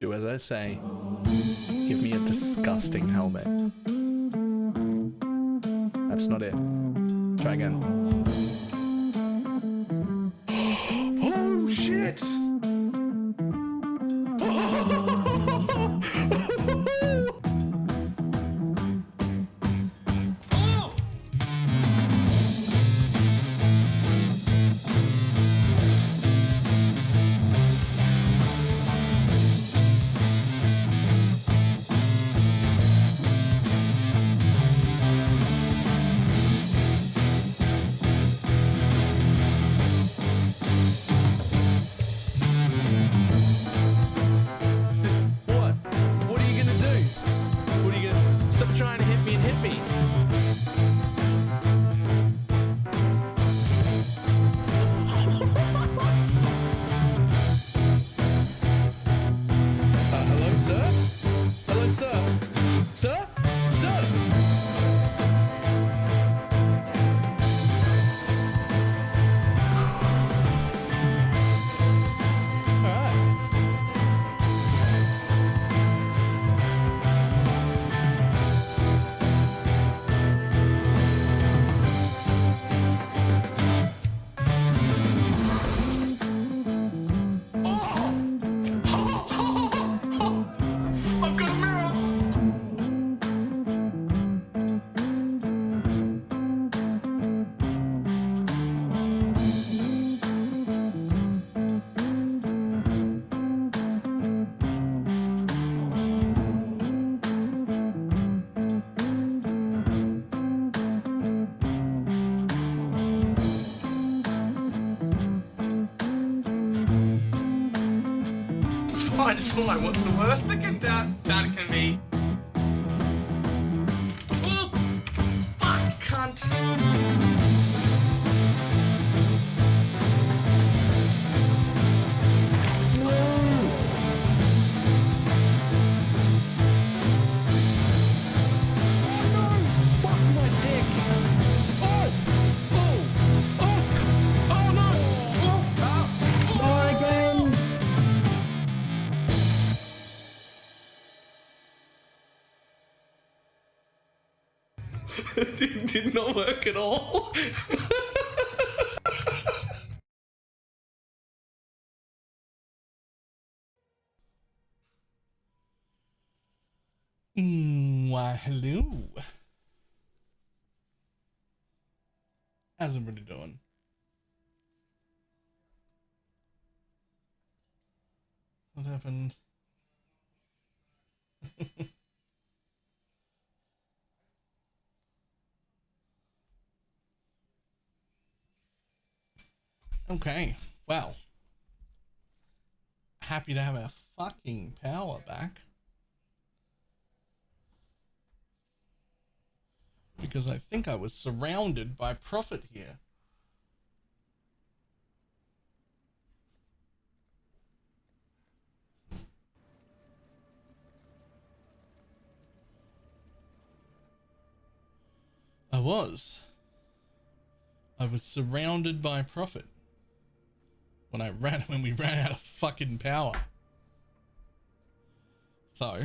Do as I say. Give me a disgusting helmet. That's not it. Try again. Oh shit! It's fine. What's the worst that can be? Oh, fuck, cunt. Did not work at all. Why, hello. How's everybody doing? What happened? Okay, well, happy to have our fucking power back. Because I think I was surrounded by profit here. I was surrounded by profit when we ran out of fucking power. So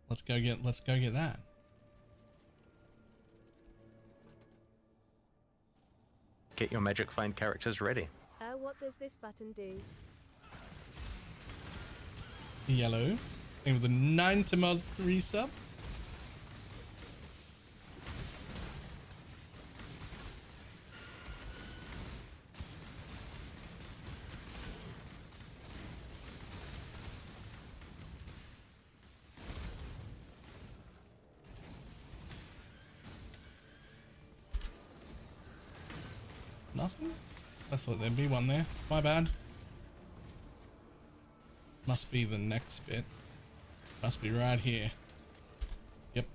let's go get that. Get your magic find characters ready. What does this button do? Yellow. And with a 9-month resub. Nothing? I thought there'd be one there. My bad. Must be the next bit. Must be right here. Yep.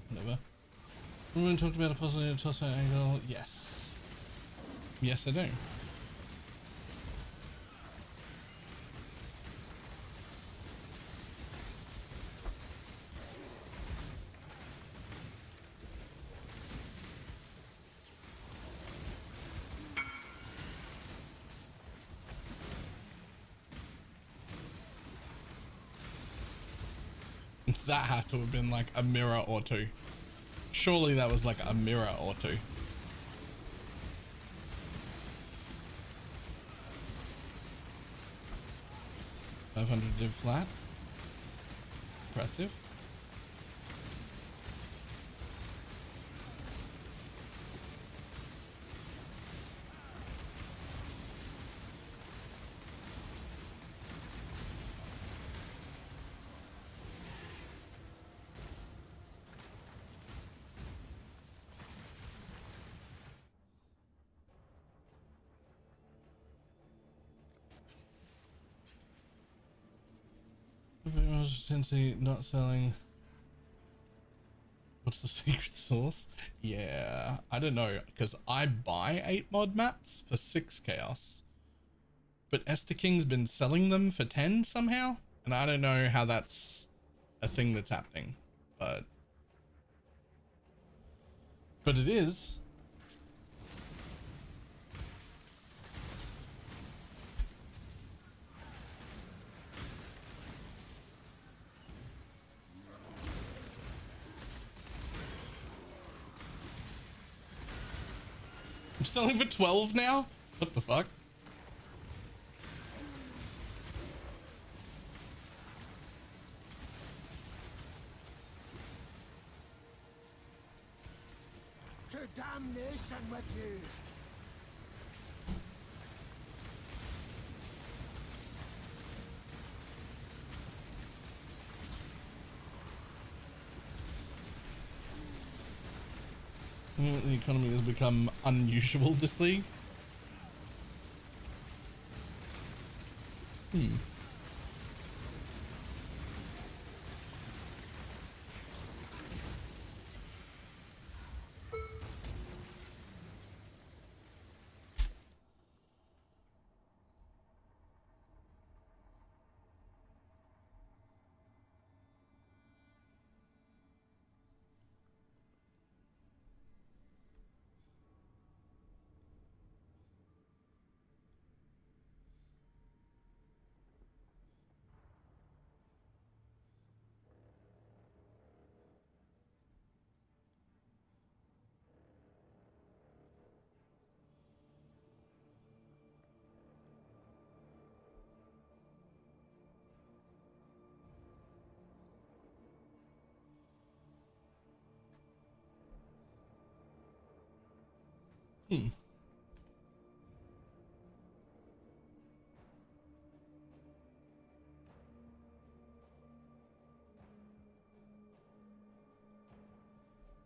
Whatever. We talked about a positive toss angle. Yes. Yes, I do. That had to have been like a mirror or two. Surely that was like a mirror or two. $500 div flat. Impressive. Potentially not selling. What's the secret sauce? Yeah, I don't know, because I buy 8 mod maps for 6 chaos, but Esther King's been selling them for 10 somehow, and I don't know how that's a thing that's happening, but it is. I'm selling for 12 now? What the fuck? To damnation with you! The economy has become unusual this league.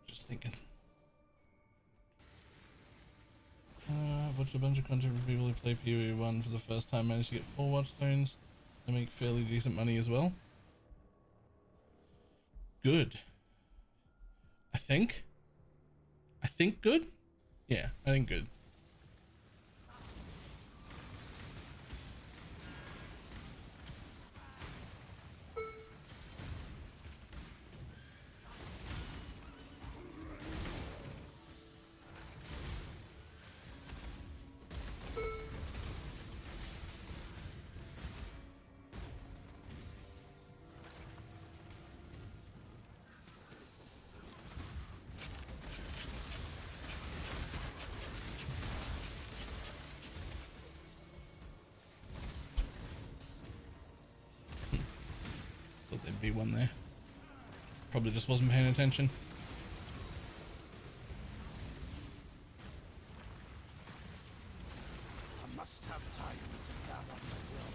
Just thinking. Watched a bunch of content from people who play PoE1 for the first time, managed to get 4 watchstones and make fairly decent money as well. Good. I think good? Yeah, I think good. Thought there'd be one there. Probably just wasn't paying attention. I must have time to gather my will.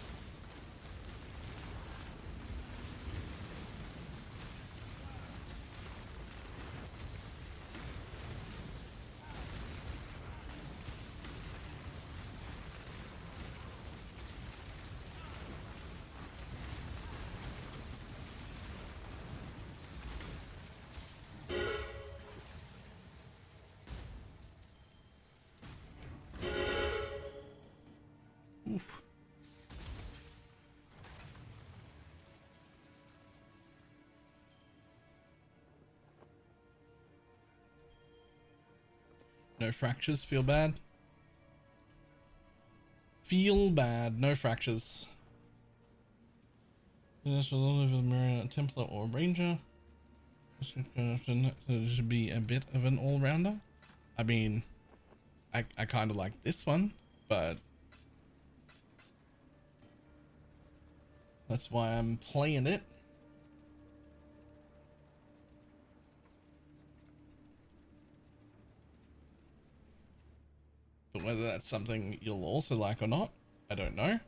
Oof. No fractures, feel bad. Feel bad, no fractures. This will only be mirror Templar or Ranger. It should be a bit of an all-rounder. I mean, I kind of like this one, but that's why I'm playing it. But whether that's something you'll also like or not, I don't know.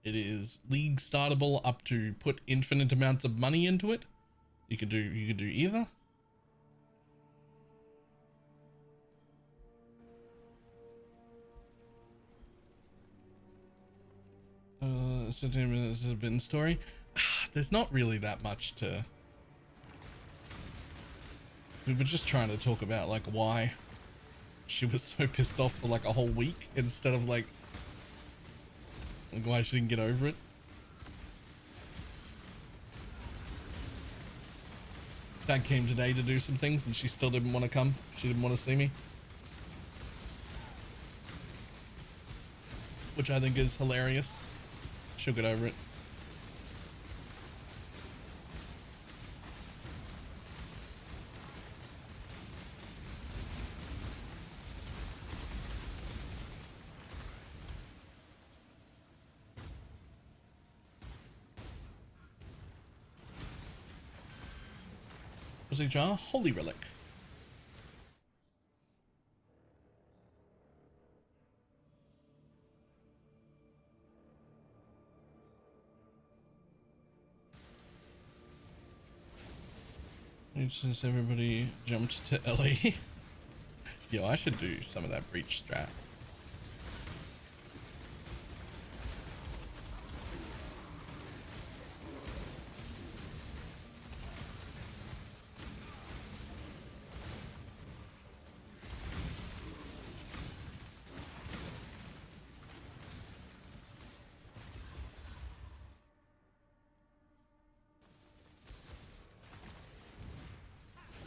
It is league startable up to put infinite amounts of money into it. You can do either. It's a bin story. There's not really that much to. We were just trying to talk about like why she was so pissed off for like a whole week instead of like why she didn't get over it. Dad came today to do some things and she still didn't want to come. She didn't want to see me. Which I think is hilarious. She'll get over it. Was a jar? Holy relic. Since everybody jumped to LA. Yo, I should do some of that breach strat.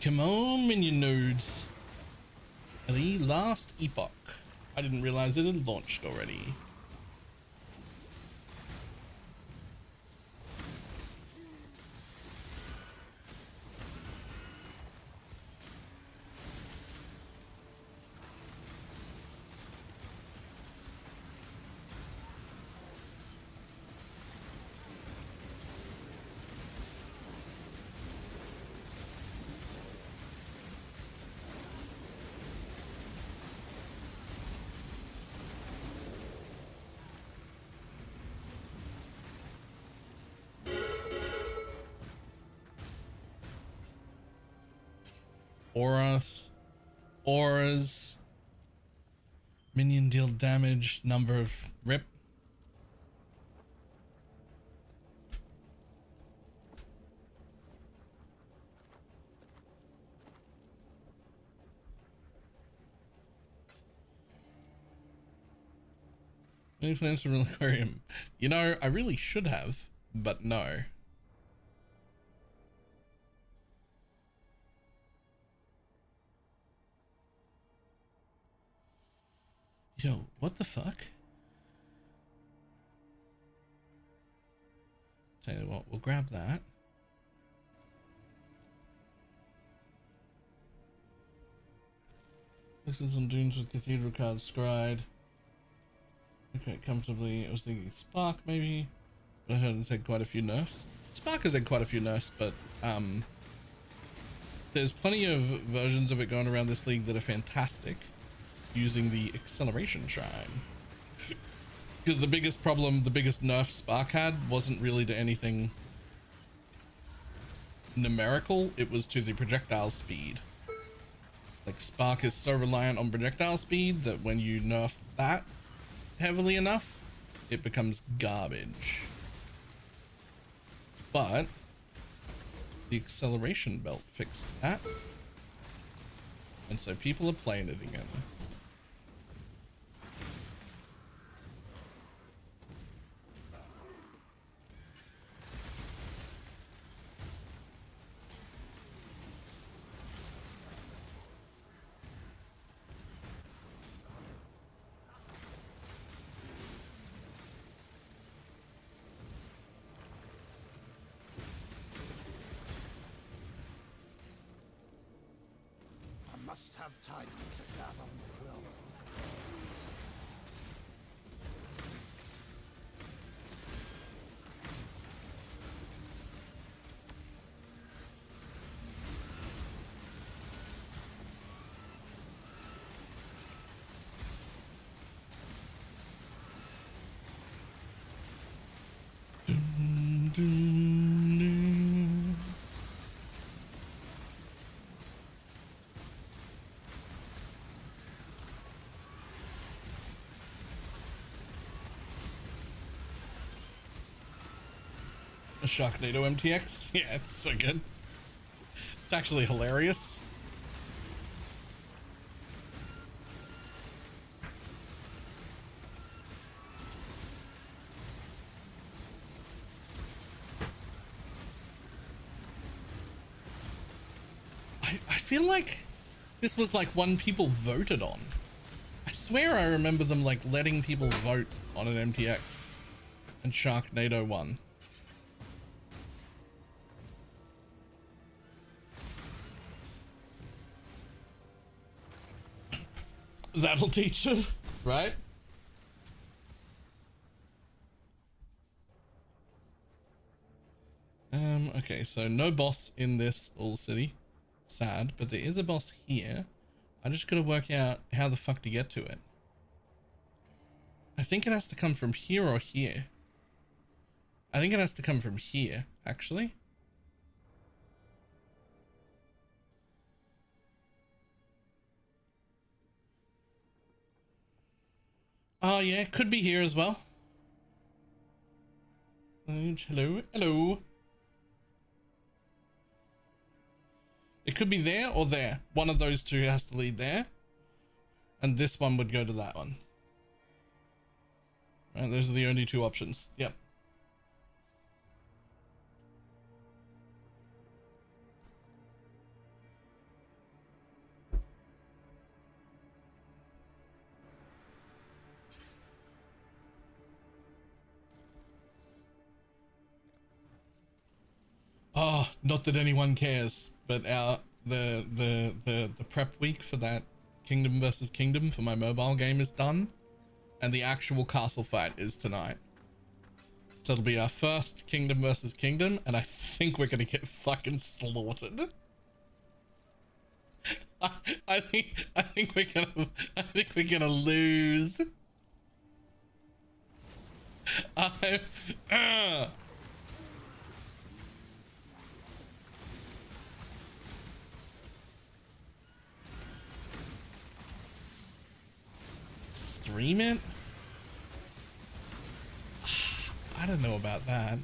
Come on, minion nodes. The last epoch. I didn't realize it had launched already. Auras, minion deal damage, number of rip. Any plans for an aquarium? You know, I really should have, but no. Yo, what the fuck? Tell you what, we'll grab that. This is some dunes with cathedral cards scryed. Okay, comfortably. I was thinking Spark maybe, but I heard it's had quite a few nerfs. Spark has had quite a few nerfs, but there's plenty of versions of it going around this league that are fantastic, using the acceleration shrine. Because the biggest problem, the biggest nerf Spark had wasn't really to anything numerical, it was to the projectile speed. Like Spark is so reliant on projectile speed that when you nerf that heavily enough, it becomes garbage. But the acceleration belt fixed that, and so people are playing it again. have time to gather my will. A Sharknato MTX? Yeah, it's so good. It's actually hilarious. I feel like this was like one people voted on. I swear I remember them like letting people vote on an MTX, and Sharknato won. That'll teach them, right? Okay, so no boss in this all city. Sad, but there is a boss here. I just gotta work out how the fuck to get to it. I think it has to come from here or here. I think it has to come from here, actually. Oh yeah, could be here as well. Hello, hello. It could be there or there. One of those two has to lead there. And this one would go to that one. Right, those are the only two options. Yep. Oh, not that anyone cares, but the prep week for that Kingdom versus Kingdom for my mobile game is done, and the actual castle fight is tonight. So it'll be our first Kingdom versus Kingdom, and I think we're gonna get fucking slaughtered. I think we're gonna lose. Stream it? I don't know about that.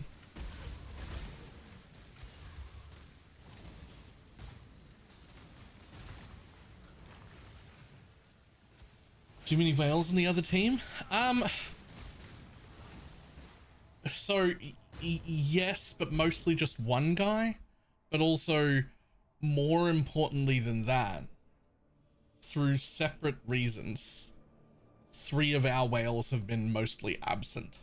Too many whales on the other team? So yes, but mostly just one guy, but also more importantly than that, through separate reasons, 3 of our whales have been mostly absent.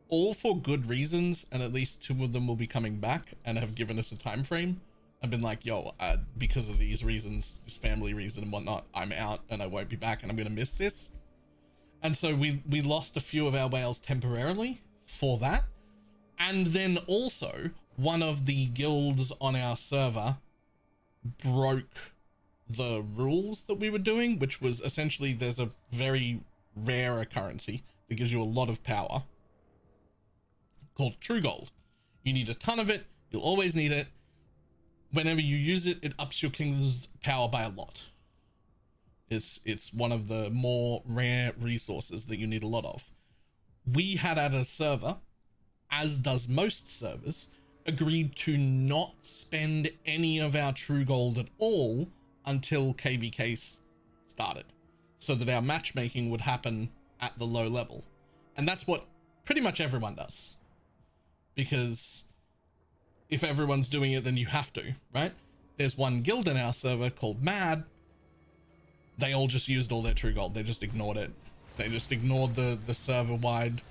All for good reasons, and at least 2 of them will be coming back and have given us a time frame. I've been like, yo, because of these reasons, this family reason and whatnot, I'm out and I won't be back and I'm gonna miss this. And so we lost a few of our whales temporarily for that. And then also, one of the guilds on our server broke the rules that we were doing, which was essentially there's a very rare currency that gives you a lot of power called true gold. You need a ton of it. You'll always need it. Whenever you use it, it ups your kingdom's power by a lot. It's one of the more rare resources that you need a lot of. We had at a server, as does most servers, agreed to not spend any of our true gold at all until KVK started, so that our matchmaking would happen at the low level. And that's what pretty much everyone does, because if everyone's doing it, then you have to, right? There's one guild in our server called Mad. They all just used all their true gold. They just ignored it. They just ignored the server wide,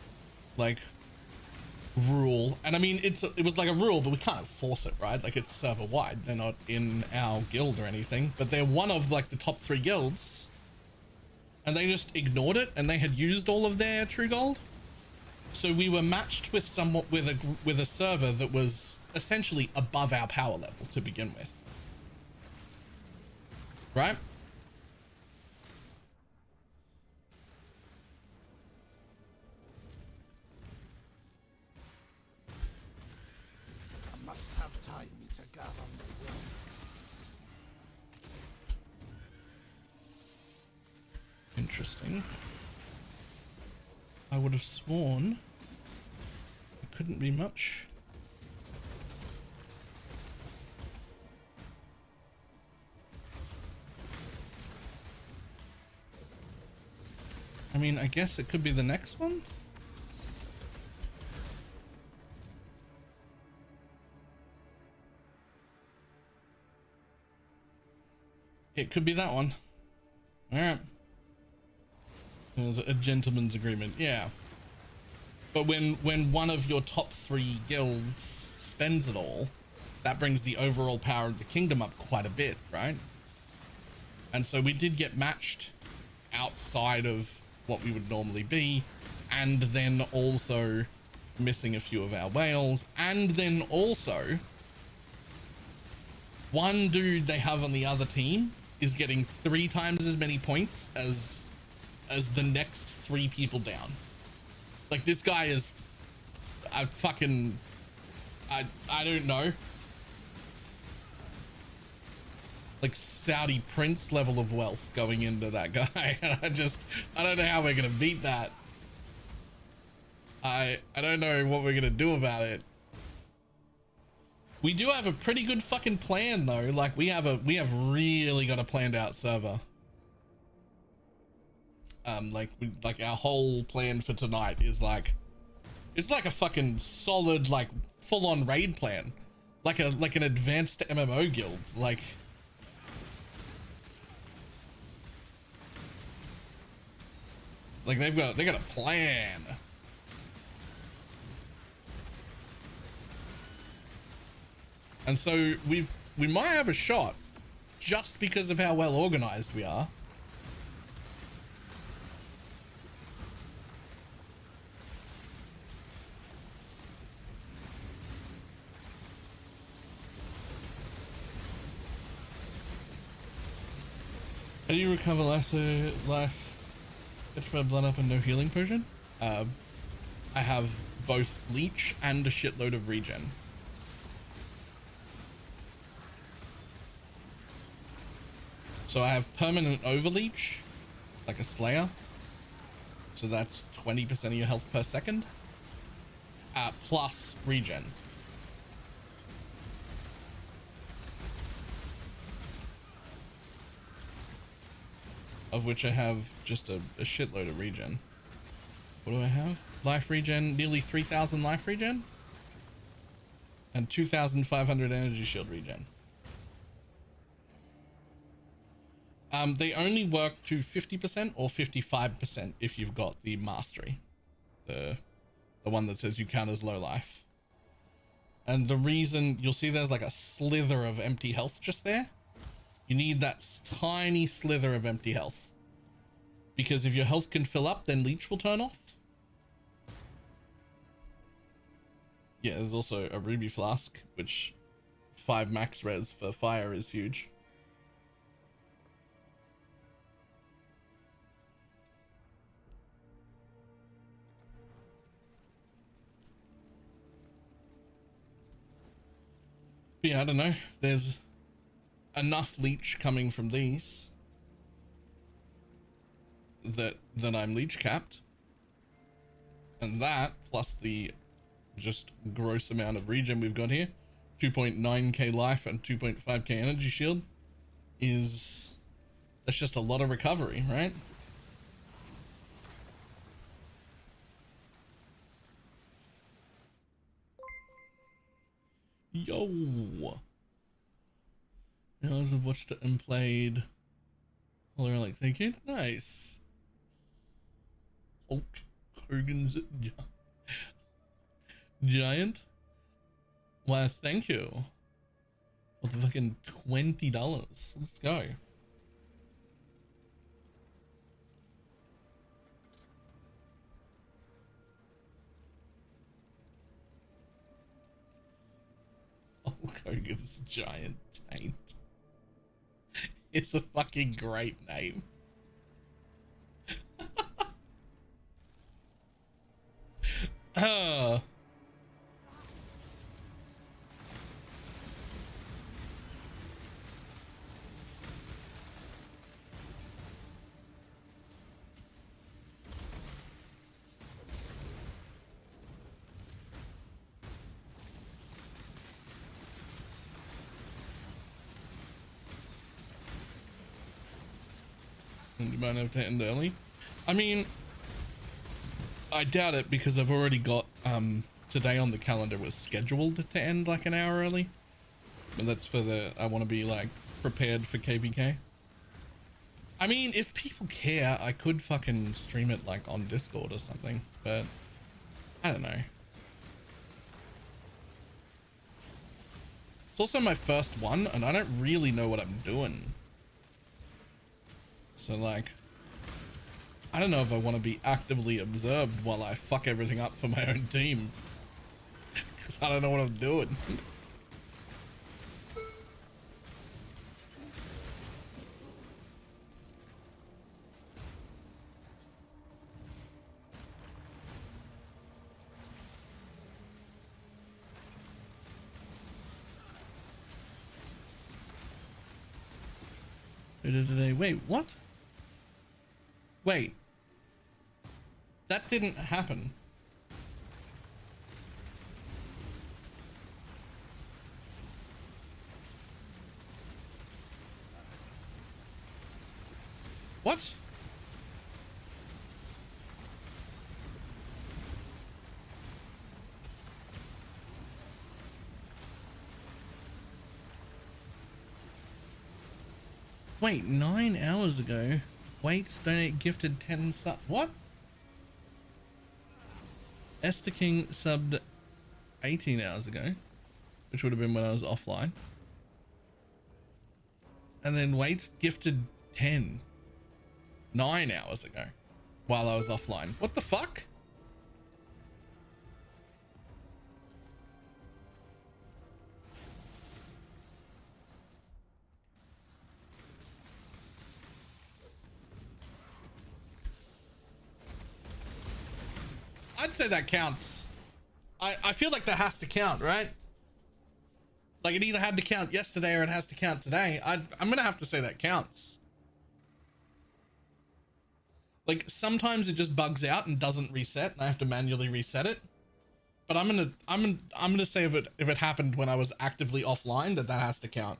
like, rule. And I mean, it was like a rule, but we can't force it, right? Like, it's server wide. They're not in our guild or anything, but they're one of like the top 3 guilds, and they just ignored it, and they had used all of their true gold. So we were matched with with a server that was essentially above our power level to begin with, right? I must have time to gather my will. Interesting. I would have sworn it couldn't be much. I mean, I guess it could be the next one. It could be that one. All right. A gentleman's agreement, yeah. But when one of your top 3 guilds spends it all, that brings the overall power of the kingdom up quite a bit, right? And so we did get matched outside of what we would normally be, and then also missing a few of our whales, and then also one dude they have on the other team is getting 3 times as many points as the next 3 people down. Like, this guy is I don't know, like Saudi prince level of wealth going into that guy. I don't know how we're gonna beat that. I don't know what we're gonna do about it. We do have a pretty good fucking plan though. Like, we have really got a planned out server. Like our whole plan for tonight is like, it's like a fucking solid, like, full-on raid plan, like an advanced MMO guild. Like, they got a plan. And so we might have a shot just because of how well organized we are. How do you recover life? Get my blood up and no healing potion? I have both leech and a shitload of regen. So I have permanent overleech, like a slayer. So that's 20% of your health per second. Plus regen. Of which I have just a shitload of regen. What do I have? Life regen, nearly 3,000 life regen. And 2,500 energy shield regen. They only work to 50% or 55% if you've got the mastery. The one that says you count as low life. And the reason, you'll see there's like a slither of empty health just there. You need that tiny slither of empty health, because if your health can fill up, then leech will turn off. Yeah, there's also a ruby flask, which 5 max res for fire is huge. But yeah, I don't know. There's enough leech coming from these that I'm leech capped, and that plus the just gross amount of regen we've got here, 2.9k life and 2.5k energy shield, that's just a lot of recovery, right? Yo, I've watched it and played. Well, they're like, thank you. Nice. Hulk Hogan's Giant? Why, thank you. What's fucking $20? Let's go. Hulk Hogan's giant taint. It's a fucking great name. Oh. You might have to end early. I mean, I doubt it because I've already got today on the calendar was scheduled to end like an hour early. But that's for the I want to be like prepared for KBK. I mean, if people care, I could fucking stream it like on Discord or something, but I don't know. It's also my first one and I don't really know what I'm doing. So like, I don't know if I want to be actively observed while I fuck everything up for my own team. Because I don't know what I'm doing. Wait, what? Wait. That didn't happen. What? Wait, 9 hours ago. Waits donate gifted 10 sub. What? Esther King subbed 18 hours ago, which would have been when I was offline. And then Waits gifted 9 hours ago while I was offline. What the fuck? I'd say that counts. I feel like that has to count, right? Like it either had to count yesterday or it has to count today. I'm gonna have to say that counts. Like sometimes it just bugs out and doesn't reset and I have to manually reset it. But I'm gonna say if it happened when I was actively offline, that has to count.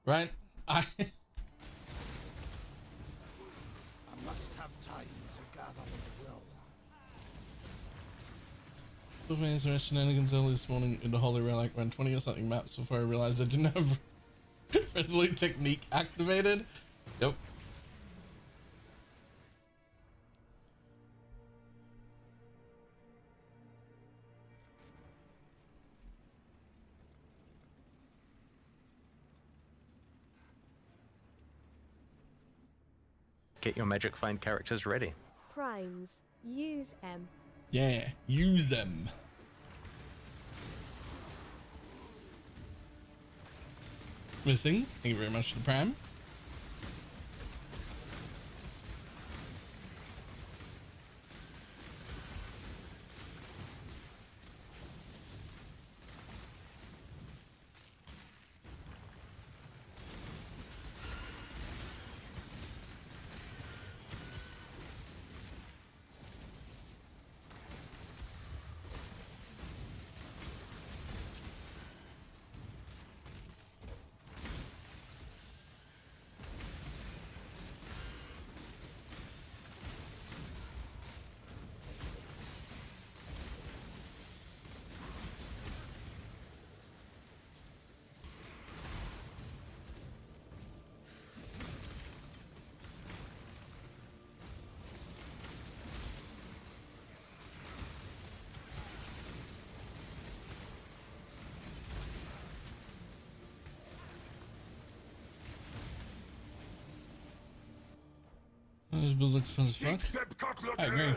Right? I must have time to gather my will. So shenanigans early this morning in the Holy Relic ran 20 or something maps before I realized I didn't have Resolute Technique activated. Yep. Get your magic find characters ready. Primes. Use M. Yeah, use them. Missing. Thank you very much for the Prime. build looks fun as fuck. I agree.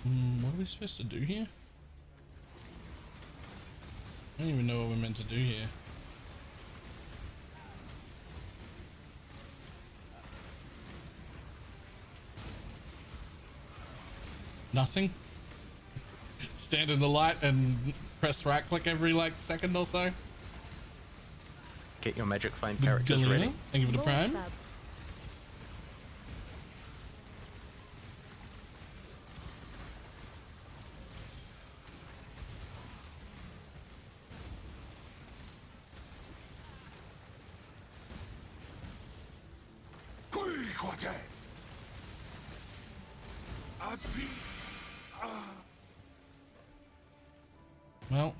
What are we supposed to do here? I don't even know what we're meant to do here. Nothing. Stand in the light and press right click every like second or so. Get your magic find characters ready. Thank you for the More prime. subs. Well,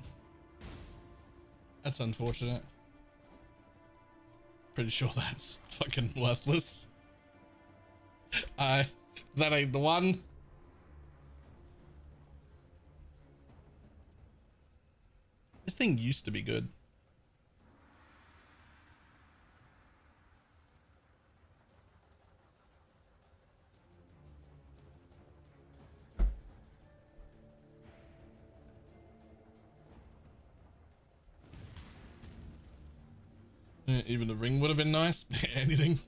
that's unfortunate. Pretty sure that's fucking worthless. That ain't the one. This thing used to be good. Even the ring would have been nice. Anything.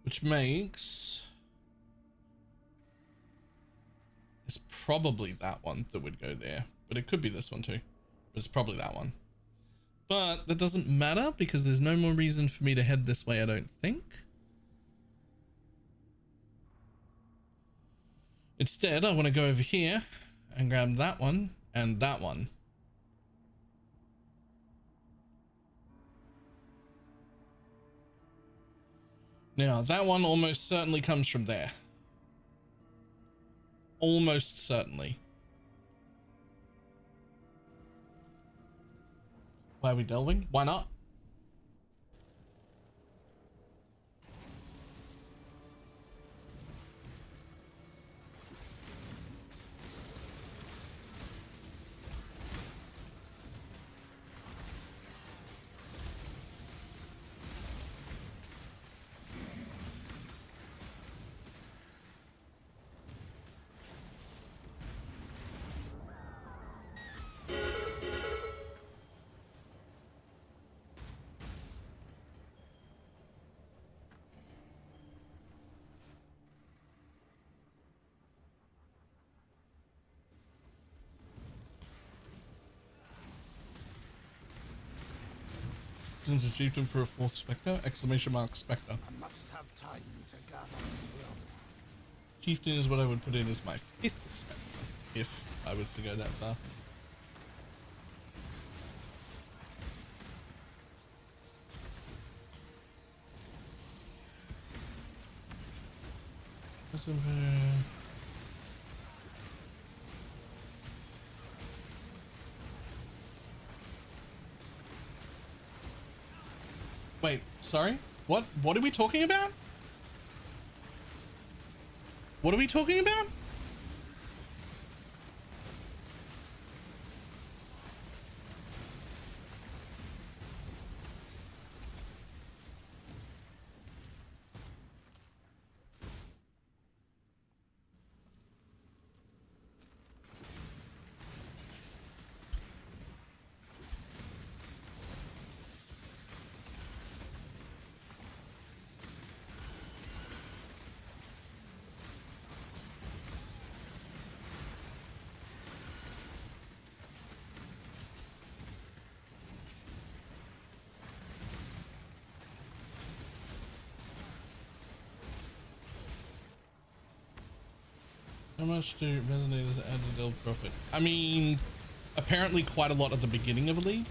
Which makes it's probably that one that would go there, but it could be this one too, but it's probably that one. But that doesn't matter because there's no more reason for me to head this way, I don't think. Instead, I want to go over here and grab that one and that one. Now, that one almost certainly comes from there. Almost certainly. Why are we delving? Why not? Since achieved him for a fourth Spectre! Exclamation mark Spectre. I must have time to gather will. Chieftain is what I would put in as my fifth Spectre, if I was to go that far. Wait, sorry? What are we talking about? What are we talking about? How much do resonators add to build profit? I mean, apparently quite a lot at the beginning of a league.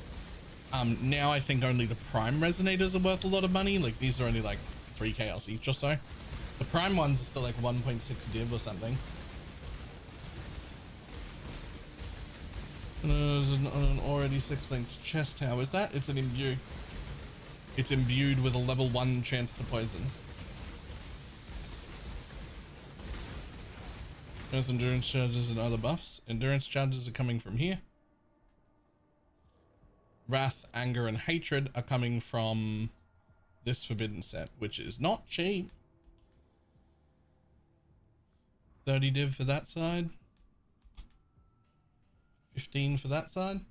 Now I think only the prime resonators are worth a lot of money. Like these are only like 3 chaos each or so. The prime ones are still like 1.6 div or something. There's an already 6-linked chest. How is that? It's an imbue. It's imbued with a level 1 chance to poison. There's endurance charges and other buffs. Endurance charges are coming from here. Wrath, anger, and hatred are coming from this forbidden set, which is not cheap. 30 div for that side. 15 for that side.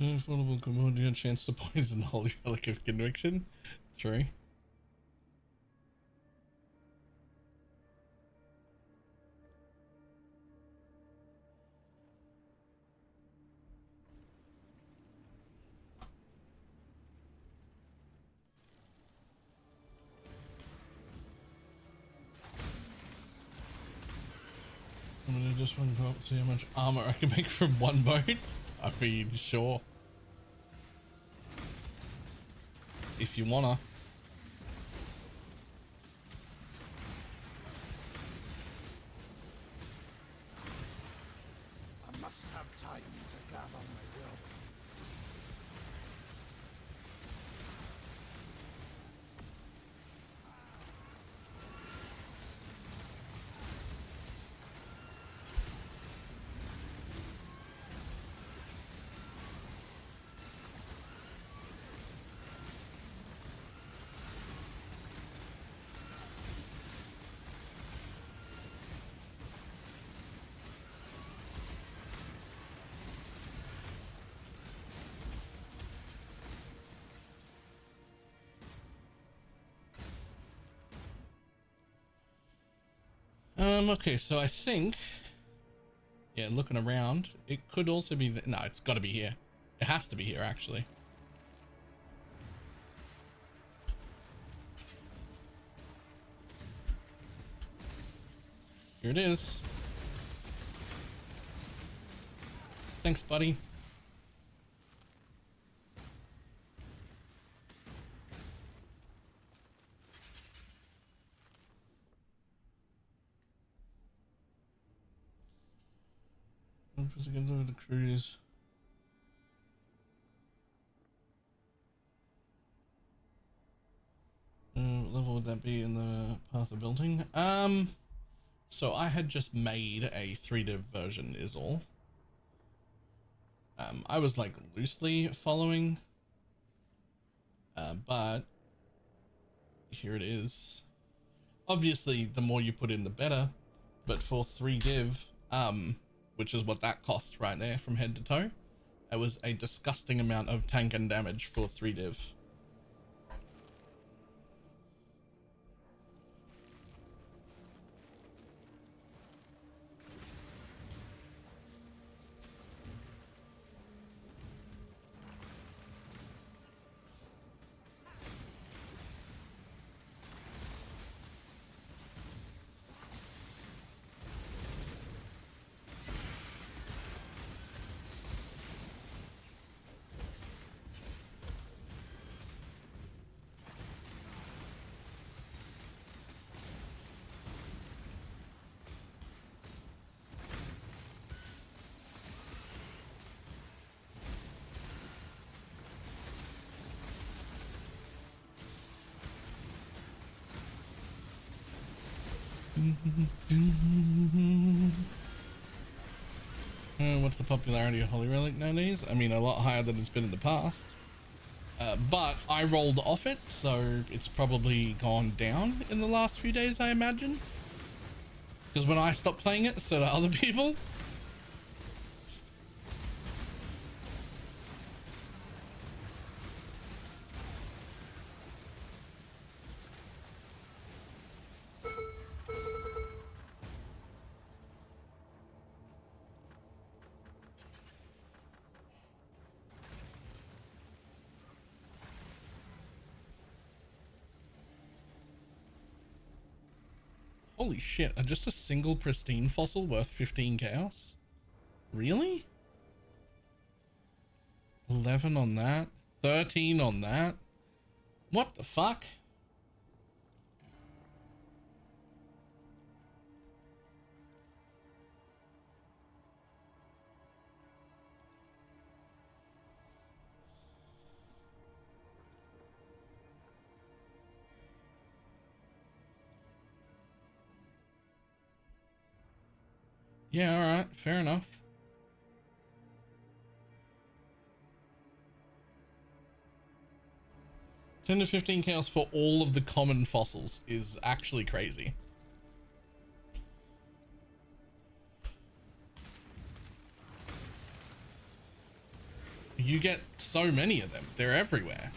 Affordable commodity, a chance to poison Holy Relic of Conviction. True. I'm gonna just want to go up, see how much armor I can make from one boat. I mean, sure. If you wanna. I must have time to gather my will. Okay, so I think, yeah, looking around, it could also be, no, it's got to be here. It has to be here, actually. Here it is. Thanks, buddy. The cruise. What level would that be in the path of building? So I had just made a 3-div version is all. I was like loosely following, but here it is. Obviously, the more you put in, the better. But for 3-div, which is what that cost right there from head to toe, it was a disgusting amount of tank and damage for 3-div. What's the popularity of Holy Relic nowadays? I mean, a lot higher than it's been in the past. But I rolled off it, so it's probably gone down in the last few days, I imagine. Because when I stopped playing it, so do other people. Holy shit, just a single pristine fossil worth 15 chaos? Really? 11 on that? 13 on that? What the fuck? Yeah, alright, fair enough. 10 to 15 chaos for all of the common fossils is actually crazy. You get so many of them. They're everywhere.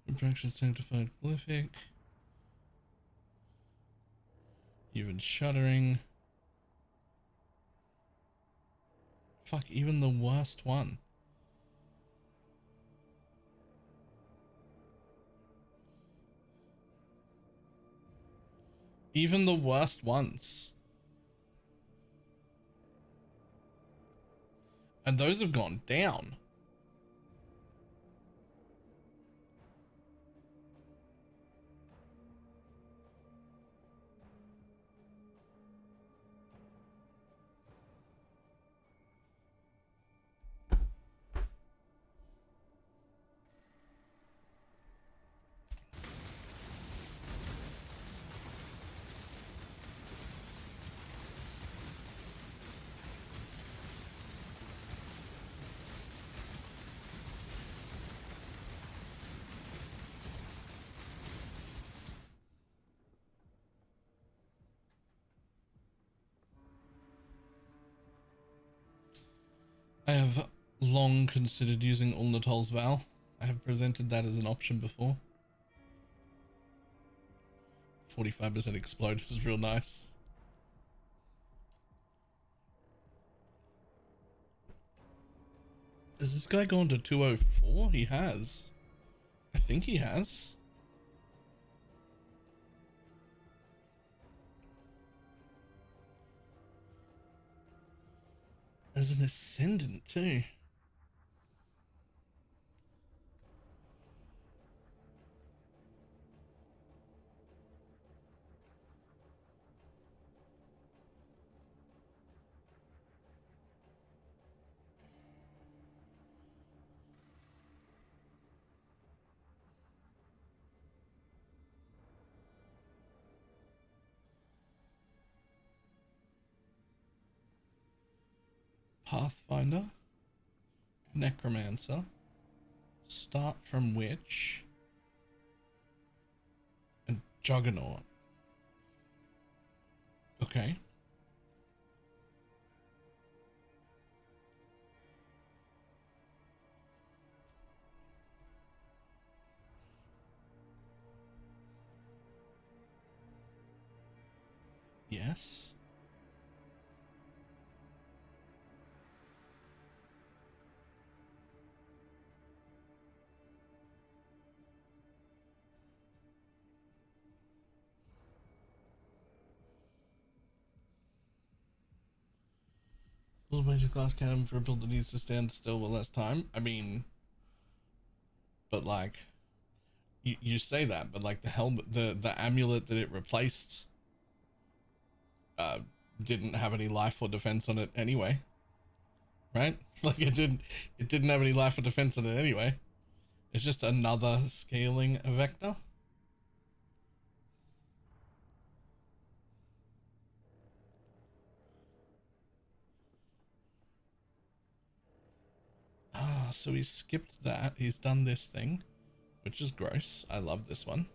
Abstraction sanctified glyphic. Even shuddering. Fuck, even the worst one. Even the worst ones. And those have gone down. I have long considered using Ulnatol's Vow. I have presented that as an option before. 45% explode is real nice. Has this guy gone to 204? He has. I think he has. As an ascendant too. Pathfinder, Necromancer, Start from Witch, and Juggernaut. Okay. Yes. Will major class cannon for a build that needs to stand still with less time? I mean, but like, you say that, but like the helmet, the amulet that it replaced, didn't have any life or defense on it anyway, right? Like it didn't have any life or defense on it anyway. It's just another scaling vector. Ah, so he's skipped that. He's done this thing, which is gross. I love this one.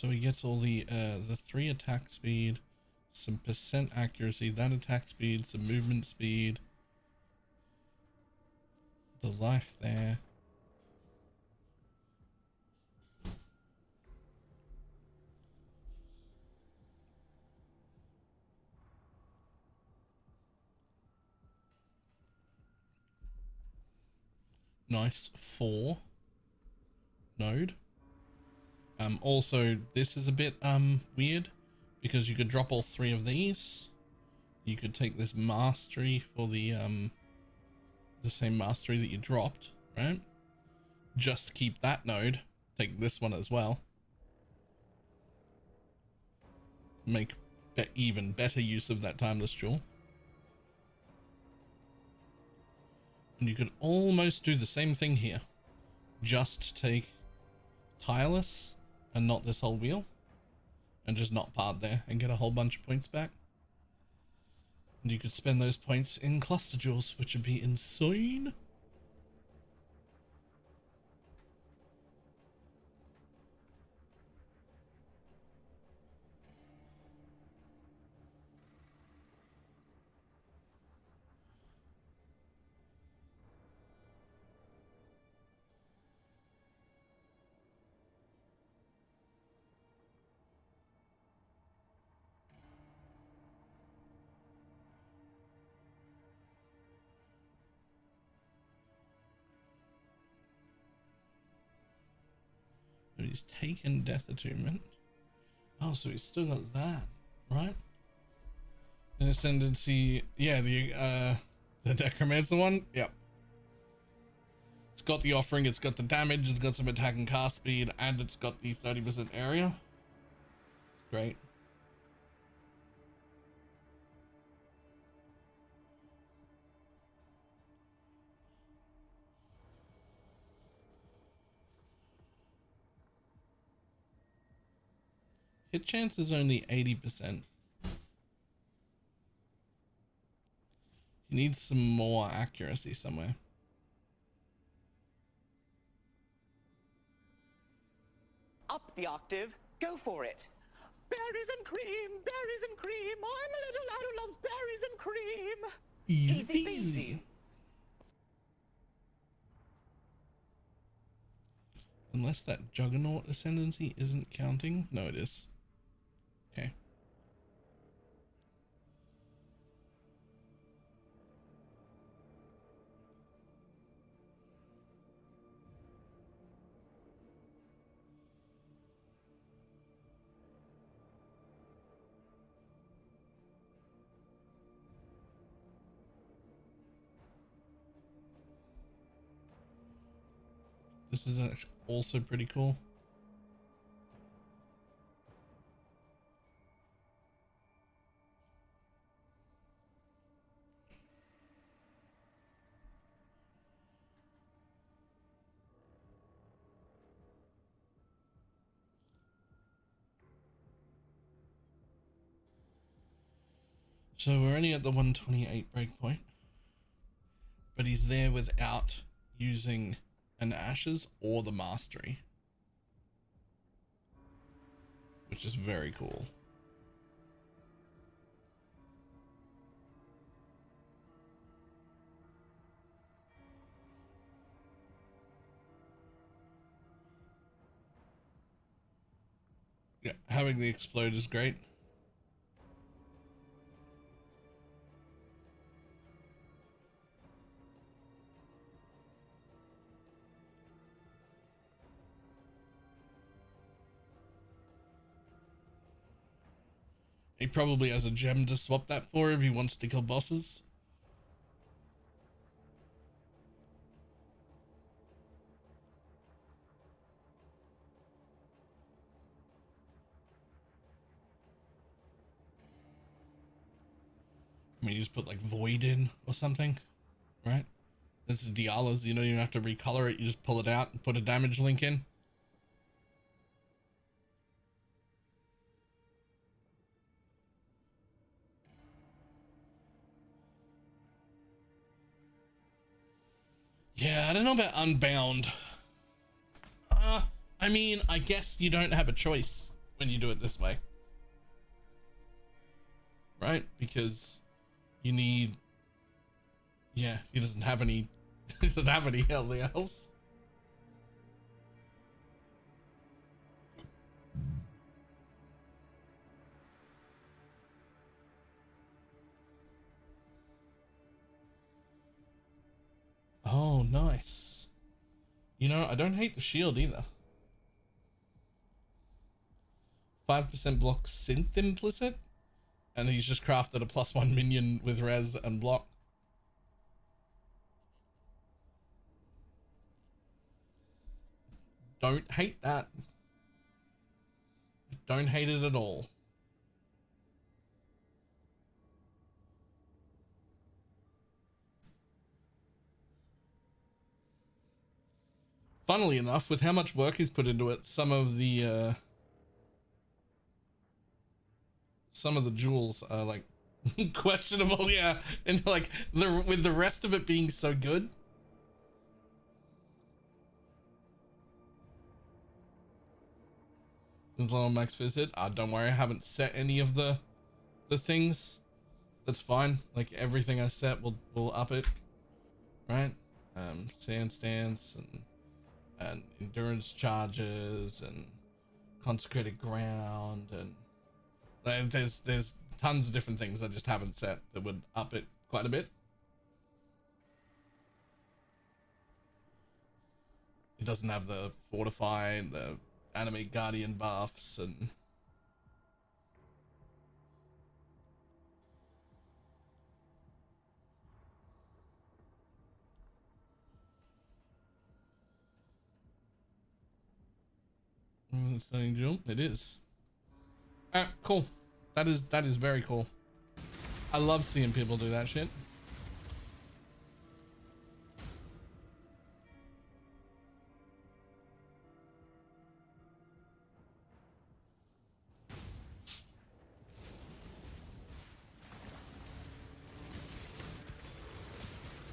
So he gets all the 3 attack speed, some percent accuracy, that attack speed, some movement speed, the life there. Nice 4 node. Also this is a bit weird because you could drop all 3 of these. You could take this mastery for the same mastery that you dropped, right? Just keep that node, take this one as well. Make even better use of that timeless jewel. And you could almost do the same thing here. Just take tireless and not this whole wheel. And just not part there and get a whole bunch of points back. And you could spend those points in cluster jewels, which would be insane. He's taken death attunement. Oh, so he's still got that, right? And ascendancy, yeah, the necromancer one, yep. It's got the offering, it's got the damage, it's got some attack and cast speed, and it's got the 30% area. Great. Hit chance is only 80%. He needs some more accuracy somewhere. Up the octave, go for it. Berries and cream, berries and cream. I'm a little lad who loves berries and cream. Easy peasy. Unless that juggernaut ascendancy isn't counting. No, it is. Okay. This is actually also pretty cool. So we're only at the 128 breakpoint, but he's there without using an ashes or the mastery, which is very cool. Yeah, having the explode is great. He probably has a gem to swap that for if he wants to kill bosses. I mean, you just put like void in or something, right? This is Diala's, you know, you don't have to recolor it, you just pull it out and put a damage link in. Yeah, I don't know about Unbound. I mean, I guess you don't have a choice. when you do it this way, right? Because you need, yeah, he doesn't have any, he doesn't have anything else. Oh, nice. You know, I don't hate the shield either. 5% block synth implicit, and he's just crafted a +1 minion with res and block. Don't hate that. Don't hate it at all. Funnily enough, with how much work he's put into it, some of the jewels are like questionable, yeah, and like with the rest of it being so good. Low max visit. Don't worry, I haven't set any of the things. That's fine. Like everything I set will up it, right? Sand stance and endurance charges and consecrated ground, and there's tons of different things I just haven't set that would up it quite a bit. It doesn't have the fortify and the animate guardian buffs and stunning jewel. It is. Cool. That is very cool. I love seeing people do that shit.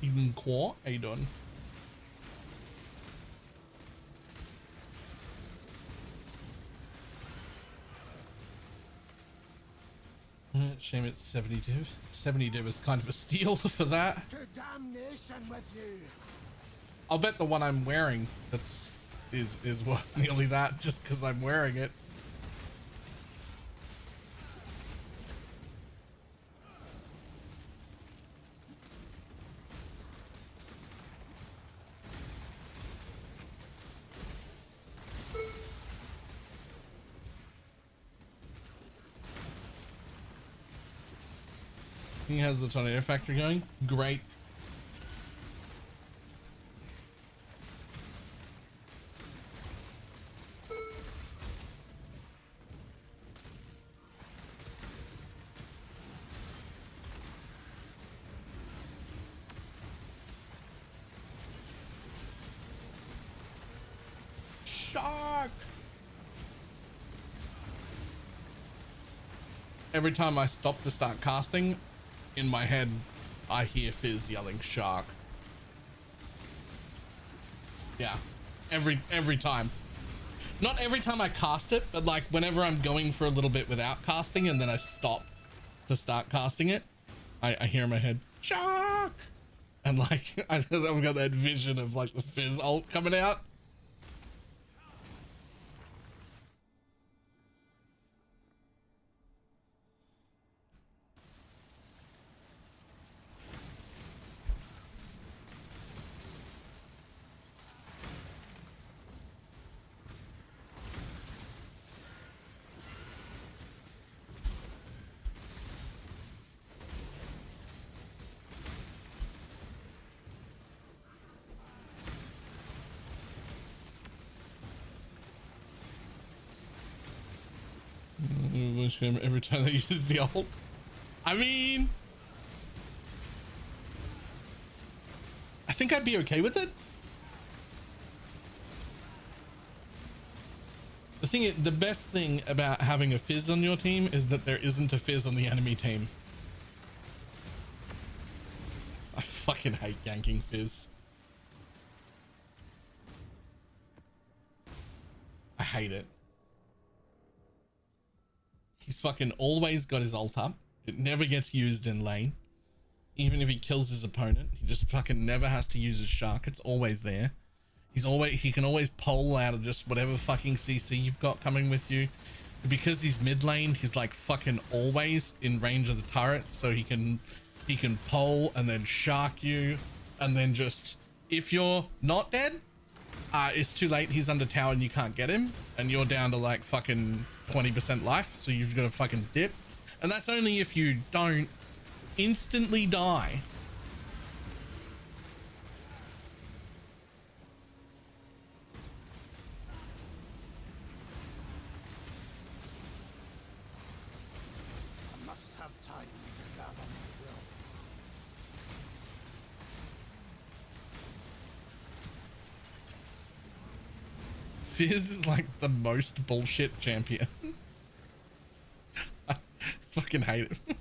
Even core, how you doing? Shame it's 70 div. 70 div is kind of a steal for that. To damnation with you. I'll bet the one I'm wearing is worth nearly that just because I'm wearing it. He has the tornado factory going. Great. Shark! Every time I stop to start casting, in my head, I hear Fizz yelling shark. Yeah, every time. Not every time I cast it, but like whenever I'm going for a little bit without casting and then I stop to start casting it, I hear in my head, shark! And like, I've got that vision of like the Fizz ult coming out. Every time that uses the ult. I mean, I think I'd be okay with it. The best thing about having a Fizz on your team is that there isn't a Fizz on the enemy team. I fucking hate ganking Fizz. I hate it. He's fucking always got his ult up. It never gets used in lane. Even if he kills his opponent, he just fucking never has to use his shark. It's always there. He can always pole out of just whatever fucking CC you've got coming with you. Because he's mid lane, he's like fucking always in range of the turret, so he can pole and then shark you, and then just, if you're not dead, it's too late, he's under tower and you can't get him, and you're down to like fucking 20% life, so you've got to fucking dip. And that's only if you don't instantly die. I must have time to gather my will. Fizz is like the most bullshit champion. I fucking hate it.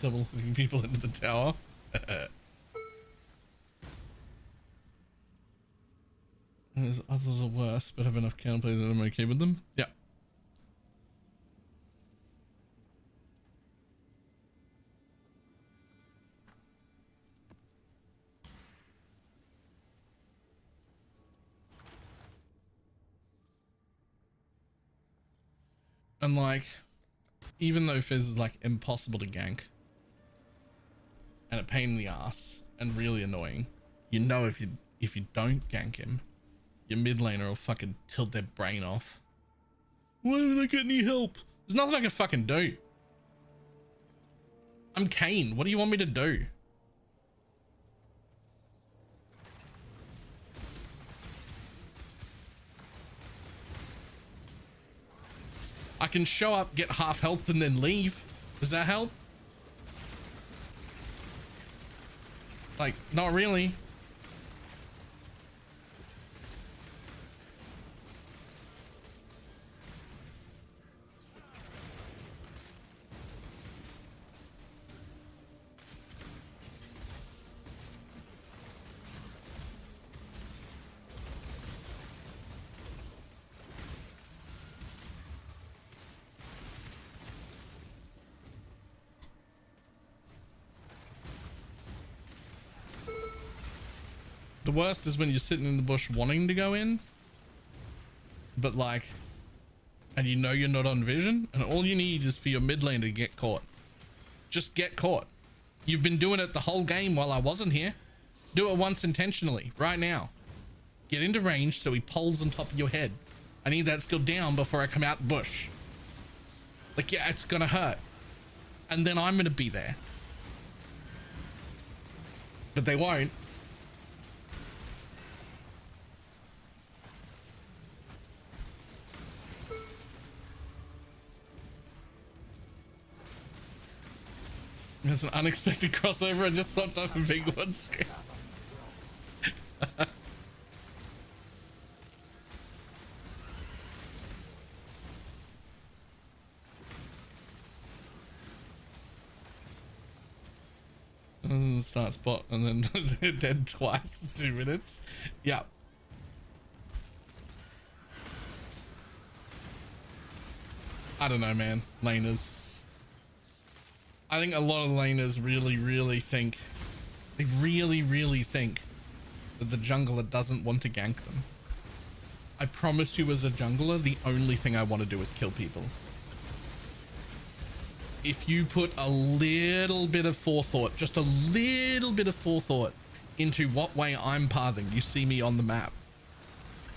Double hooking people into the tower. There's others are worse, but have enough counterplay that I'm okay with them. Yeah. And like, even though Fizz is like impossible to gank and a pain in the ass and really annoying, you know, if you don't gank him, your mid laner will fucking tilt their brain off. Why didn't I get any help? There's nothing I can fucking do. I'm Kane. What do you want me to do? I can show up, get half health, and then leave. Does that help? Like, not really. The worst is when you're sitting in the bush wanting to go in, but like, and you know you're not on vision, and all you need is for your mid lane to get caught. Just get caught. You've been doing it the whole game while I wasn't here. Do it once intentionally, right now. Get into range so he poles on top of your head. I need that skill down before I come out the bush. Like, yeah, it's gonna hurt. And then I'm gonna be there. But they won't. There's an unexpected crossover. I just swapped up a big one screen. Start spot and then dead twice in 2 minutes. Yeah. I don't know, man. Laners. I think a lot of laners really think, they really think that the jungler doesn't want to gank them. I promise you, as a jungler, the only thing I want to do is kill people. if you put a little bit of forethought, just a little bit of forethought into what way I'm pathing, you see me on the map,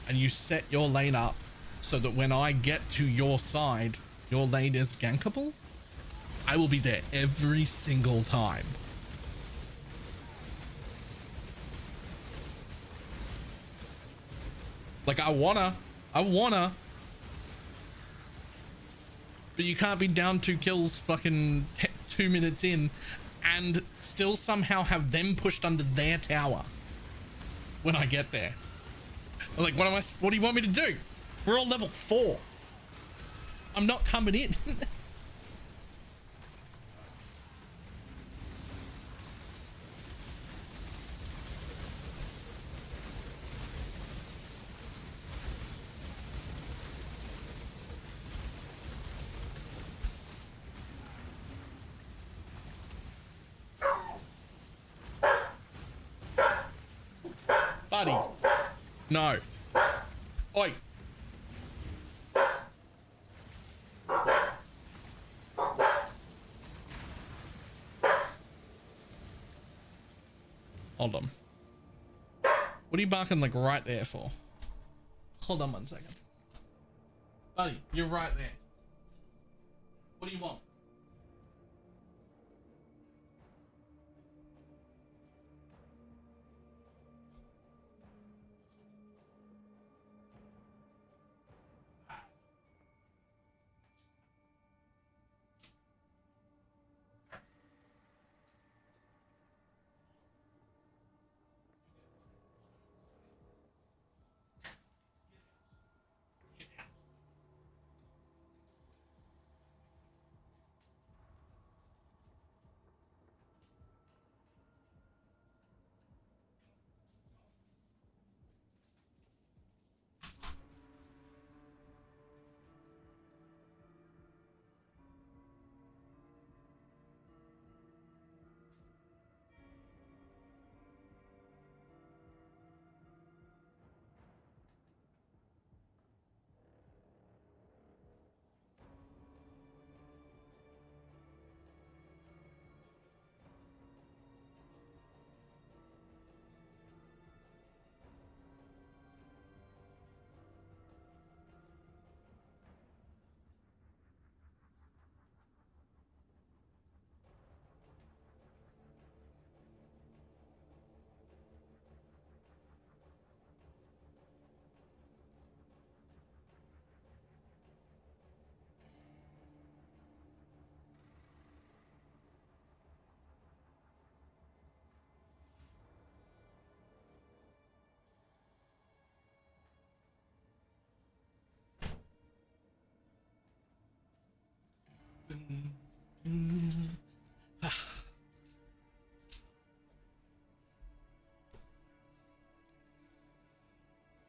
and you set your lane up so that when I get to your side, your lane is gankable, I will be there every single time. Like, I wanna, but you can't be down 2 kills fucking 2 minutes in and still somehow have them pushed under their tower when I get there. I'm like, what do you want me to do? We're all level 4. I'm not coming in. Buddy. No. Oi. Hold on. What are you barking like right there for? Hold on 1 second. Buddy, you're right there. What do you want?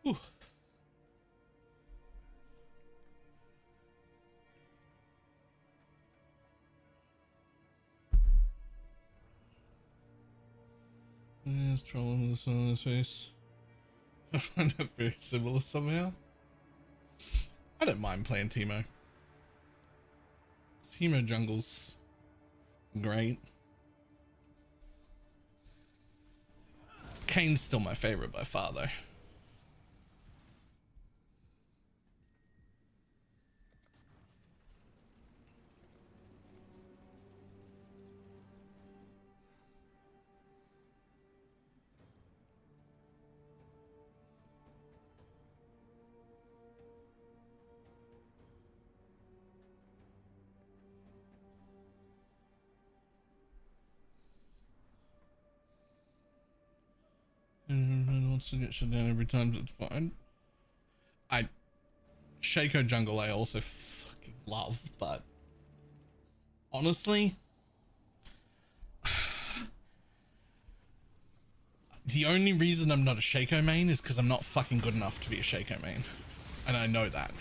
Whew. There's trolling with the sun on his face. I find that very similar somehow. I don't mind playing Teemo. Teemo jungle's great. Kane's still my favorite by far though. Wants to get shut down every time, it's fine. Shaco jungle I also fucking love, but honestly, the only reason I'm not a Shaco main is because I'm not fucking good enough to be a Shaco main, and I know that.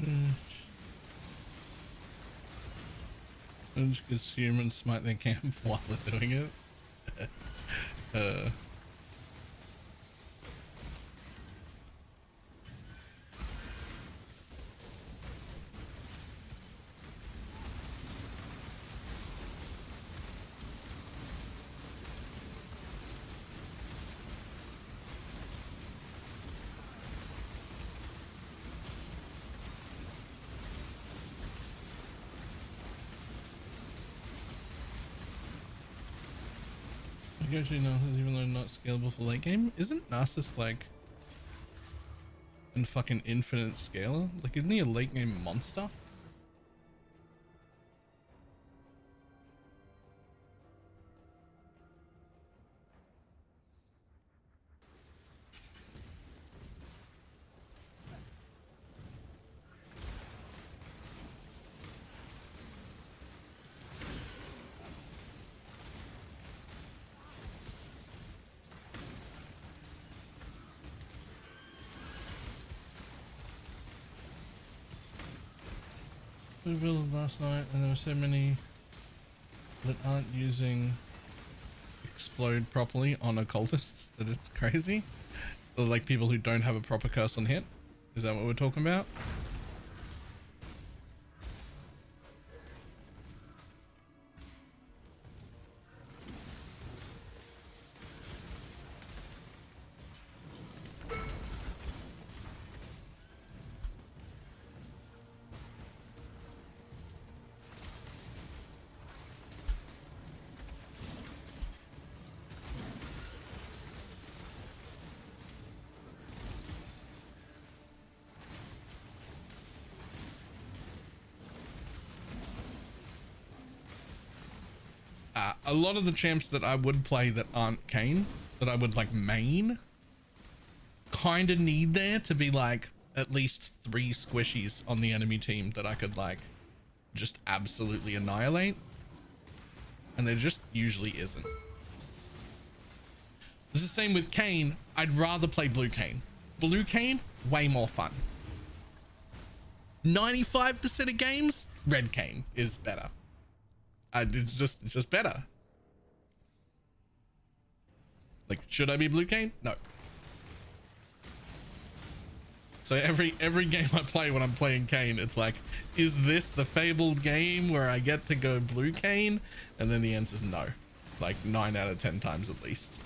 And just consume and smite their camp while they're doing it. Actually, Narcissus, even though not scalable for late game, isn't Narcissus like in fucking infinite scaler? Like, isn't he a late game monster? We built last night and there were so many that aren't using explode properly on occultists that it's crazy. Or like people who don't have a proper curse on hit. Is that what we're talking about? A lot of the champs that I would play that aren't Kayn, that I would like main, kind of need there to be like at least 3 squishies on the enemy team that I could like just absolutely annihilate. And there just usually isn't. It's the same with Kayn. I'd rather play blue Kayn. Blue Kayn, way more fun. 95% of games, red Kayn is better. It's just better. Like, should I be blue Kayn? No. So every game I play when I'm playing Kayn, it's like, is this the fabled game where I get to go blue Kayn? And then the answer is no. Like 9 out of 10 times at least.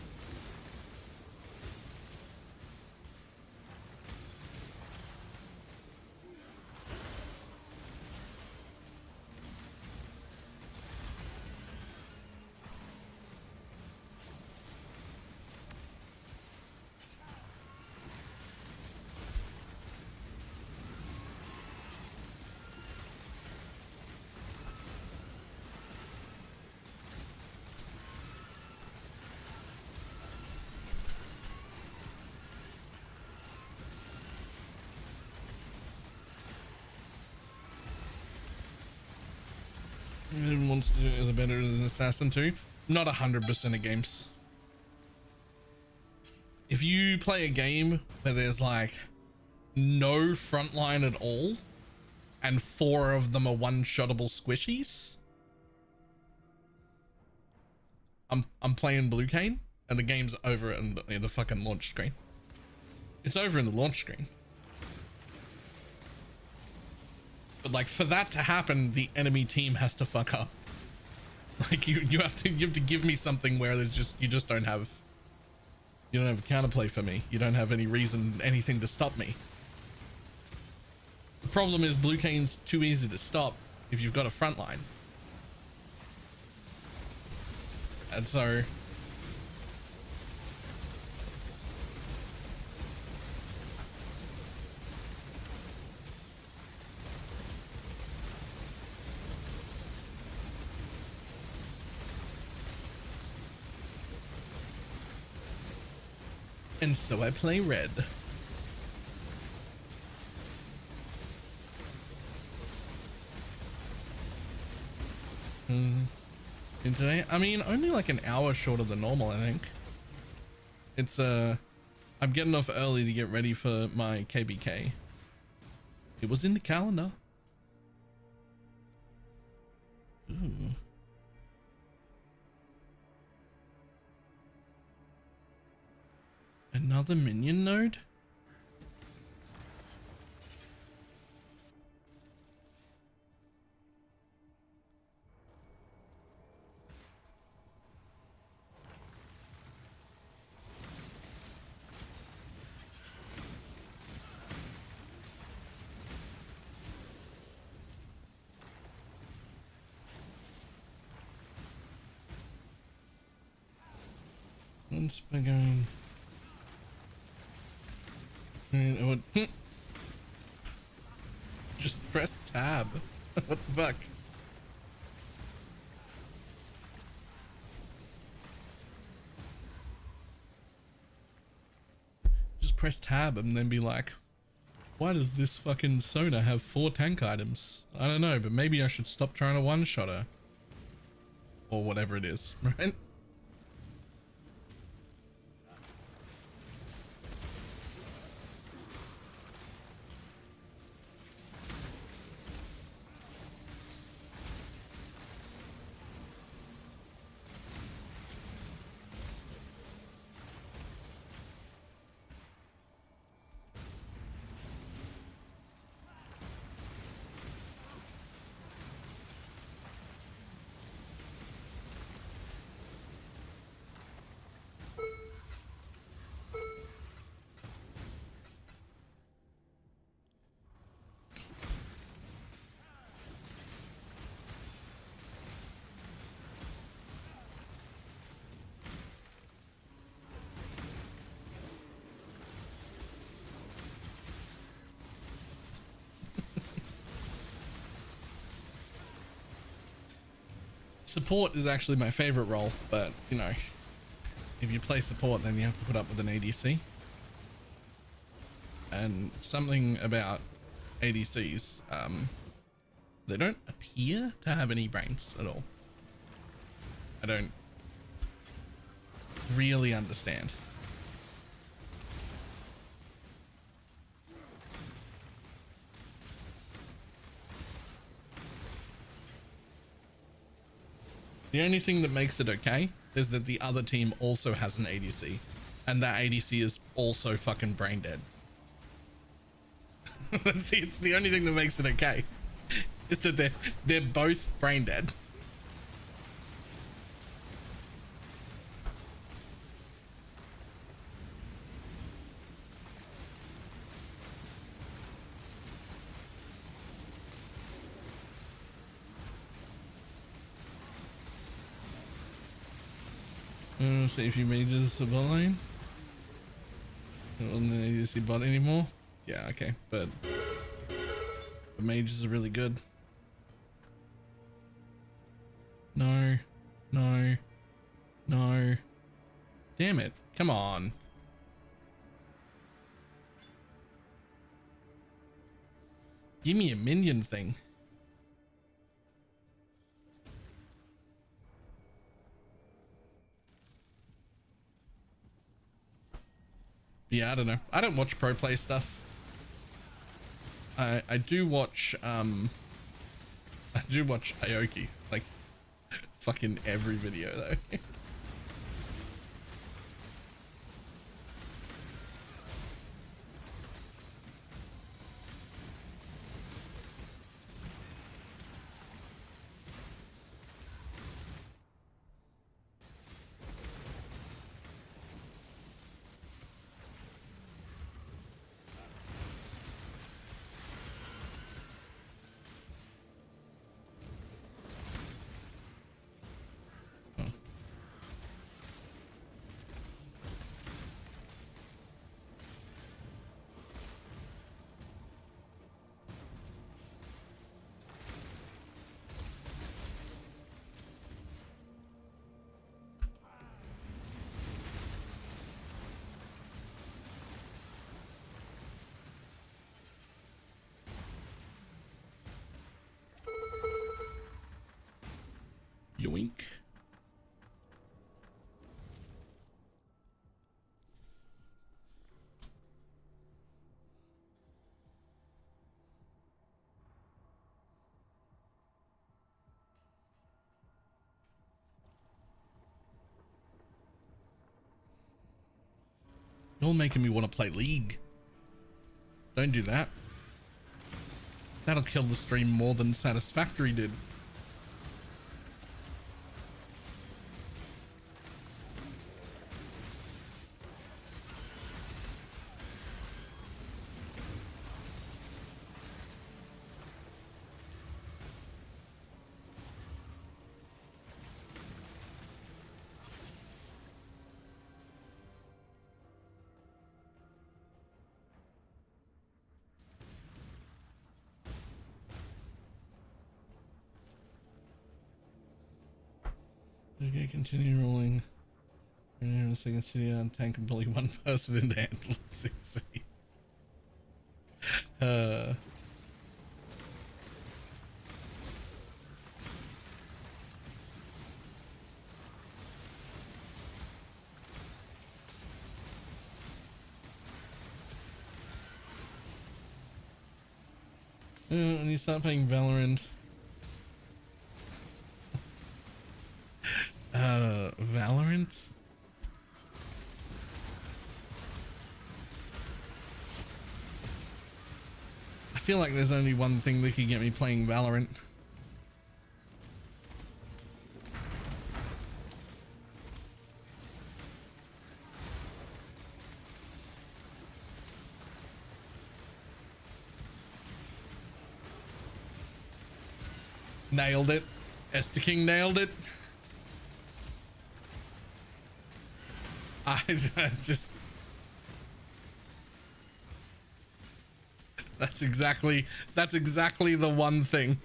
Everyone wants to do it as a better as an assassin too. Not 100% of games. If you play a game where there's like no frontline at all and 4 of them are one-shottable squishies, I'm playing blue Kayn and the game's over in the fucking launch screen. It's over in the launch screen. But like for that to happen, the enemy team has to fuck up. Like you have to give me something where there's you don't have counterplay for me. You don't have any reason, anything to stop me. The problem is blue Kayn's too easy to stop if you've got a front line. And so I play red. And today, I mean, only like an hour shorter than normal, I think. It's I'm getting off early to get ready for my KBK. It was in the calendar. Ooh. Another minion node? Once by going. And it would just press tab. What the fuck? Just press tab and then be like, why does this fucking Sona have 4 tank items? I don't know, but maybe I should stop trying to one-shot her. Or whatever it is, right? Support is actually my favorite role, but you know, if you play support, then you have to put up with an ADC. And something about ADCs, they don't appear to have any brains at all. I don't really understand. The only thing that makes it okay is that the other team also has an ADC, and that ADC is also fucking brain dead. It's the only thing that makes it okay, is that they're both brain dead. See if you mages a bot lane. It wasn't an ADC bot anymore. Yeah, okay, but the mages are really good. No, no, no. Damn it. Come on. Give me a minion thing. Yeah, I don't know. I don't watch pro play stuff. I do watch Aoki, like fucking every video though. Yoink. You're making me want to play League. Don't do that. That'll kill the stream more than Satisfactory did. Okay, continue rolling. In the second city on tank and bully one person into handle 60. When you start playing Valorant. Valorant? I feel like there's only one thing that could get me playing Valorant. Nailed it. Esther King nailed it. I just... That's exactly the one thing.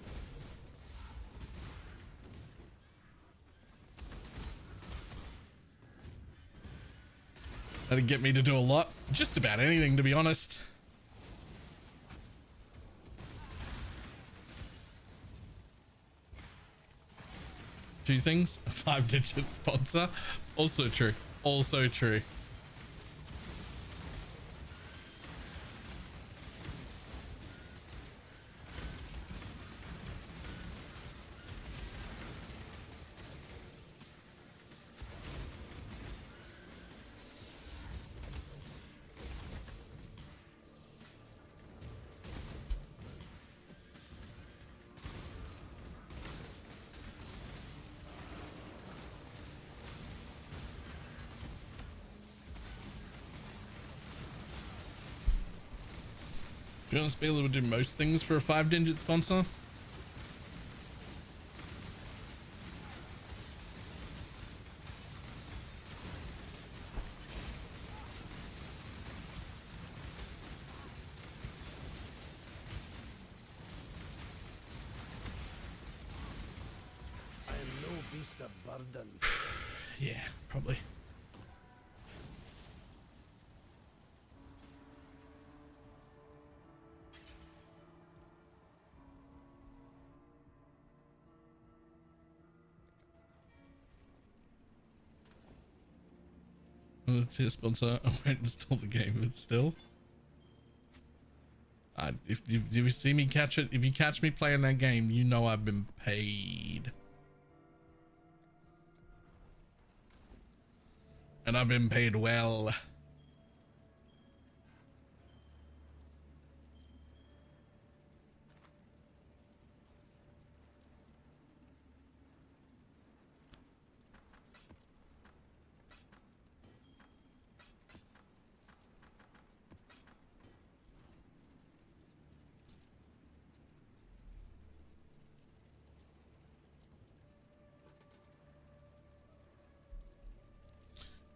That'd get me to do a lot. Just about anything, to be honest. Two things. A 5-digit sponsor. Also true. Also true. To be honest, Baylor would do most things for a 5-digit sponsor. I am no beast of burden. Yeah, probably. To sponsor, I won't install the game, but still. If you see me catch it, if you catch me playing that game, you know I've been paid. And I've been paid well.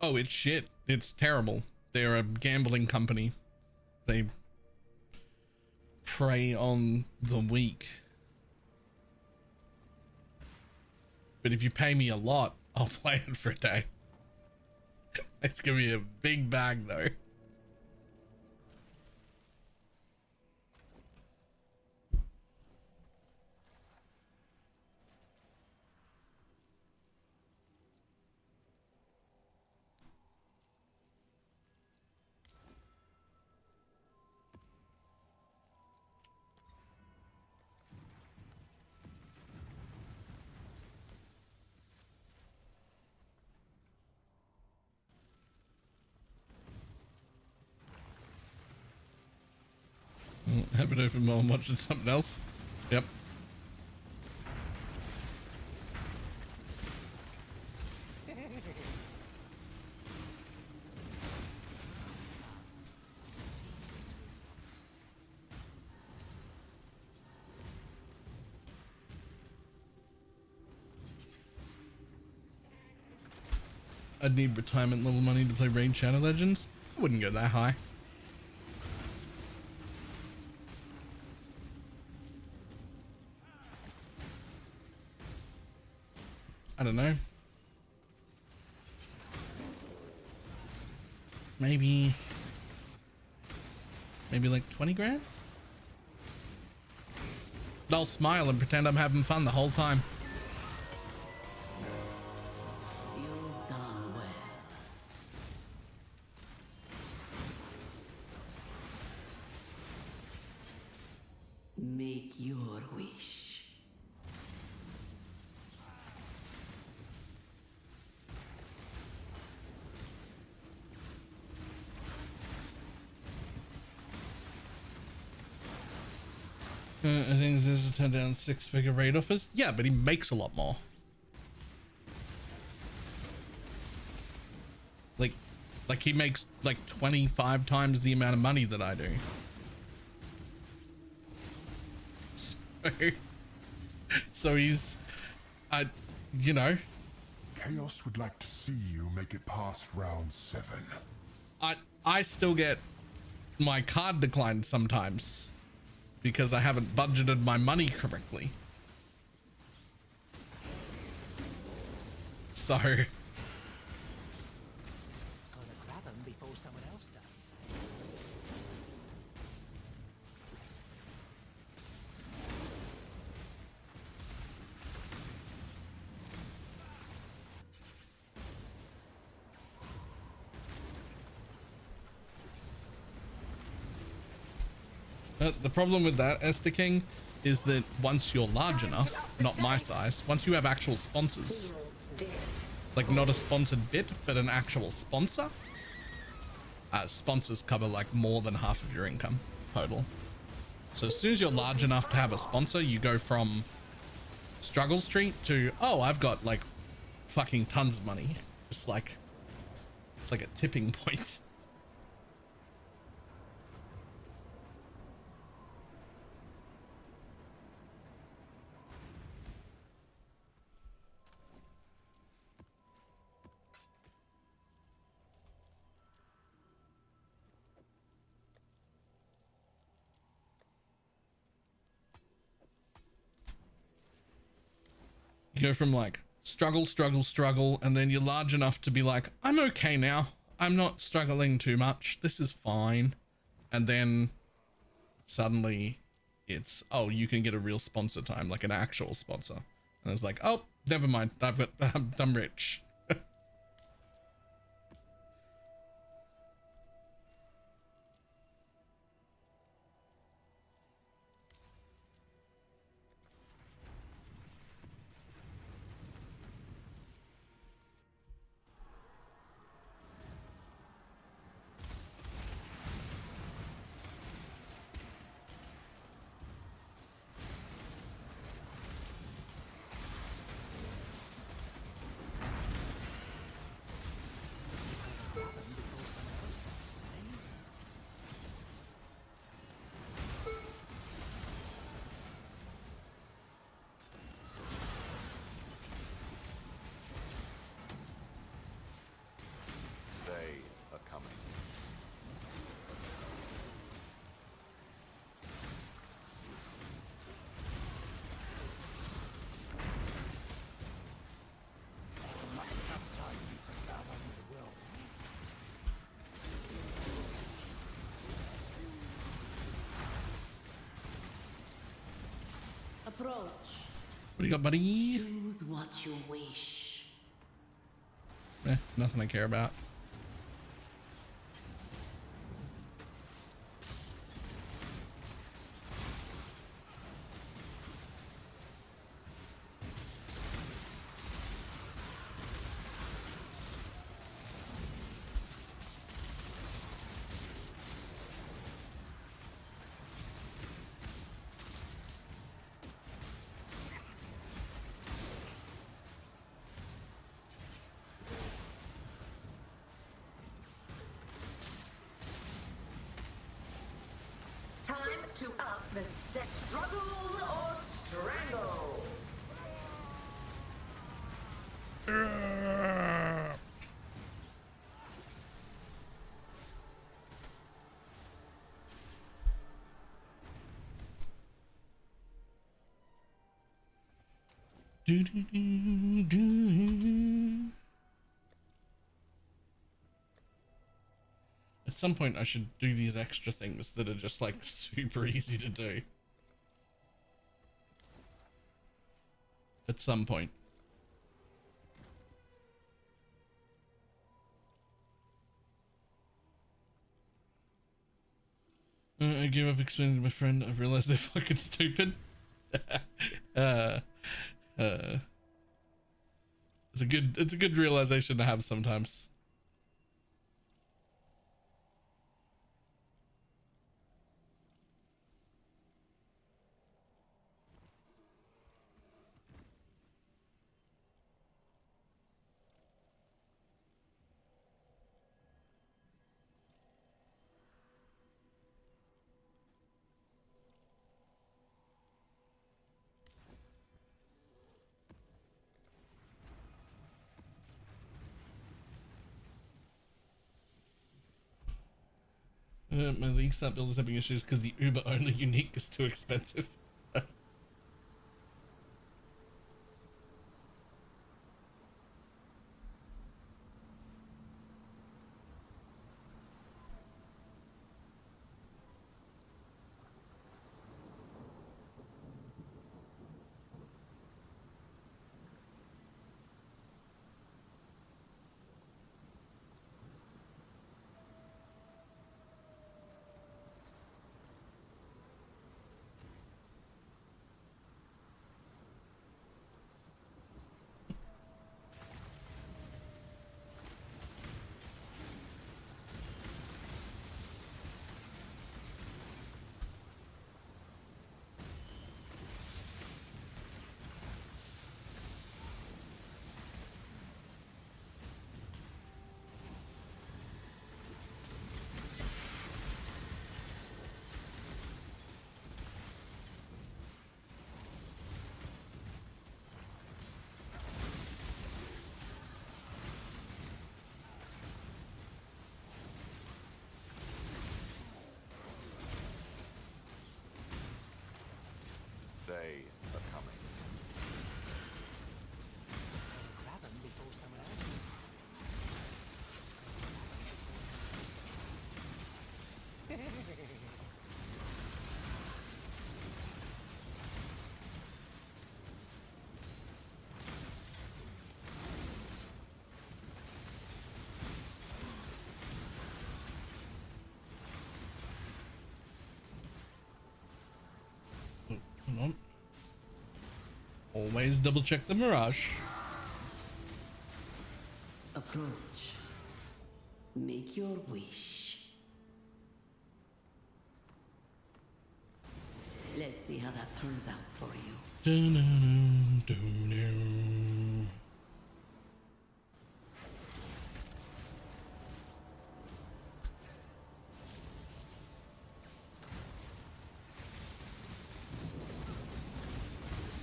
Oh, it's shit. It's terrible. They're a gambling company. They prey on the weak. But if you pay me a lot, I'll play it for a day. It's gonna be a big bag though. Have it open while I'm watching something else. Yep. I'd need retirement level money to play Raid Shadow Legends. I wouldn't go that high. I don't know. Maybe like 20 grand? I'll smile and pretend I'm having fun the whole time. You've done well. Make your wish. I think this is turned down 6-figure raid offers. Yeah, but he makes a lot more. Like he makes like 25 times the amount of money that I do. So he's, you know. Chaos would like to see you make it past round 7. I still get my card declined sometimes because I haven't budgeted my money correctly. So Gonna grab him before someone else does. the problem with that, Esther King, is that once you're large enough, not my size, once you have actual sponsors, like not a sponsored bit, but an actual sponsor, sponsors cover like more than half of your income total. So as soon as you're large enough to have a sponsor, you go from struggle street to, oh, I've got like fucking tons of money. It's like a tipping point. You go from like struggle, and then you're large enough to be like, I'm okay now. I'm not struggling too much. This is fine. And then suddenly it's, oh, you can get a real sponsor time, like an actual sponsor. And it's like, oh, never mind. I'm rich. Approach. What do you got, buddy? Choose what you wish. Nothing I care about. to up the struggle or strangle. At some point I should do these extra things that are just like super easy to do. At some point. I gave up explaining to my friend. I realized they're fucking stupid. It's a good realization to have sometimes. My league start builders having issues because the Uber only unique is too expensive. They are coming. Grab them before someone else. Hold on. Always double check the mirage. Approach. Make your wish. Let's see how that turns out for you.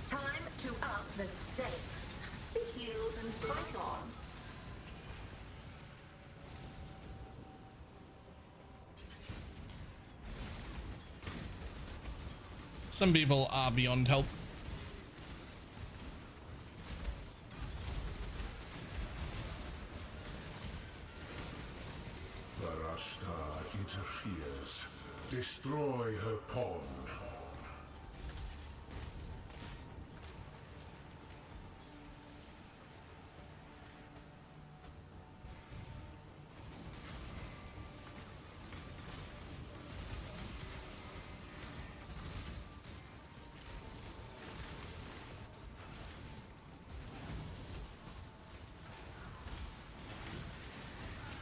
Time to up the stakes. Be healed and fight on. Some people are beyond help. Barashta interferes. Destroy her pawn.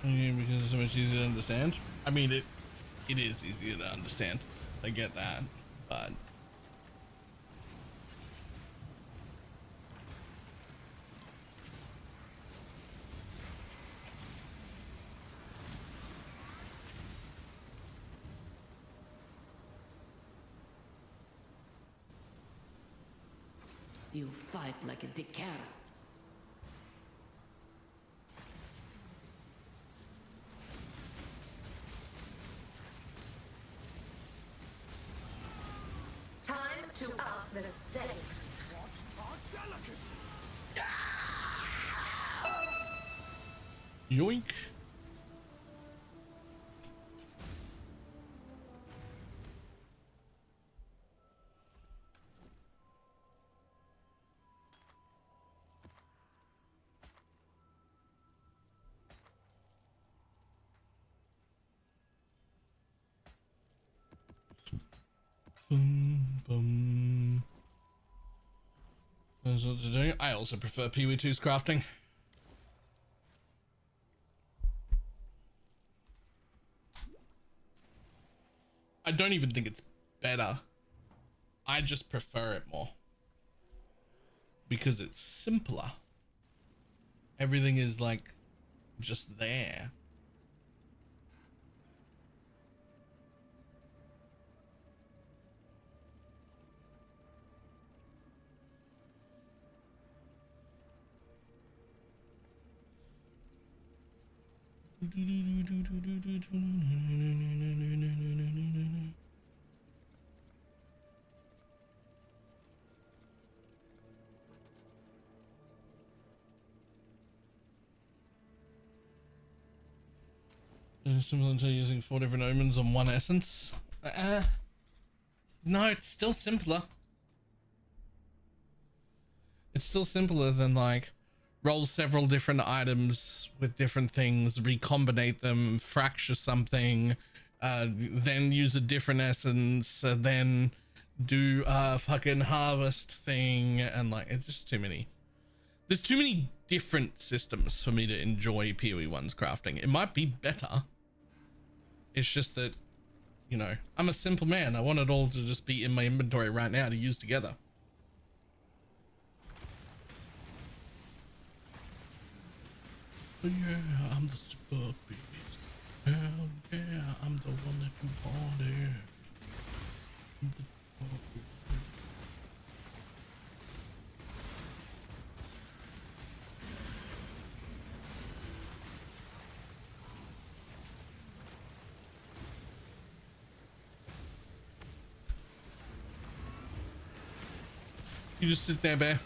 Because it's so much easier to understand. I mean, it is easier to understand. I get that, but You fight like a dickhead. Time to up the stakes. Yoink. Boom, boom. That's what to do. I also prefer PW2's crafting. I don't even think it's better. I just prefer it more. Because it's simpler. Everything is like just there. Similar to using 4 different omens on one essence. No, it's still simpler. It's still simpler than like roll several different items with different things, recombinate them, fracture something, then use a different essence, then do a fucking harvest thing, and like it's just too many. There's too many different systems for me to enjoy PoE1's crafting. It might be better. It's just that, you know, I'm a simple man. I want it all to just be in my inventory right now to use together. Oh yeah, I'm the super beast. Hell yeah, I'm the one that you wanted. I'm the super beast. You just sit there, bear.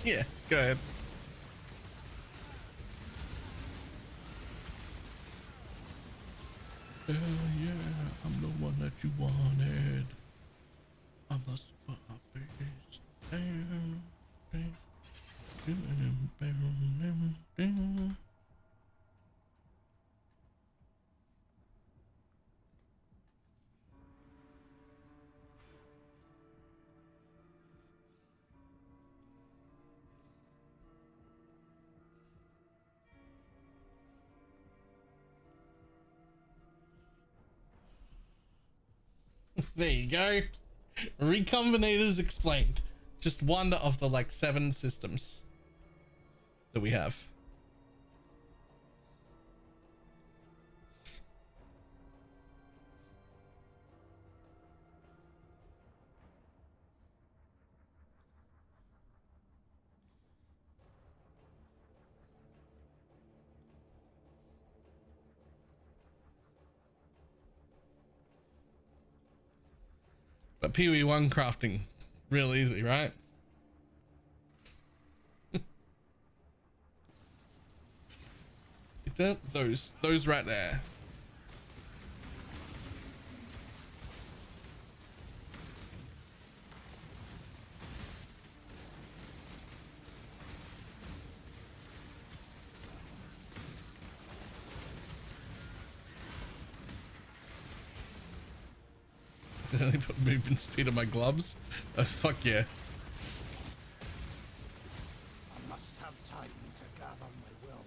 Yeah, go ahead. Yeah, I'm the one that you wanted. I'm the super beast. There you go. Recombinators explained. Just one of the like 7 systems that we have. But PoE1 crafting, real easy, right? Those right there. Did I put movement speed on my gloves? Oh, fuck yeah. I must have time to gather my will.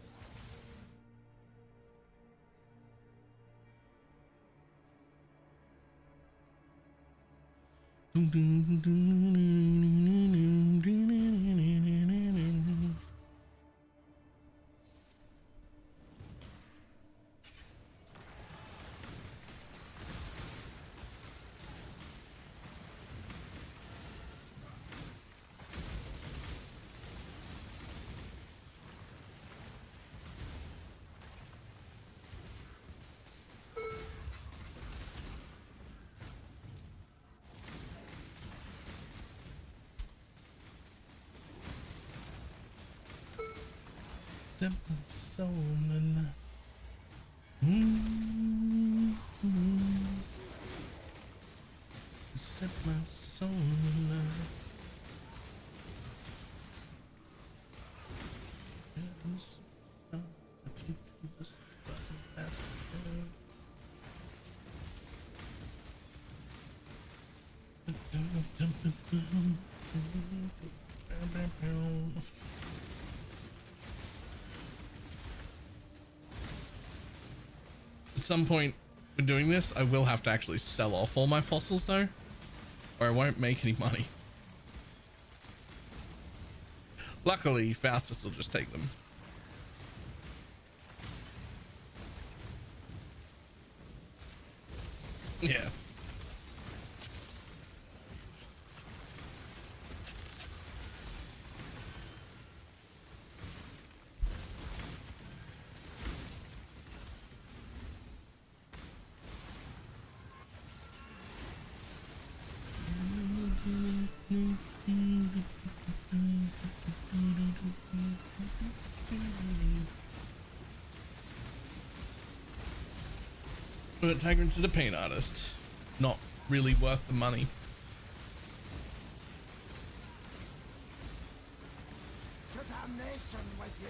Soul. Set my soul alight. At some point when doing this, I will have to actually sell off all my fossils though, or I won't make any money. Luckily, Faustus will just take them. Yeah. But Tagrin's a paint artist, not really worth the money. To damnation with you.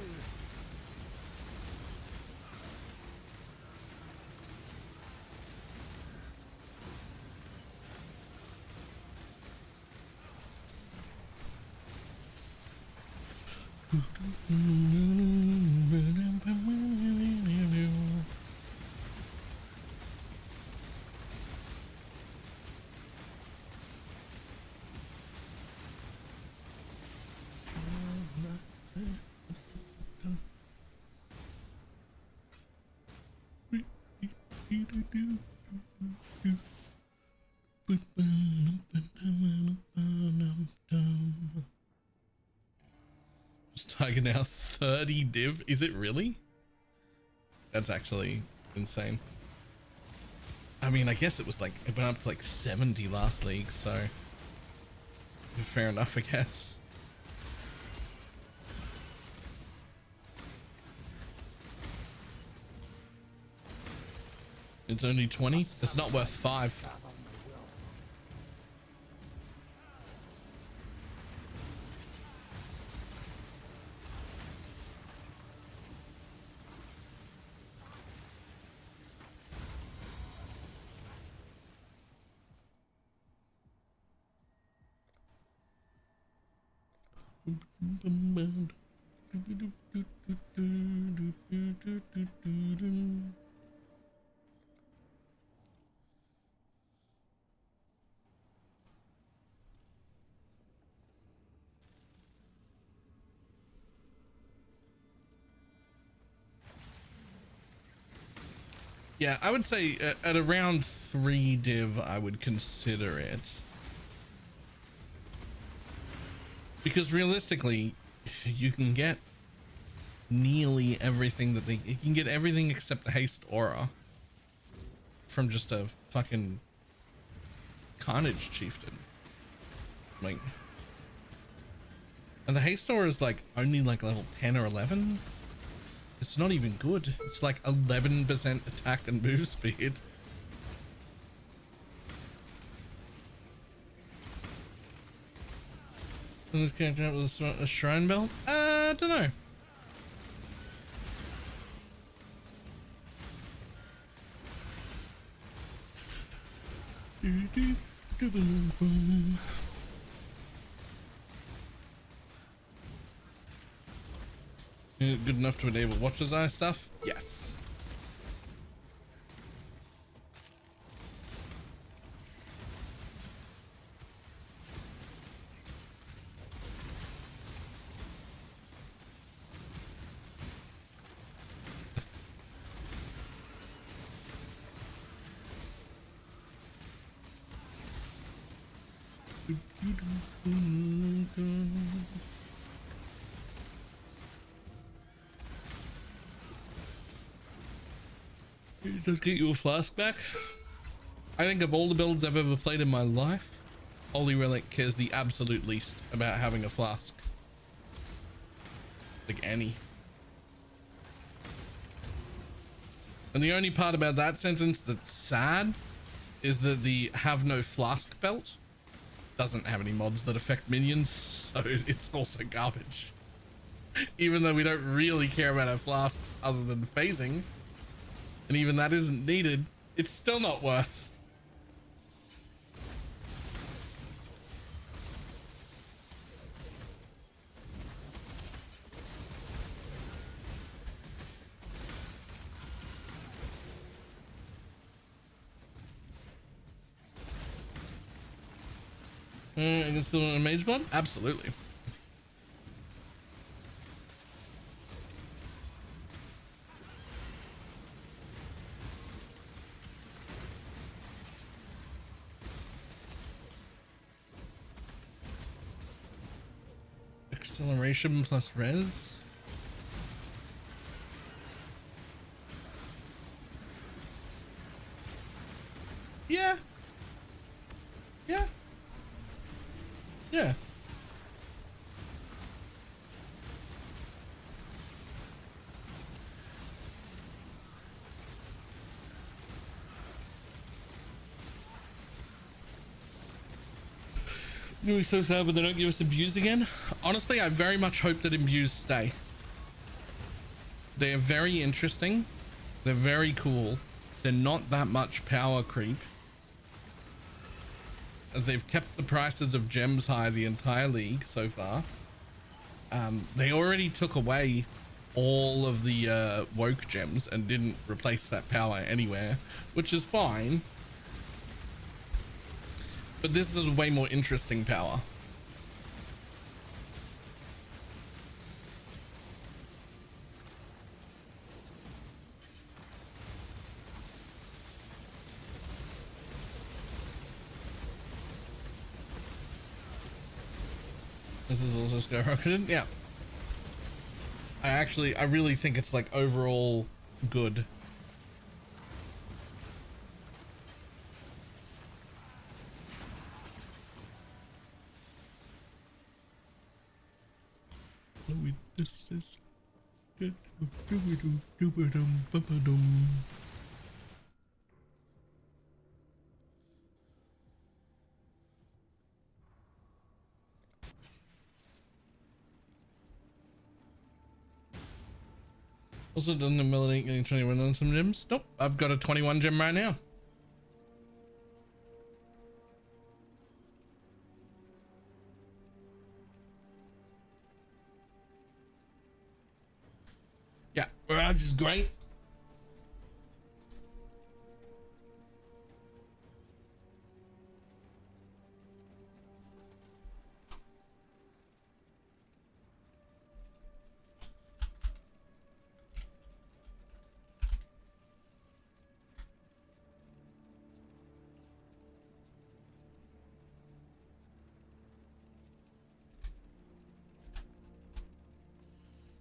Tiger now 30 div. Is it really? That's actually insane. I mean, I guess it was like, it went up to like 70 last league, so fair enough, I guess. It's only 20. It's not worth 5. Yeah, I would say at around 3 div, I would consider it. Because realistically, you can get nearly everything that you can get everything except the haste aura from just a fucking carnage chieftain. Like, and the haste aura is like only like level 10 or 11. It's not even good. It's like 11% attack and move speed. And this character with a shrine belt? I don't know. Good enough to enable Watcher's Eye stuff? Yes. Just get you a flask back. I think of all the builds I've ever played in my life, Holy Relic cares the absolute least about having a flask. Like any. And the only part about that sentence that's sad is that the have no flask belt doesn't have any mods that affect minions, so it's also garbage. Even though we don't really care about our flasks other than phasing, and even that isn't needed, it's still not worth. I can still run a mage mod? Absolutely. Acceleration plus res. Yeah. Yeah. Yeah. You're so sad when they don't give us imbues again. Honestly, I very much hope that imbues stay. They are very interesting. They're very cool. They're not that much power creep. They've kept the prices of gems high the entire league so far. They already took away all of the woke gems and didn't replace that power anywhere, which is fine. But this is a way more interesting power. This is also skyrocketed. Yeah. I really think it's like overall good. This is good. Also done the milling getting 21 on some gems. Nope, I've got a 21 gem right now. Yeah, Mirage is great.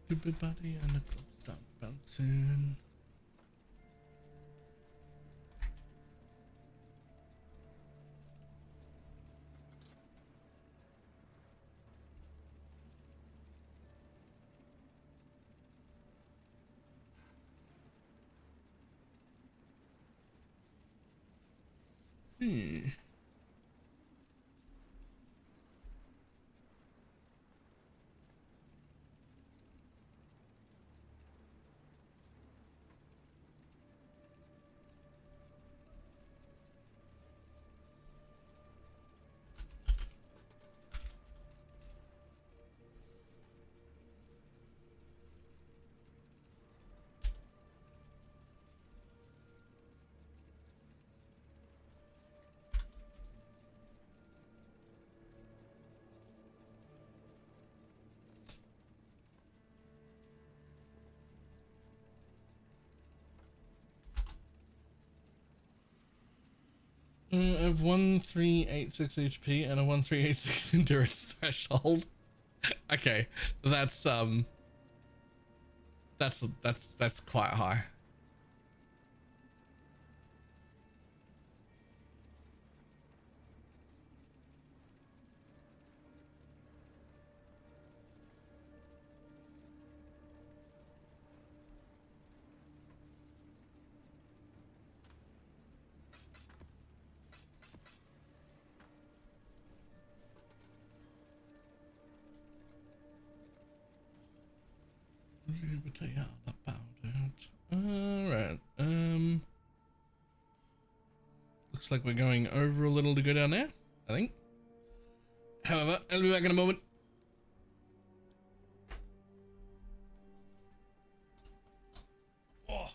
Stupid body and the club stop bouncing. I have 1386 HP and a 1386 endurance threshold. Okay, that's quite high. Alright, looks like we're going over a little to go down there, I think. However, I'll be back in a moment. Oh.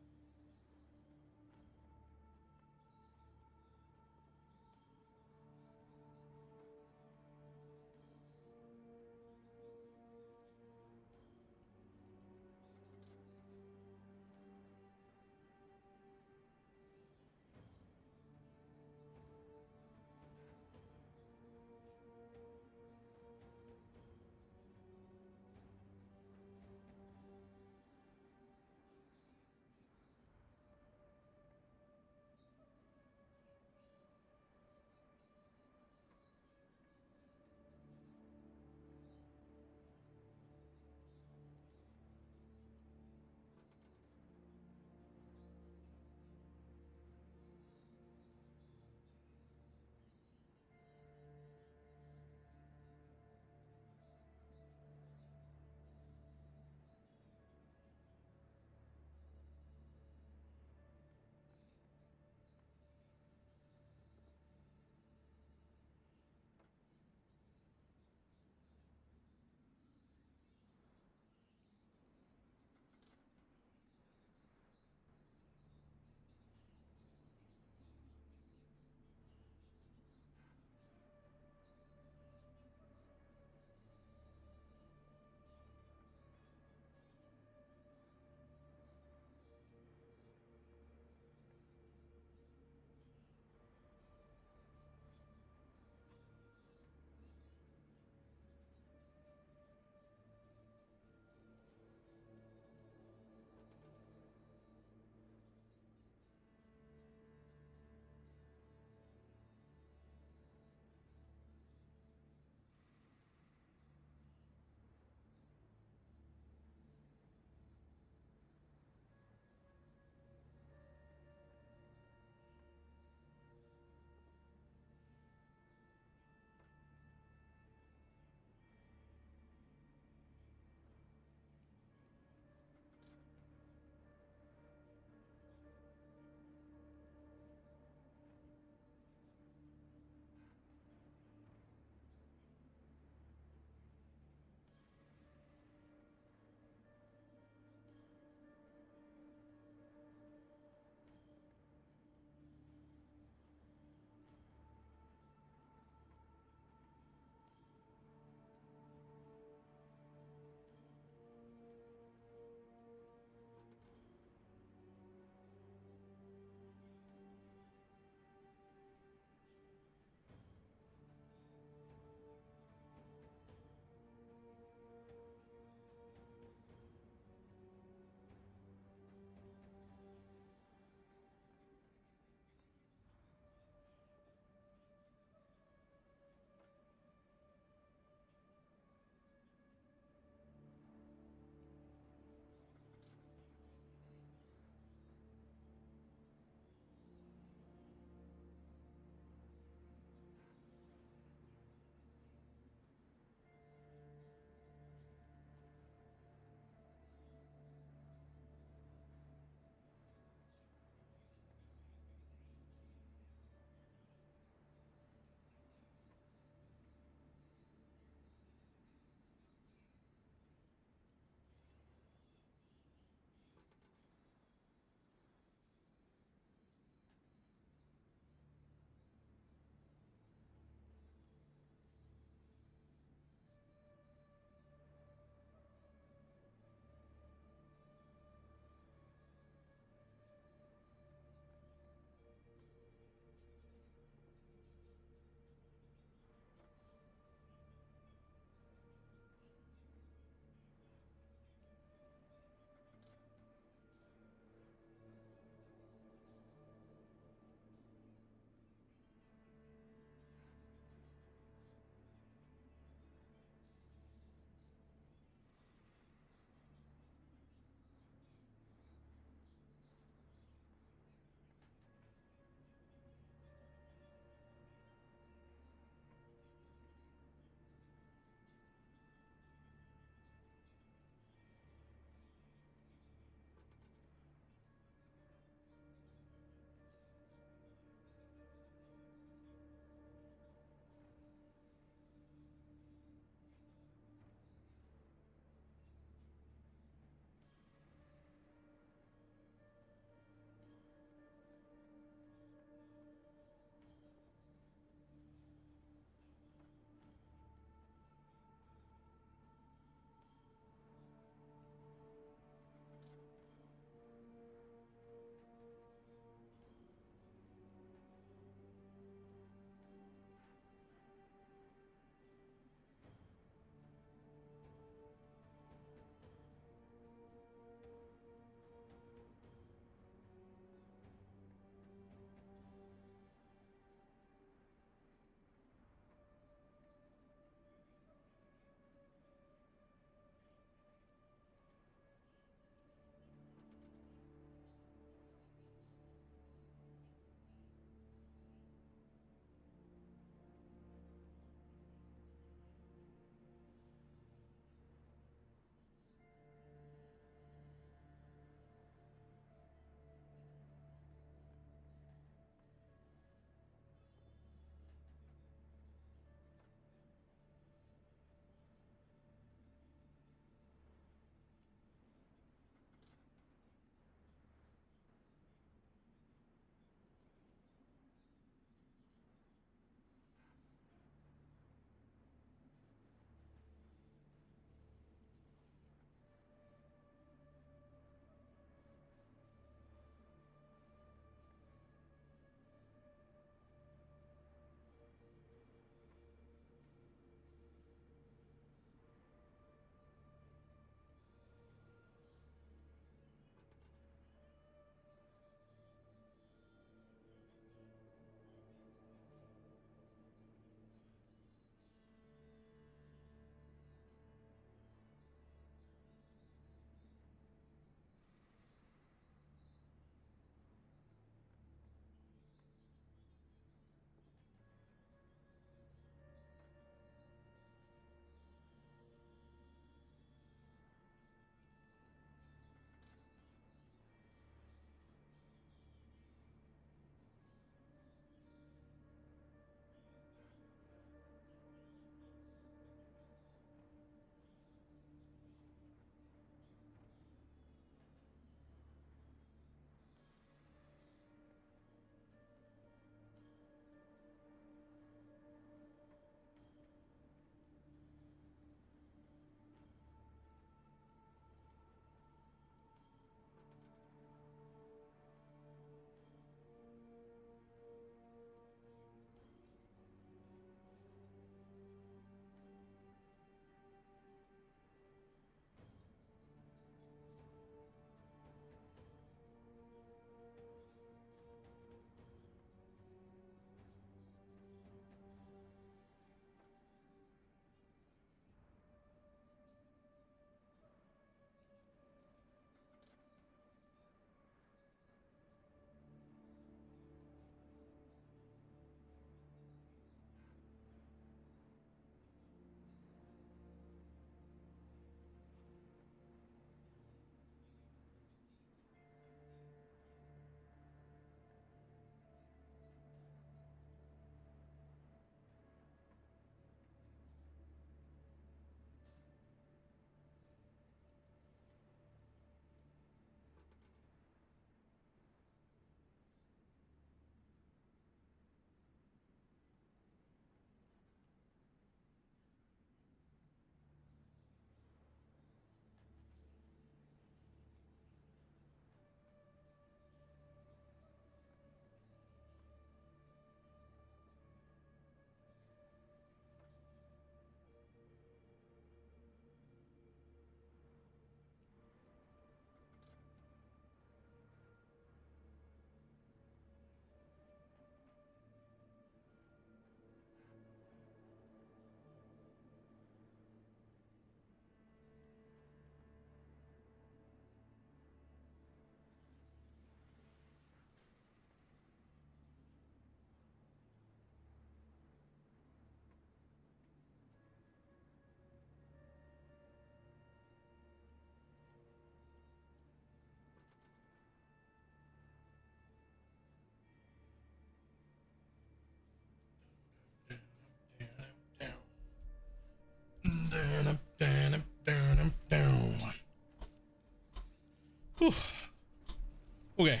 Okay.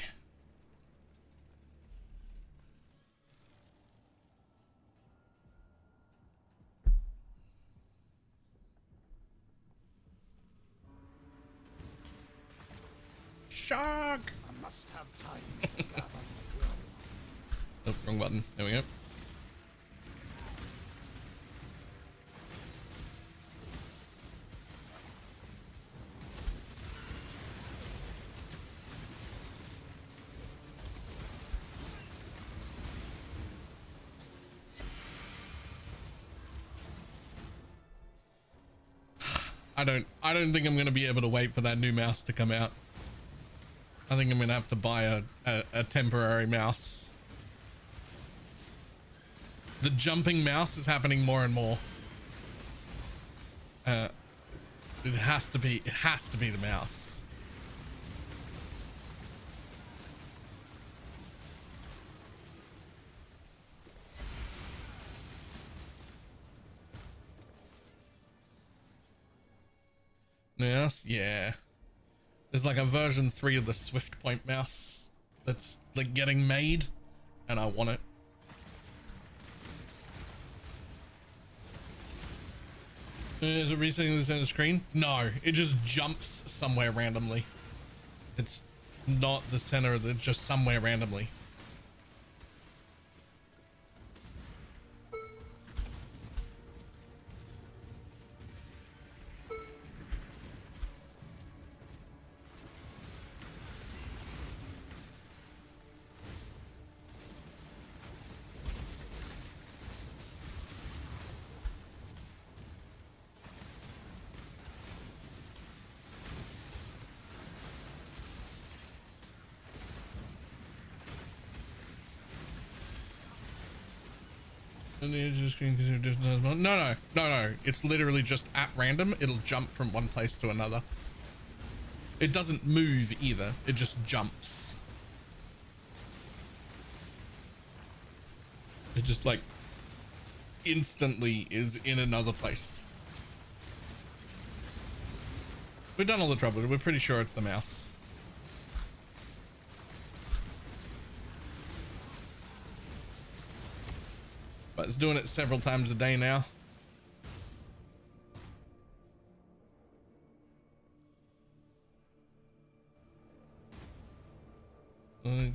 Shark! I must have time to gather my will. Oh, wrong button. There we go. I don't think I'm gonna be able to wait for that new mouse to come out. I think I'm gonna have to buy a temporary mouse. The jumping mouse is happening more and more. It has to be the mouse. Mouse, yeah. There's like a version 3 of the Swift Point mouse that's like getting made, and I want it. Is it resetting the center screen? No, it just jumps somewhere randomly. It's not the center, it's just somewhere randomly. No. It's literally just at random. It'll jump from one place to another. It doesn't move either. It just jumps. It just like instantly is in another place. We've done all the trouble. We're pretty sure it's the mouse. But it's doing it several times a day now.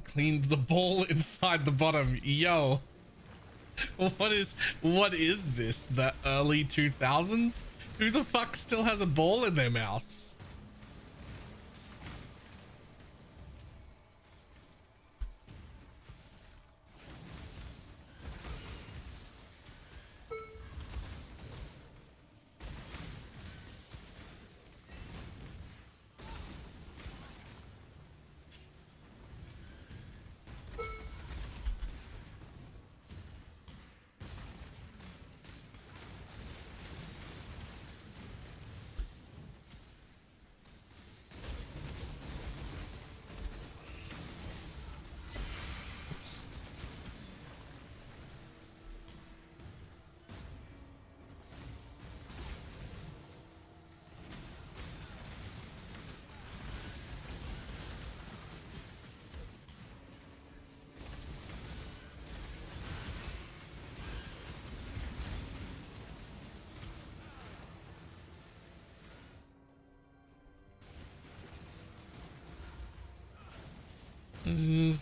Cleaned the ball inside the bottom. Yo. What is this? The early 2000s? Who the fuck still has a ball in their mouths?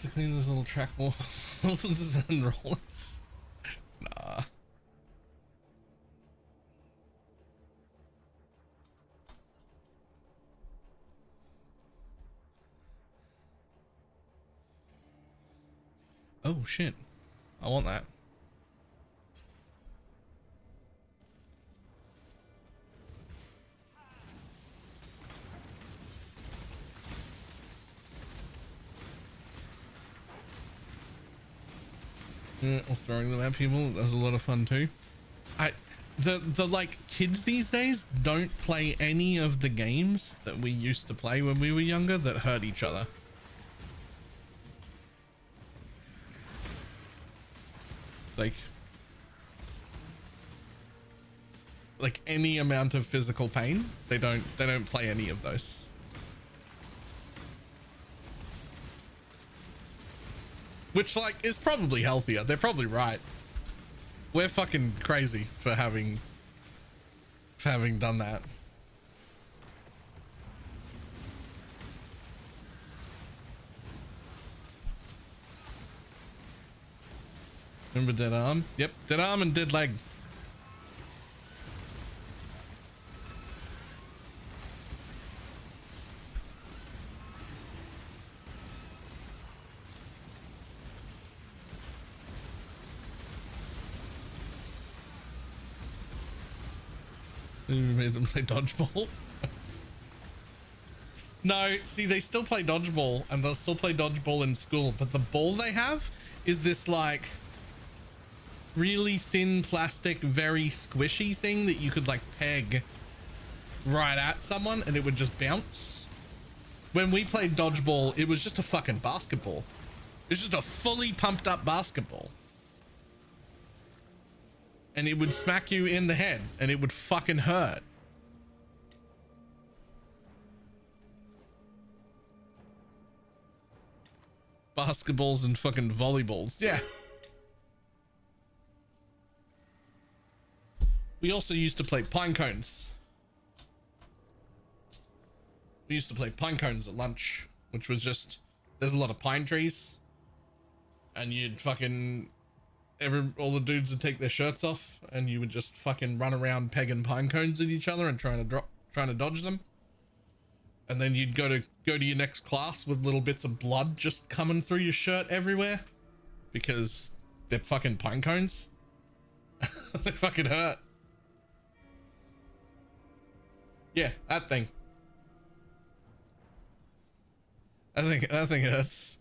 To clean this little track wall. Just unroll this. Nah. Oh shit. I want that. Or throwing them at people, that was a lot of fun too. The like kids these days don't play any of the games that we used to play when we were younger that hurt each other. Like any amount of physical pain, they don't play any of those. which like is probably healthier. They're probably right. We're fucking crazy for having done that. Remember dead arm? Yep, dead arm and dead leg. You made them play dodgeball. No, see, they still play dodgeball, and they'll still play dodgeball in school, but the ball they have is this like really thin plastic, very squishy thing that you could like peg right at someone and it would just bounce. When we played dodgeball, it was just a fucking basketball. It's just a fully pumped up basketball. And it would smack you in the head and it would fucking hurt. Basketballs and fucking volleyballs. Yeah. We also used to play pine cones. We used to play pine cones at lunch, which was just, there's a lot of pine trees and you'd fucking, all the dudes would take their shirts off and you would just fucking run around pegging pine cones at each other and trying to dodge them. And then you'd go to your next class with little bits of blood just coming through your shirt everywhere because they're fucking pine cones. They fucking hurt. Yeah, that thing. I think that thing hurts.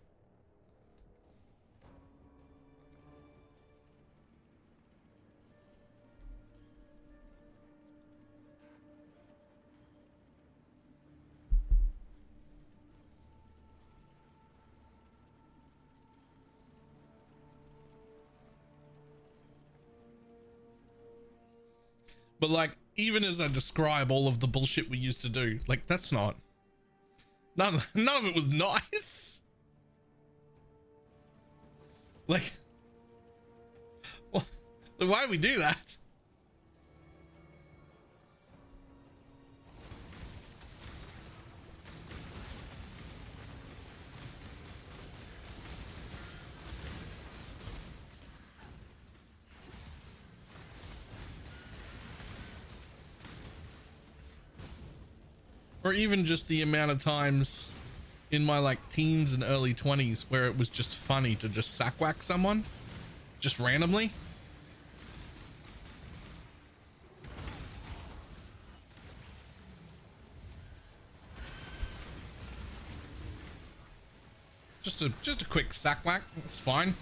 But like, even as I describe all of the bullshit we used to do, like that's not, none of it was nice. Like, why do we do that? Or even just the amount of times in my like teens and early 20s where it was just funny to just sack whack someone just randomly. Just a quick sack whack, that's fine.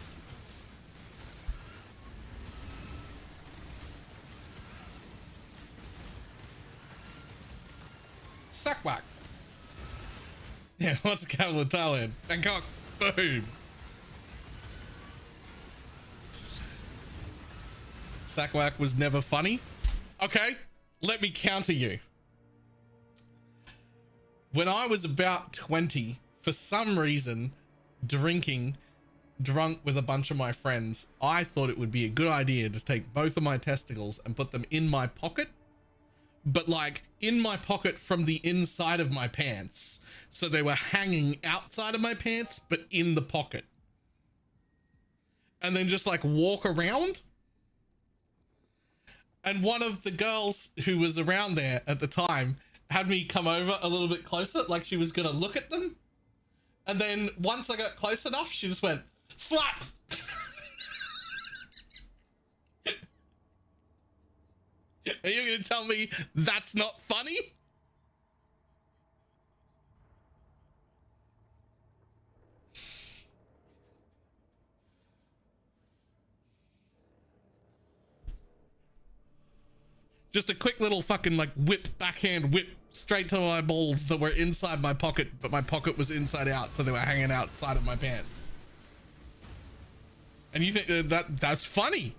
Sack whack. Yeah, what's the capital of Thailand? Bangkok. Boom. Sack whack was never funny. Okay, let me counter you. When I was about 20, for some reason, drunk with a bunch of my friends, I thought it would be a good idea to take both of my testicles and put them in my pocket. But like in my pocket from the inside of my pants. So they were hanging outside of my pants, but in the pocket. And then just like walk around. And one of the girls who was around there at the time had me come over a little bit closer, like she was gonna look at them. And then once I got close enough, she just went, slap! Are you going to tell me that's not funny? Just a quick little fucking like backhand whip straight to my balls that were inside my pocket, but my pocket was inside out, so they were hanging outside of my pants. And you think that's funny?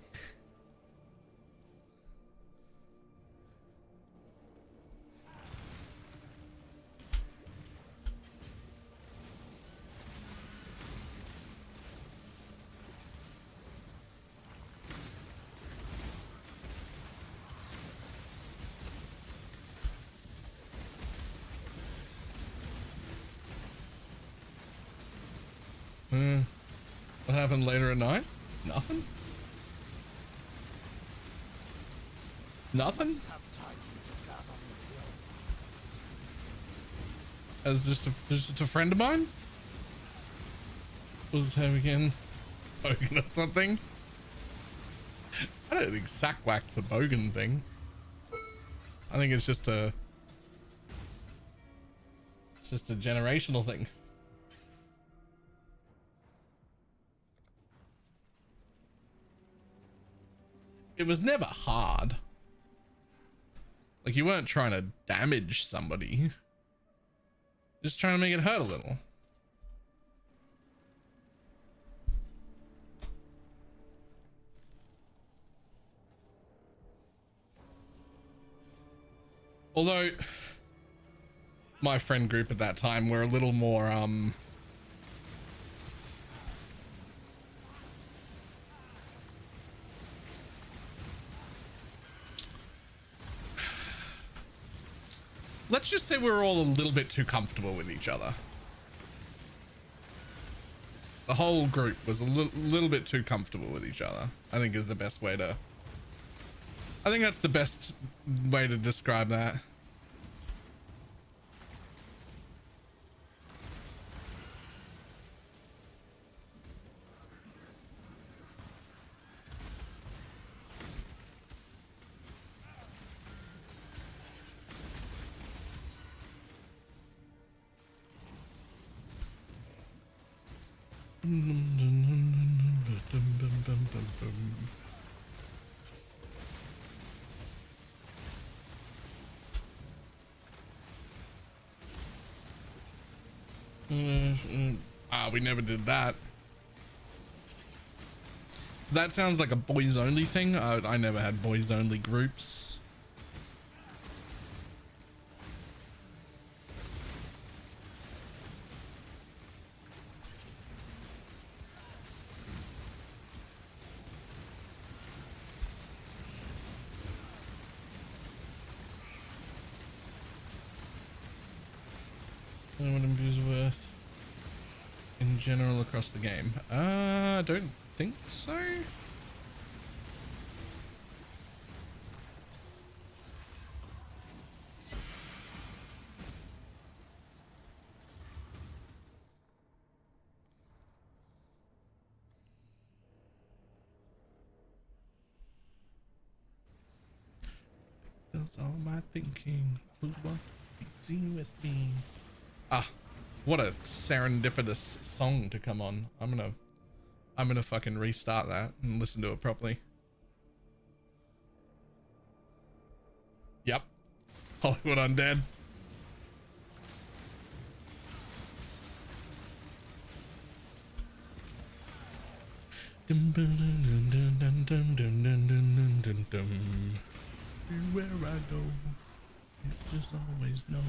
What happened later at night? Nothing? Nothing? Have time to gather my will. As just a friend of mine? Was him again? Bogan or something? I don't think Sackwack's a Bogan thing. I think it's just a generational thing. It was never hard. Like, you weren't trying to damage somebody. Just trying to make it hurt a little. Although my friend group at that time were a little more let's just say we were all a little bit too comfortable with each other. The whole group was a little bit too comfortable with each other, I think is the best way to... I think that's the best way to describe that. We never did that. That sounds like a boys only thing. I never had boys only groups. What abuse worth in general across the game? I don't think so. That's all my thinking. Who wants to be seen with me? Ah, what a serendipitous song to come on. I'm gonna fucking restart that and listen to it properly. Yep. Hollywood Undead. Everywhere I go, it's just always know.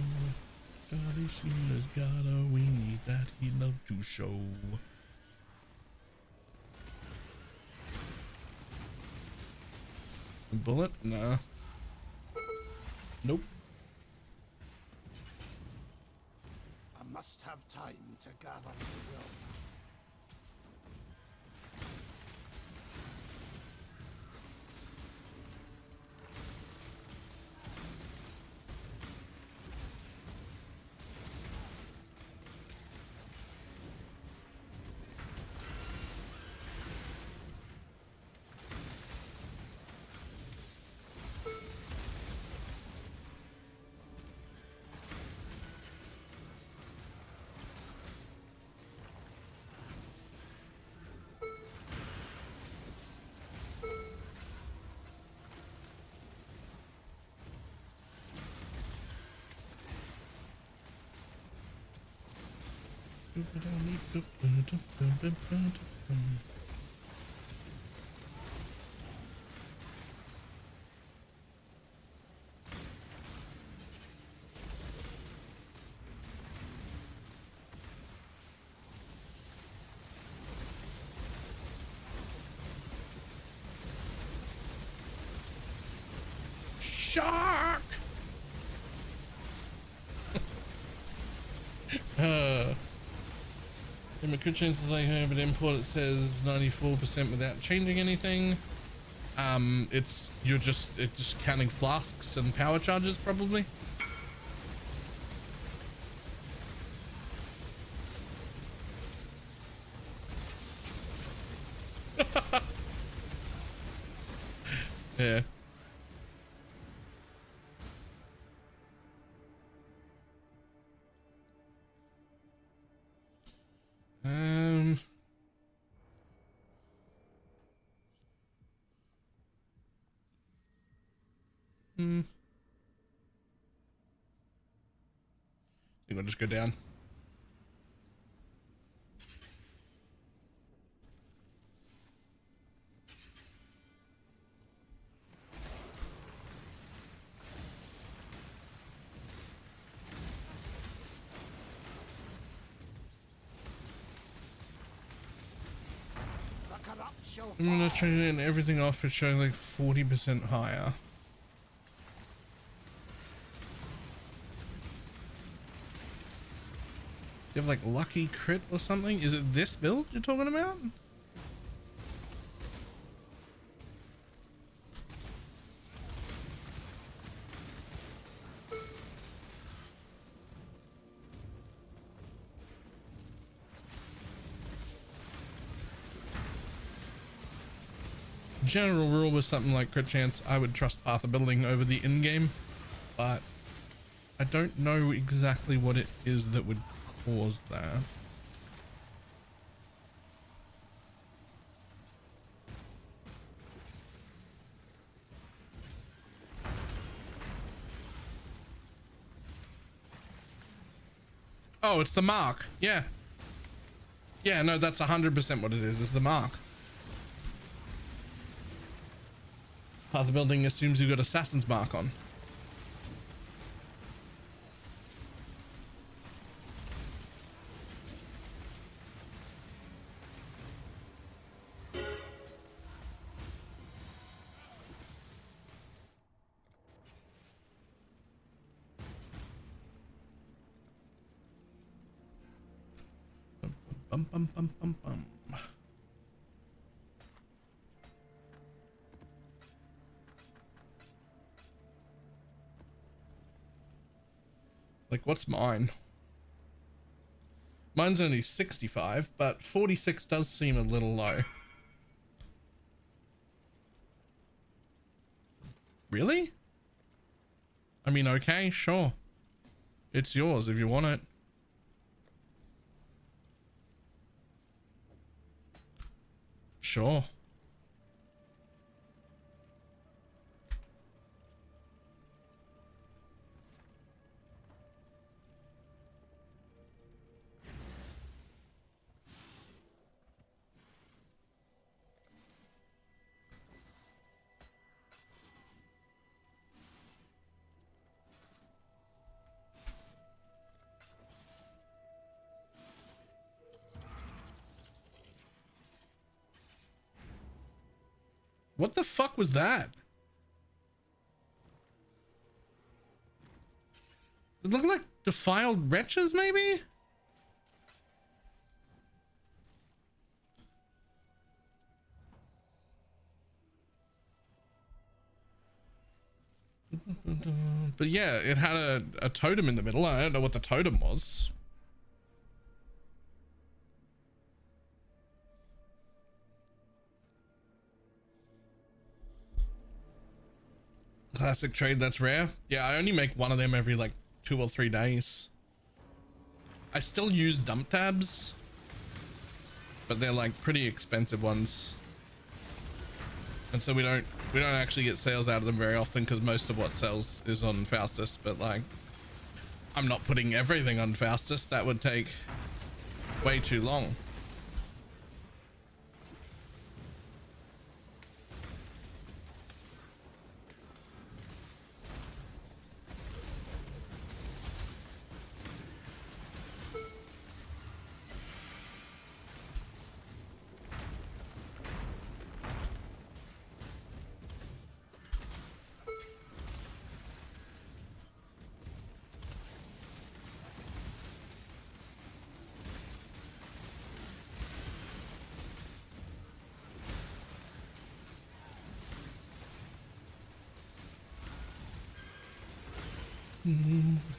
God, Sheena's got her, we need that he love to show. Bullet? Nah. Nope. I must have time to gather my will. Shark! In the good chances I have an import, it says 94% without changing anything. It's just counting flasks and power charges probably. Yeah. I think I'll just go down. I'm gonna turn everything off for showing like 40% higher. You have like lucky crit or something? Is it this build you're talking about? General rule with something like crit chance, I would trust path of building over the in-game, but I don't know exactly what it is that would cause that. Oh, it's the mark. Yeah. Yeah, no, that's 100% what it is the mark. Path of building assumes you've got assassin's mark on. Bum, bum, bum, bum, bum. Like, what's mine? Mine's only 65, but 46 does seem a little low. Really? I mean, okay, sure. It's yours if you want it. Sure. What the fuck was that? It looked like defiled wretches, maybe? But yeah, it had a totem in the middle. I don't know what the totem was. Classic trade, that's rare. Yeah, I only make one of them every like 2 or 3 days. I still use dump tabs, but they're like pretty expensive ones. And so we don't actually get sales out of them very often because most of what sells is on Faustus, but like I'm not putting everything on Faustus. That would take way too long.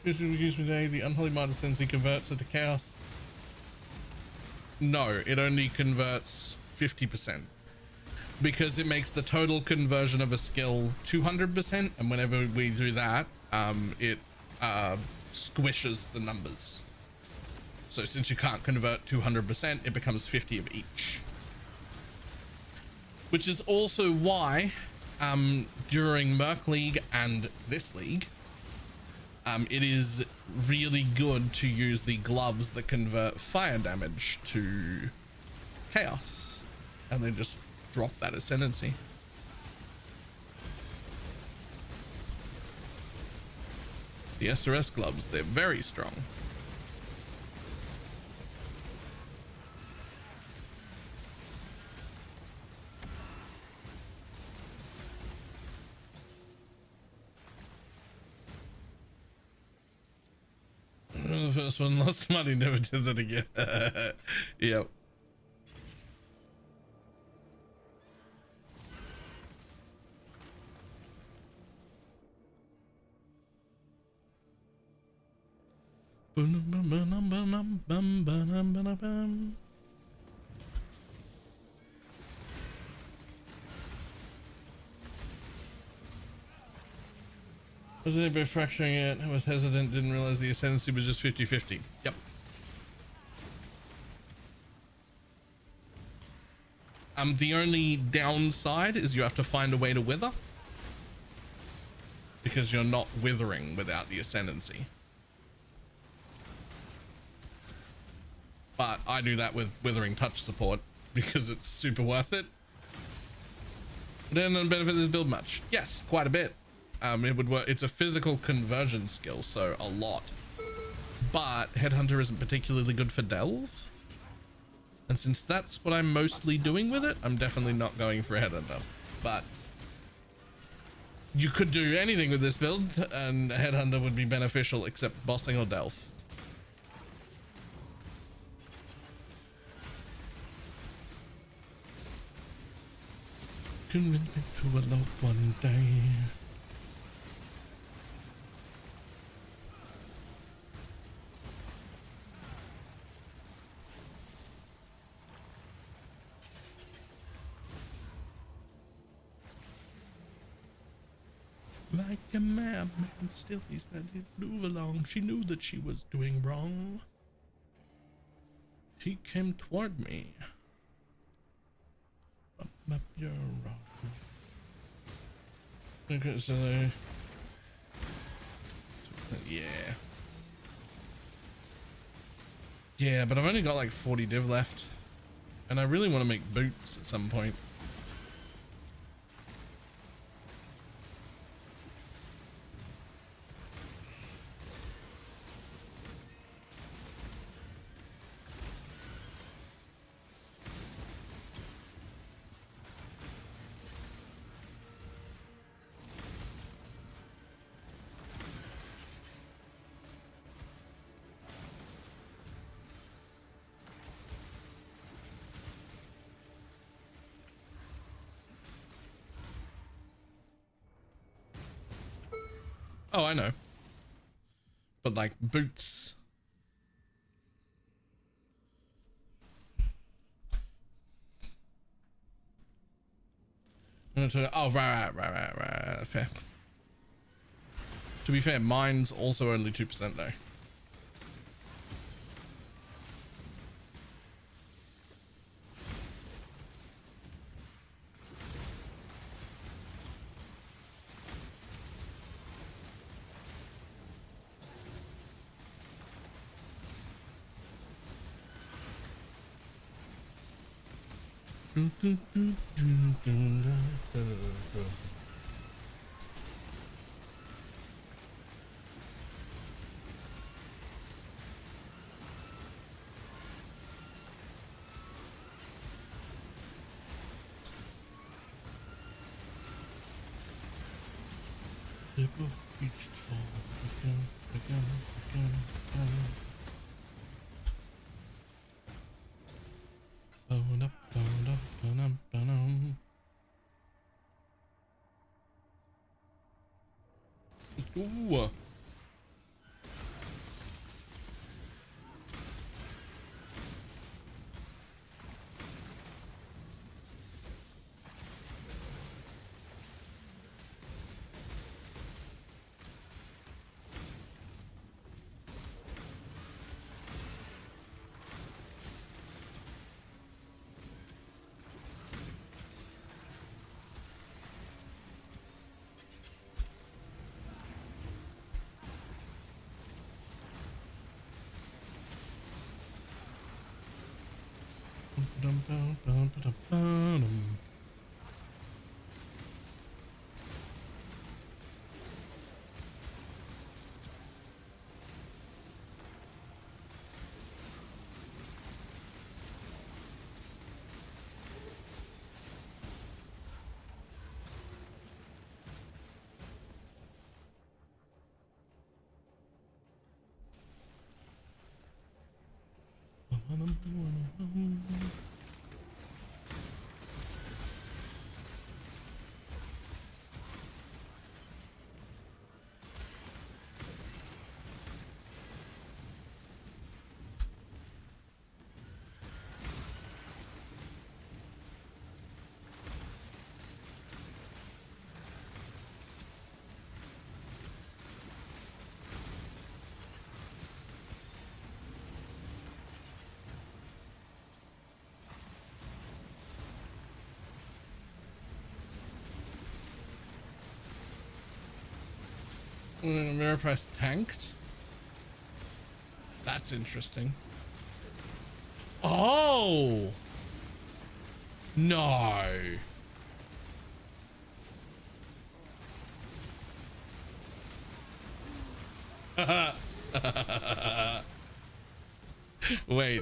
The unholy martyr sensei converts into chaos. No, it only converts 50% because it makes the total conversion of a skill 200%, and whenever we do that, it squishes the numbers. So since you can't convert 200%, it becomes 50 of each. Which is also why during Merc League and this league, it is really good to use the gloves that convert fire damage to chaos and then just drop that ascendancy. The SRS gloves, they're very strong. The first one lost money, never did that again. Yep. Was it about fracturing it? I was hesitant, didn't realize the ascendancy was just 50-50. Yep. The only downside is you have to find a way to wither, because you're not withering without the ascendancy. But I do that with withering touch support because it's super worth it. Then the benefit of this build much? Yes, quite a bit. It would work. It's a physical conversion skill, so a lot. But Headhunter isn't particularly good for Delve. And since that's what I'm mostly doing with it, I'm definitely not going for a Headhunter. But you could do anything with this build, and a Headhunter would be beneficial, except bossing or Delve. Convince me to a love one day. Like a madman, still he said he'd move along. She knew that she was doing wrong. He came toward me. Up, you're wrong. Okay, so yeah. Yeah, but I've only got like 40 div left. And I really want to make boots at some point. Oh, I know. But like boots. Oh, right. Fair. To be fair, mine's also only 2% though. Ooh. Mirror price tanked. That's interesting. Oh no. Wait,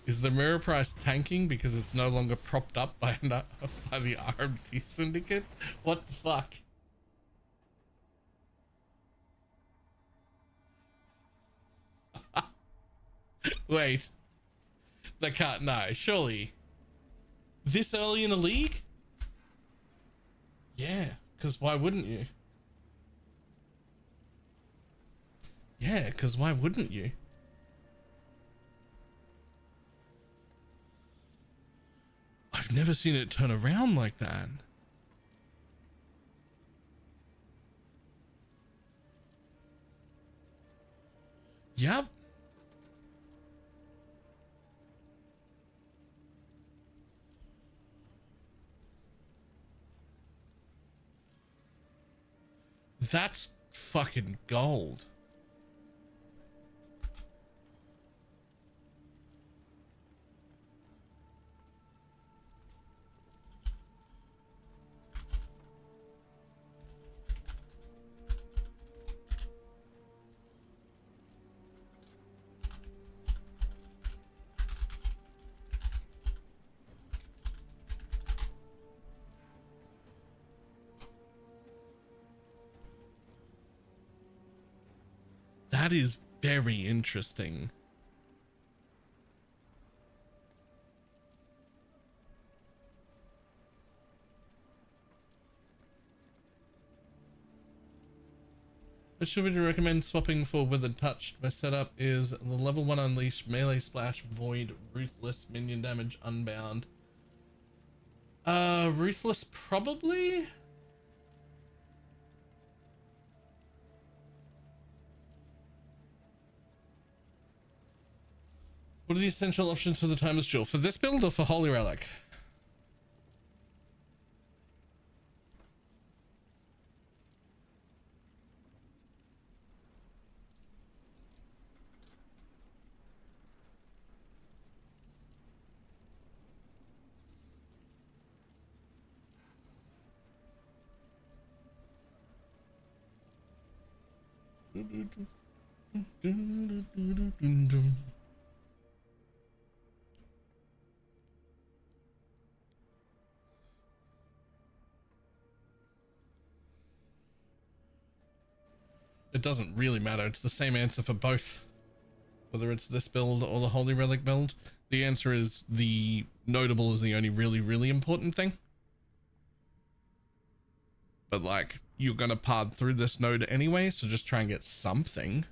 is the mirror price tanking because it's no longer propped up by by the RMT syndicate? What the fuck? Wait, they can't. No, surely this early in the league? Yeah, because why wouldn't you? Yeah, because why wouldn't you? I've never seen it turn around like that. Yep. That's fucking gold. That is very interesting. What should we recommend swapping for Withered Touch? My setup is the level 1 Unleash, Melee Splash, Void, Ruthless, Minion Damage, Unbound. Ruthless probably? What are the essential options for the Timeless Jewel? For this build or for Holy Relic? It doesn't really matter. It's the same answer for both. Whether it's this build or the Holy Relic build. The answer is the notable is the only really important thing. But like, you're gonna pard through this node anyway, so just try and get something.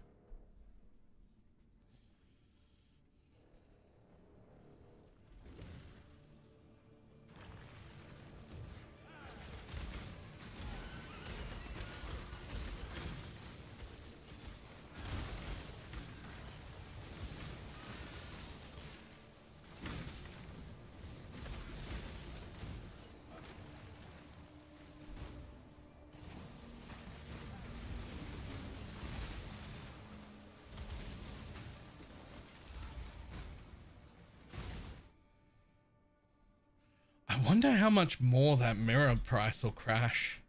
wonder how much more that mirror price will crash.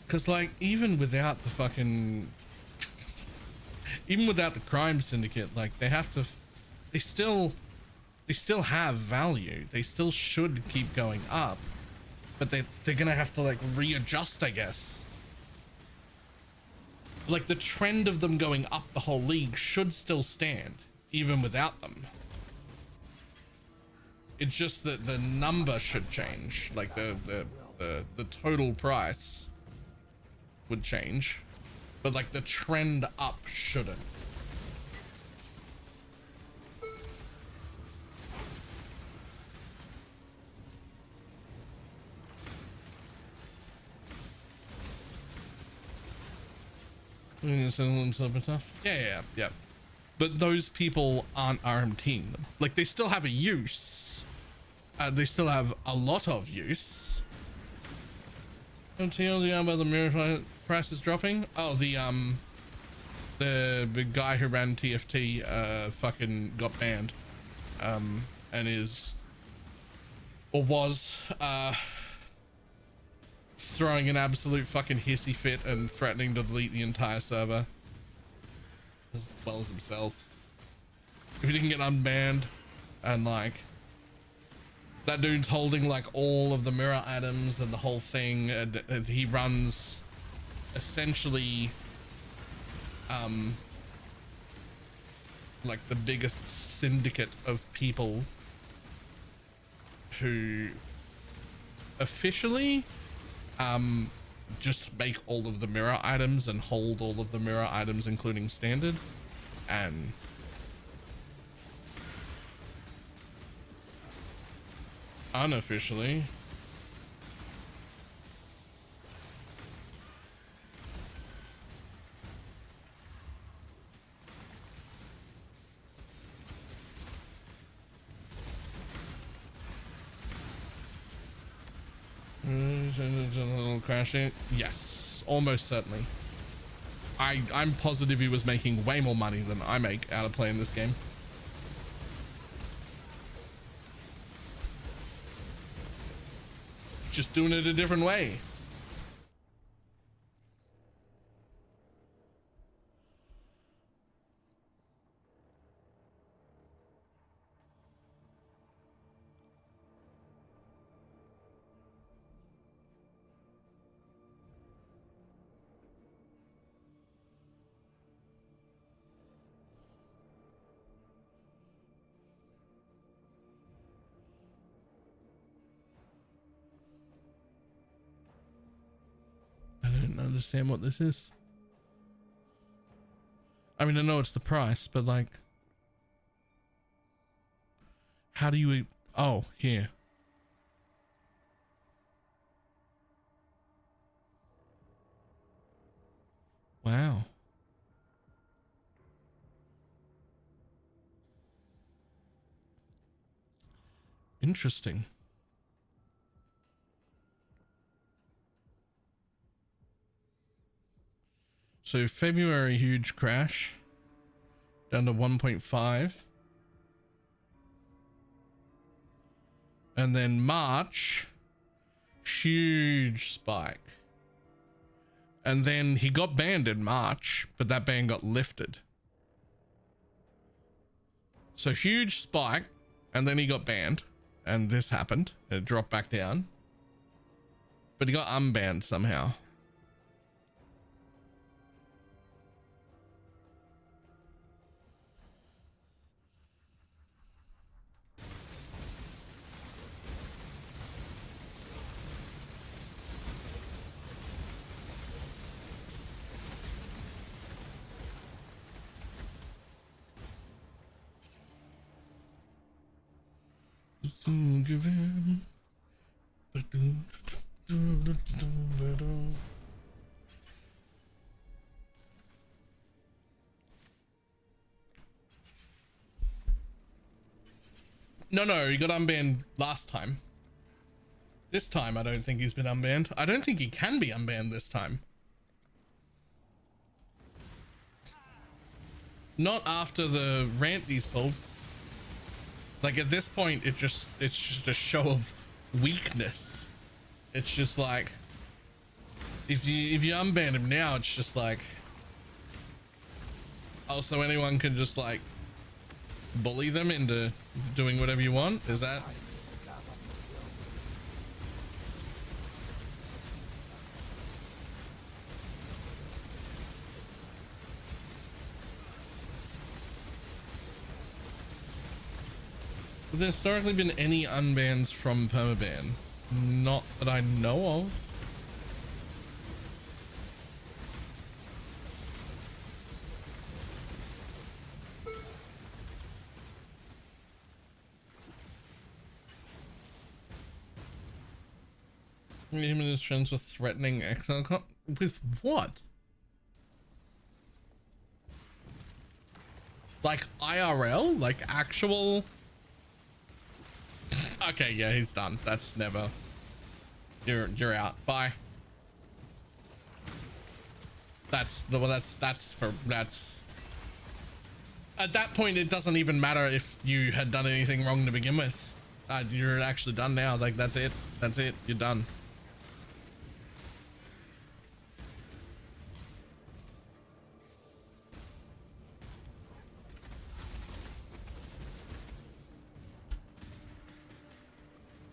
Because, like, even without the fucking... even without the crime syndicate, like, they have to... They still have value. They still should keep going up. But they're gonna have to, like, readjust, I guess. Like, the trend of them going up the whole league should still stand, even without them. It's just that the number should change. Like, the total price would change. But, like, the trend up shouldn't. Yeah. But those people aren't RMTing them. Like, they still have a use. They still have a lot of use. TLDR about the mirror price is dropping. Oh, the guy who ran TFT fucking got banned. And is, or was, throwing an absolute fucking hissy fit and threatening to delete the entire server, as well as himself if he didn't get unbanned. And like, that dude's holding like all of the mirror items and the whole thing, and he runs essentially like the biggest syndicate of people who officially just make all of the mirror items and hold all of the mirror items, including standard, and unofficially crashing. Yes, almost certainly. I'm positive he was making way more money than I make out of playing this game. Just doing it a different way. I don't understand what this is. I mean, I know it's the price, but like, how do you, oh, here. Wow. Interesting. So February, huge crash down to 1.5. And then March, huge spike. And then he got banned in March, but that ban got lifted. So huge spike, and then he got banned, and this happened. It dropped back down. But he got unbanned somehow. No, he got unbanned last time. This time, I don't think he's been unbanned. I don't think he can be unbanned this time. Not after the rant he's pulled. Like at this point, it's just a show of weakness. It's just like if you unban him now, it's just like, oh, so anyone can just like bully them into doing whatever you want? Is that? Has there historically been any unbans from permaban? Not that I know of. Him and his friends were threatening exile with what? Like IRL? Like actual? Okay, yeah, he's done. That's never. You're out. Bye. That's at that point it doesn't even matter if you had done anything wrong to begin with. You're actually done now. Like that's it. That's it. You're done.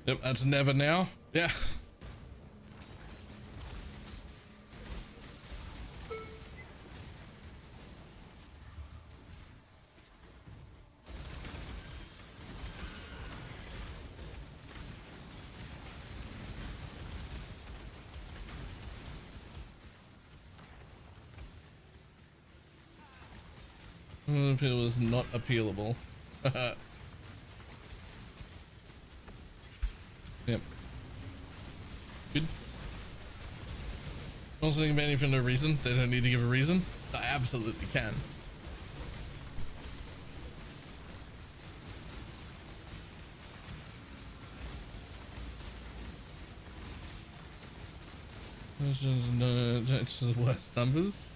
Yep, that's never now. Yeah. It was not appealable. Yep. Good. Also, they can ban you for no reason. They don't need to give a reason. I absolutely can. It's just the worst numbers.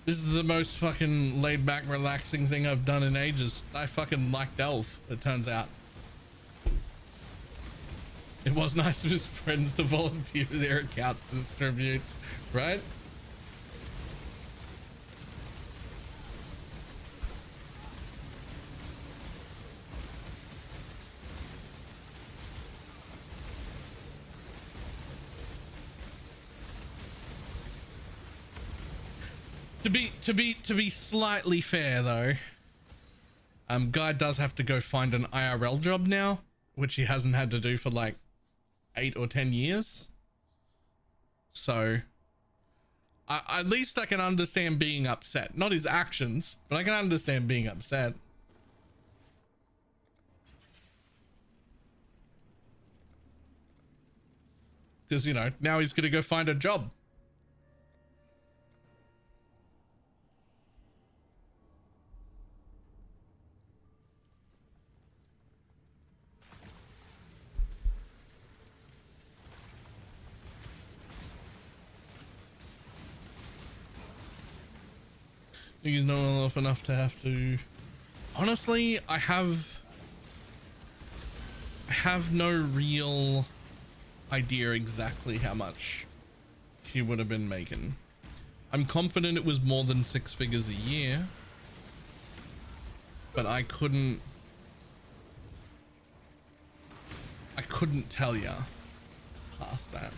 This is the most fucking laid back, relaxing thing I've done in ages. I fucking like Delve, it turns out. It was nice of his friends to volunteer their accounts as tribute, right? To be slightly fair though, Guy does have to go find an IRL job now, which he hasn't had to do for like 8 or 10 years. So at least I can understand being upset. Not his actions, but I can understand being upset. Because, you know, now he's gonna go find a job. You know enough to have to. Honestly, I have no real idea exactly how much he would have been making. I'm confident it was more than 6 figures a year, but I couldn't tell ya past that.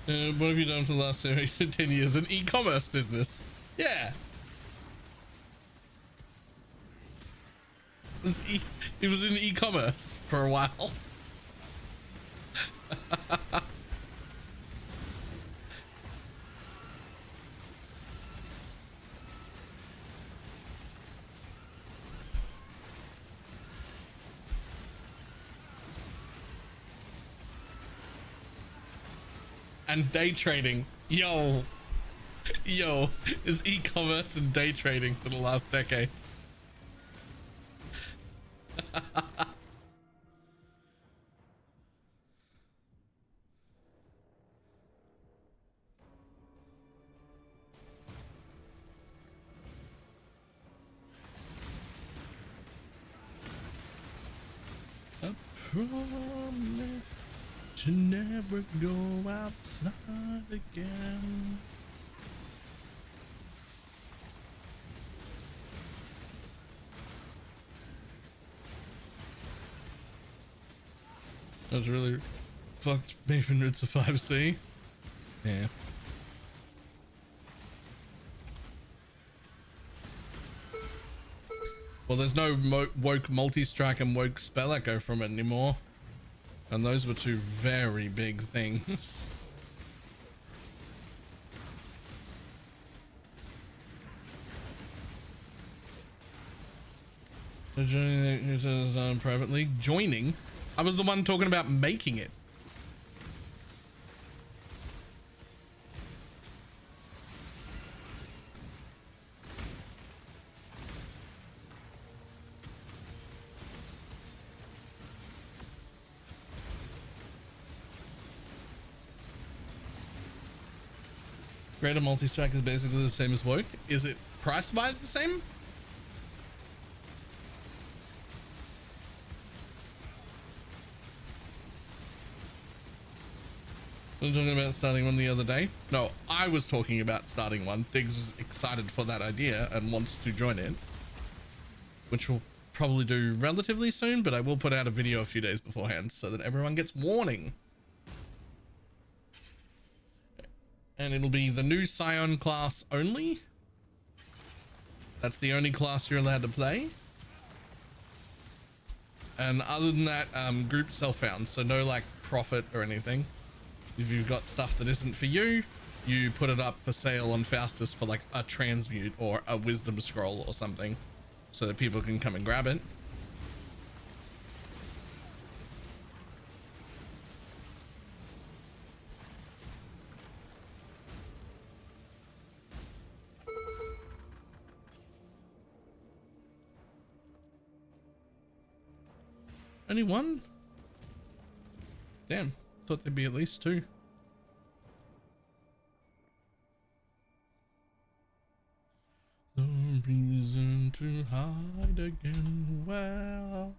What have you done for the last 10 years? An e-commerce business. Yeah. It was in e-commerce for a while. And day trading. Yo, is e-commerce and day trading for the last decade. I promise to never go outside again. That was really fucked Maven Roots of 5C. Yeah. Well, there's no woke multi-strike and woke spell echo from it anymore. And those were two very big things. Joining the private league. Joining? I was the one talking about making it. Greater multi-strike is basically the same as woke. Is it price-wise the same? I was talking about starting one the other day. No, I was talking about starting one. Diggs was excited for that idea and wants to join it, which we'll probably do relatively soon, but I will put out a video a few days beforehand so that everyone gets warning. And it'll be the new Scion class only. That's the only class you're allowed to play. And other than that, group self-found, so no like profit or anything. If you've got stuff that isn't for you, you put it up for sale on Faustus for like a transmute or a wisdom scroll or something, so that people can come and grab it. Only one? Damn, thought there'd be at least two. No reason to hide again. Well.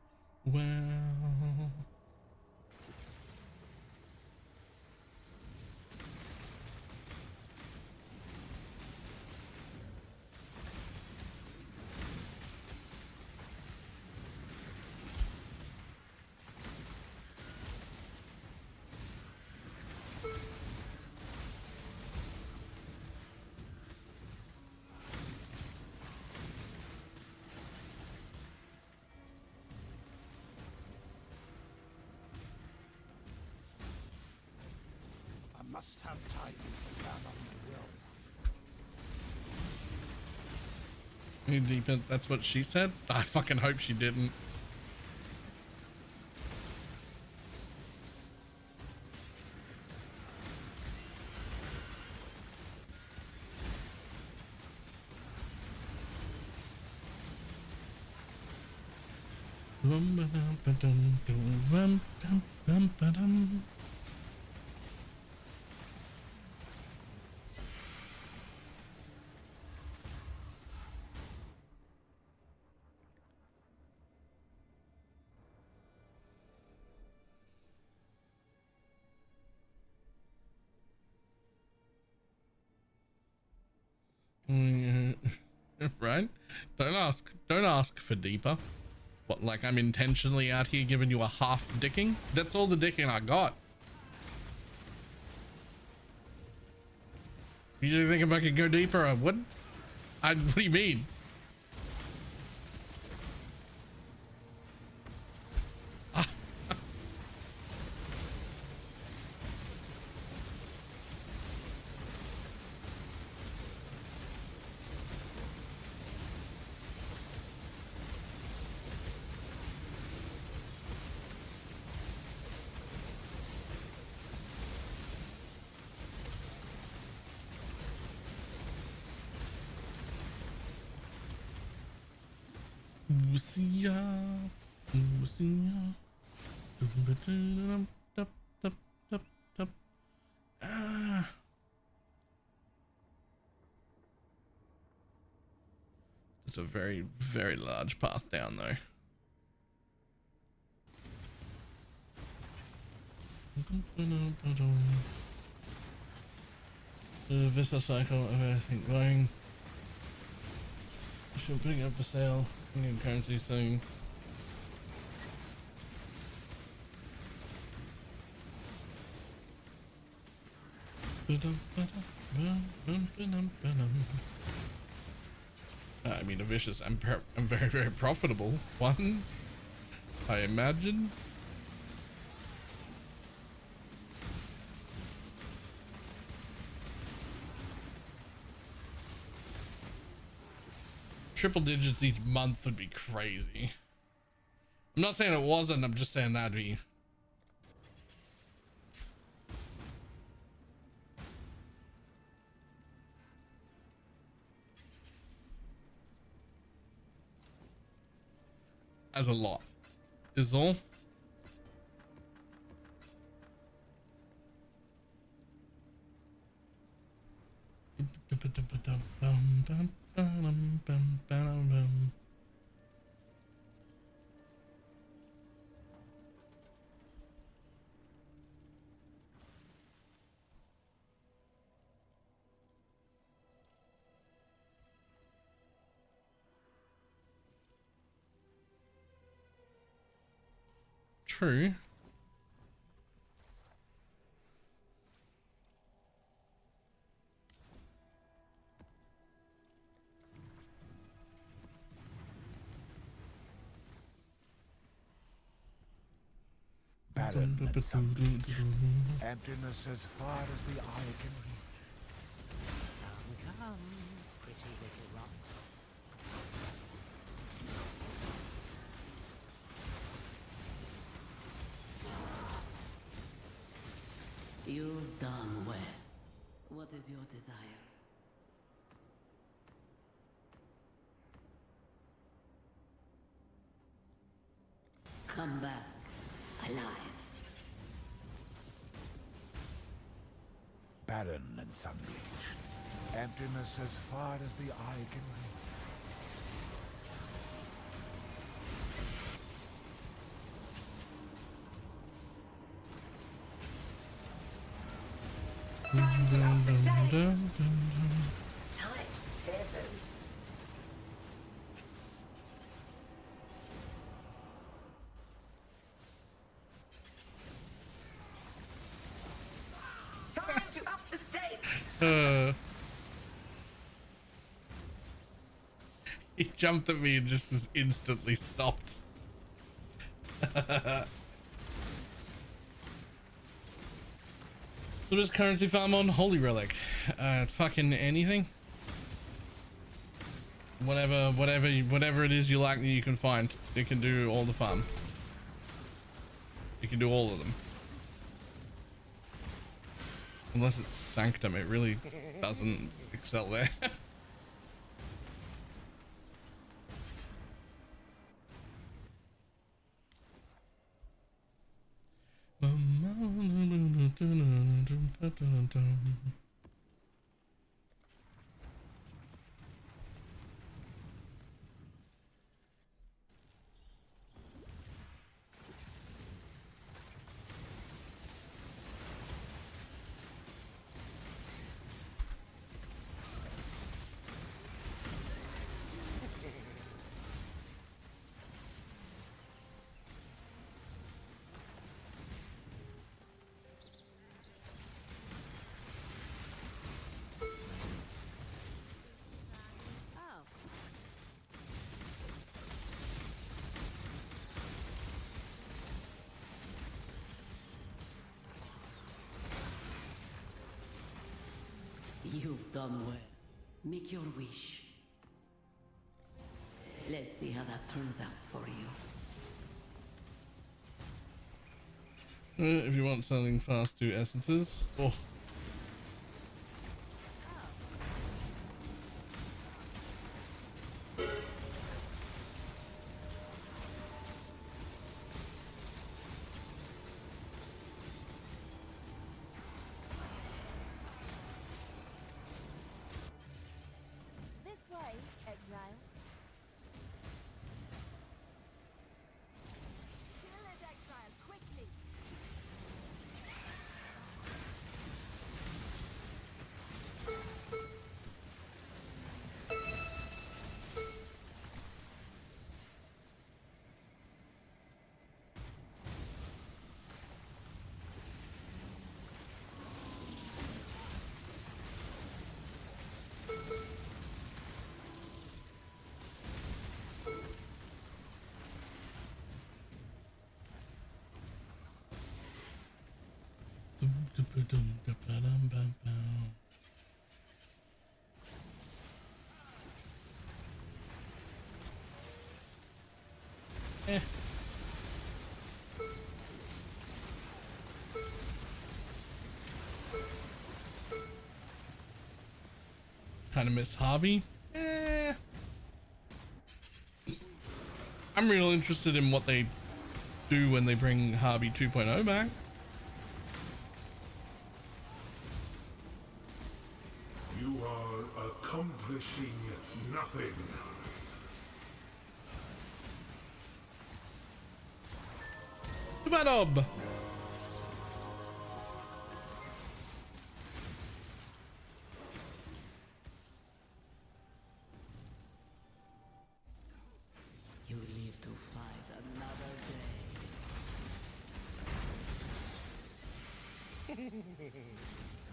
Must have time to gather my will. You deep, that's what she said? I fucking hope she didn't. Right? Don't ask for deeper. What, like I'm intentionally out here giving you a half dicking? That's all the dicking I got. You think I could go deeper? I wouldn't. What do you mean? It's a very, very large path down though. The Vista cycle of everything going. Should putting up for sale. New currency soon. I mean, a vicious and very, very profitable one, I imagine. Triple digits each month would be crazy. I'm not saying it wasn't, I'm just saying that'd be. As a lot is all. True. Barren and sunlit. Emptiness as far as the eye can reach. Come, pretty little rocks. You've done well. What is your desire? Come back alive. Barren and sun-bleached. Emptiness as far as the eye can reach. Time to up the stakes. Tight tethers. Time to up the stakes. He jumped at me and just was instantly stopped. What is currency farm on? Holy Relic. Fucking anything. Whatever it is you like that you can find. You can do all the farm. You can do all of them. Unless it's Sanctum, it really doesn't excel there. You've done well. Make your wish. Let's see how that turns out for you. If you want something fast, do essences. Oh. This way, exile. Kill it, exile, quickly. Eh. Kind of miss Harvey. Eh. I'm real interested in what they do when they bring Harvey 2.0 back. You are accomplishing nothing. Bob. You live to fight another day.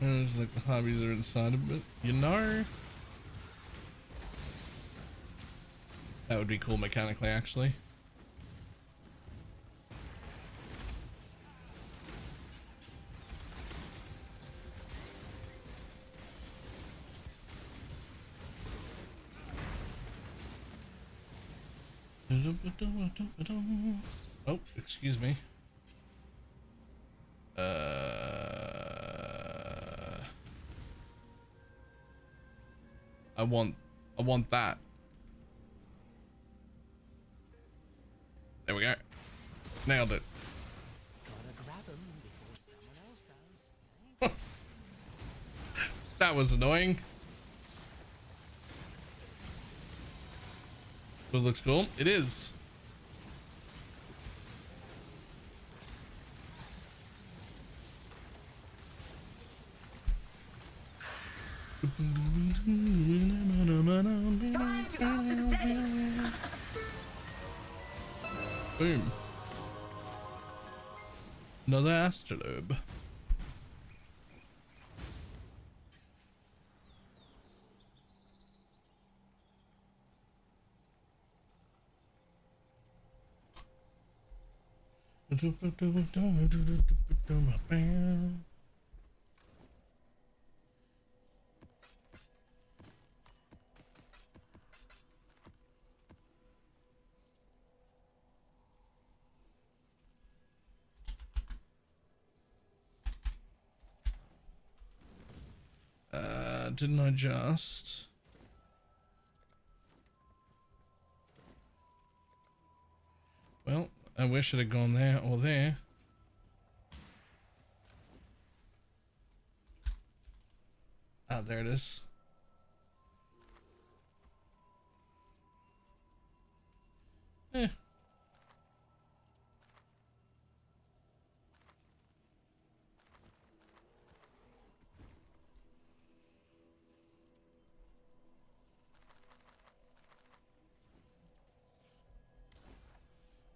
It's like the hobbies are inside of it, you know. That would be cool mechanically, actually. Oh, excuse me. I want that. There we go. Nailed it. Gotta grab him before someone else does. That was annoying. So it looks cool. It is. Time to up the stakes. Boom. Another astrolabe. Didn't I just? Well, I wish it had gone there or there. Ah, there it is. Eh.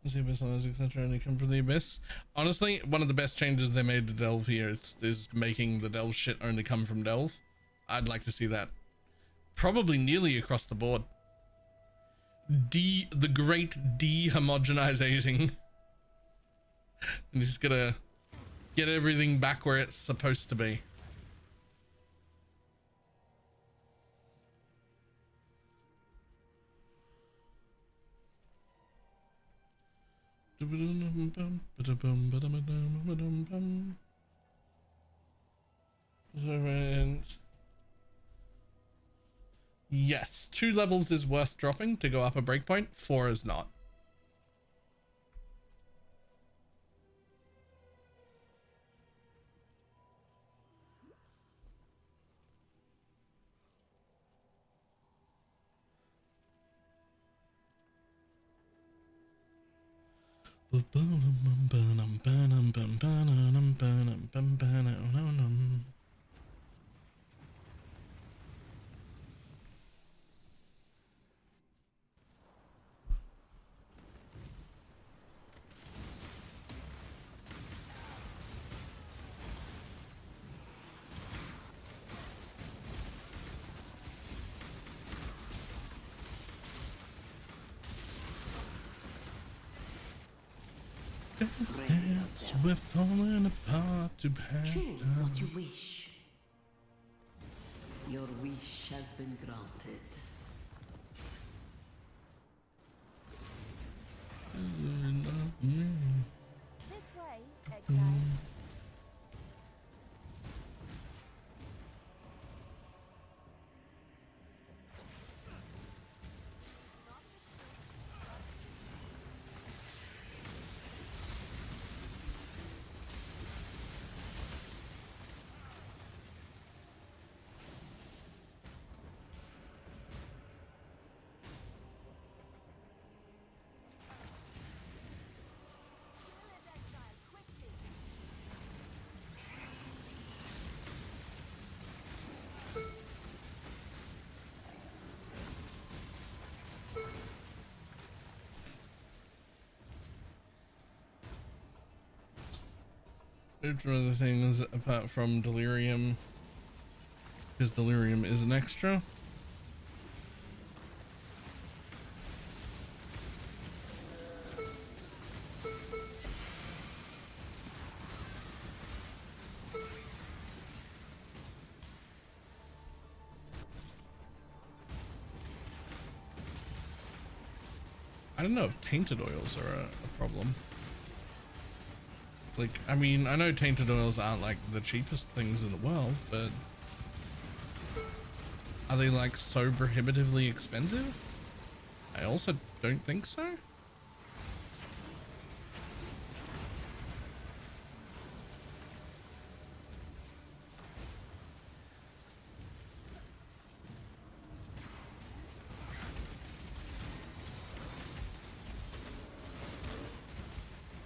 The abyss knowledge, etc. only come from the abyss. Honestly, one of the best changes they made to Delve here is making the Delve shit only come from Delve. I'd like to see that probably nearly across the board. The great de-homogenizing. And just gotta get everything back where it's supposed to be. Yes, 2 levels is worth dropping to go up a breakpoint, 4 is not. Dance, we're falling apart to Choose what you wish. Your wish has been granted. This way, exile. There's other things apart from delirium, because delirium is an extra. I don't know if tainted oils are a problem. Like, I mean, I know tainted oils aren't like the cheapest things in the world, but are they like so prohibitively expensive? I also don't think so.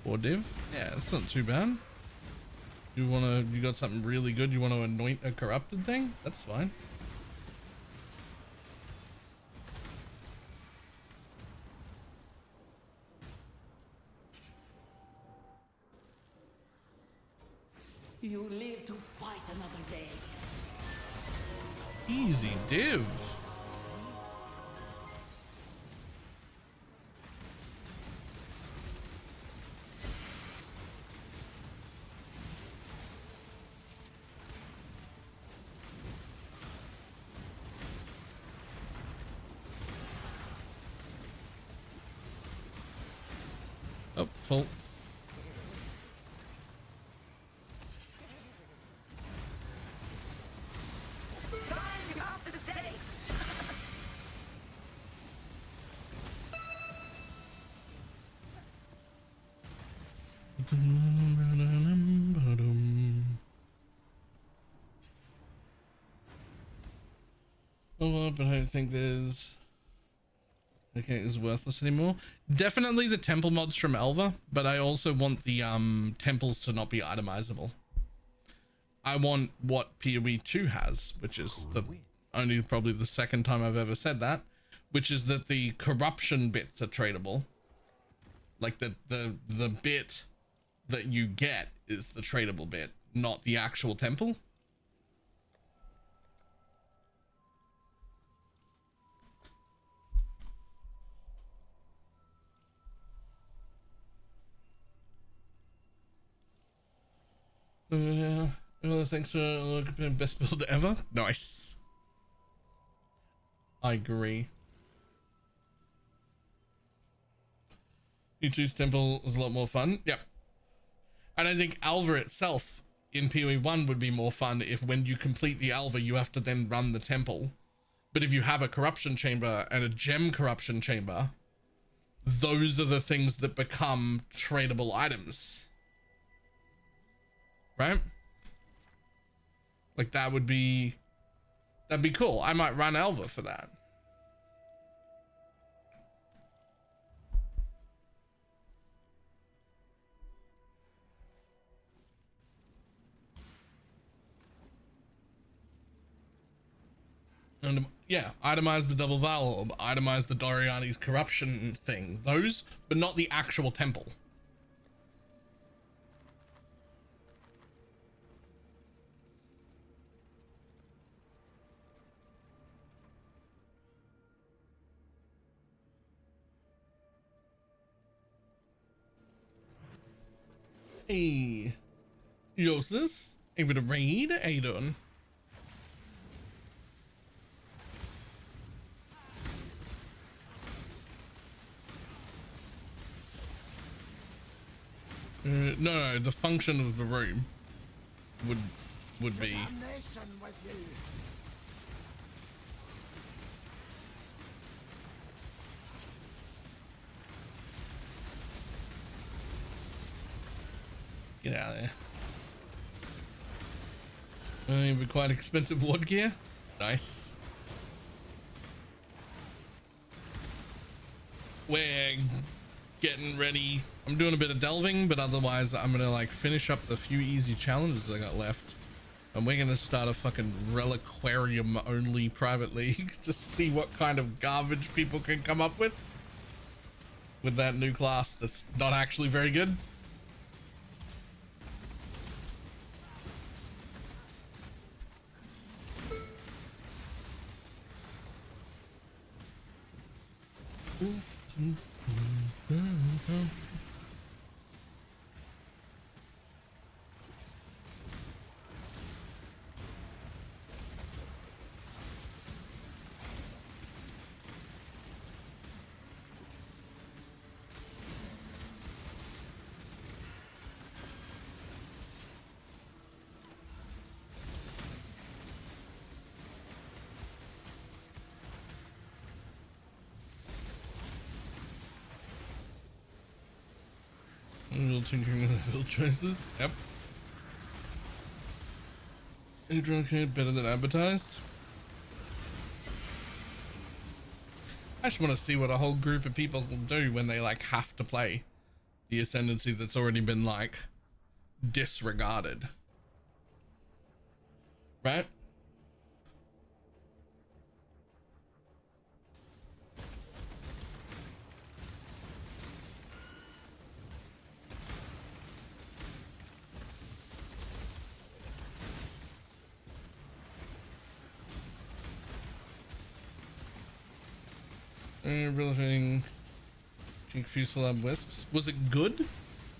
Or div? Yeah, it's not too bad. You got something really good, you want to anoint a corrupted thing? That's fine. You live to fight another day. Easy div. Oh, full. Time to up the stakes. Oh, but I don't think there's... Okay, it's worthless anymore. Definitely the temple mods from Elva, but I also want the temples to not be itemizable. I want what PoE 2 has, which is the only probably the second time I've ever said that, which is that the corruption bits are tradable. Like the bit that you get is the tradable bit, not the actual temple. Well, thanks for best build ever. Nice. I agree. E2's temple is a lot more fun. Yep. And I think Alva itself in PoE 1 would be more fun if when you complete the Alva, you have to then run the temple. But if you have a corruption chamber and a gem corruption chamber, those are the things that become tradable items. Right? Like that'd be cool. I might run Alva for that. And yeah, itemize the double Val Orb, itemize the Doriani's corruption thing, those, but not the actual temple. Hey, Yosis, able to raid? How you doing? No, the function of the room would be. Get out of there. You've quite expensive ward gear. Nice. We're getting ready. I'm doing a bit of delving, but otherwise I'm gonna like finish up the few easy challenges I got left, and we're gonna start a fucking reliquarium only private league to see what kind of garbage people can come up with that new class that's not actually very good. Tinkering with the build choices. Yep. Adrian better than advertised. I just want to see what a whole group of people will do when they like have to play the ascendancy that's already been like disregarded. Right? Relating Fuselab wisps. Was it good?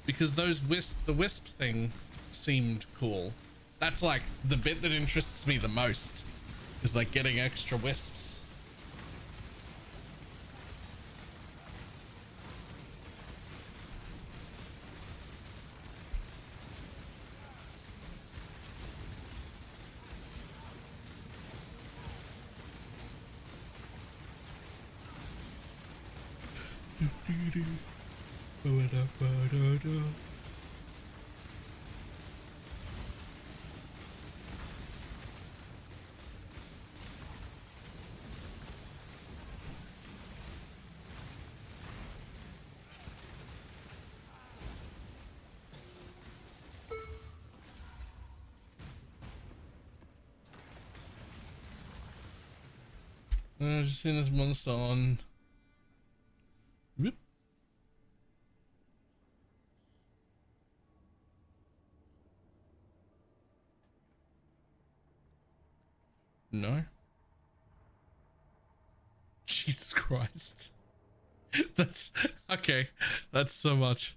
Because the wisp thing seemed cool. That's like the bit that interests me the most, is like getting extra wisps. I've just seen this monster on. Whoop. No. Jesus Christ. That's okay. That's so much.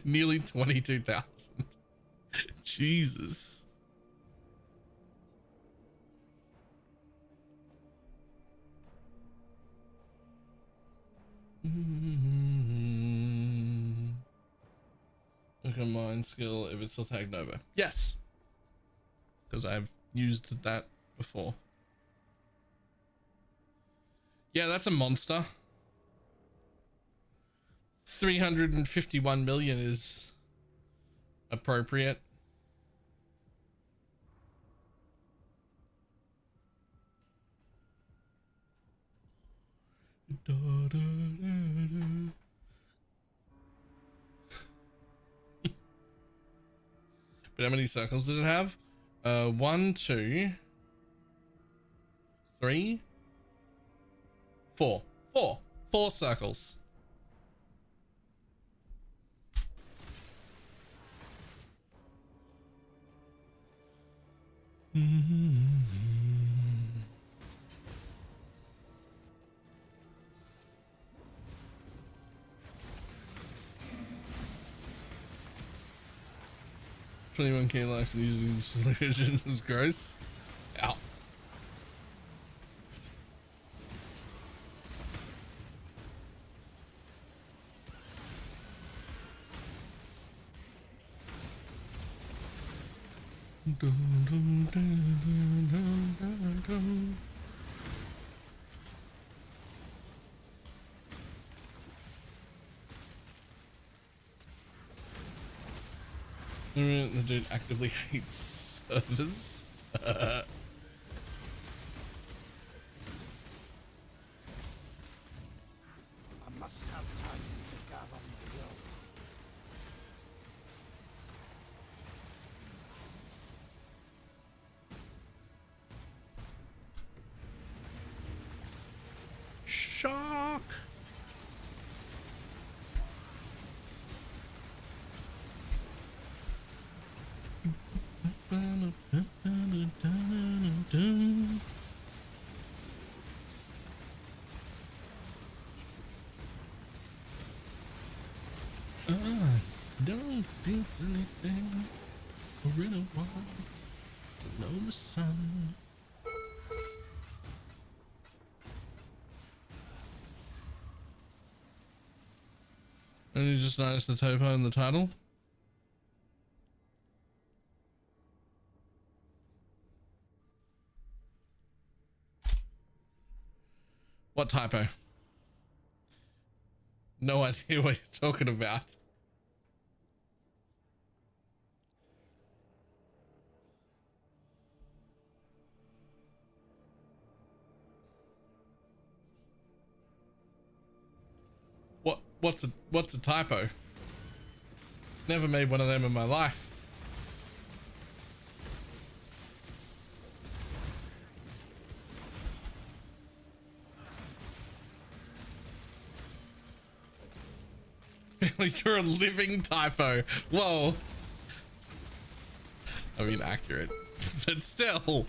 Nearly 22,000. Jesus. Look at mine skill if it's still tagged over. Yes, because I've used that before. Yeah, that's a monster. 351 million is appropriate. But how many circles does it have? 1, 2, 3, 4. 4 circles. $21K life using solution is gross. Ow. The dude actively hates servers. I must have time to gather my will. Shark. Don't do anything for anyone. Know the sun. And you just noticed the typo in the title. What typo? No idea what you're talking about. What's a typo? Never made one of them in my life. You're a living typo. Whoa. I mean, accurate, but still.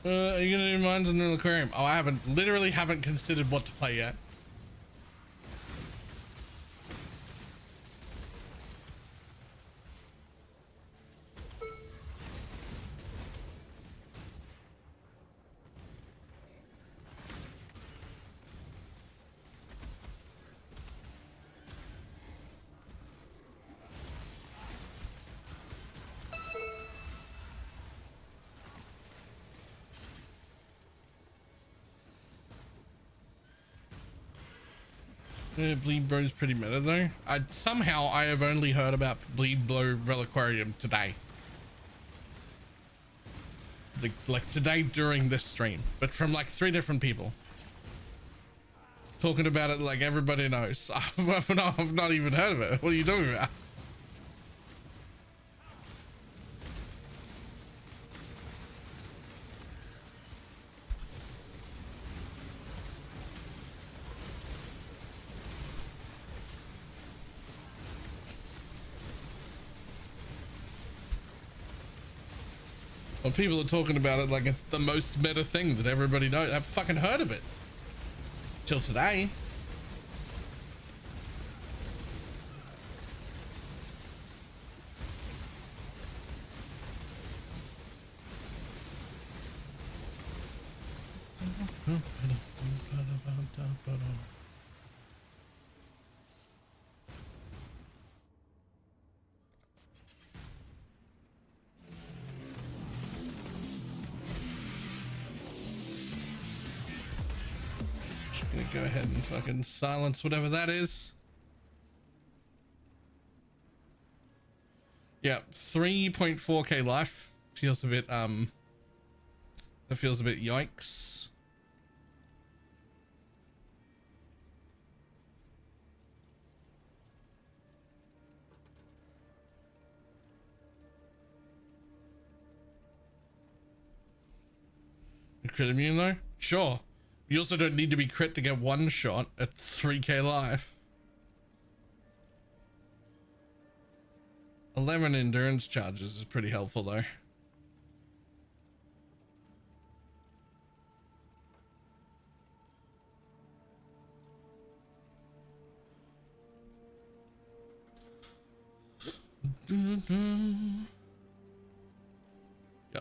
Are you gonna do mines in the aquarium? Oh, I literally haven't considered what to play yet. Bleed Bro's pretty meta though. Somehow I have only heard about Bleed Bro Reliquarium today. Like today during this stream, but from like 3 different people. Talking about it like everybody knows. I've not even heard of it. What are you talking about? Well, people are talking about it like it's the most meta thing that everybody knows. I've fucking heard of it. Till today. Gonna go ahead and fucking silence whatever that is. Yeah, 3.4k life feels a bit that feels a bit yikes. You crit immune though? Sure. You also don't need to be crit to get 1 shot at 3k life. 11 endurance charges is pretty helpful though. Yeah,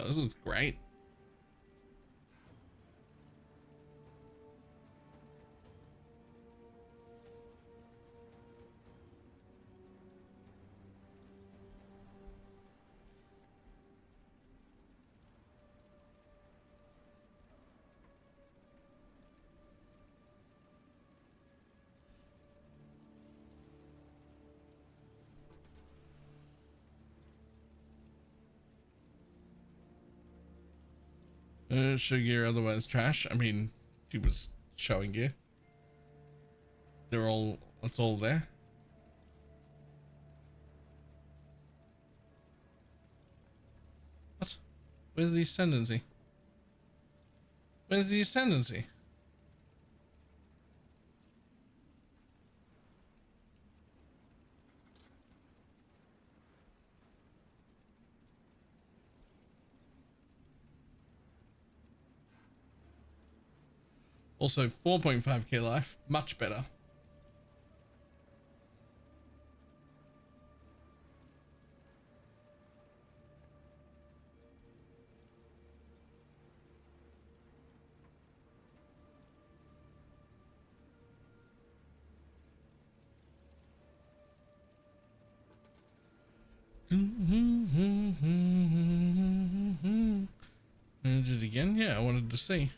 this is great. Show gear otherwise trash. I mean, he was showing gear. They're all, it's all there. What? Where's the ascendancy? Where's the ascendancy? Also 4.5k life, much better. And did it again? Yeah, I wanted to see.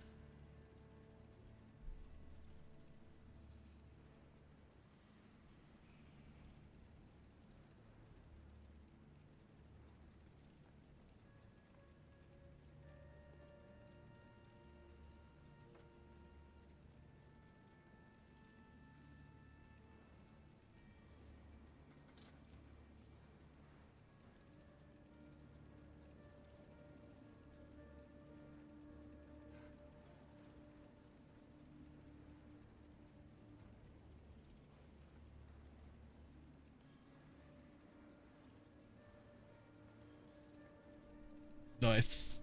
Nice.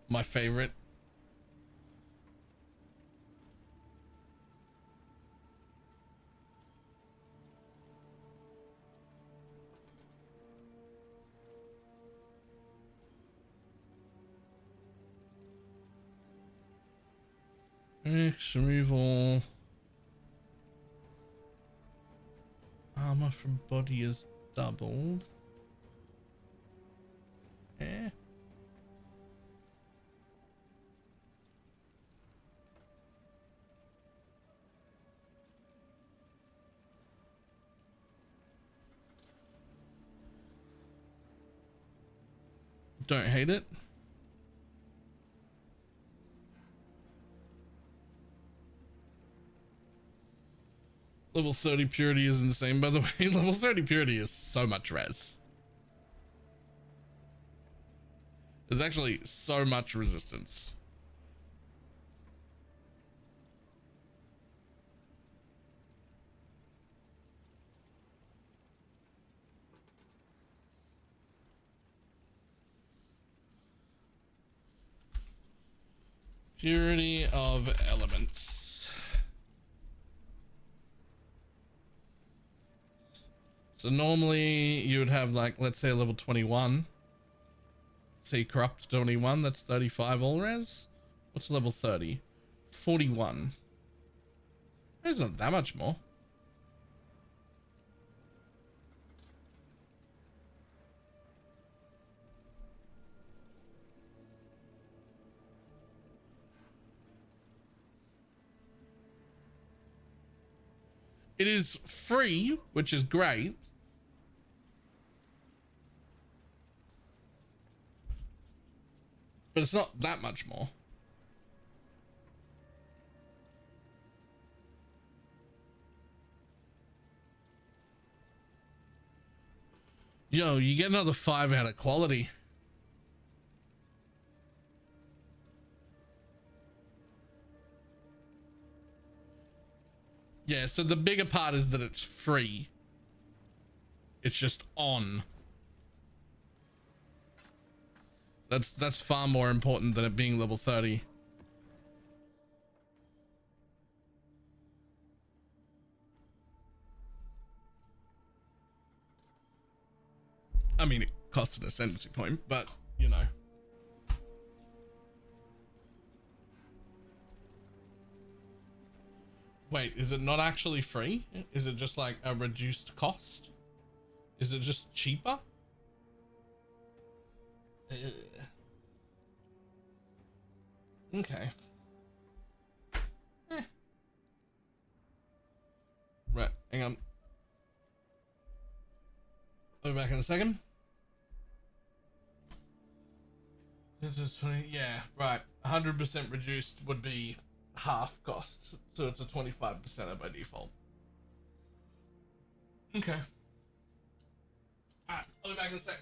My favorite. X removal. Armor from body is doubled. Eh. Don't hate it. Level 30 purity is insane, by the way. Level 30 purity is so much res. There's actually so much resistance. Purity of elements. So normally you would have, like, let's say level 21. Say corrupt 21, that's 35 all res. What's level 30? 41. There's not that much more. It is free, which is great. But it's not that much more. Yo, you get another 5 out of quality. Yeah, so the bigger part is that it's free. It's just on. That's far more important than it being level 30. I mean, it costs an ascendancy point, but you know. Wait, is it not actually free? Is it just like a reduced cost? Is it just cheaper? Okay. Right, hang on. I'll be back in a second. This is 20, yeah, right. 100% reduced would be half cost, so it's a 25% by default. Okay. Alright, I'll be back in a sec.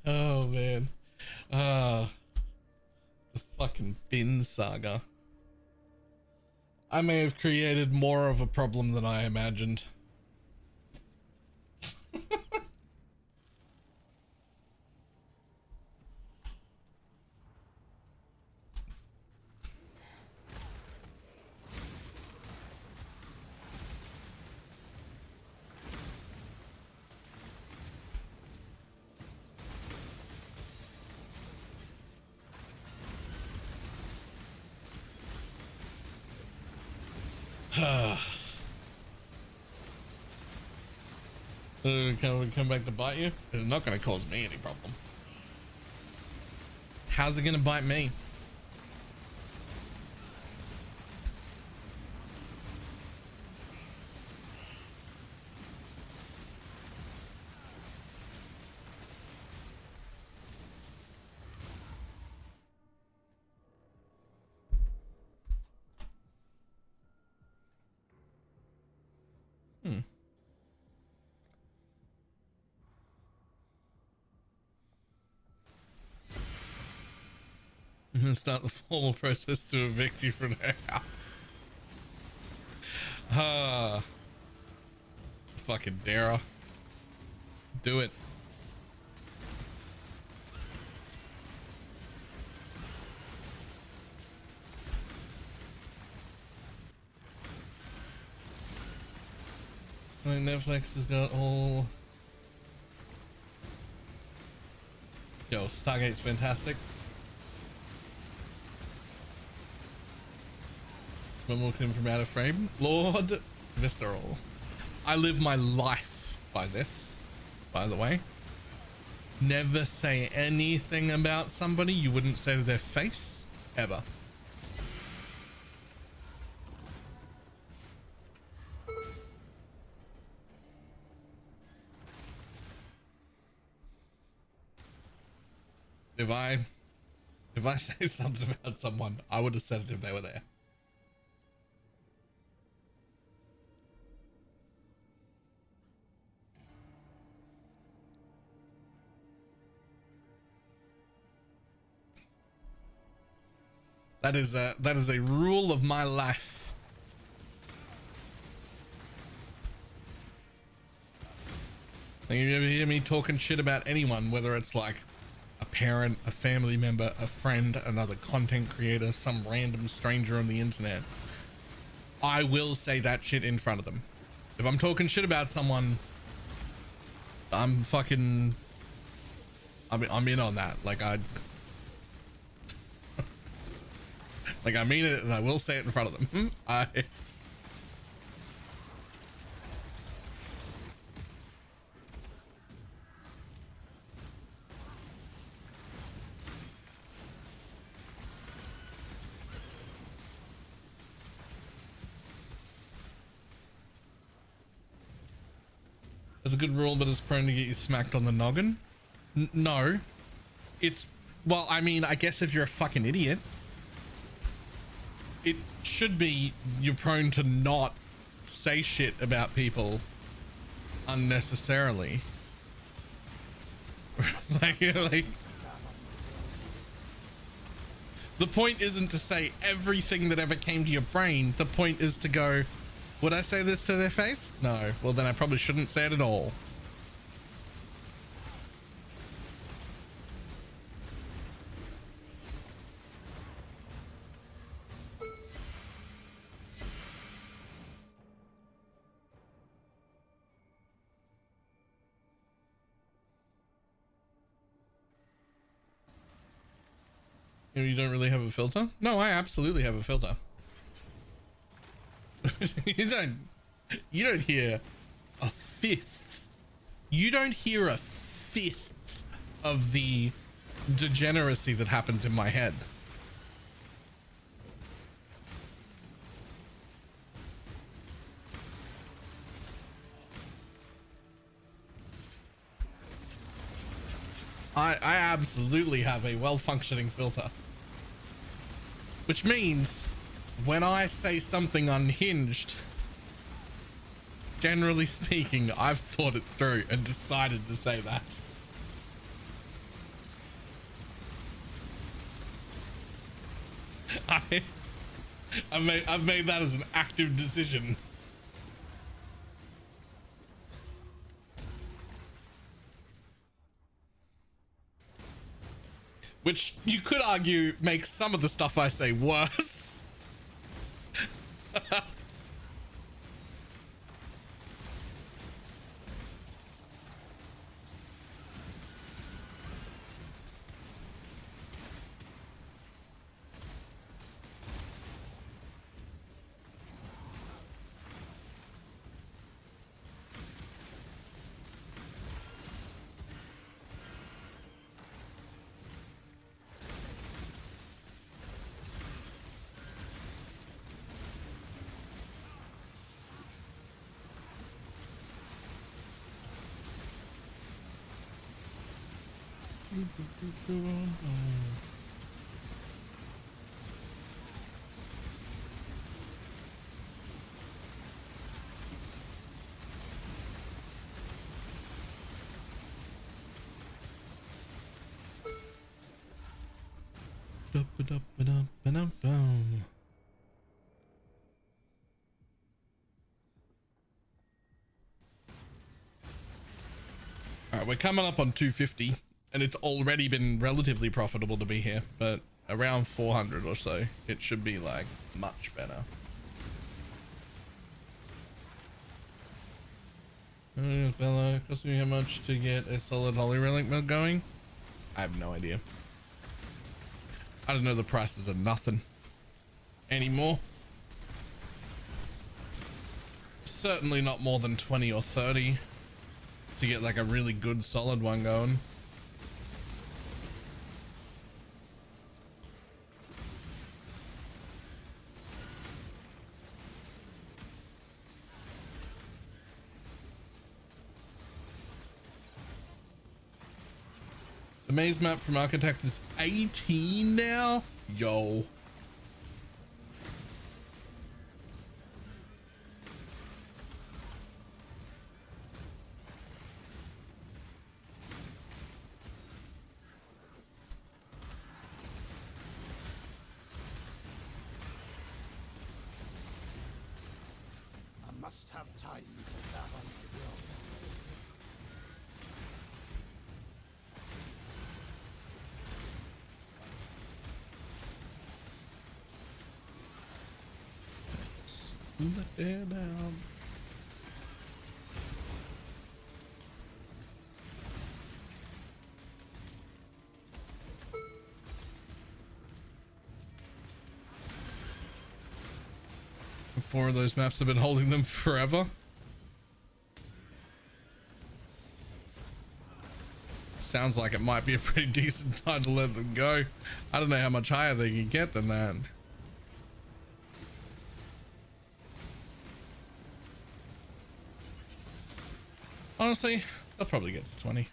Oh man. The fucking bin saga. I may have created more of a problem than I imagined. Can we come back to bite you? It's not going to cause me any problem. How's it going to bite me? I'm gonna start the formal process to evict you from their house. Fucking dare. Do it. I think Netflix has got all. Yo, Stargate's fantastic. When walking from out of frame, Lord Visceral. I live my life by this, by the way. Never say anything about somebody you wouldn't say to their face, ever. If I say something about someone, I would have said it if they were there. That is a rule of my life. Like, you ever hear me talking shit about anyone, whether it's like a parent, a family member, a friend, another content creator, some random stranger on the internet, I will say that shit in front of them. If I'm talking shit about someone, I'm in on that. Like I mean it, and I will say it in front of them. It's a good rule, but it's prone to get you smacked on the noggin. No, it's, well, I mean, I guess if you're a fucking idiot, it should be you're prone to not say shit about people unnecessarily. like the point isn't to say everything that ever came to your brain. The point is to go, would I say this to their face? No. Well, then I probably shouldn't say it at all. You don't really have a filter? No, I absolutely have a filter. you don't hear a fifth. You don't hear a fifth of the degeneracy that happens in my head. I absolutely have a well-functioning filter. Which means when I say something unhinged, generally speaking, I've thought it through and decided to say that. I've made that as an active decision. Which you could argue makes some of the stuff I say worse. Alright, we're coming up on 250 and it's already been relatively profitable to be here, but around 400 or so it should be like much better. Bella, cost me how much to get a solid Holy Relic mill going? I have no idea. I don't know the prices of nothing anymore. Certainly not more than 20 or 30 to get like a really good solid one going. The maze map from Architect is 18 now? Yo. I must have time to gather the will. Let it down. Four of those maps have been holding them forever. Sounds like it might be a pretty decent time to let them go. I don't know how much higher they can get than that. Honestly, they'll probably get to 20. You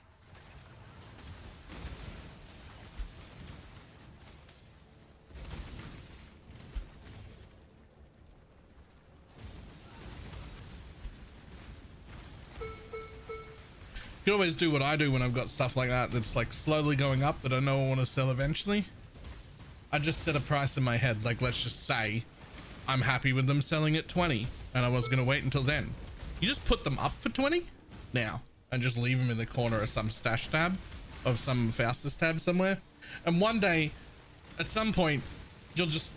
can always do what I do when I've got stuff like that that's like slowly going up that I know I want to sell eventually. I just set a price in my head, like let's just say I'm happy with them selling at 20 and I was going to wait until then. You just put them up for 20 now and just leave them in the corner of some stash tab of some Faustus tab somewhere, and one day at some point you'll just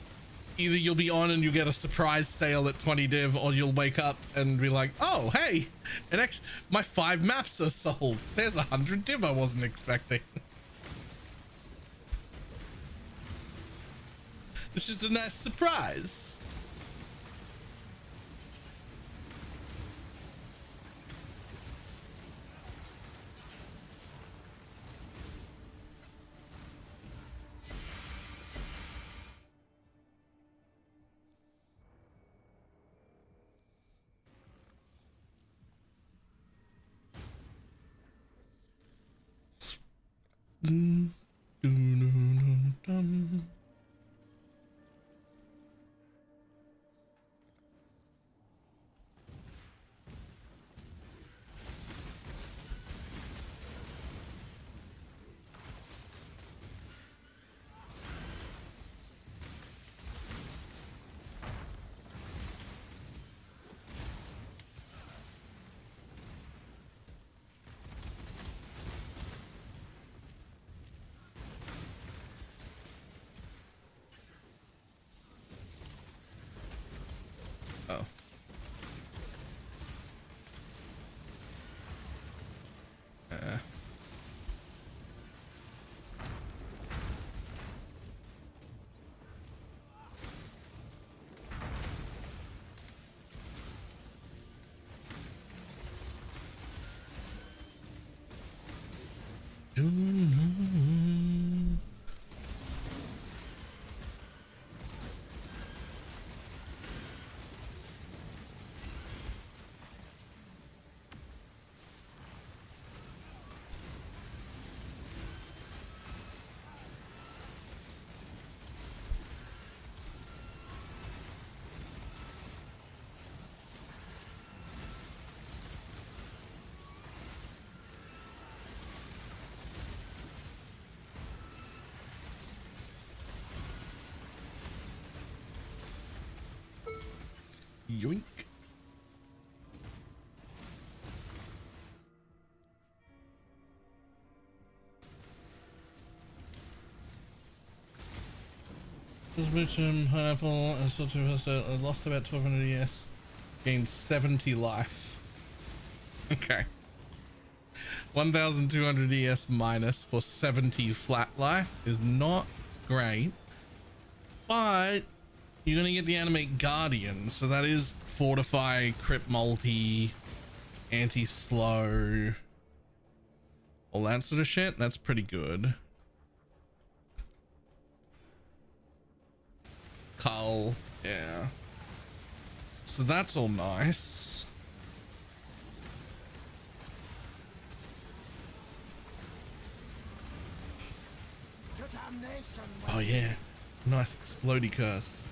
either you'll be on and you get a surprise sale at 20 div, or you'll wake up and be like, oh hey, and actually my 5 maps are sold, there's 100 div I wasn't expecting. It's just a nice surprise. Oh. Yoink. Suspicion, pineapple, and sort of lost about 1200 ES, gained 70 life. Okay. 1200 ES minus for 70 flat life is not great, but you're gonna get the animate guardian, so that is fortify, crit multi, anti-slow, all that sort of shit. That's pretty good. Cull, yeah. So that's all nice. Oh yeah, nice explodey curse.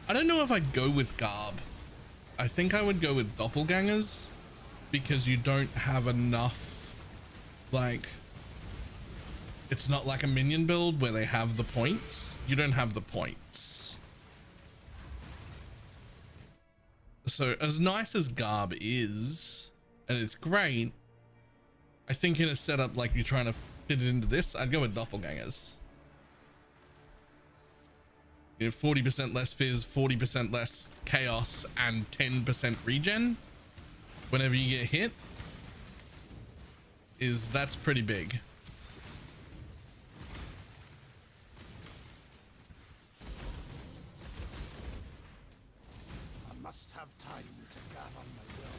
I don't know if I'd go with Garb. I think I would go with doppelgangers because you don't have enough, like, it's not like a minion build where they have the points. You don't have the points. So as nice as Garb is, and it's great, I think in a setup like you're trying to fit it into this, I'd go with doppelgangers. You know, 40% less fizz, 40% less chaos, and 10% regen whenever you get hit. That's pretty big. I must have time to gather my will.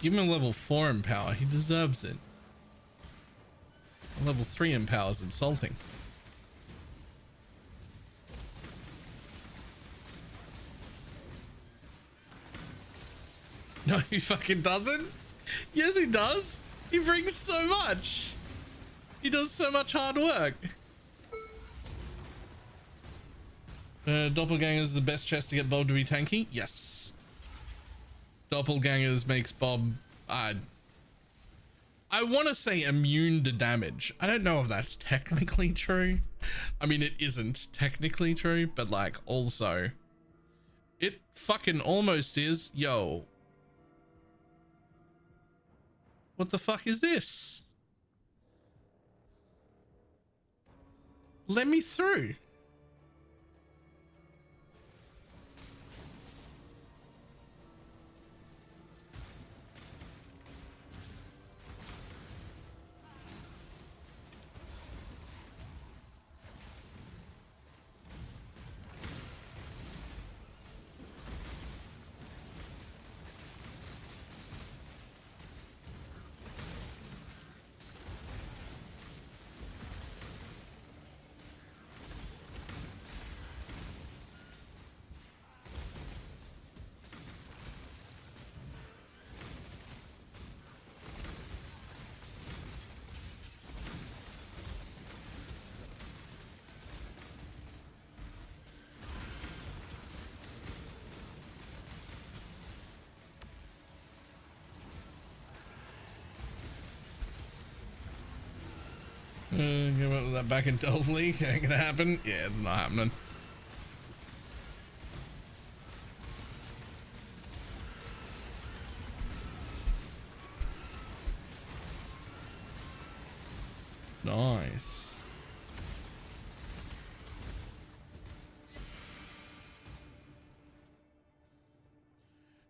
Give him a level 4 empower. He deserves it. A level 3 empower is insulting. No, he fucking doesn't. Yes, he does. He brings so much. He does so much hard work. Doppelganger is the best chest to get Bob to be tanky. Yes. Doppelgangers makes Bob, I want to say immune to damage. I don't know if that's technically true. I mean, it isn't technically true, but like also it fucking almost is. Yo, what the fuck is this? Let me through. Give that back in Delve League. Ain't gonna happen. Yeah, it's not happening. Nice.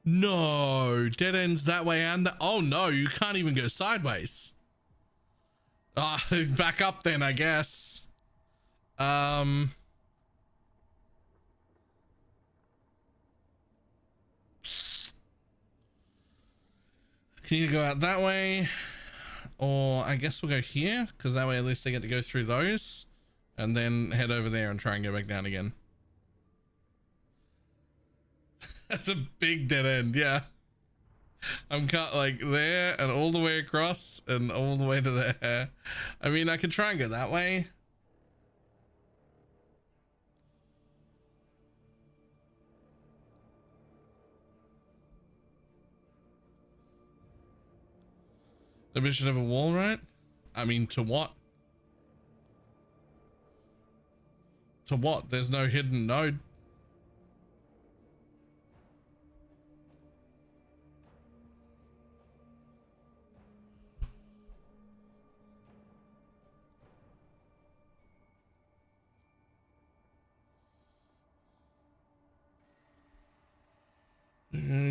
No, dead ends that way and that. Oh no, you can't even go sideways. Ah, back up then, I guess. Can you go out that way? Or I guess we'll go here, because that way at least I get to go through those and then head over there and try and go back down again. That's a big dead end, yeah. I'm cut like there and all the way across and all the way to there. I mean, I could try and go that way. We should have a wall, right? I mean, to what? To what? There's no hidden node.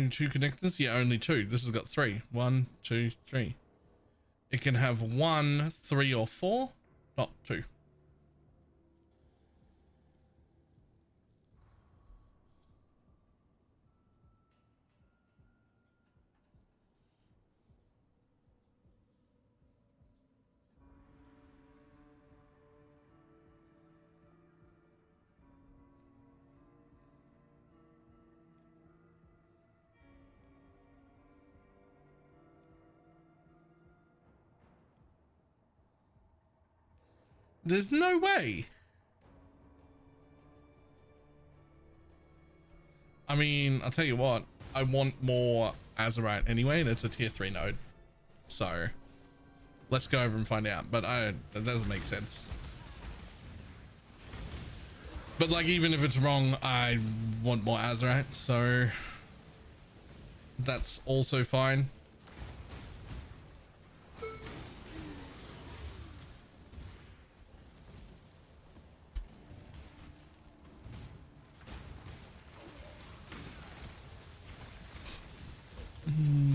Two connectors? Yeah, only two. This has got three. 1, 2, 3. It can have 1, 3, or 4, not 2. There's no way. I mean, I'll tell you what, I want more Azerite anyway, and it's a tier 3 node. So let's go over and find out. But that doesn't make sense. But like, even if it's wrong, I want more Azerite, so that's also fine.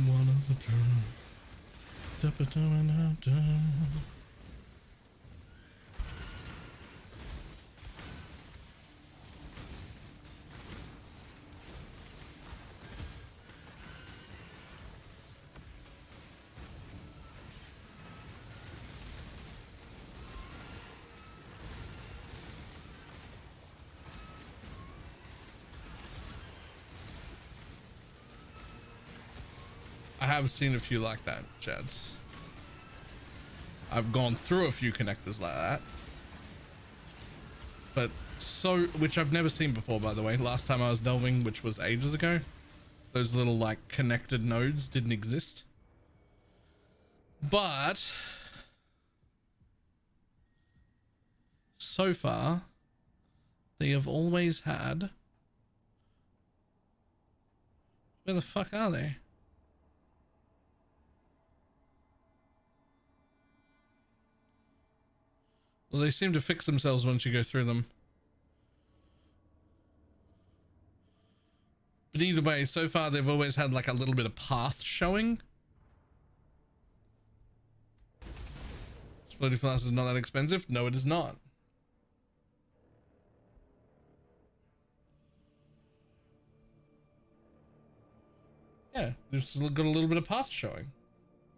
One of the I have seen a few like that, Chads. I've gone through a few connectors like that. But which I've never seen before, by the way. Last time I was delving, which was ages ago, those little like connected nodes didn't exist. But so far, they have always had... Where the fuck are they? Well, they seem to fix themselves once you go through them. But either way, so far they've always had like a little bit of path showing. Exploding flask is not that expensive. No, it is not. Yeah, it's got a little bit of path showing.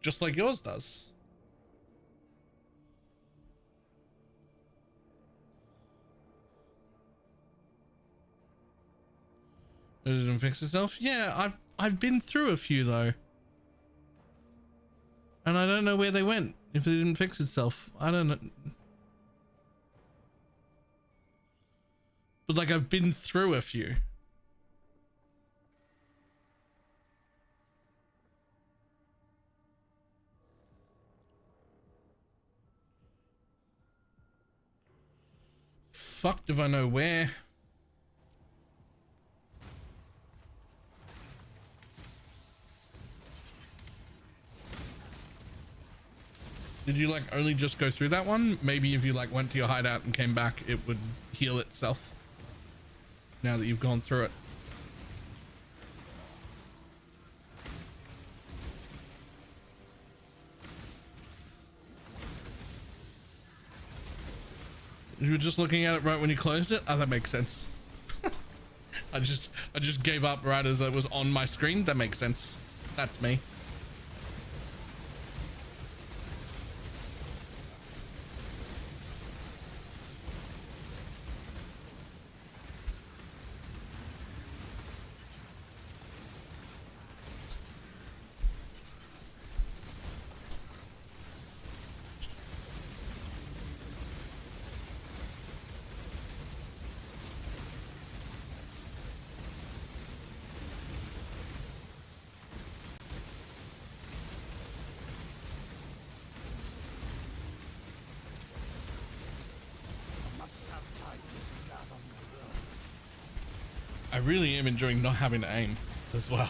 Just like yours does. It didn't fix itself? Yeah, I've been through a few though. And I don't know where they went if it didn't fix itself. I don't know. But like, I've been through a few. fuck if I know where? Did you like only just go through that one? Maybe if you like went to your hideout and came back, it would heal itself. Now that you've gone through it. You were just looking at it right when you closed it? Oh, that makes sense. I just gave up right as it was on my screen. That makes sense. That's me. I really am enjoying not having to aim as well.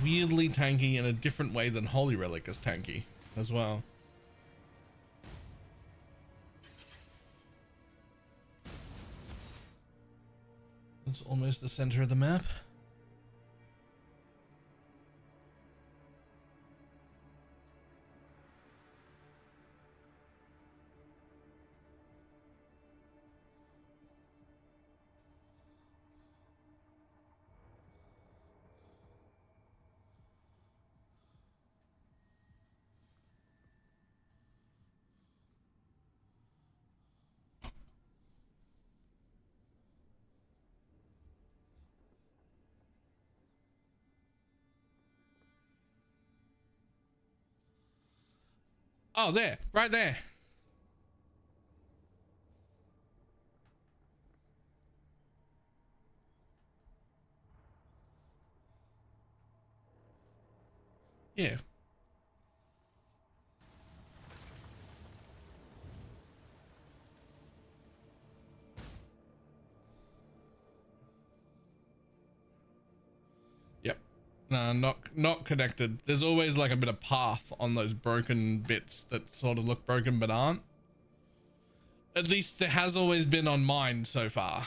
Weirdly tanky in a different way than Holy Relic is tanky as well. It's almost the center of the map. Oh, there, right there. Yeah. Yep. No, not connected. There's always like a bit of path on those broken bits that sort of look broken but aren't. At least there has always been on mine so far.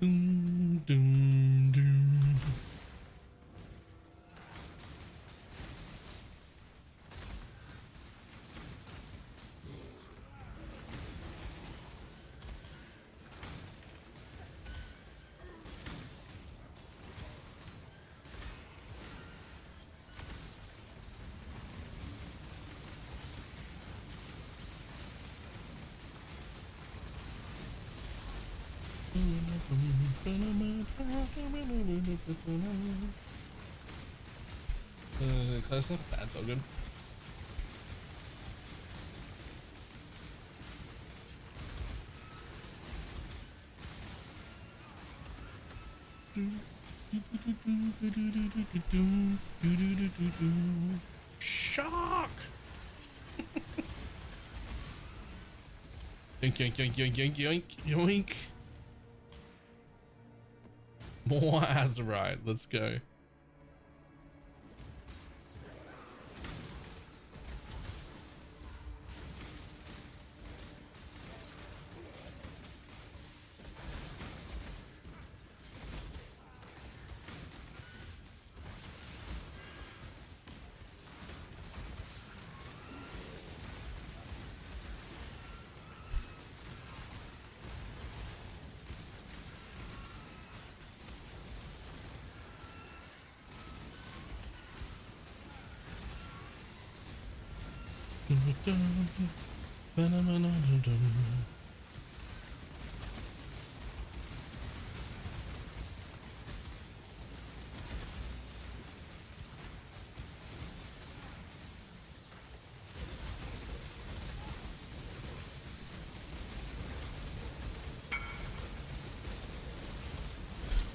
Doom, doom, doom. Close enough? That's all good. Shark! Yoink, yoink, yoink, yoink, yoink, yoink, yoink. More Azurite, let's go.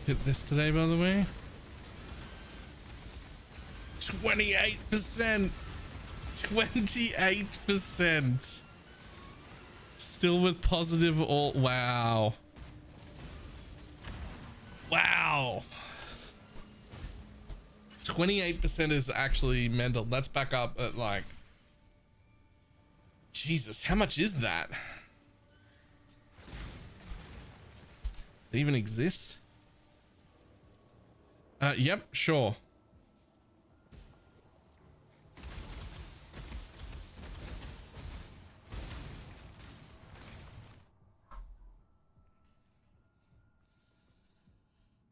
Hit this today, by the way. 28%. 28%. Still with positive all. Wow. Wow. 28% is actually mental. Let's back up at like. Jesus, how much is that? They even exist? Yep, sure.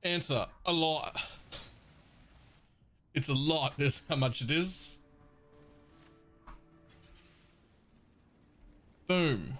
Answer, a lot. It's a lot, is how much it is. Boom.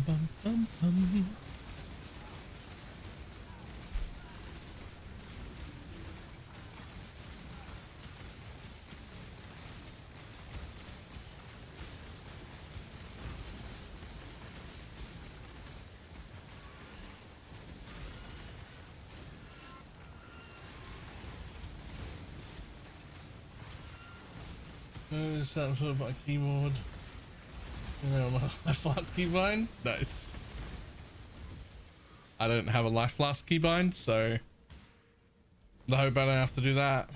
Bum, bum, bum. Is that sort of my keyboard? No, my flask keybind. Nice. I don't have a life flask keybind, so I hope I don't have to do that.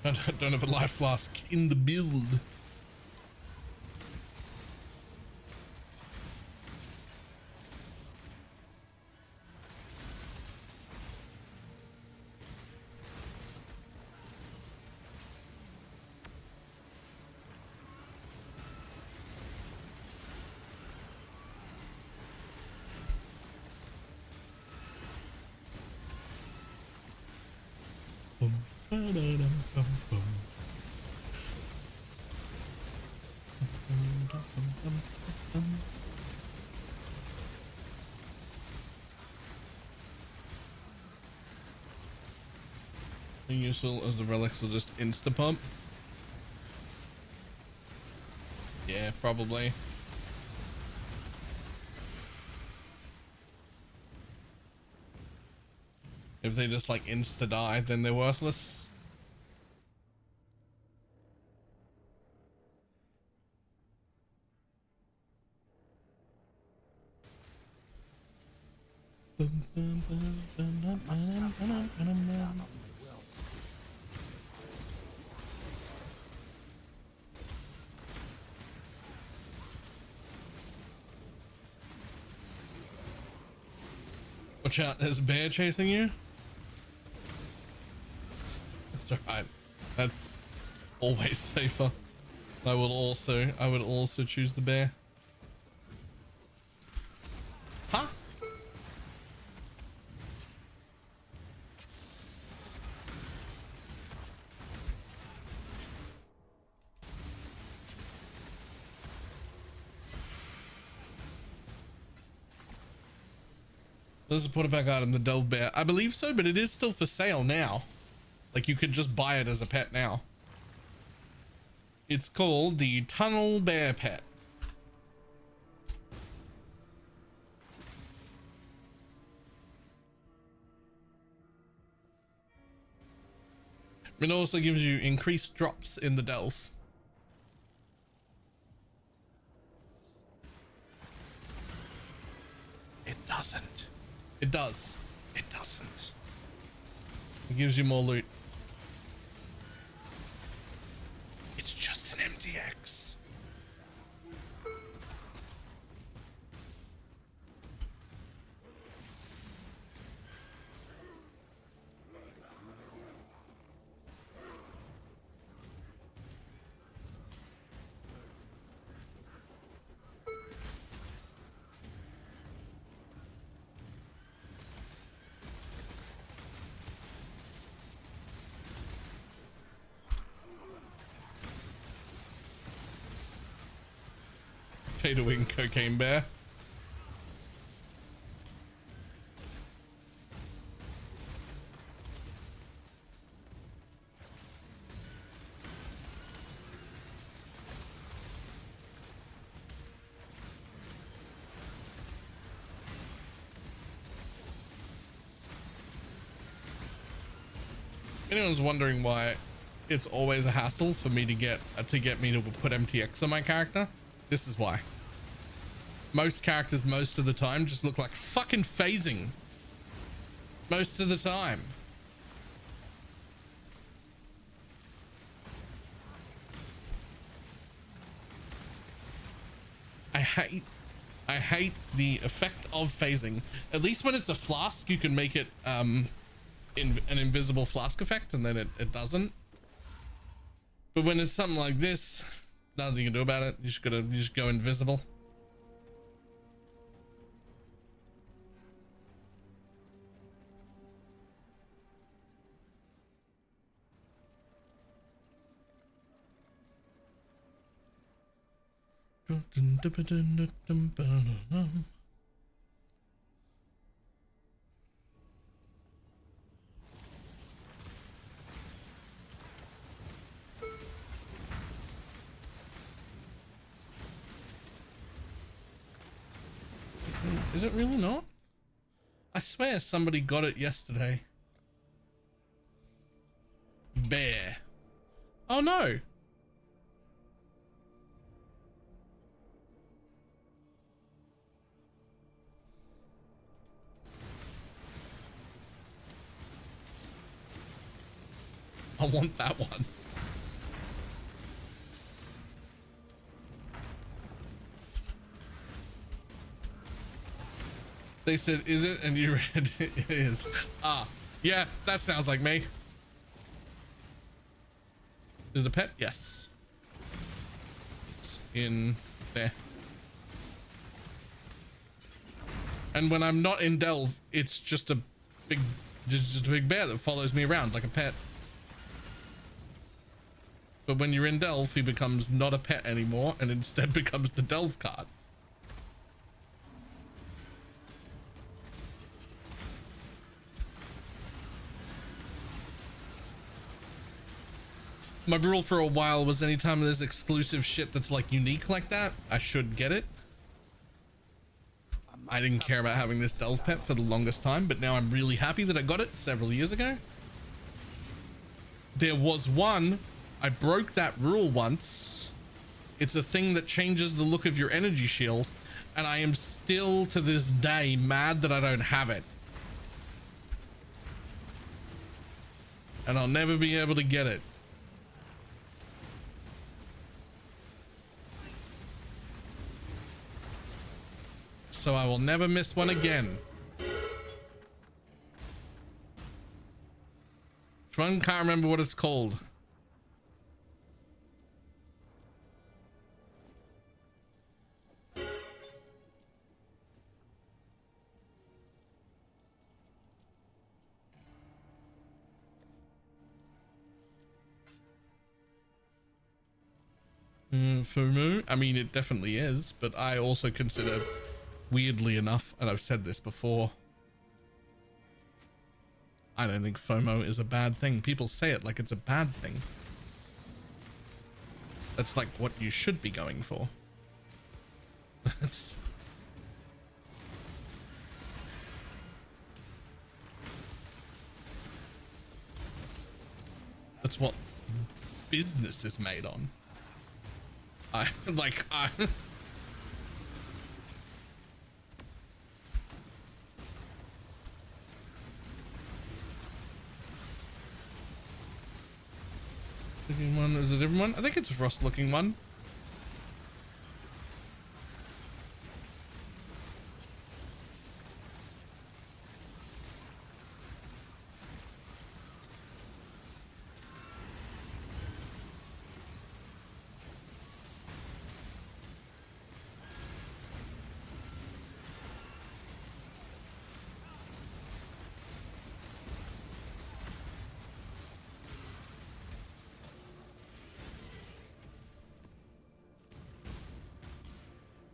I don't have a life flask in the build. Useful as the relics will just insta pump. Yeah, probably. If they just like insta die, then they're worthless. Watch out, there's a bear chasing you. That's alright. That's always safer. I would also choose the bear. Huh? Let's put it back out in the Delve Bear. I believe so, but it is still for sale now. Like you could just buy it as a pet now. It's called the Tunnel Bear Pet. It also gives you increased drops in the delve. It doesn't. It does. It doesn't. It gives you more loot. It's just an MTX. Pay to win cocaine bear. If anyone's wondering why it's always a hassle for me to get me to put MTX on my character, this is why. Most characters most of the time just look like fucking phasing. Most of the time. I hate the effect of phasing. At least when it's a flask, you can make it an invisible flask effect, and then it doesn't. But when it's something like this, nothing you can do about it. You just go invisible. Is it really not? I swear somebody got it yesterday. Bear. Oh no. I want that one. They said, is it? And you read, it is. Ah, yeah, that sounds like me. Is it a pet? Yes. It's in there. And when I'm not in Delve, it's just a big bear that follows me around like a pet. But when you're in Delve, he becomes not a pet anymore and instead becomes the Delve card. My rule for a while was anytime there's exclusive shit that's like unique like that, I should get it. I didn't care about having this Delve pet for the longest time, but now I'm really happy that I got it several years ago. There was one, I broke that rule once. It's a thing that changes the look of your energy shield, and I am still to this day mad that I don't have it. And I'll never be able to get it. So I will never miss one again. Which one? Can't remember what it's called. FOMO? I mean, it definitely is, but I also consider, weirdly enough, and I've said this before, I don't think FOMO is a bad thing. People say it like it's a bad thing. That's like what you should be going for. That's... That's what business is made on. I looking one, is it a different one? I think it's a frost looking one.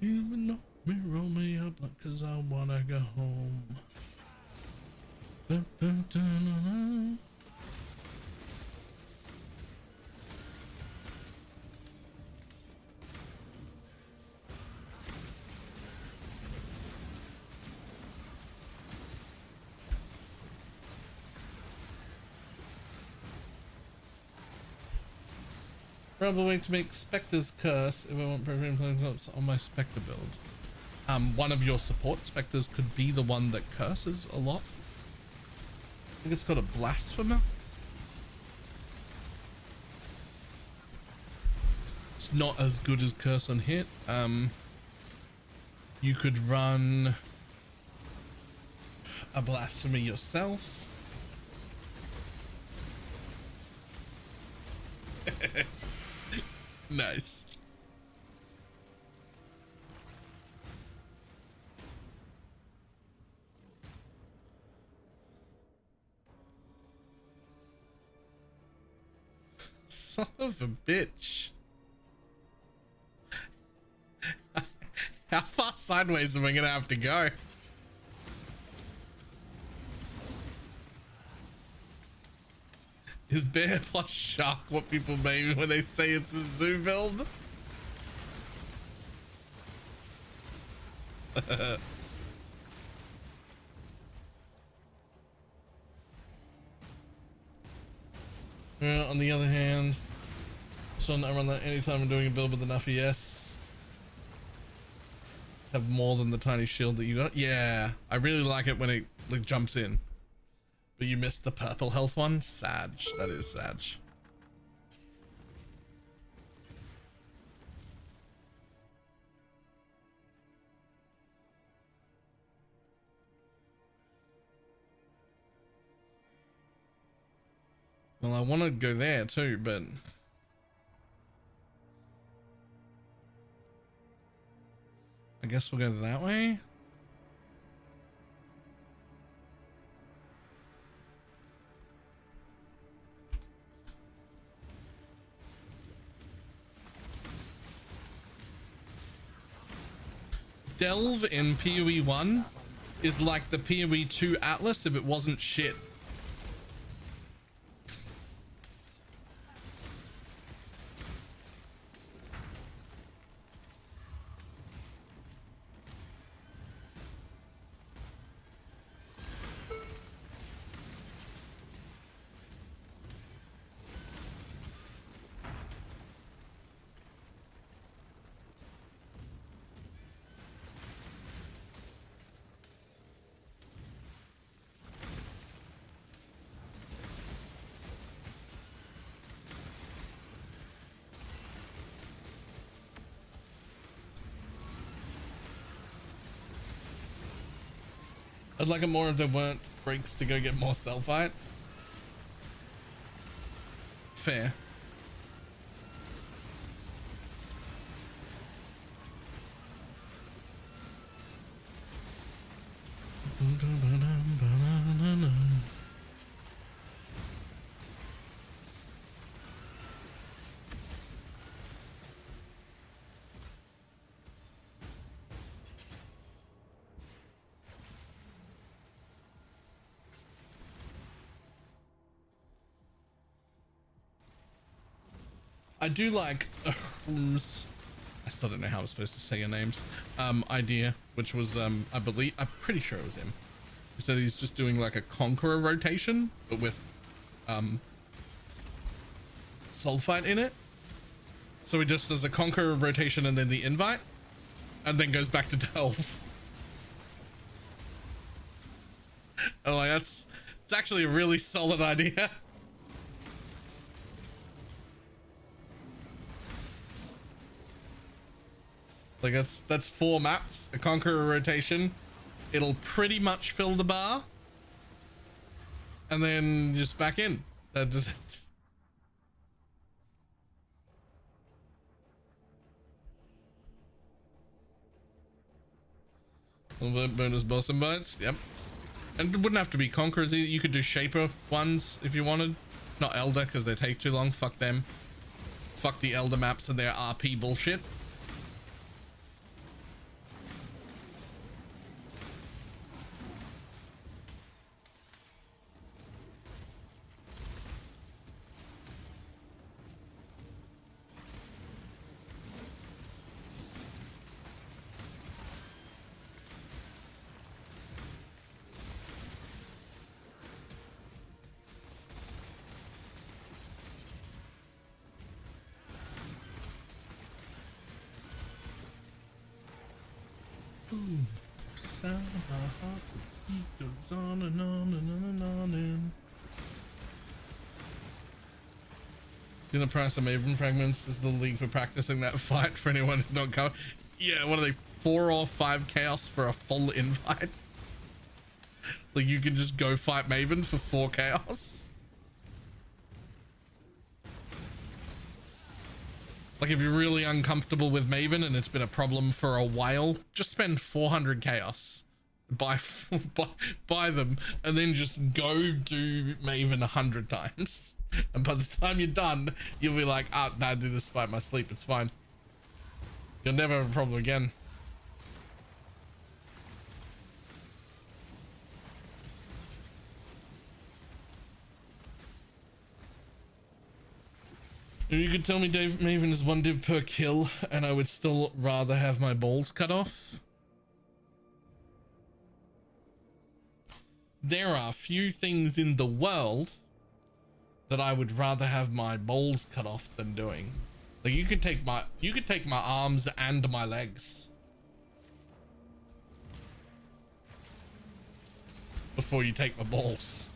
Even though me roll me up like 'cause I wanna go home. Da, da, da, da, da. Probably way to make Spectre's curse if I want premium plans on my Spectre build. One of your support Spectres could be the one that curses a lot. I think it's called a Blasphemer. It's not as good as Curse on Hit. You could run a Blasphemy yourself. Nice. Son of a bitch. How far sideways am I gonna have to go? Is bear plus shark what people mean when they say it's a zoo build? On the other hand, so I run that anytime I'm doing a build with enough ES. Have more than the tiny shield that you got. Yeah, I really like it when it like jumps in. But you missed the purple health one? Sag. That is Sag. Well, I want to go there too, but I guess we'll go that way. Delve in PoE 1 is like the PoE 2 Atlas if it wasn't shit. I'd like it more if there weren't breaks to go get more cell fight. Fair. I do like I still don't know how I'm supposed to say your names. Idea, which was I'm pretty sure it was him. He said he's just doing like a conqueror rotation, but with soul fight in it. So he just does the conqueror rotation and then the invite, and then goes back to delve. I'm like, it's actually a really solid idea. Like that's 4 maps, a conqueror rotation. It'll pretty much fill the bar, and then just back in. That does it. Bonus boss invites, yep. And it wouldn't have to be conquerors either. You could do shaper ones if you wanted. Not elder, because they take too long. Fuck them. Fuck the elder maps and their RP bullshit. Goes on and on and on and on and the price of Maven fragments is the league for practicing that fight for anyone who's not coming. Yeah, what are they, 4 or 5 chaos for a full invite? Like you can just go fight Maven for 4 chaos. Like if you're really uncomfortable with Maven and it's been a problem for a while, just spend 400 chaos. Buy them and then just go do Maven 100 times. And by the time you're done, you'll be like, nah, I do this fight in my sleep, it's fine. You'll never have a problem again. If you could tell me Dave Maven is 1 div per kill and I would still rather have my balls cut off. There are few things in the world that I would rather have my balls cut off than doing. Like you could take my arms and my legs before you take my balls.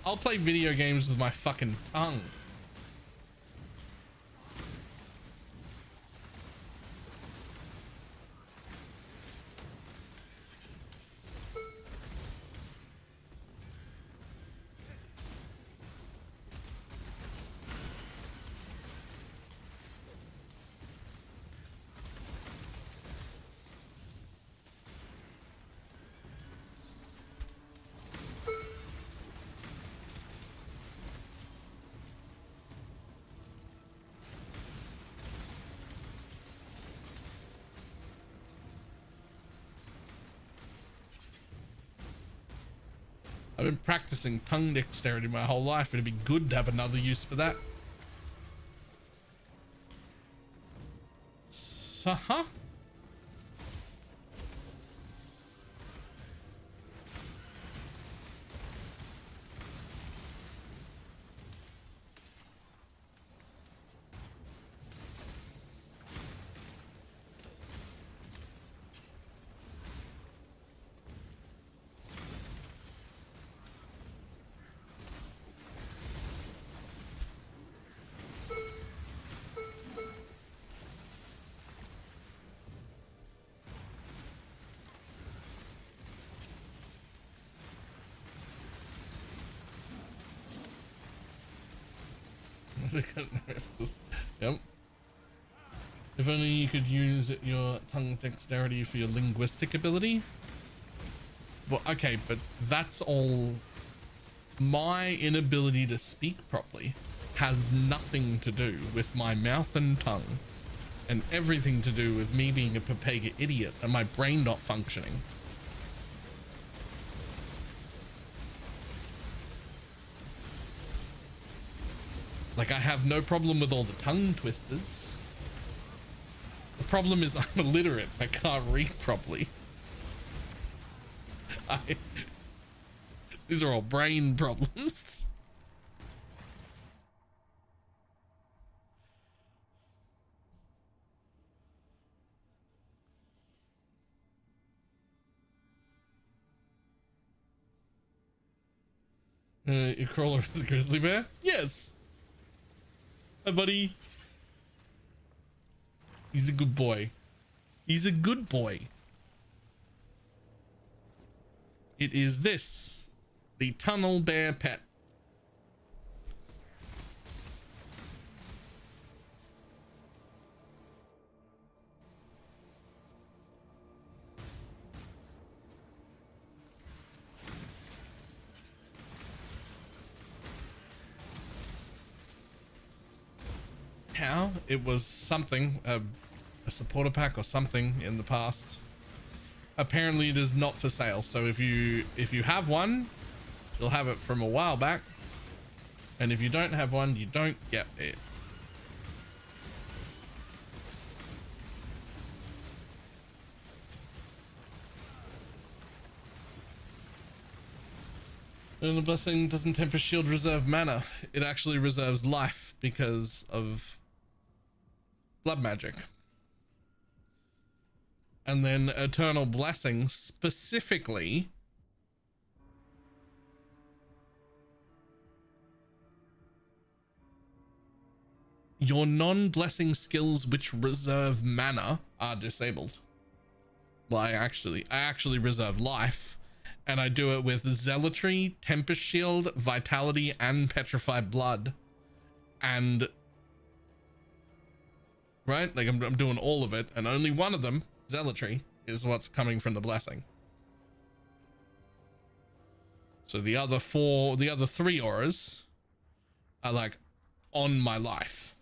I'll play video games with my fucking tongue. I've been practicing tongue dexterity my whole life. It'd be good to have another use for that. Huh? Yep. If only you could use your tongue dexterity for your linguistic ability. Well, okay, but that's all. My inability to speak properly has nothing to do with my mouth and tongue, and everything to do with me being a Papega idiot and my brain not functioning. Like, I have no problem with all the tongue twisters. The problem is I'm illiterate. I can't read properly. These are all brain problems. Your crawler is a grizzly bear? Yes. Hi, buddy. He's a good boy. He's a good boy. It is this, the tunnel bear pet. How? It was something, a supporter pack or something in the past. Apparently it is not for sale, so if you have one, you'll have it from a while back, and if you don't have one, you don't get it. And the blessing doesn't Tempest Shield reserve mana. It actually reserves life because of blood magic. And then Eternal Blessing specifically your non-blessing skills which reserve mana are disabled. Well, I actually reserve life, and I do it with Zealotry, Tempest Shield, Vitality, and Petrified Blood. And right, like I'm doing all of it, and only one of them, Zealotry, is what's coming from the blessing. So the other three auras are like on my life.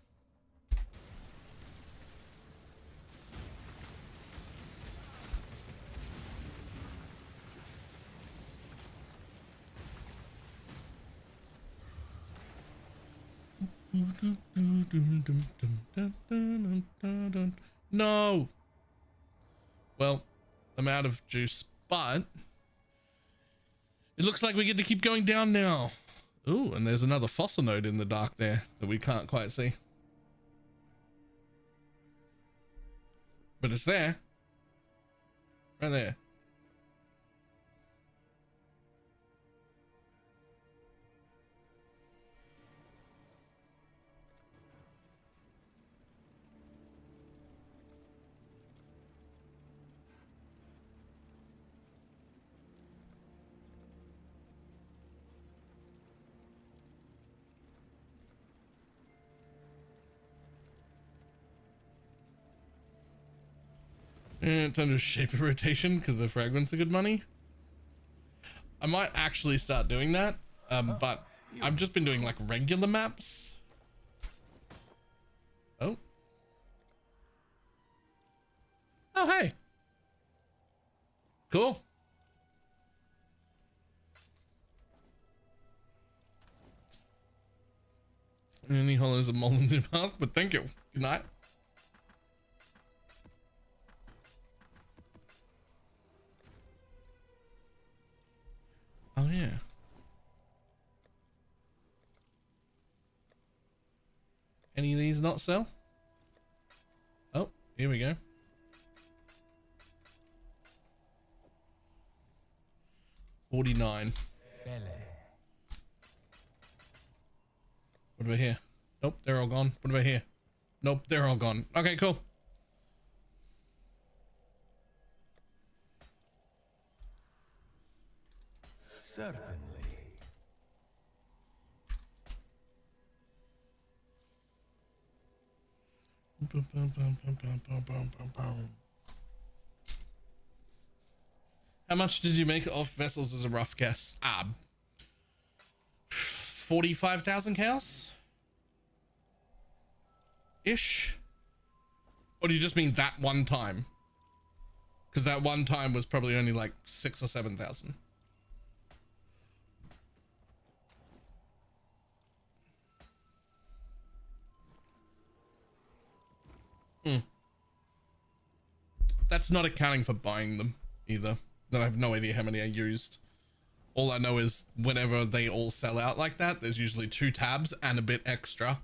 No. Well, I'm out of juice, but it looks like we get to keep going down now. Ooh, and there's another fossil node in the dark there that we can't quite see. But it's there. Right there. And it's under shape of rotation because the fragments are good money. I might actually start doing that, but I've just been doing like regular maps. Oh. Oh, hey. Cool. Any hollows a mole in the path, but thank you. Good night. Oh yeah. Any of these not sell? Oh, here we go. $49. What about here? Nope, they're all gone. What about here? Nope, they're all gone. Okay, cool. Certainly. How much did you make off vessels as a rough guess? 45,000 cows? Ish? Or do you just mean that one time? Because that one time was probably only like 6,000 or 7,000. That's not accounting for buying them either. Then I have no idea how many I used. All I know is whenever they all sell out like that, there's usually 2 tabs and a bit extra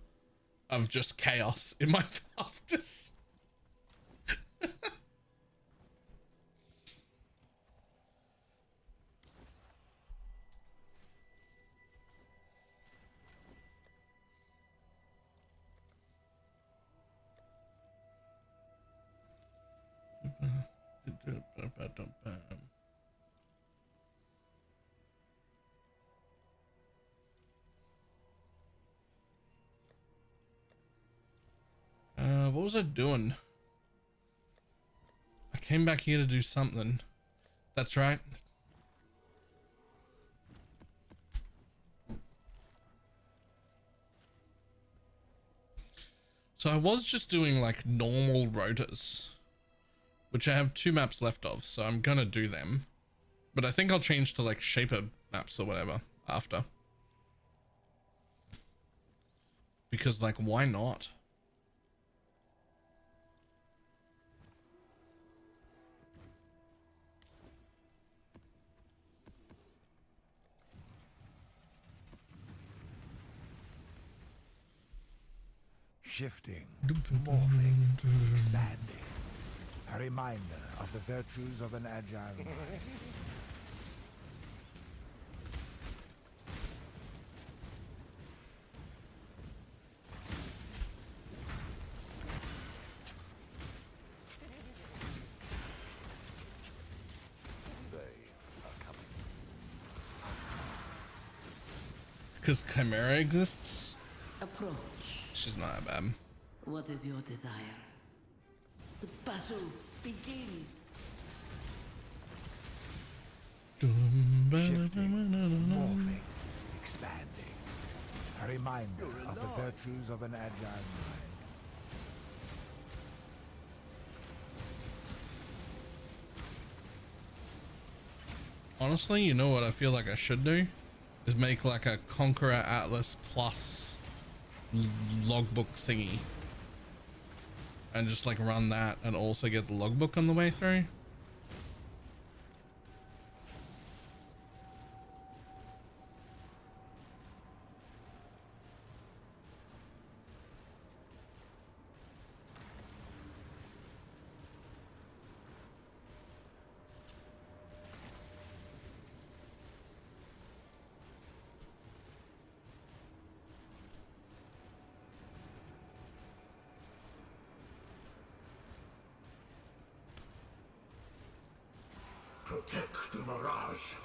of just chaos in my fastest. What was I doing? I came back here to do something. That's right. So I was just doing like normal rotas, which I have 2 maps left of, so I'm gonna do them. But I think I'll change to like shaper maps or whatever after. Because like, why not? Shifting, morphing, expanding. A reminder of the virtues of an agile mind. Because Chimera exists? Approach. She's not that bad. What is your desire? The battle begins. Shifting, morphing, expanding. A reminder of the virtues of an agile mind. Honestly, you know what I feel like I should do? Is make like a Conqueror Atlas plus logbook thingy. And just like run that and also get the logbook on the way through. Protect the Mirage.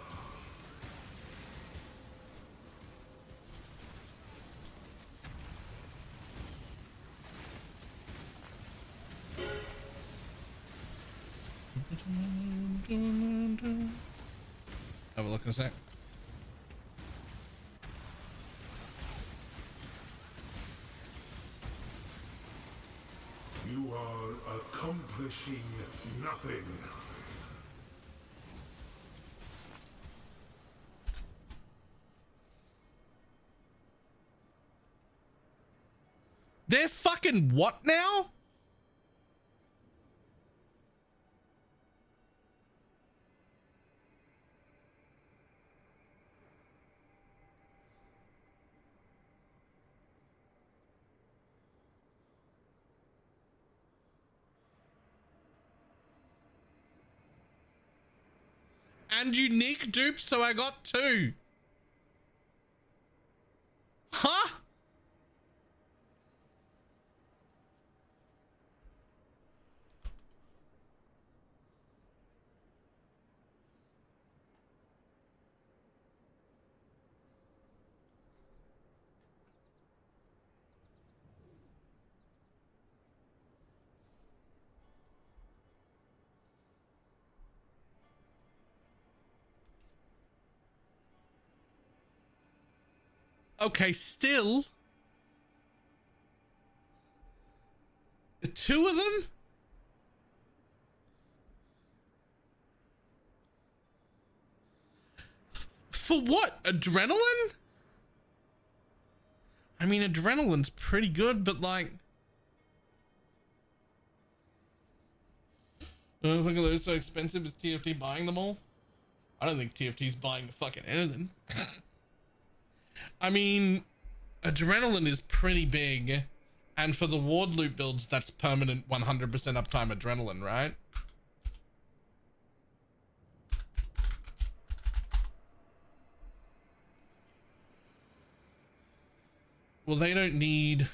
Have a look in a sec. You are accomplishing nothing. They're fucking what now? And unique dupes, so I got 2. Huh? Okay, still. 2 of them? For what? Adrenaline? I mean, adrenaline's pretty good, but like... I don't think they're so expensive. Is TFT buying them all? I don't think TFT's buying fucking anything. I mean, adrenaline is pretty big, and for the ward loop builds, that's permanent 100% uptime adrenaline, right? Well, they don't need...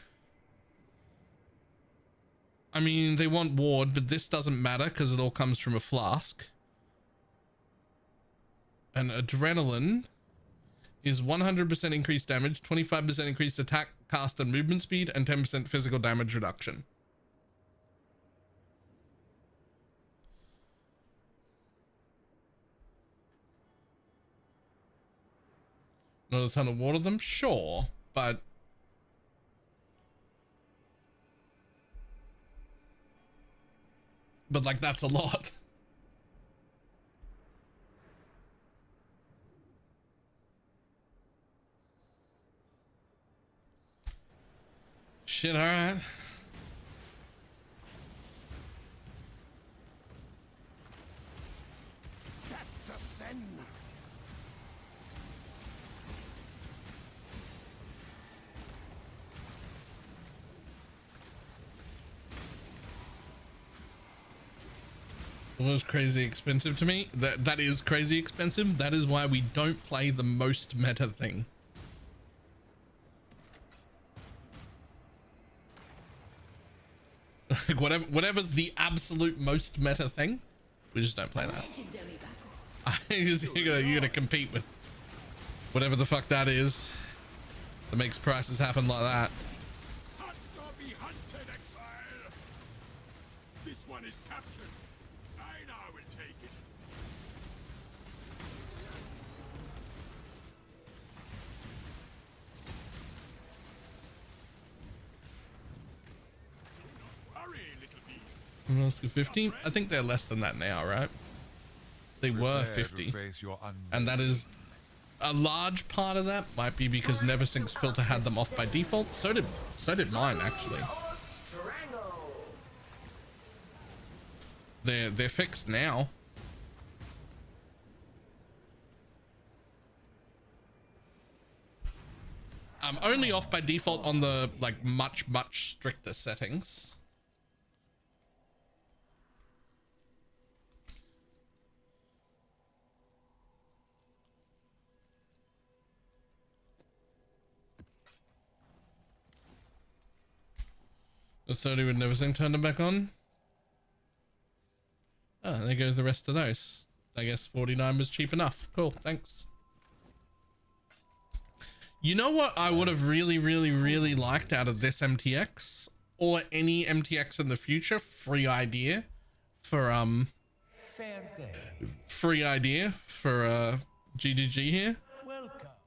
I mean, they want ward, but this doesn't matter because it all comes from a flask. And adrenaline is 100% increased damage, 25% increased attack, cast, and movement speed, and 10% physical damage reduction. Not a ton of water them? Sure, but... But, like, that's a lot. Shit, alright. It was crazy expensive to me. That is crazy expensive. That is why we don't play the most meta thing. Like whatever's the absolute most meta thing, we just don't play that. You're gonna compete with whatever the fuck that is that makes prices happen like that. Hunt or be hunted, exile. This one is captured. I now will take it. Hurry, little beast. 15? I think they're less than that now, right? They were 50. And that is a large part of that might be because Neversink's filter had them off by default. So did mine, actually. They're fixed now. I'm only off by default on the like much stricter settings. The 30 would never seem turned them back on. Oh, there goes the rest of those. I guess 49 was cheap enough. Cool, thanks. You know what I would have really liked out of this MTX or any MTX in the future? Free idea for GGG here.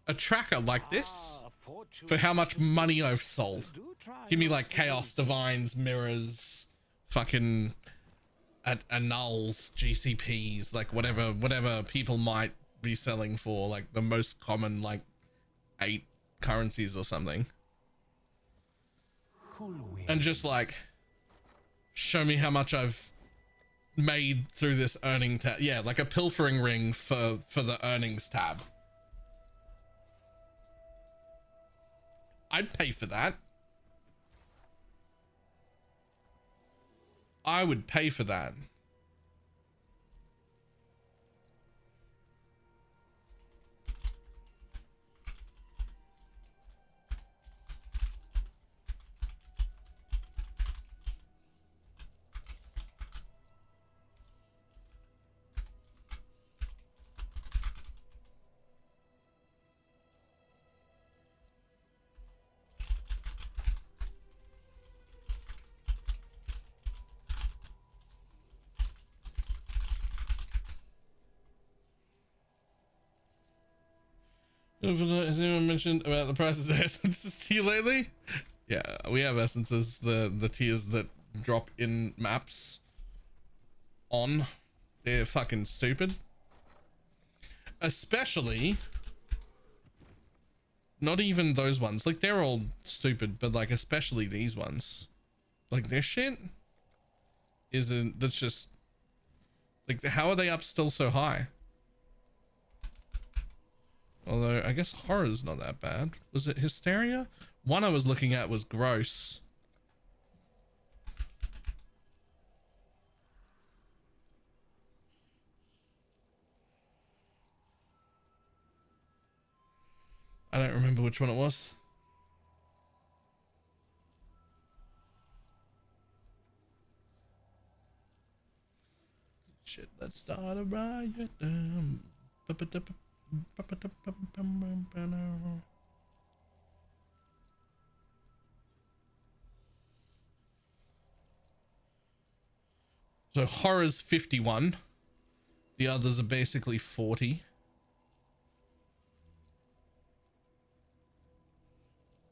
A tracker like this for how much money I've sold. Give me like Chaos Divines, Mirrors, fucking annuls, GCPs, like whatever people might be selling for, like the most common like 8 currencies or something. And just like show me how much I've made through this earning tab. Yeah, like a pilfering ring for the earnings tab. I'd pay for that. I would pay for that. Has anyone mentioned about the prices of essences to you lately? Yeah, we have essences, the tiers that drop in maps on. They're fucking stupid. Especially, not even those ones. Like, they're all stupid, but like, especially these ones. Like, this shit isn't, that's just, like, how are they up still so high? Although, I guess horror's not that bad. Was it hysteria? One I was looking at was gross. I don't remember which one it was. Shit, let's start a riot. So horror's 51. The others are basically 40.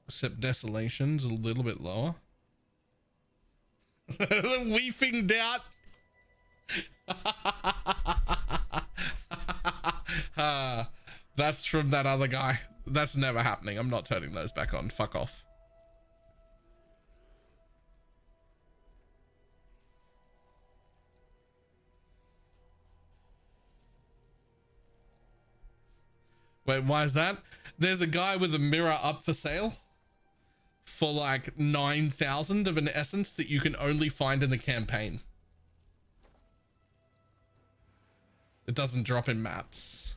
Except desolation's a little bit lower. The weeping doubt. That's from that other guy. That's never happening. I'm not turning those back on. Fuck off. Wait, why is that? There's a guy with a mirror up for sale for like 9,000 of an essence that you can only find in the campaign. It doesn't drop in maps.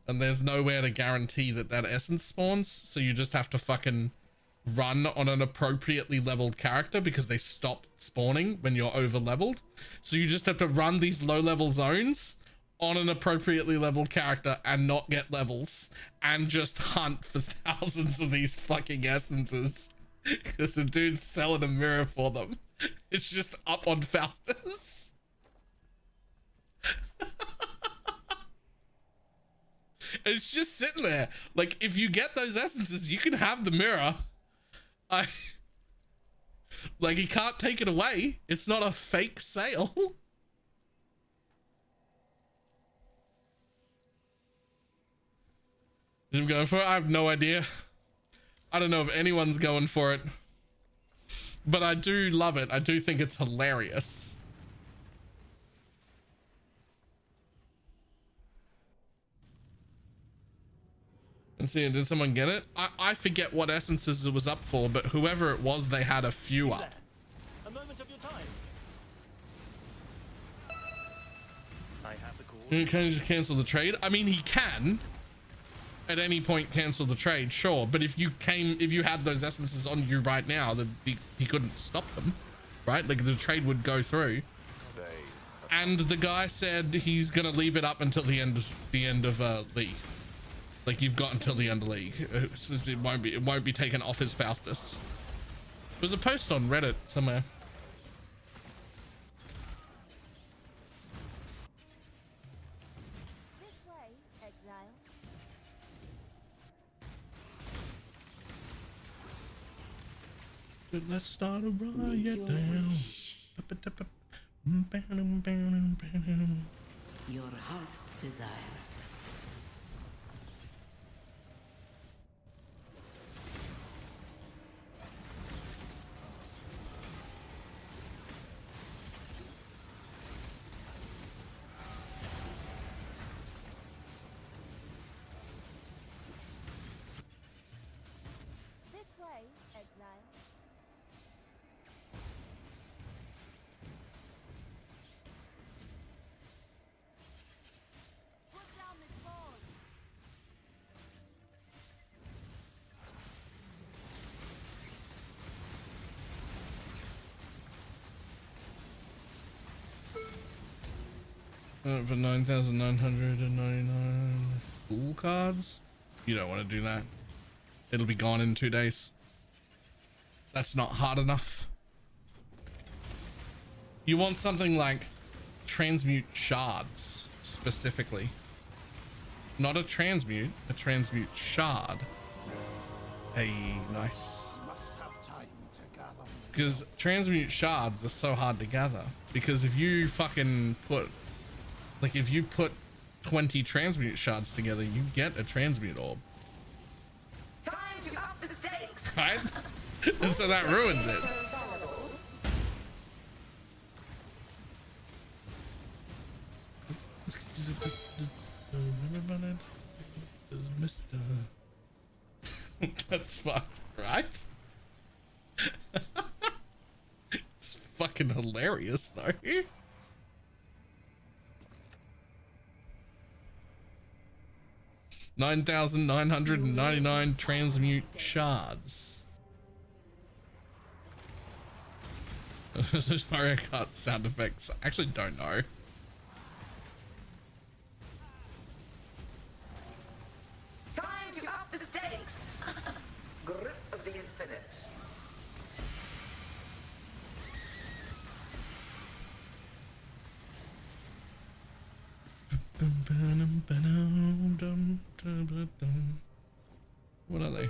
And there's nowhere to guarantee that that essence spawns, so you just have to fucking run on an appropriately leveled character because they stop spawning when you're over leveled. So you just have to run these low level zones on an appropriately leveled character and not get levels and just hunt for thousands of these fucking essences because the dude's selling a mirror for them. It's just up on Faustus. It's just sitting there. Like, if you get those essences, you can have the mirror. Like, he can't take it away. It's not a fake sale. Is he going for it? I have no idea. I don't know if anyone's going for it. But I do love it. I do think it's hilarious. And see, did someone get it? I forget what essences it was up for, but whoever it was, they had a few up. A moment of your time. I have the call. Can he just cancel the trade? I mean, he can at any point cancel the trade, sure. But if you had those essences on you right now, then he couldn't stop them, right? Like, the trade would go through. And the guy said he's gonna leave it up until the end of league. Like, you've got until the end of league. It won't be taken off his Faustus. There was a post on Reddit somewhere. This way, exile. But let's start a riot down. Your heart's desire. This way, exile. Put down this board. For 9,999 fool cards? You don't want to do that. It'll be gone in 2 days. That's not hard enough. You want something like transmute shards specifically. Not a transmute shard. Hey, nice. Must have time to gather. Because transmute shards are so hard to gather. Because if you fucking put, like, if you put 20 transmute shards together, you get a transmute orb. Time to up the stakes. Right? And so that ruins it. That's fucked, right? It's fucking hilarious though. 9,999 transmute shards. Those Mario Kart sound effects. I actually don't know. What are they?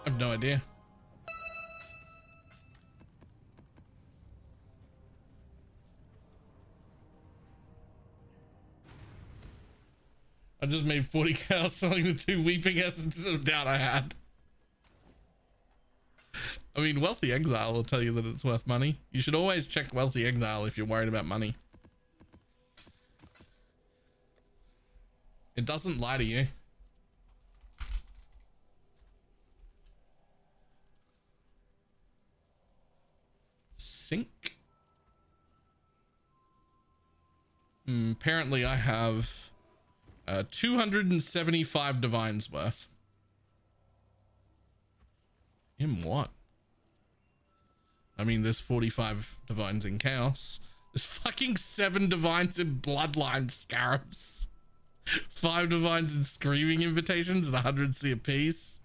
I have no idea. I just made 40 cows selling the 2 weeping essences of doubt I had. I mean, Wealthy Exile will tell you that it's worth money. You should always check Wealthy Exile if you're worried about money. It doesn't lie to you. Sync. Apparently I have 275 divines worth. In what? I mean, there's 45 divines in chaos. There's fucking 7 divines in bloodline scarabs. 5 divines in screaming invitations and 100 C apiece.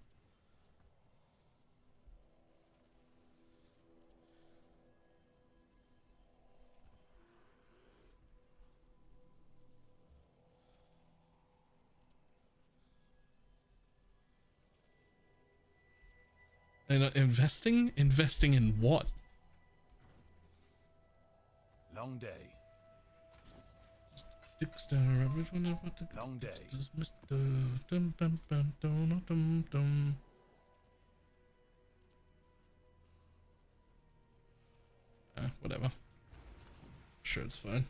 And investing in what? Long day. Long day. Whatever. Sure, it's fine.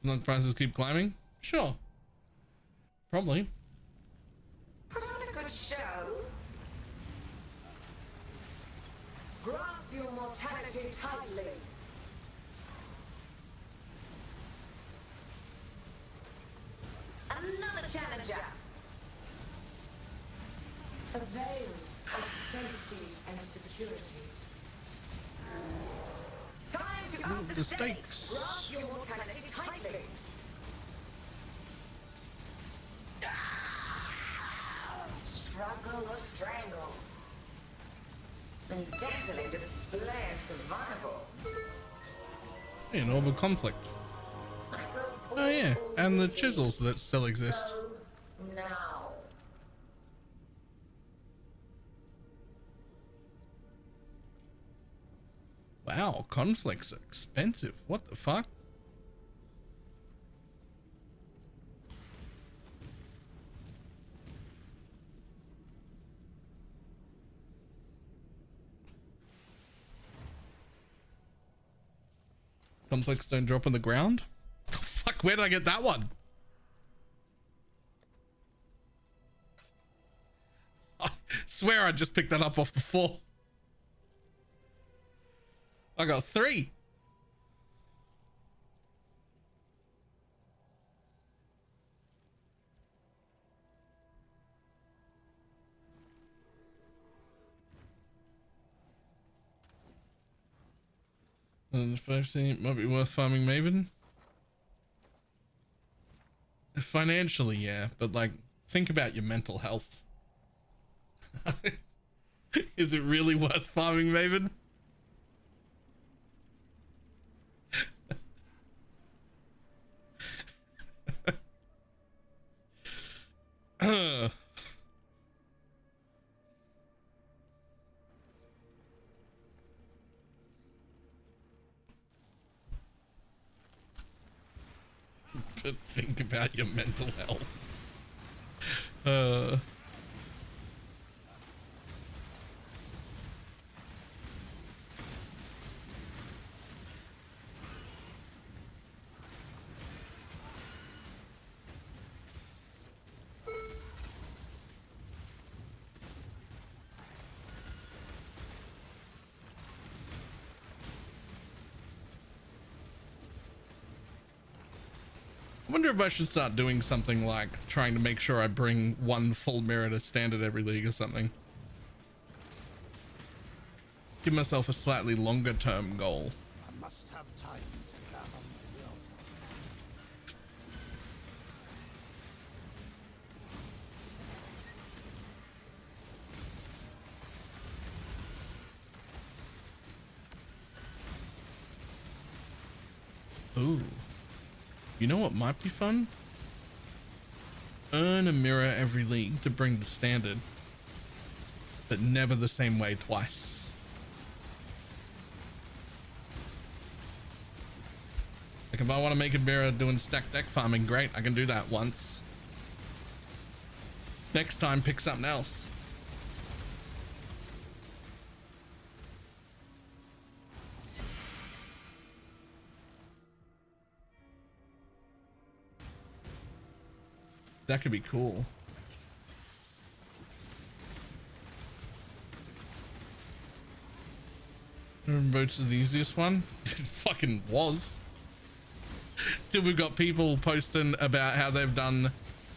Long prices keep climbing? Sure. Probably. Put on a good show. Grasp your mortality tightly. Another challenger. A veil of safety and security. Time to up the stakes. Grasp your mortality tightly. Struggle or strangle. A dazzling display of survival. An orb of conflict. Oh yeah, and the chisels that still exist. Now. Wow, conflicts are expensive. What the fuck? Conflicts don't drop on the ground? The fuck, where did I get that one? I swear I just picked that up off the floor. I got 3. And 15 might be worth farming Maven. Financially, yeah, but like, think about your mental health. Is it really worth farming Maven? But think about your mental health. I wonder if I should start doing something like trying to make sure I bring 1 full mirror to standard every league or something. Give myself a slightly longer term goal. I must have time to gather my will. Ooh. You know what might be fun? Earn a mirror every league to bring to standard, but never the same way twice. Like if I want to make a mirror doing stack deck farming, great, I can do that once. Next time, pick something else. That could be cool. Votes is the easiest one. It fucking was. Till we've got people posting about how they've done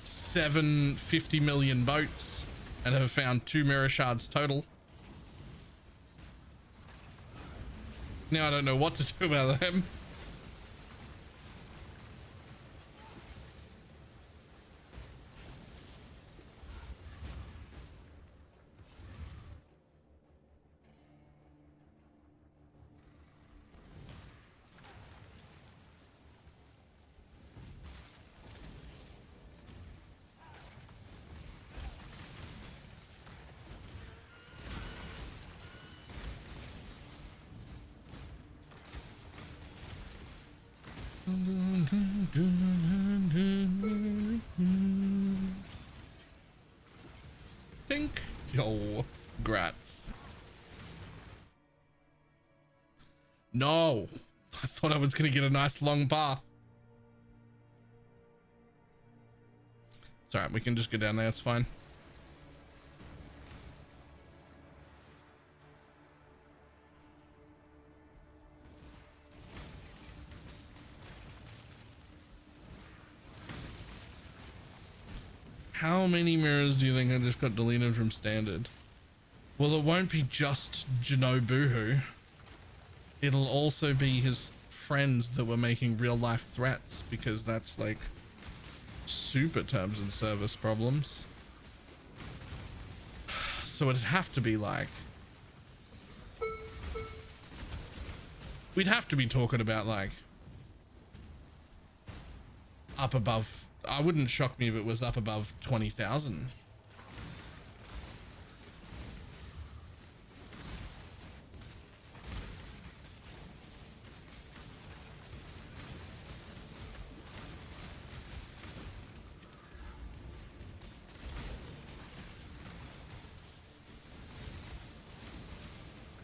750 million boats and have found 2 mirror shards total. Now I don't know what to do about them. Think. Yo, grats. No, I thought I was gonna get a nice long path. It's alright, we can just go down there, it's fine. How many mirrors do you think I just got deleted from standard? Well, it won't be just Janobuhu. It'll also be his friends that were making real life threats, because that's like super terms and service problems. So it'd have to be like, we'd have to be talking about like up above. I wouldn't shock me if it was up above 20,000.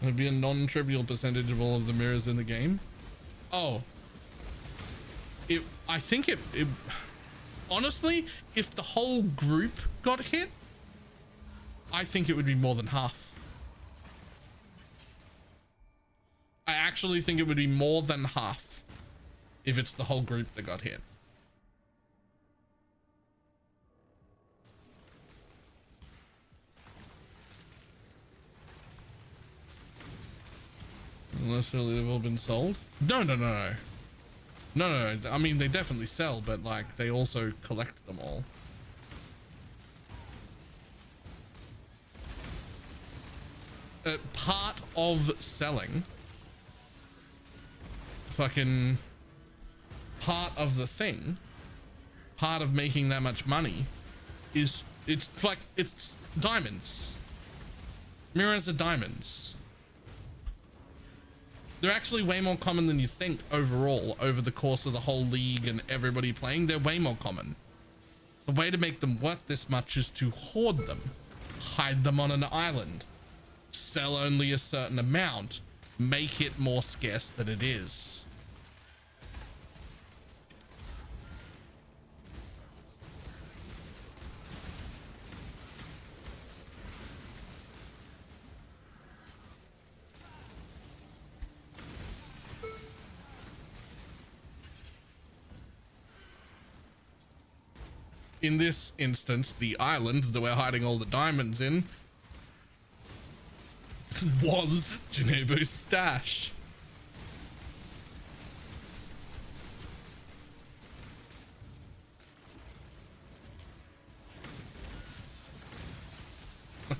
It'd be a non-trivial percentage of all of the mirrors in the game. Oh, I think it honestly, if the whole group got hit, I think it would be more than half. I actually think it would be more than half if it's the whole group that got hit. Unless really they've all been sold. No. I mean, they definitely sell, but like they also collect them all. Part of selling, fucking part of the thing, part of making that much money is it's diamonds. Mirrors are diamonds. They're actually way more common than you think overall, over the course of the whole league and everybody playing. They're way more common. The way to make them worth this much is to hoard them, hide them on an island, sell only a certain amount, make it more scarce than it is. In this instance, the island that we're hiding all the diamonds in was Janebu's stash.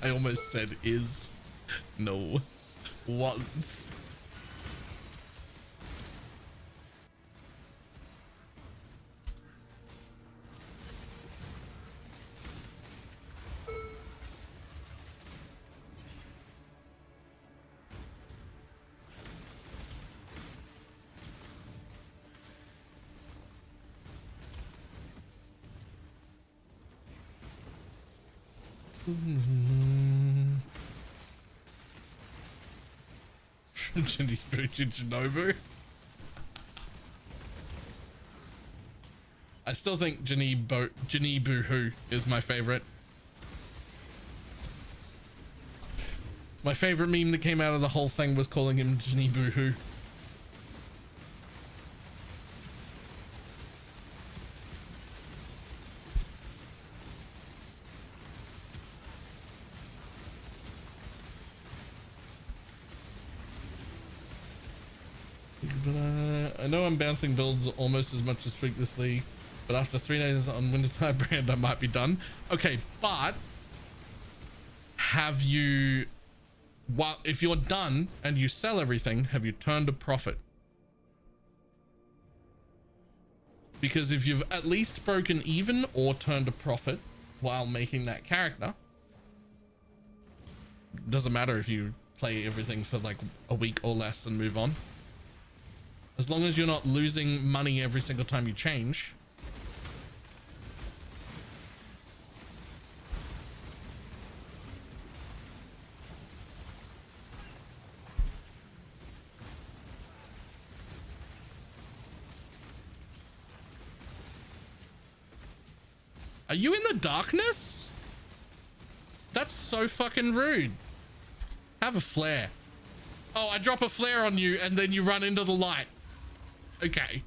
I almost said is. No. Was. Janobu. I still think Janie Boohoo is my favorite. My favorite meme that came out of the whole thing was calling him Janie Boohoo. But I know I'm bouncing builds almost as much as Freak this league, but after 3 days on Wintertide brand, I might be done. Okay, but have you, well, if you're done and you sell everything, have you turned a profit? Because if you've at least broken even or turned a profit while making that character, doesn't matter if you play everything for like a week or less and move on. As long as you're not losing money every single time you change. Are you in the darkness? That's so fucking rude. Have a flare. Oh, I drop a flare on you and then you run into the light. Okay.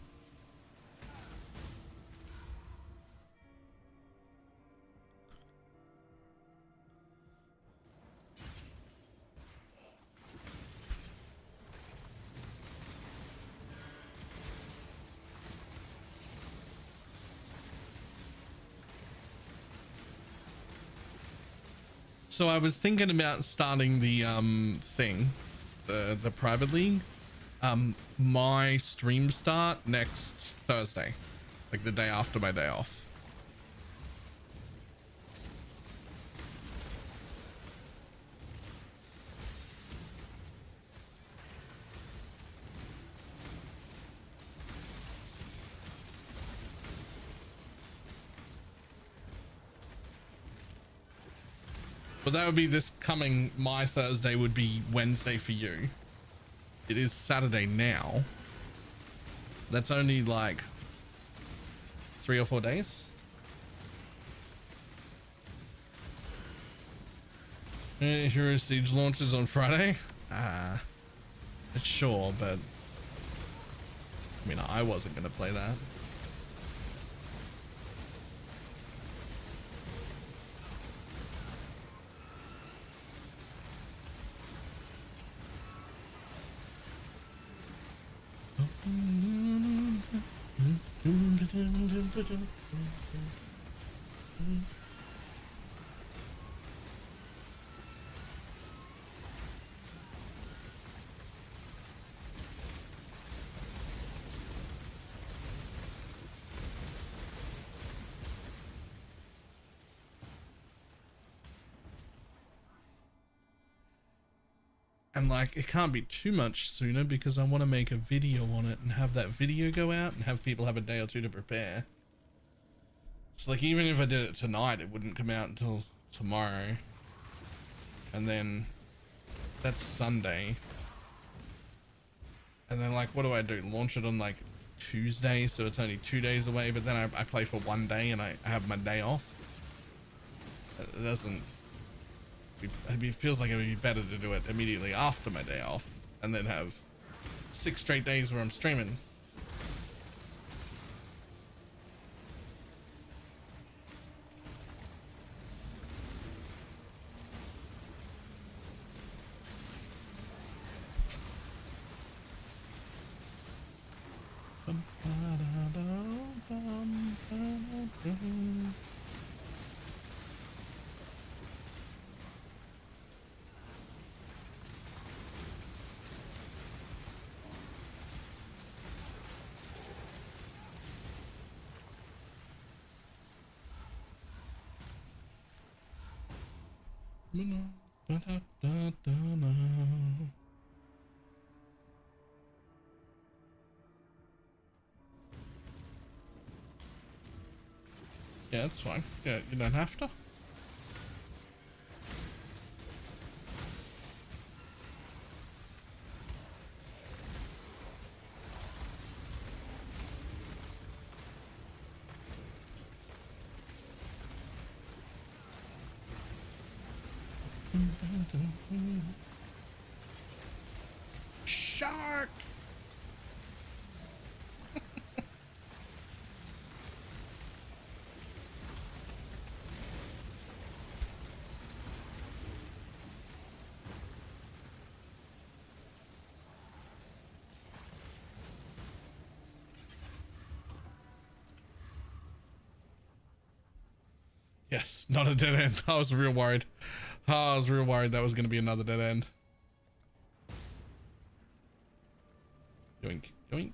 So I was thinking about starting the thing, the private league. My stream start next Thursday, like the day after my day off. But that would be this coming, my Thursday would be Wednesday for you. It is Saturday now. That's only like 3 or 4 days. Hero Siege launches on Friday. Sure, but I mean, I wasn't gonna play that. And like, it can't be too much sooner because I want to make a video on it and have that video go out and have people have a day or two to prepare. So like, even if I did it tonight, it wouldn't come out until tomorrow. And then that's Sunday. And then like, what do I do? Launch it on like Tuesday, so it's only 2 days away, but then I play for 1 day and I have my day off. It doesn't, I mean, it feels like it would be better to do it immediately after my day off and then have 6 straight days where I'm streaming. Yeah, that's fine. Yeah, you don't have to. Shark! Yes, not a dead end. I was real worried. I was real worried that was going to be another dead end. Yoink, yoink.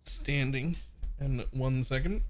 Standing in 1 second.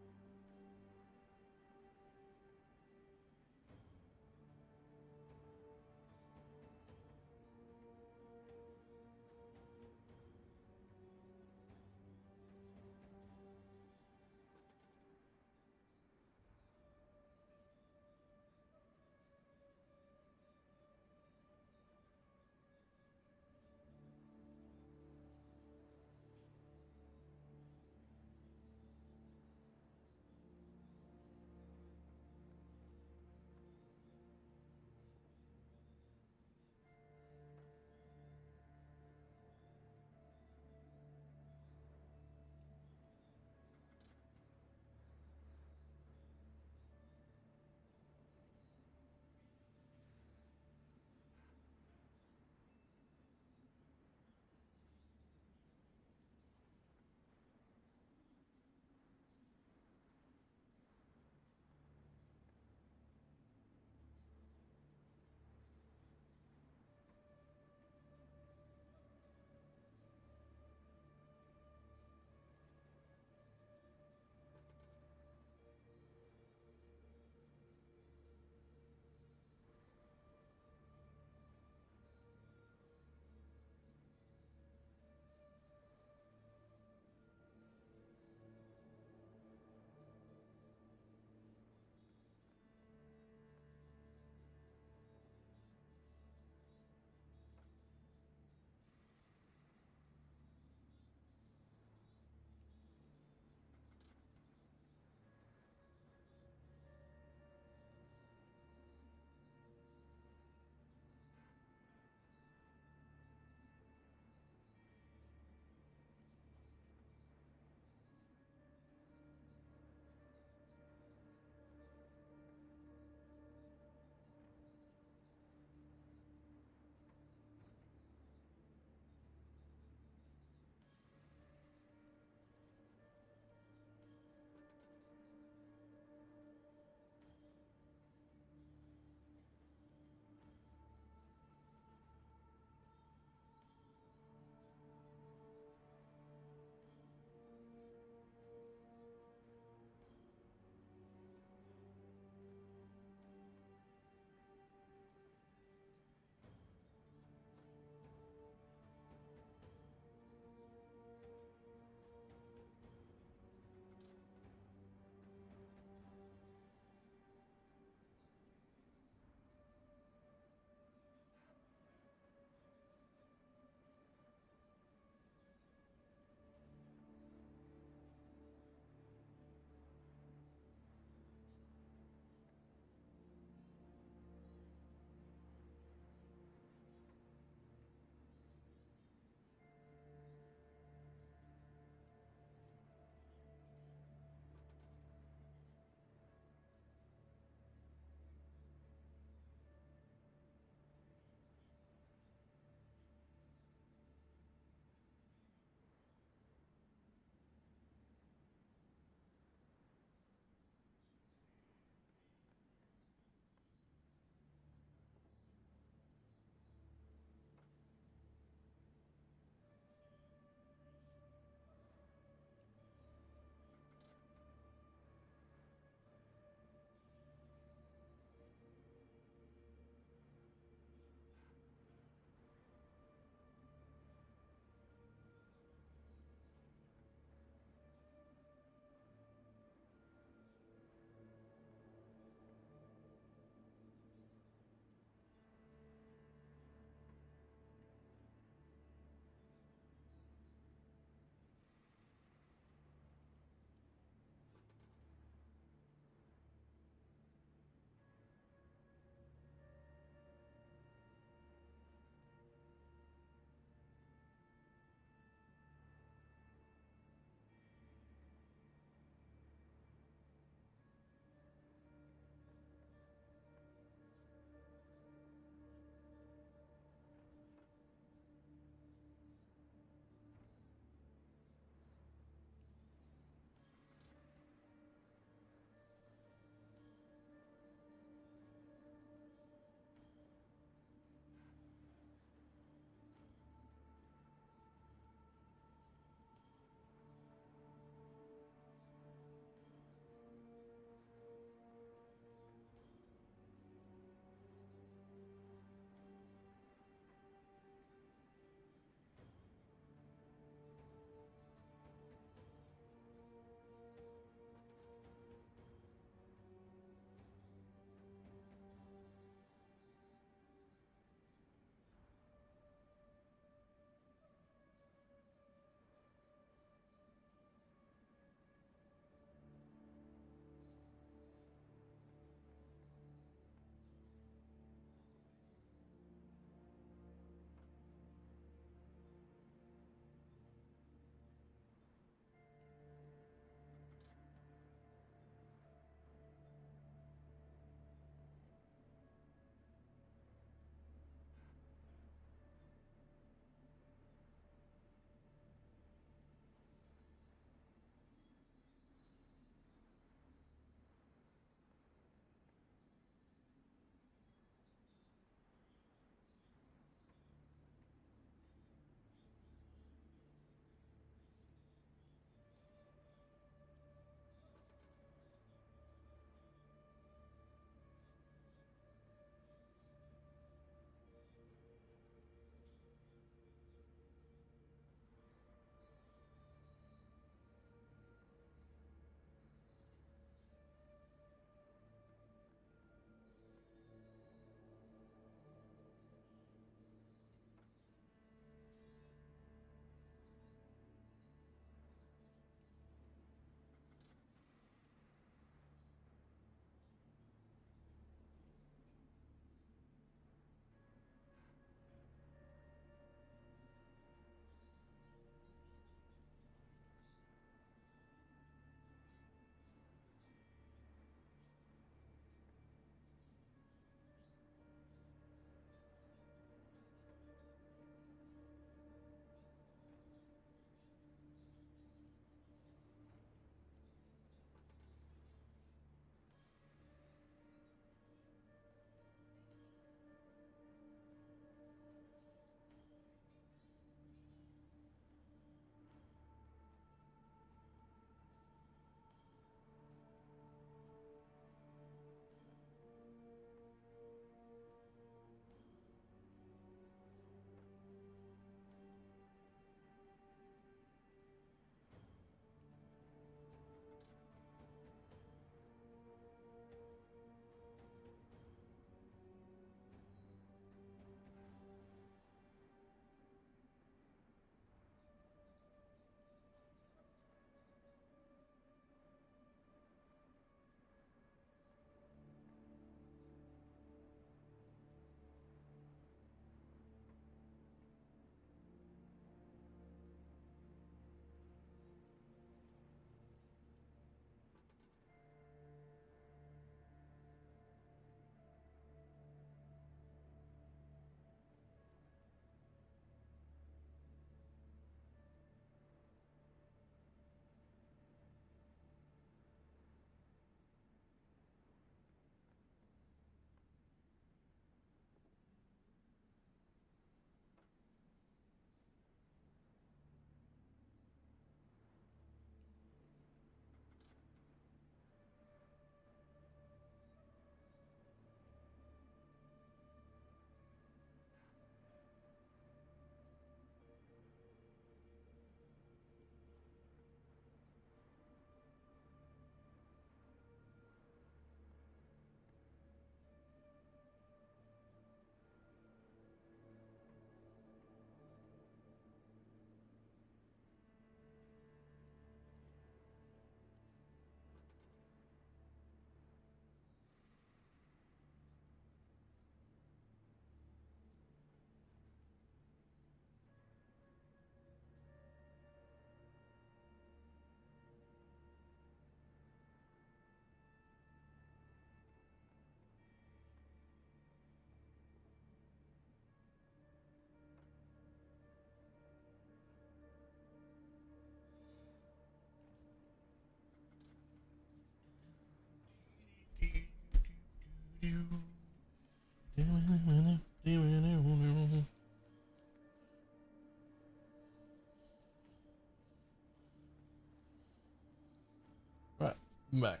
I'm back.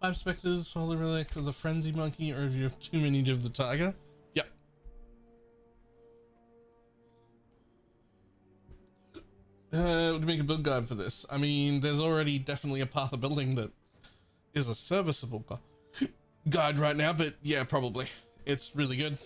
5 specters, follow the relic of the frenzy monkey, or if you have too many of the tiger. Yep. To make a build guide for this. I mean, there's already definitely a path of building that is a serviceable guide right now, but yeah, probably. It's really good.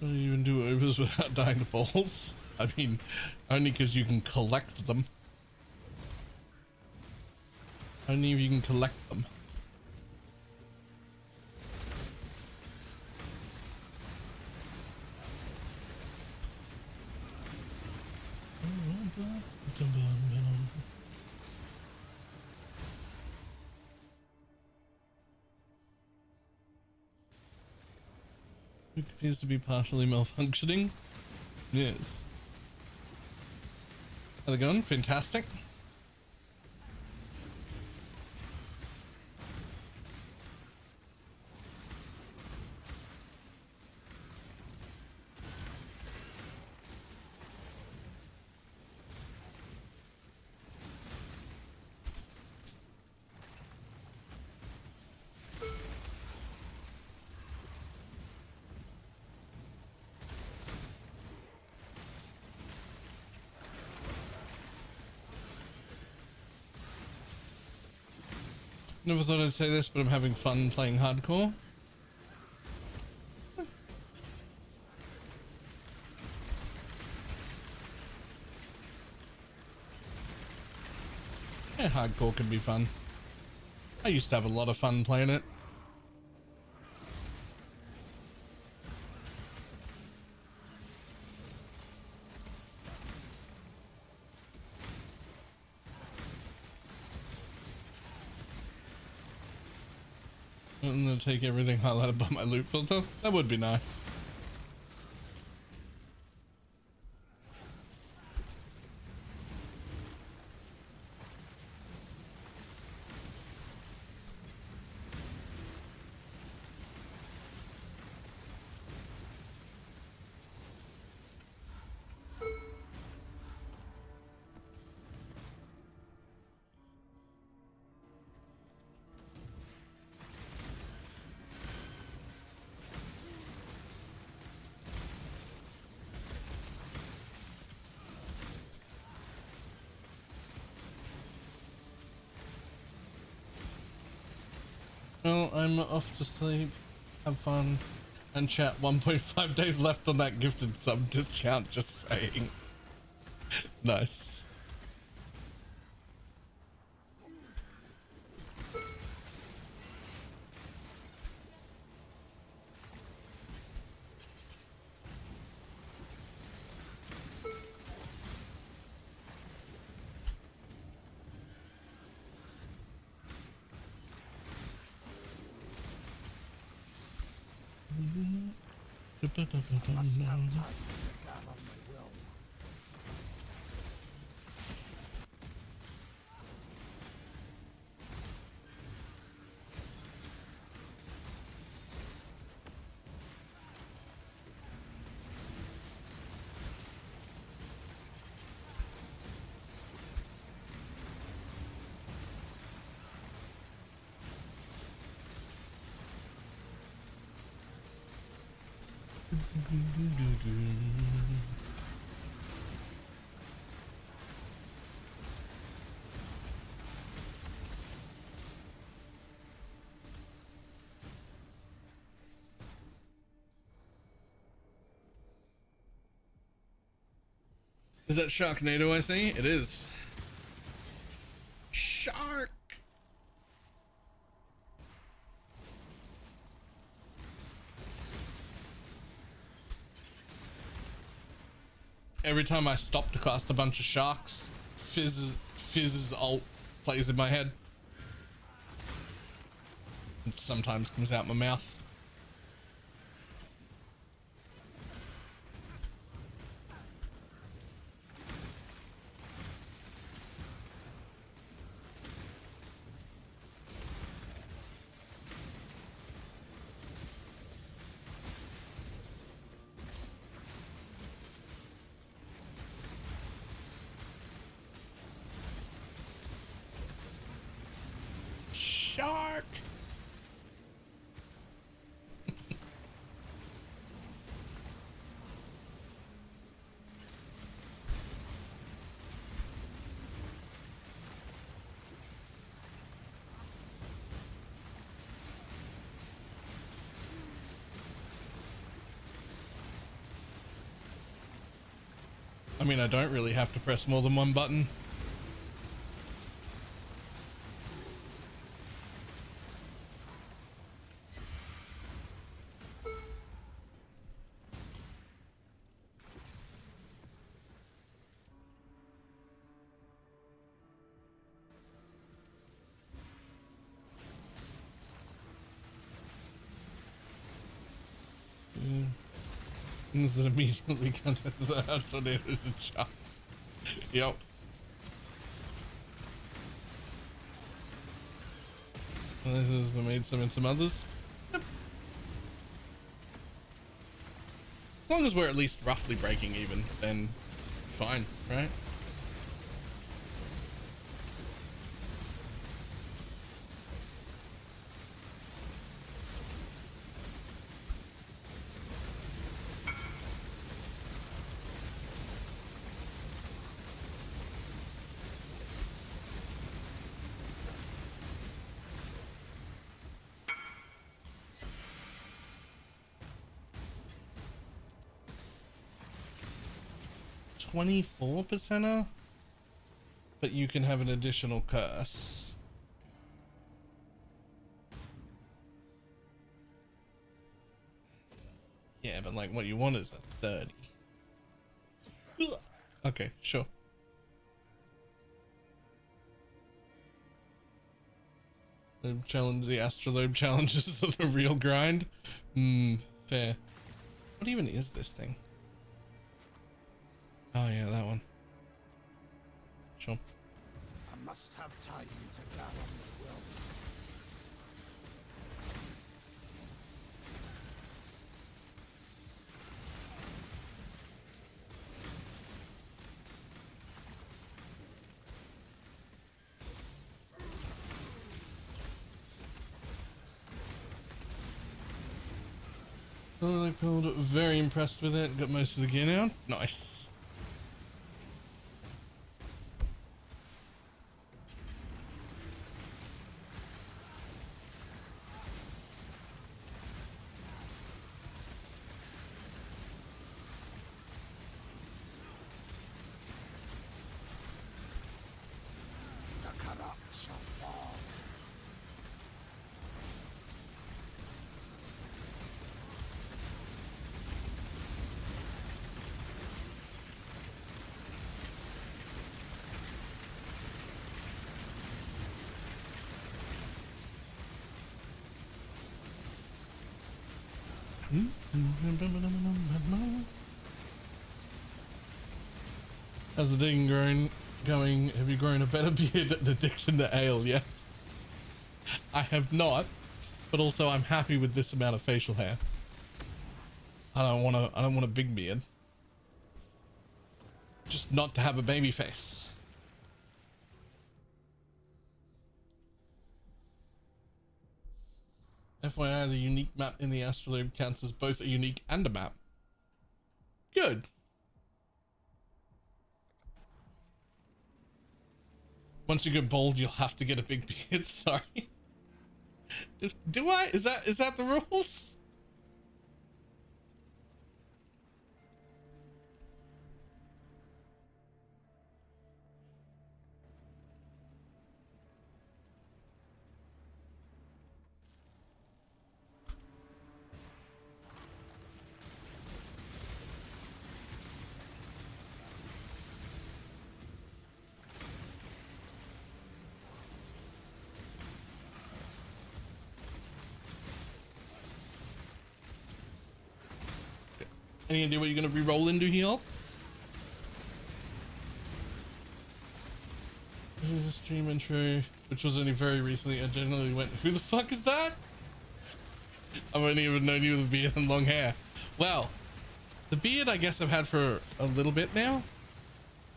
Don't even do overs without dying to balls. I mean, only because you can collect them. Only if you can collect them. It appears to be partially malfunctioning. Yes. How's it going? Fantastic. Never thought I'd say this, but I'm having fun playing hardcore. Yeah, hardcore can be fun. I used to have a lot of fun playing it. I'm gonna take everything highlighted by my loot filter. That would be nice. Well, I'm off to sleep, have fun, and chat. 1.5 days left on that gifted sub discount, just saying. Nice. Is that Sharknato I see? It is. Shark! Every time I stop to cast a bunch of sharks, Fizz's ult plays in my head. It sometimes comes out my mouth. Shark! I mean, I don't really have to press more than one button. Things that immediately come to the tornadoes and shark. Yep. Well, this has been made some and some others. Yep. As long as we're at least roughly breaking even, then fine, right? %, but you can have an additional curse. Yeah, but like what you want is a 30. Ugh. Okay, sure. Lobe challenge, the astrolabe challenges are the real grind. Fair. What even is this thing? Oh yeah, that one. Sure. I must have time to gather my will. Oh, I pulled very impressed with it. Got most of the gear now. Nice. The corrupt shall fall. How's the digging going? Have you grown a better beard and addiction to ale yet? I have not, but also I'm happy with this amount of facial hair. I don't want a big beard. Just not to have a baby face. FYI, the unique map in the astrolabe counts as both a unique and a map. Good. Once you get bald, you'll have to get a big beard. Sorry. Do I? Is that the rules? Any idea what you're gonna re-roll into here? Stream intro, which was only very recently. I generally went, who the fuck is that? I've only even known you with a beard and long hair. Well, the beard I guess I've had for a little bit now.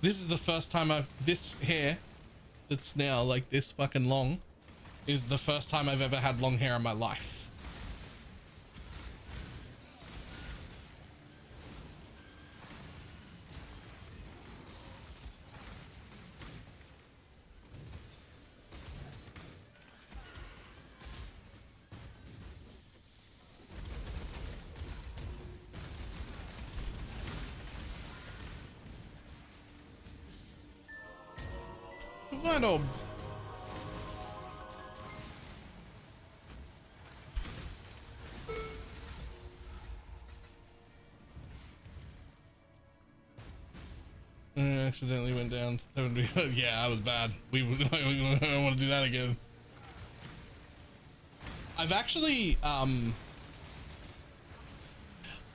This is the first time this hair that's now like this fucking long is the first time I've ever had long hair in my life. Venom. Accidentally went down. Yeah, that was bad. We don't want to do that again. I've actually I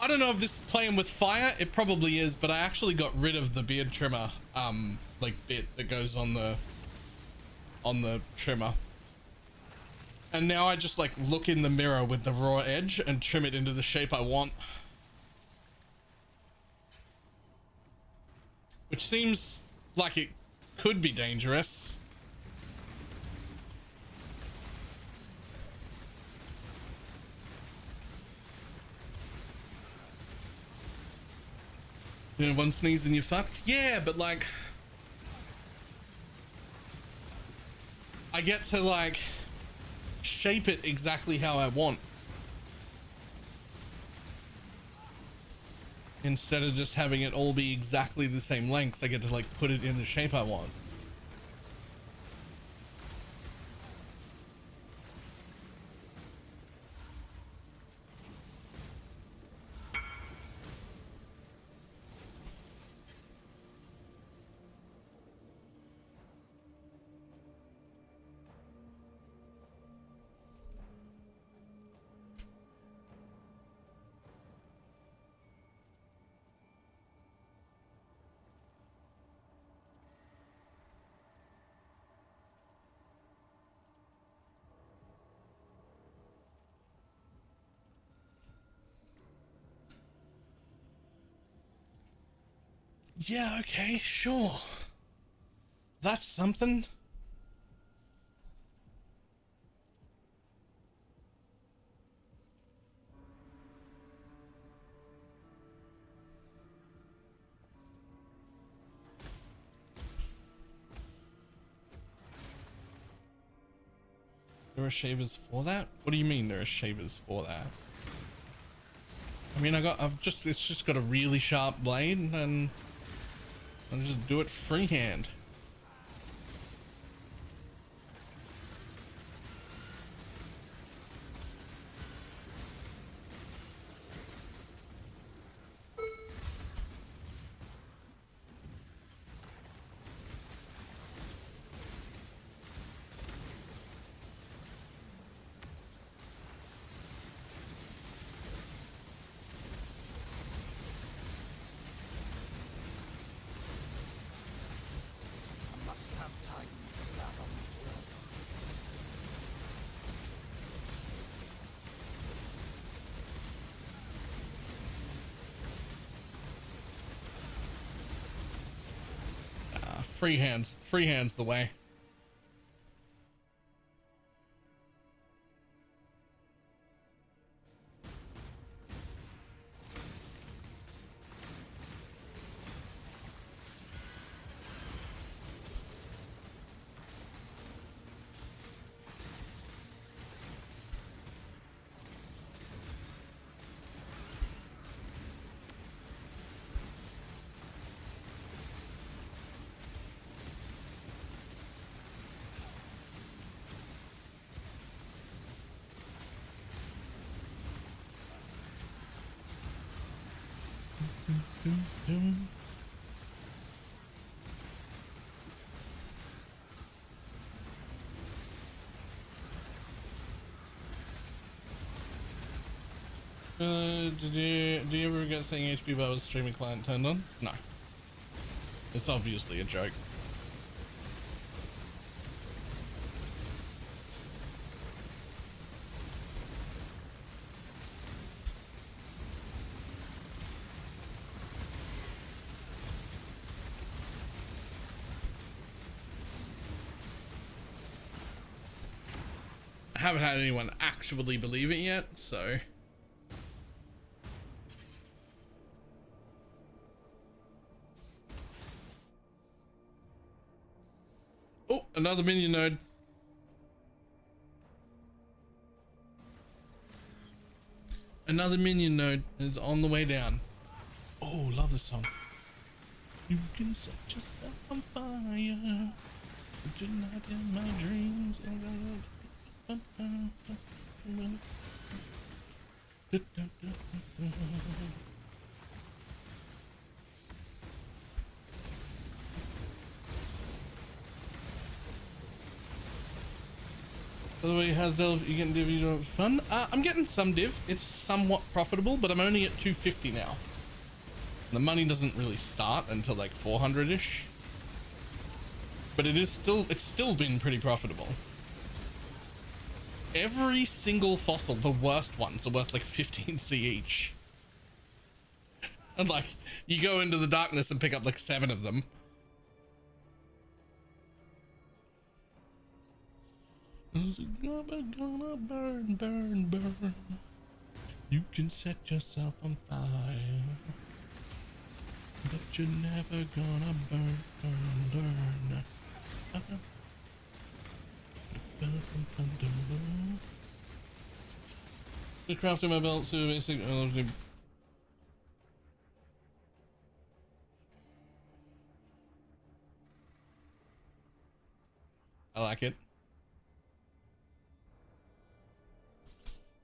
don't know if this is playing with fire. It probably is, but I actually got rid of the beard trimmer like bit that goes on the trimmer, and now I just like look in the mirror with the raw edge and trim it into the shape I want, which seems like it could be dangerous. You know, one sneeze and you're fucked. Yeah, but like I get to like shape it exactly how I want instead of just having it all be exactly the same length. I get to like put it in the shape I want. Yeah, okay, sure. That's something. There are shavers for that? What do you mean there are shavers for that? I mean, it's just got a really sharp blade and I'll just do it freehand. Freehand's the way. Do you ever get saying HP bar with streaming client turned on? No. It's obviously a joke. I haven't had anyone actually believe it yet, so. Oh, another minion node. Another minion node is on the way down. Oh, love this song. You can set yourself on fire, but you're not in my dreams. By the way, how's Delve? You getting div? You doing fun? I'm getting some div. It's somewhat profitable, but I'm only at 250 now. The money doesn't really start until like 400-ish. But it's still been pretty profitable. Every single fossil, the worst ones, are worth like 15C each. And like, you go into the darkness and pick up like 7 of them. Is it gonna burn, burn, burn? You can set yourself on fire, but you're never gonna burn, burn, burn. Just crafting my belt so basic. I like it.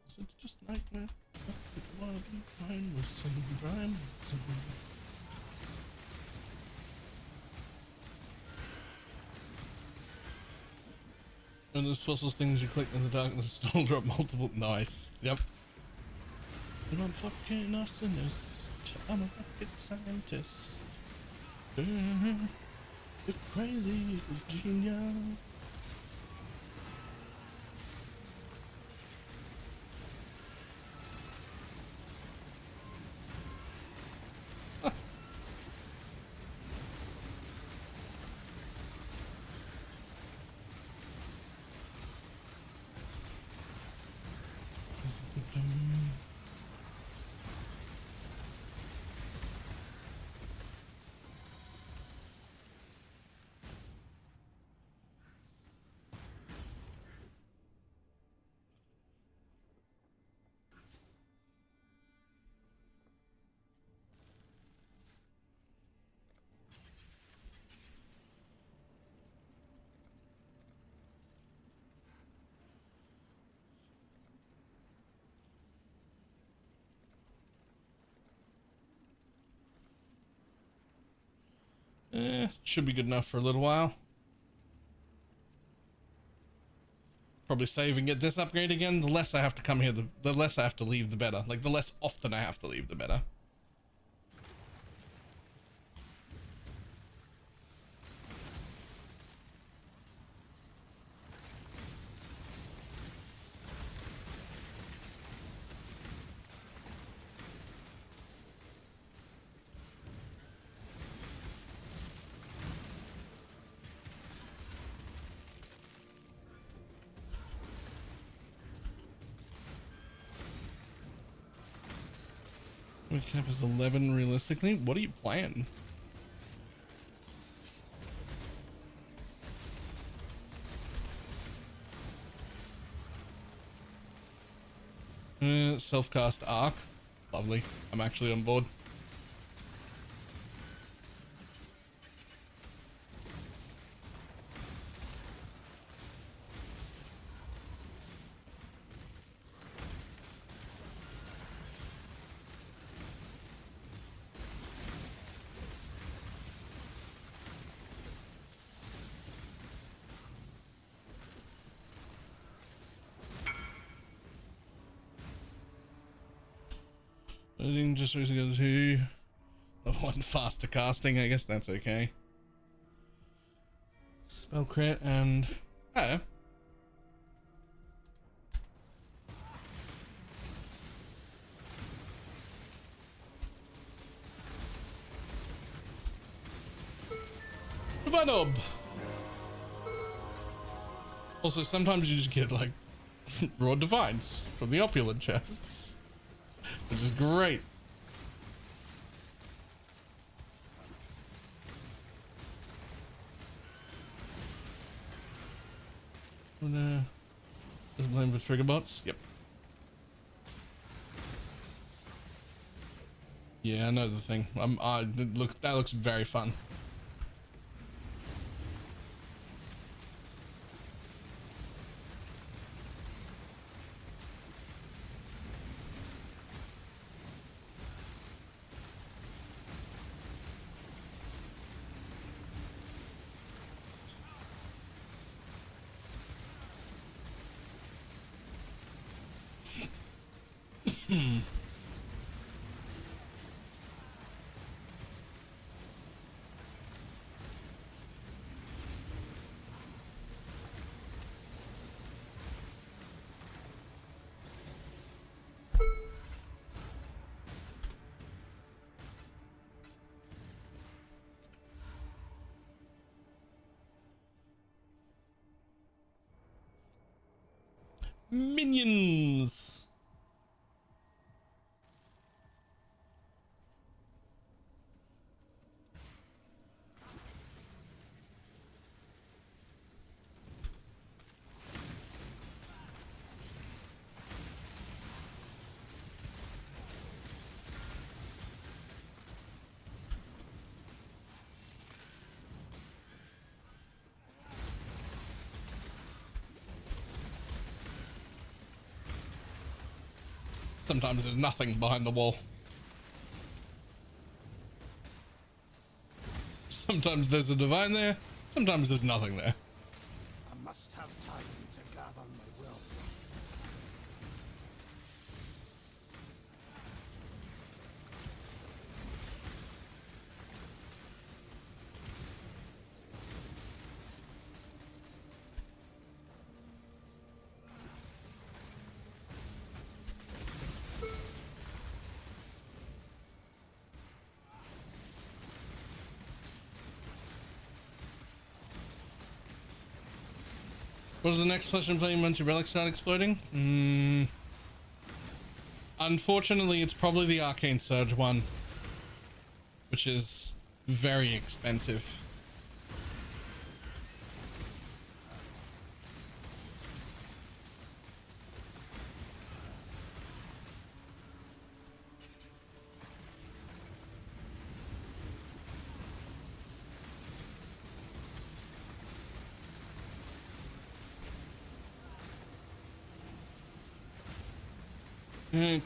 Is it just nightmare? I wanna be fine with some grime. And there's fossil things you click in the darkness still drop multiple. Nice. Yep. And I'm fucking arsonist. I'm a rocket scientist. If crazy is genius. Should be good enough for a little while. Probably save and get this upgrade again. The less I have to come here, the less I have to leave, the better. Like, the less often I have to leave, the better. Cap is 11 realistically. What are you playing? Self-cast arc. Lovely. I'm actually on board. think just goes to one faster casting. I guess that's okay. Spell crit and oh. Vanob. Also, sometimes you just get like raw divines from the opulent chests, which is great. Just blame for trigger bots. Yep. Yeah, I know the thing. That looks very fun. Minions. Sometimes there's nothing behind the wall. Sometimes there's a divine there, sometimes there's nothing there. I must have time to gather my will. What is the next question playing once your relics start exploding? Unfortunately, it's probably the Arcane Surge one, which is very expensive.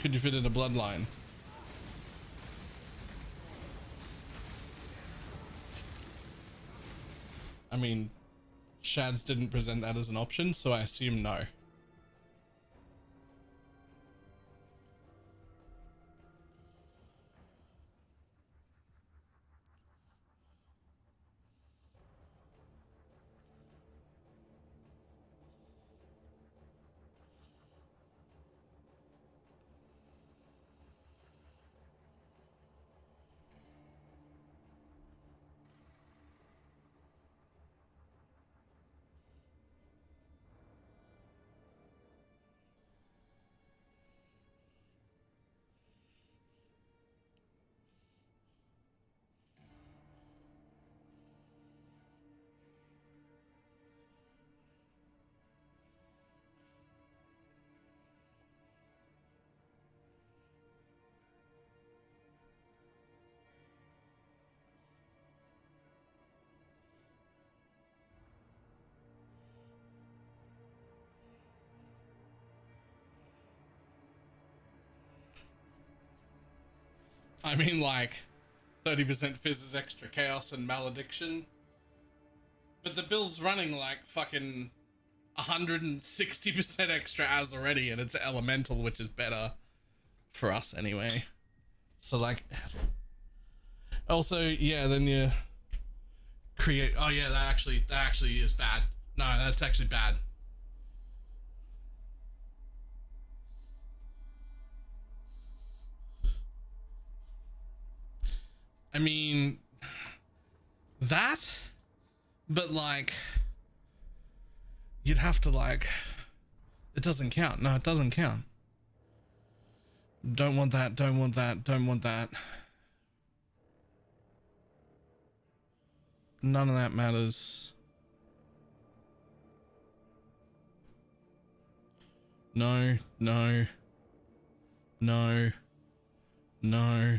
Could you fit in a bloodline? I mean, Shads didn't present that as an option, so I assume no. I mean, like 30% fizzes, extra chaos and malediction, but the build's running like fucking 160% extra as already, and it's elemental, which is better for us anyway. So like, also, yeah, then you create, oh yeah, that actually is bad. No, that's actually bad. I mean, that, but like, you'd have to like, it doesn't count. No, it doesn't count. Don't want that, don't want that, don't want that. None of that matters. No, no, no, no.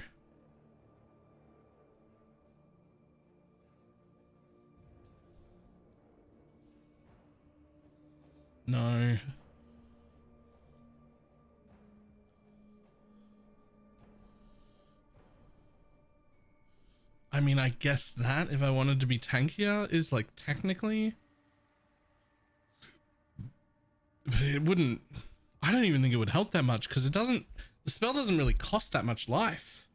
No. I mean, I guess that if I wanted to be tankier is like technically, but it wouldn't, I don't even think it would help that much because it doesn't, the spell doesn't really cost that much life.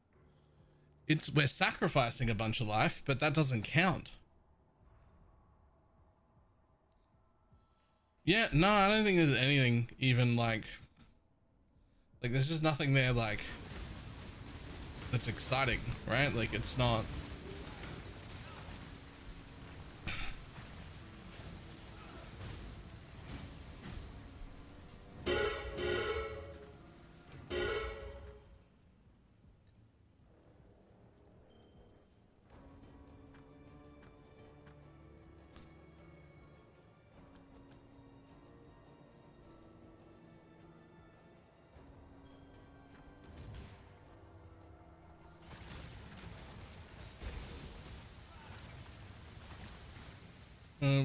It's, we're sacrificing a bunch of life, but that doesn't count. Yeah, no, I don't think there's anything even like there's just nothing there like that's exciting, right? Like it's not.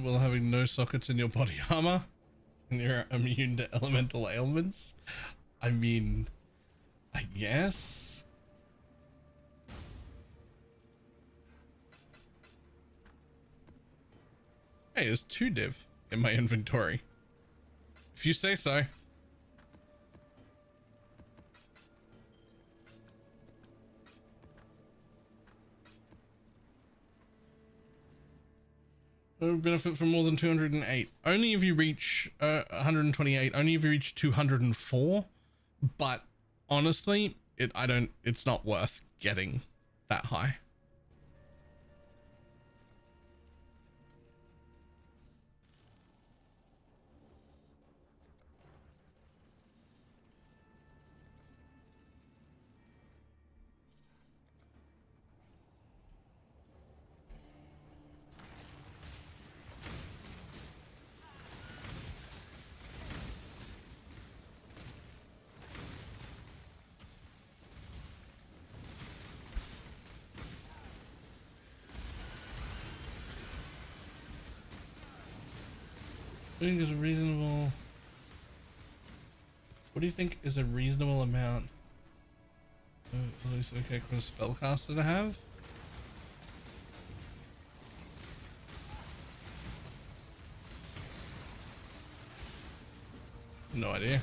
While having no sockets in your body armor and you're immune to elemental ailments. I mean, I guess. Hey, there's 2 div in my inventory. If you say so. Benefit from more than 208. Only if you reach 128. Only if you reach 204. But honestly, it's not worth getting that high. I think is a reasonable. What do you think is a reasonable amount? At least okay for a spellcaster to have. No idea.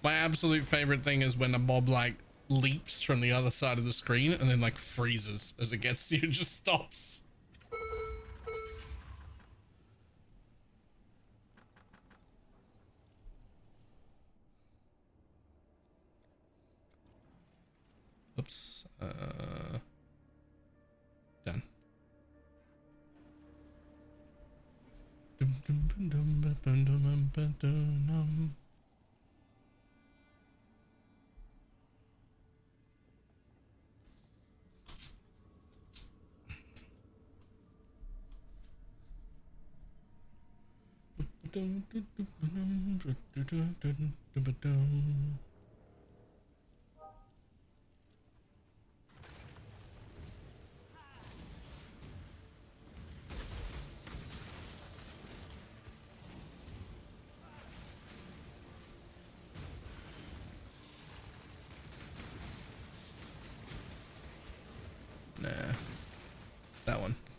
My absolute favorite thing is when a mob like leaps from the other side of the screen and then like freezes as it gets to you, just stops. Oops. Done.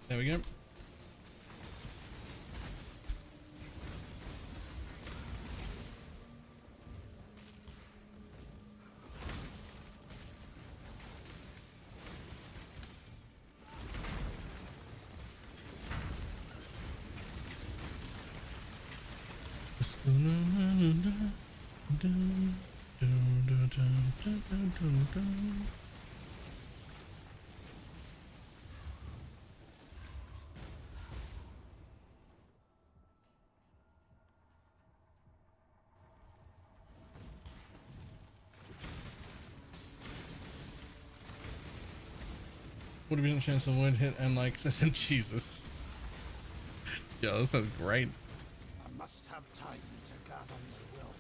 There we go. Would have been a chance of one hit and like Jesus. Yo, this sounds great. I must have time to gather my will.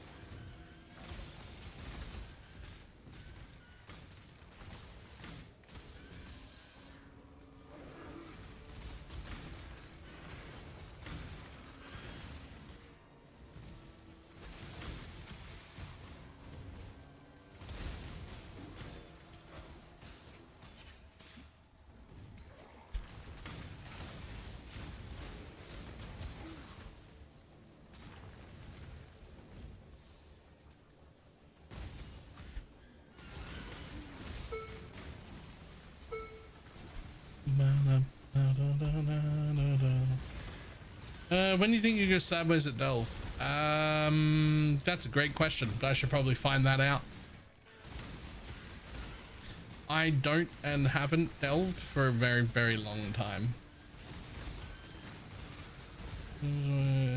When do you think you go sideways at Delve? That's a great question. I should probably find that out. I don't and haven't delved for a very, very long time.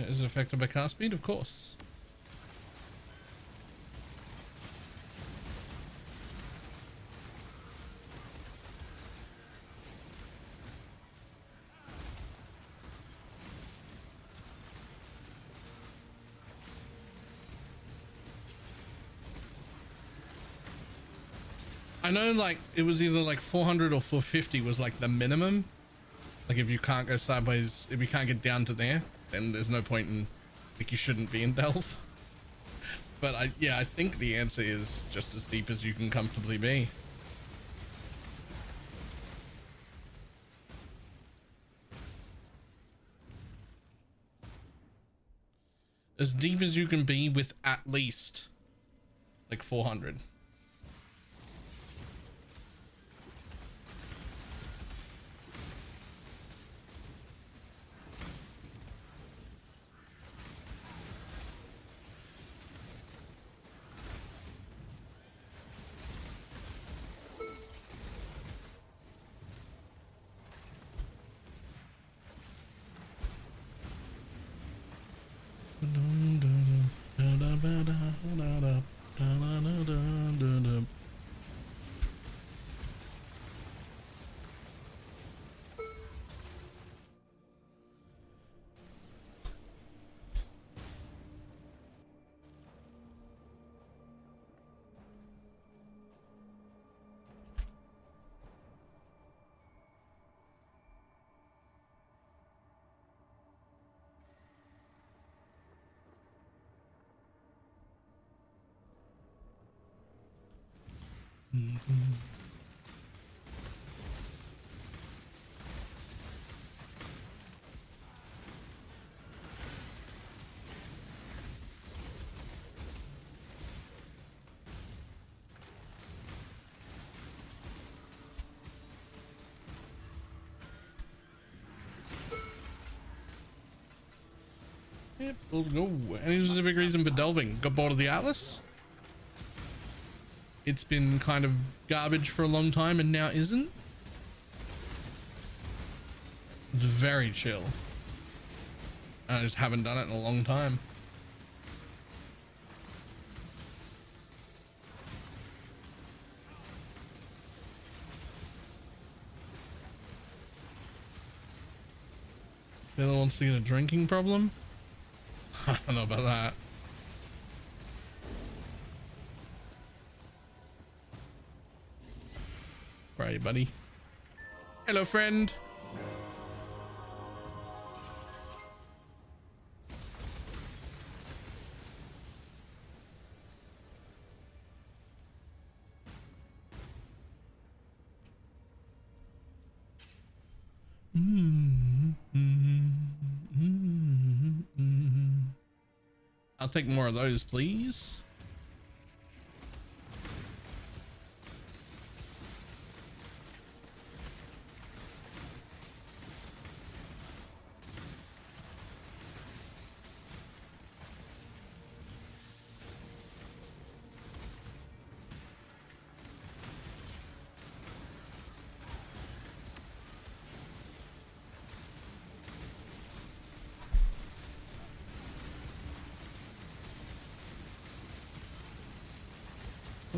Is it affected by cast speed? Of course. I know like it was either like 400 or 450 was like the minimum. Like if you can't go sideways, if you can't get down to there, then there's no point in, like you shouldn't be in Delve. But I think the answer is just as deep as you can comfortably be. As deep as you can be with at least like 400. Yep, we'll go. Any specific reason for delving? Got bored of the Atlas? It's been kind of garbage for a long time and now isn't. It's very chill. I just haven't done it in a long time. The other wants to get a drinking problem? I don't know about that. Where are you, buddy? Hello, friend. Hmm. I'll take more of those, please.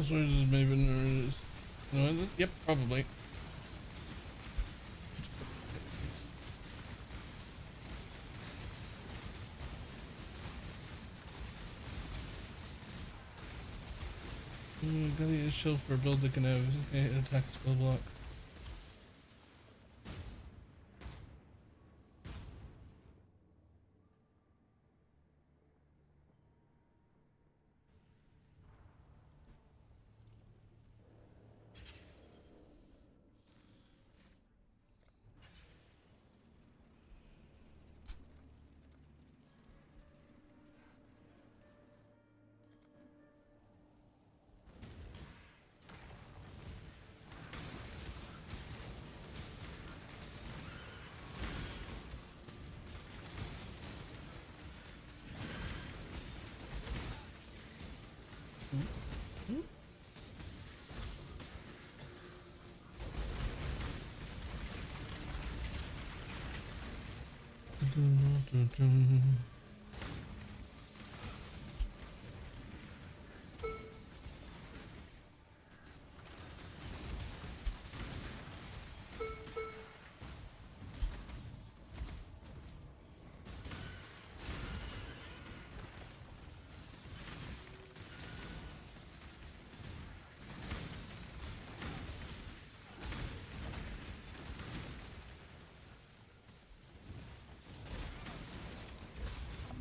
Maybe no, yep, probably. Gotta use a shield for a build that can have attack spell block.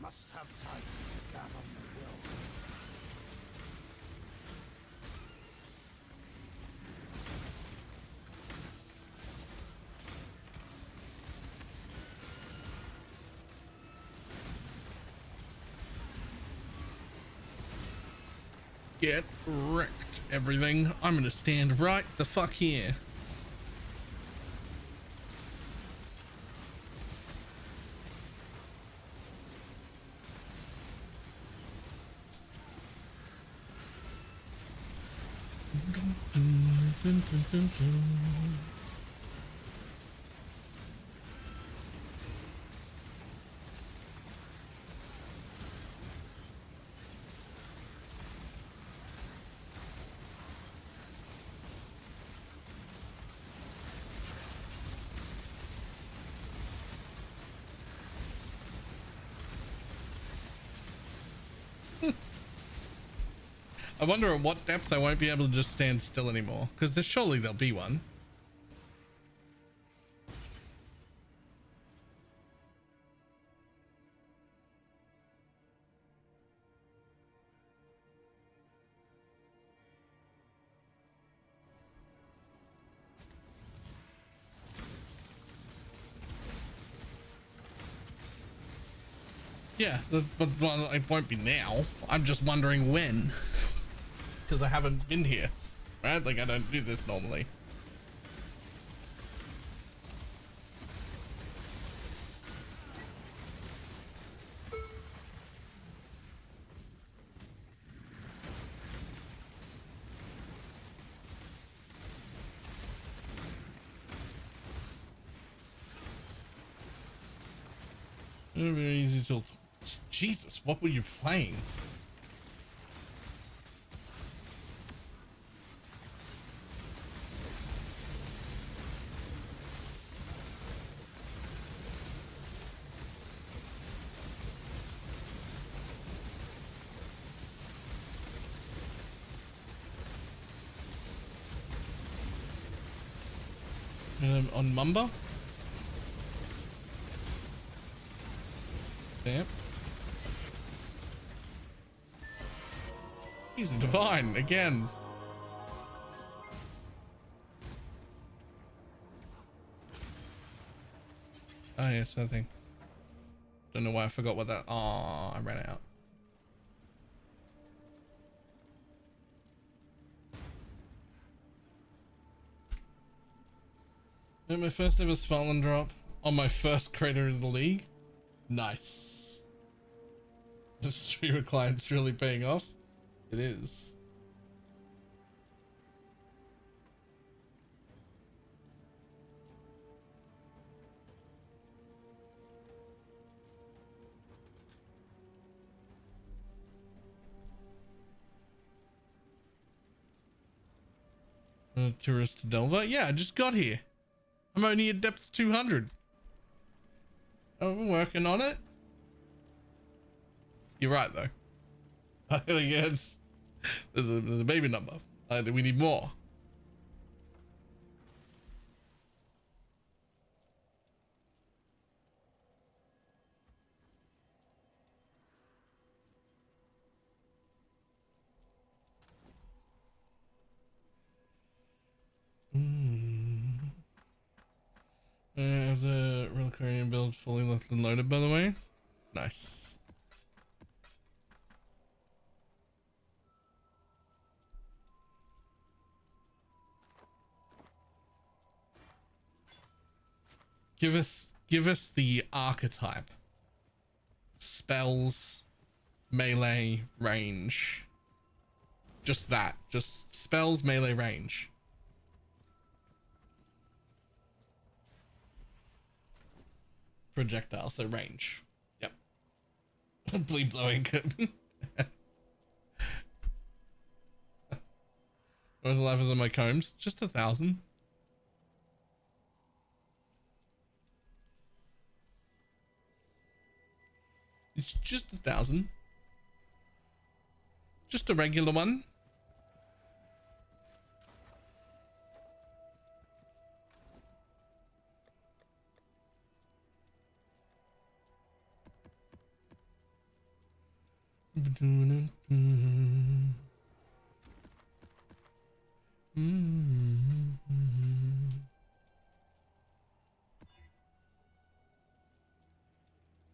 Must have time to gather the will. Get wrecked, everything. I'm gonna stand right the fuck here. I wonder at what depth I won't be able to just stand still anymore, because surely there'll be one. Yeah, but well, it won't be now. I'm just wondering when. Because I haven't been here, right? Like, I don't do this normally. Very easy to... Jesus, what were you playing? On Mumba? Damn. He's a divine again. Oh yes, that thing. Don't know why I forgot what that. Oh, I ran out. My first ever Svalin drop on my first creator in the league. Nice. The streamer client's really paying off. It is. Tourist Delver? Yeah, I just got here. I'm only at depth 200. Oh, we're working on it. You're right, though. Yes. There's a baby number. We need more. I have the Reliquarian build fully locked and loaded, by the way. Nice. Give us the archetype. Spells, melee, range. Just that. Just spells, melee, range. Projectile, so range. Yep. Bleed blowing. What the life is on my combs? Just 1,000. It's just 1,000. Just a regular one.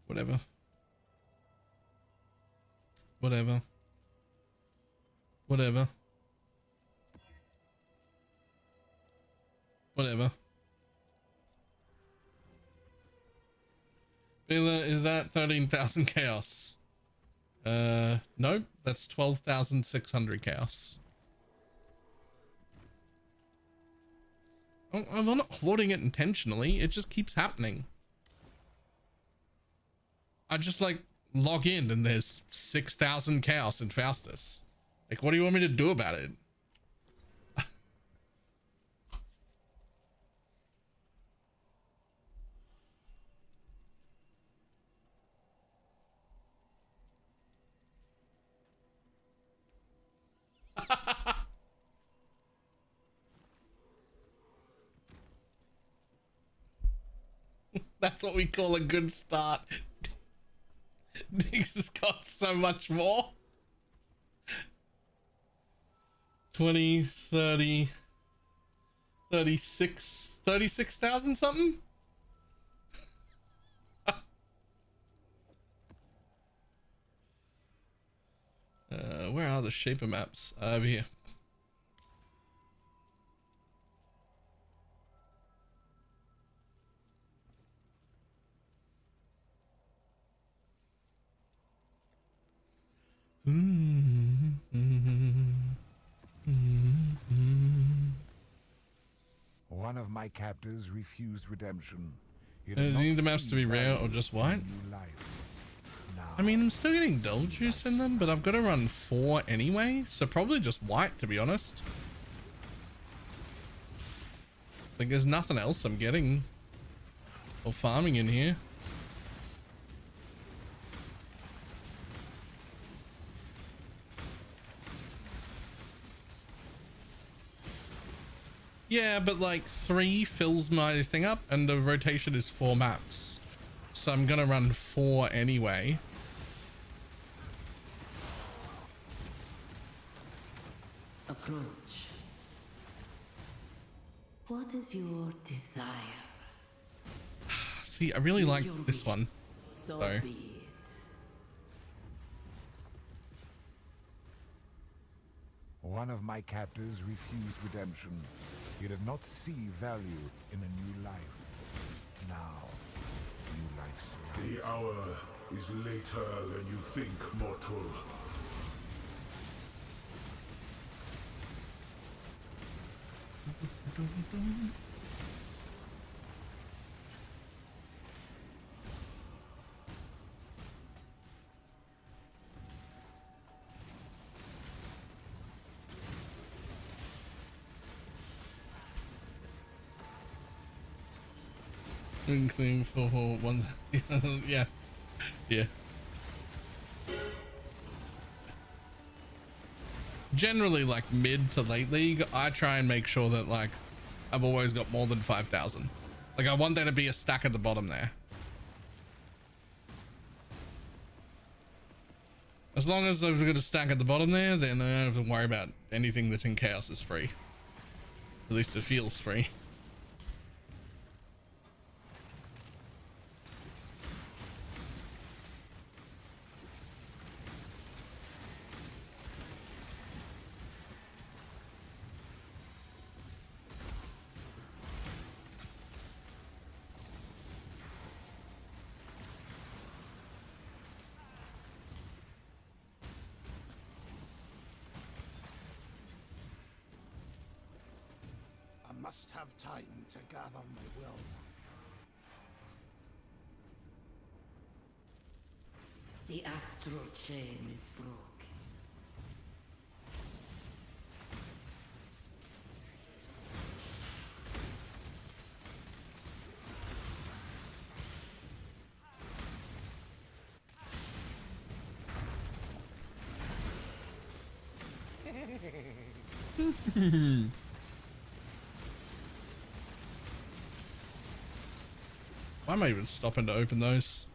Whatever. Whatever. Whatever. Whatever. Bela, is that 13,000 chaos? Nope, that's 12,600 chaos. I'm not hoarding it intentionally, it just keeps happening. I just like log in and there's 6,000 chaos in Faustus. Like, what do you want me to do about it? That's what we call a good start. Niggas has got so much more. 20, 30, 36, 36,000 something? Where are the shaper maps? Over here. One of my captors refused redemption. He Do did you not need the maps to be see rare value or just in white? new life. Now, I mean, I'm still getting dull juice in them, but I've got to run 4 anyway, so probably just white, to be honest. Like, there's nothing else I'm getting or farming in here. Yeah, but like 3 fills my thing up and the rotation is 4 maps. So I'm gonna run 4 anyway. Approach. What is your desire? See, I really like this one. So So. be it. one of my captors refused redemption. You did not see value in a new life. Now, new life surrounds. The hour is later than you think, mortal. Thing for one. Yeah. Yeah. Generally, like mid to late league, I try and make sure that like I've always got more than 5,000. Like I want there to be a stack at the bottom there. As long as I've got a stack at the bottom there, then I don't have to worry about anything that's in chaos is free. At least it feels free. I must have time to gather my will. The astral chain is broken. Why am I even stopping to open those?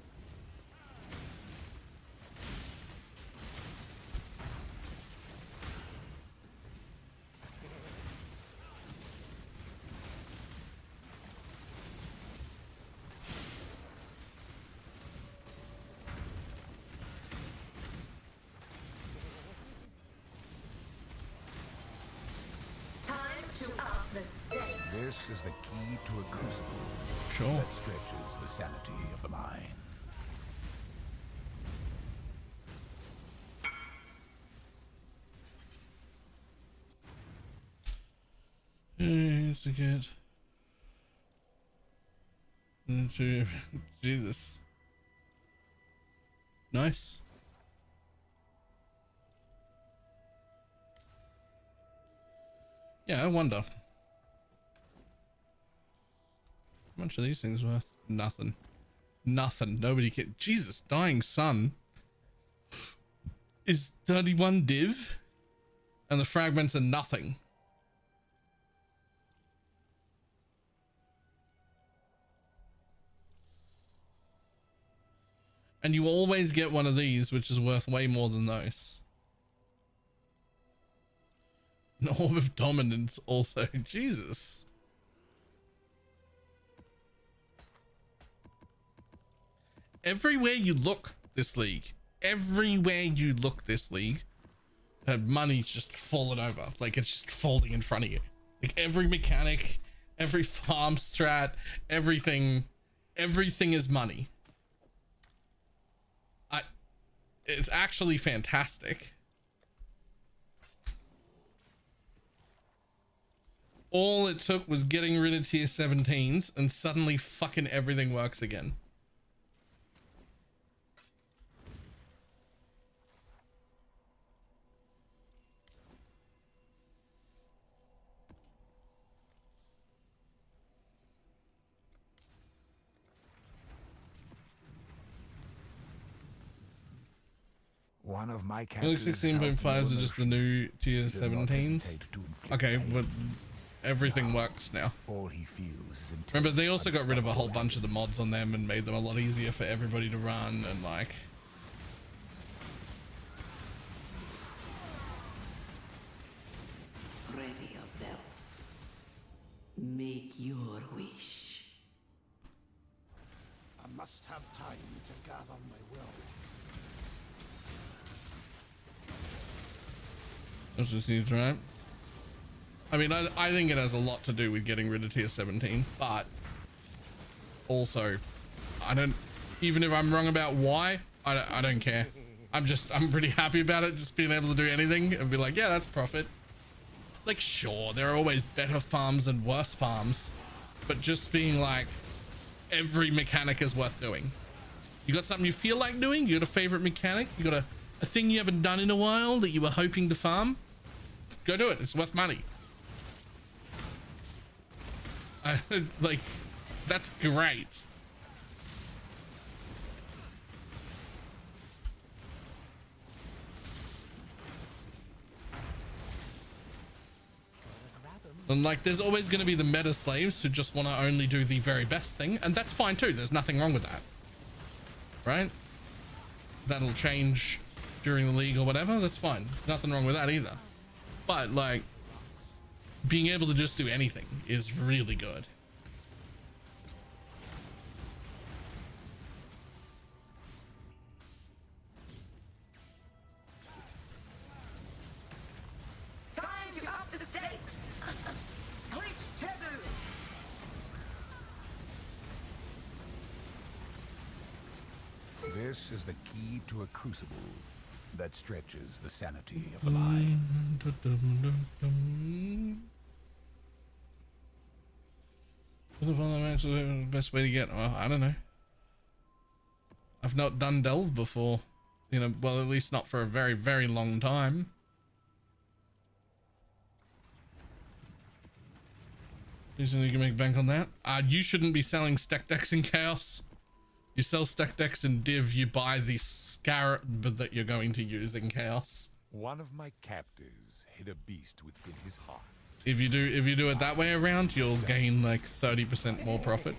Time to up the stakes. This is the key to a crucible Sure. that stretches the sanity of the mind. To get into Jesus. Nice. Yeah, I wonder. How much are these things worth? Nothing. Nothing. Nobody can. Jesus, Dying Sun is 31 div and the fragments are nothing. And you always get one of these, which is worth way more than those. An Orb of Dominance also. Jesus. Everywhere you look this league, money's just falling over. Like it's just falling in front of you. Like every mechanic, every farm strat, everything is money. It's actually fantastic. All it took was getting rid of tier 17s and suddenly fucking everything works again. One of my Look, captors 16.5s are just the new tier 17s. Okay, but everything works now. All he feels is intense. Remember, they also got rid of a whole bunch of the mods on them and made them a lot easier for everybody to run and like. Ready yourself. Make your wish. I must have time to gather my will. That's just needs, right? I mean, I think it has a lot to do with getting rid of tier 17, but also even if I'm wrong about why, I don't care. I'm pretty happy about it, just being able to do anything and be like, yeah, that's profit. Like, sure, there are always better farms and worse farms, but just being like, every mechanic is worth doing. You got something you feel like doing? You got a favorite mechanic? You got a thing you haven't done in a while that you were hoping to farm? Go do it. It's worth money. Like, that's great. And like, there's always going to be the meta slaves who just want to only do the very best thing, and that's fine too. There's nothing wrong with that, right? That'll change during the league or whatever. That's fine. Nothing wrong with that either. But like, being able to just do anything is really good. Time to up the stakes. Switch tethers. This is the key to a crucible that stretches the sanity of the line. The best way to get, well, I don't know. I've not done Delve before, you know, well, at least not for a very, very long time. You think you can make bank on that? You shouldn't be selling stack decks in Chaos. You sell stack decks in Div, you buy the scarab that you're going to use in Chaos. One of my captors hid a beast within his heart. If you do it that way around, you'll gain like 30% more profit.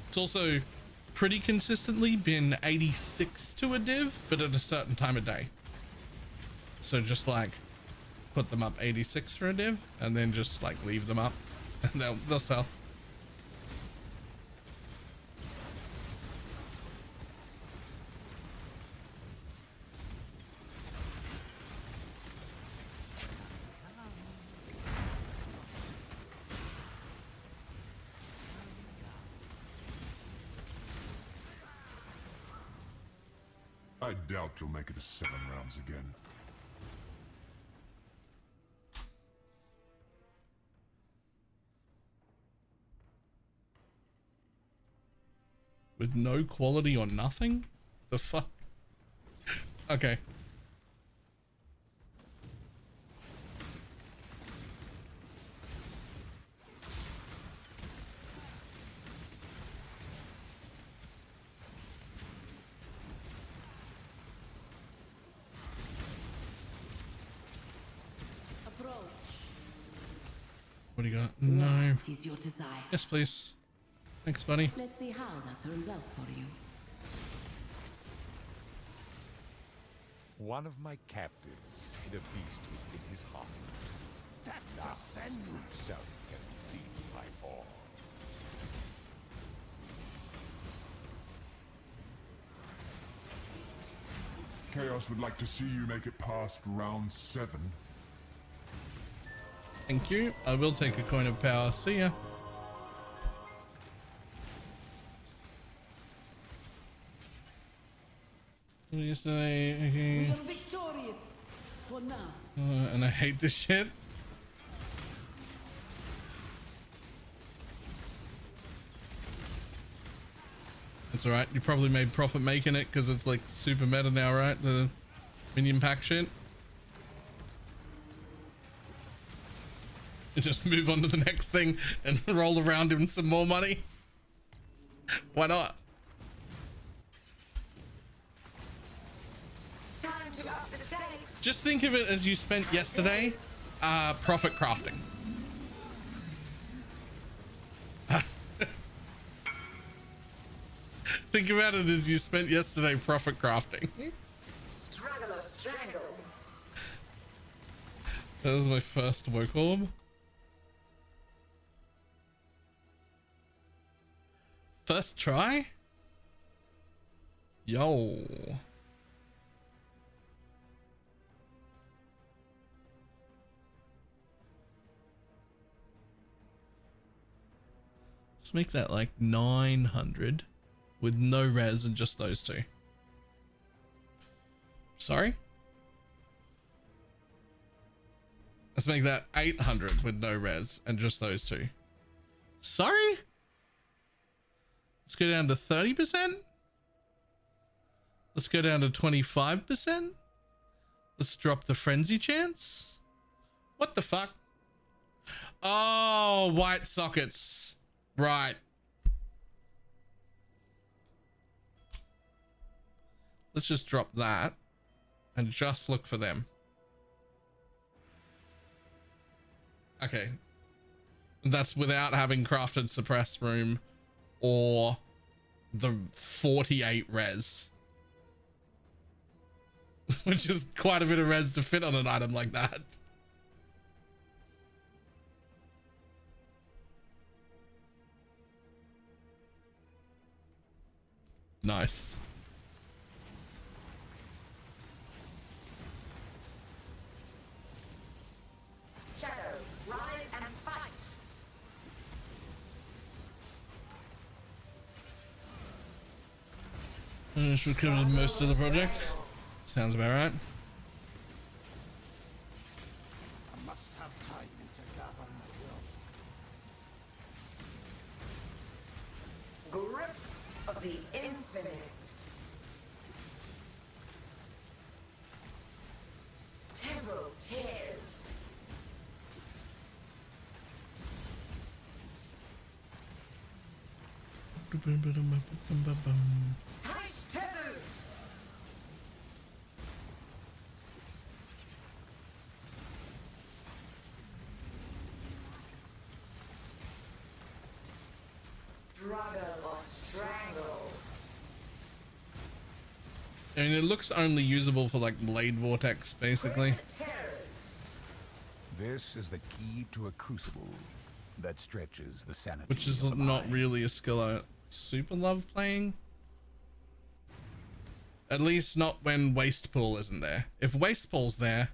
It's also pretty consistently been 86 to a div, but at a certain time of day. So just like put them up 86 for a div and then just like leave them up and they'll sell. I doubt you'll make it to 7 rounds again. With no quality or nothing? The fuck? Okay. What do you got? No. What is your desire? Yes, please. Thanks, buddy. Let's see how that turns out for you. One of my captives hid a beast within his heart. That descent himself can be seen by all. Chaos would like to see you make it past round 7. Thank you. I will take a coin of power. See ya. Yesterday, okay. We are victorious for now. And I hate this shit. That's alright. You probably made profit making it because it's like super meta now, right? The minion pack shit. You just move on to the next thing and roll around in some more money. Why not? Time to up the stakes. Just think of it as you spent yesterday profit crafting. Think about it as you spent yesterday profit crafting. Struggle or strangle. That was my first woke orb. First try? Yo. Let's make that like 900 with no res and just those two. Sorry? Let's make that 800 with no res and just those two. Sorry? Let's go down to 30%. Let's go down to 25%. Let's drop the frenzy chance. What the fuck? Oh, white sockets. Right. Let's just drop that and just look for them. Okay. That's without having crafted suppress room or the 48 res. Which is quite a bit of res to fit on an item like that. Nice. Shadow, rise and fight. Should cover most of the project. Sounds about right. I must have time to gather my will. Grip of the infinite. Temporal tears. Tight tethers. Struggle or strangle. I mean, it looks only usable for like blade vortex, basically. Terrors. This is the key to a crucible that stretches the sanity Which is of the not mind. really a skill I super love playing. At least not when waste pool isn't there. If waste pool's there,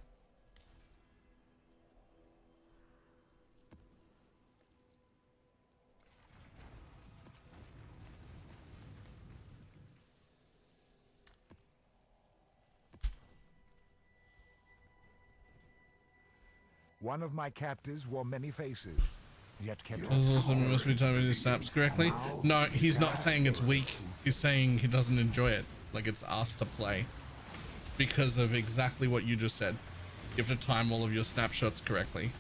One of my captives wore many faces, yet kept also must be timing his snaps correctly. No, he's not saying it's weak. He's saying he doesn't enjoy it. Like it's asked to play because of exactly what you just said. You have to time all of your snapshots correctly.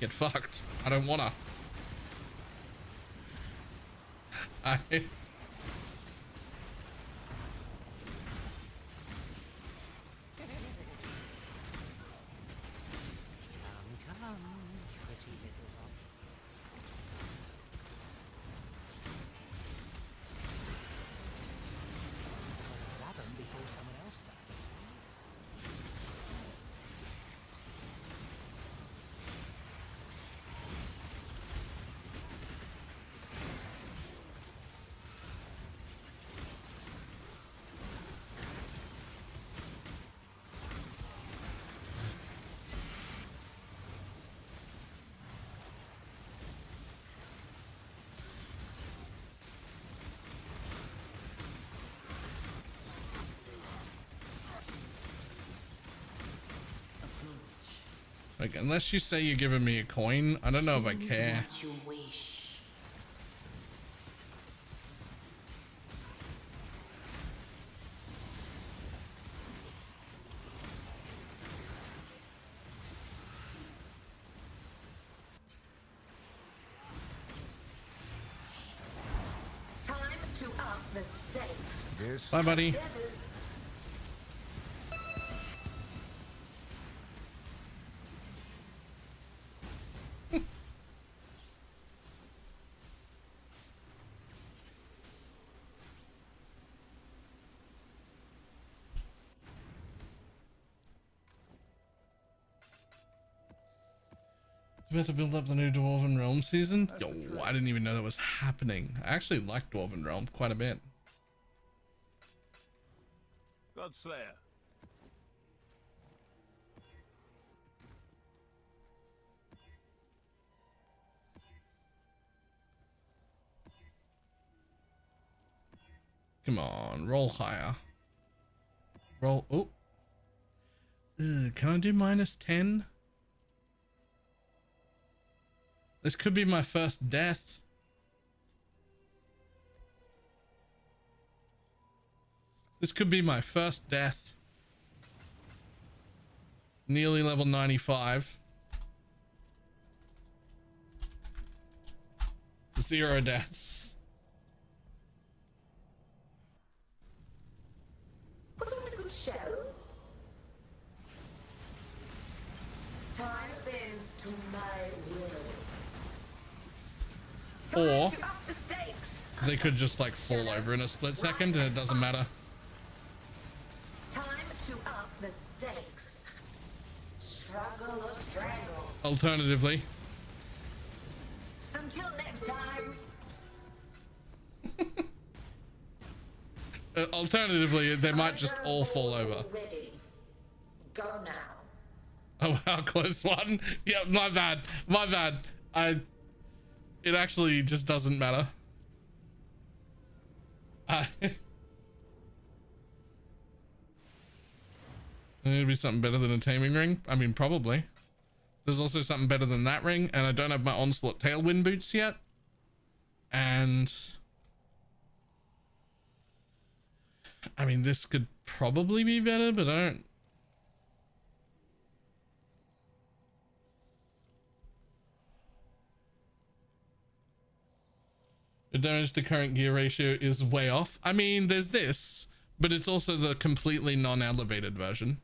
Get fucked. I don't wanna. I Come, pretty little rocks. Grab them before someone else does. like, unless you say you're giving me a coin, I don't know if I care. What you wish. Time to up the stakes. This Bye, buddy. Tethers. Better build up the new Dwarven Realm season. Yo, I didn't even know that was happening. I actually like Dwarven Realm quite a bit. Godslayer. Come on, roll higher. Roll. Oh. Can I do -10? This could be my first death. This could be my first death. Nearly level 95. 0 deaths. Put on a good show. Time bends to my will. Or Time to up the stakes. they could just like fall over in a split second and it doesn't matter. Time to up the stakes. Struggle or strangle. Alternatively, Until next time. they might just all fall over. Ready. Go now. Oh wow, close one. Yeah, my bad. My bad. It actually just doesn't matter. There'd be something better than a taming ring. I mean, probably. There's also something better than that ring, and I don't have my Onslaught Tailwind boots yet. And I mean, this could probably be better, but I don't. The damage to current gear ratio is way off. I mean, there's this, but it's also the completely non-elevated version.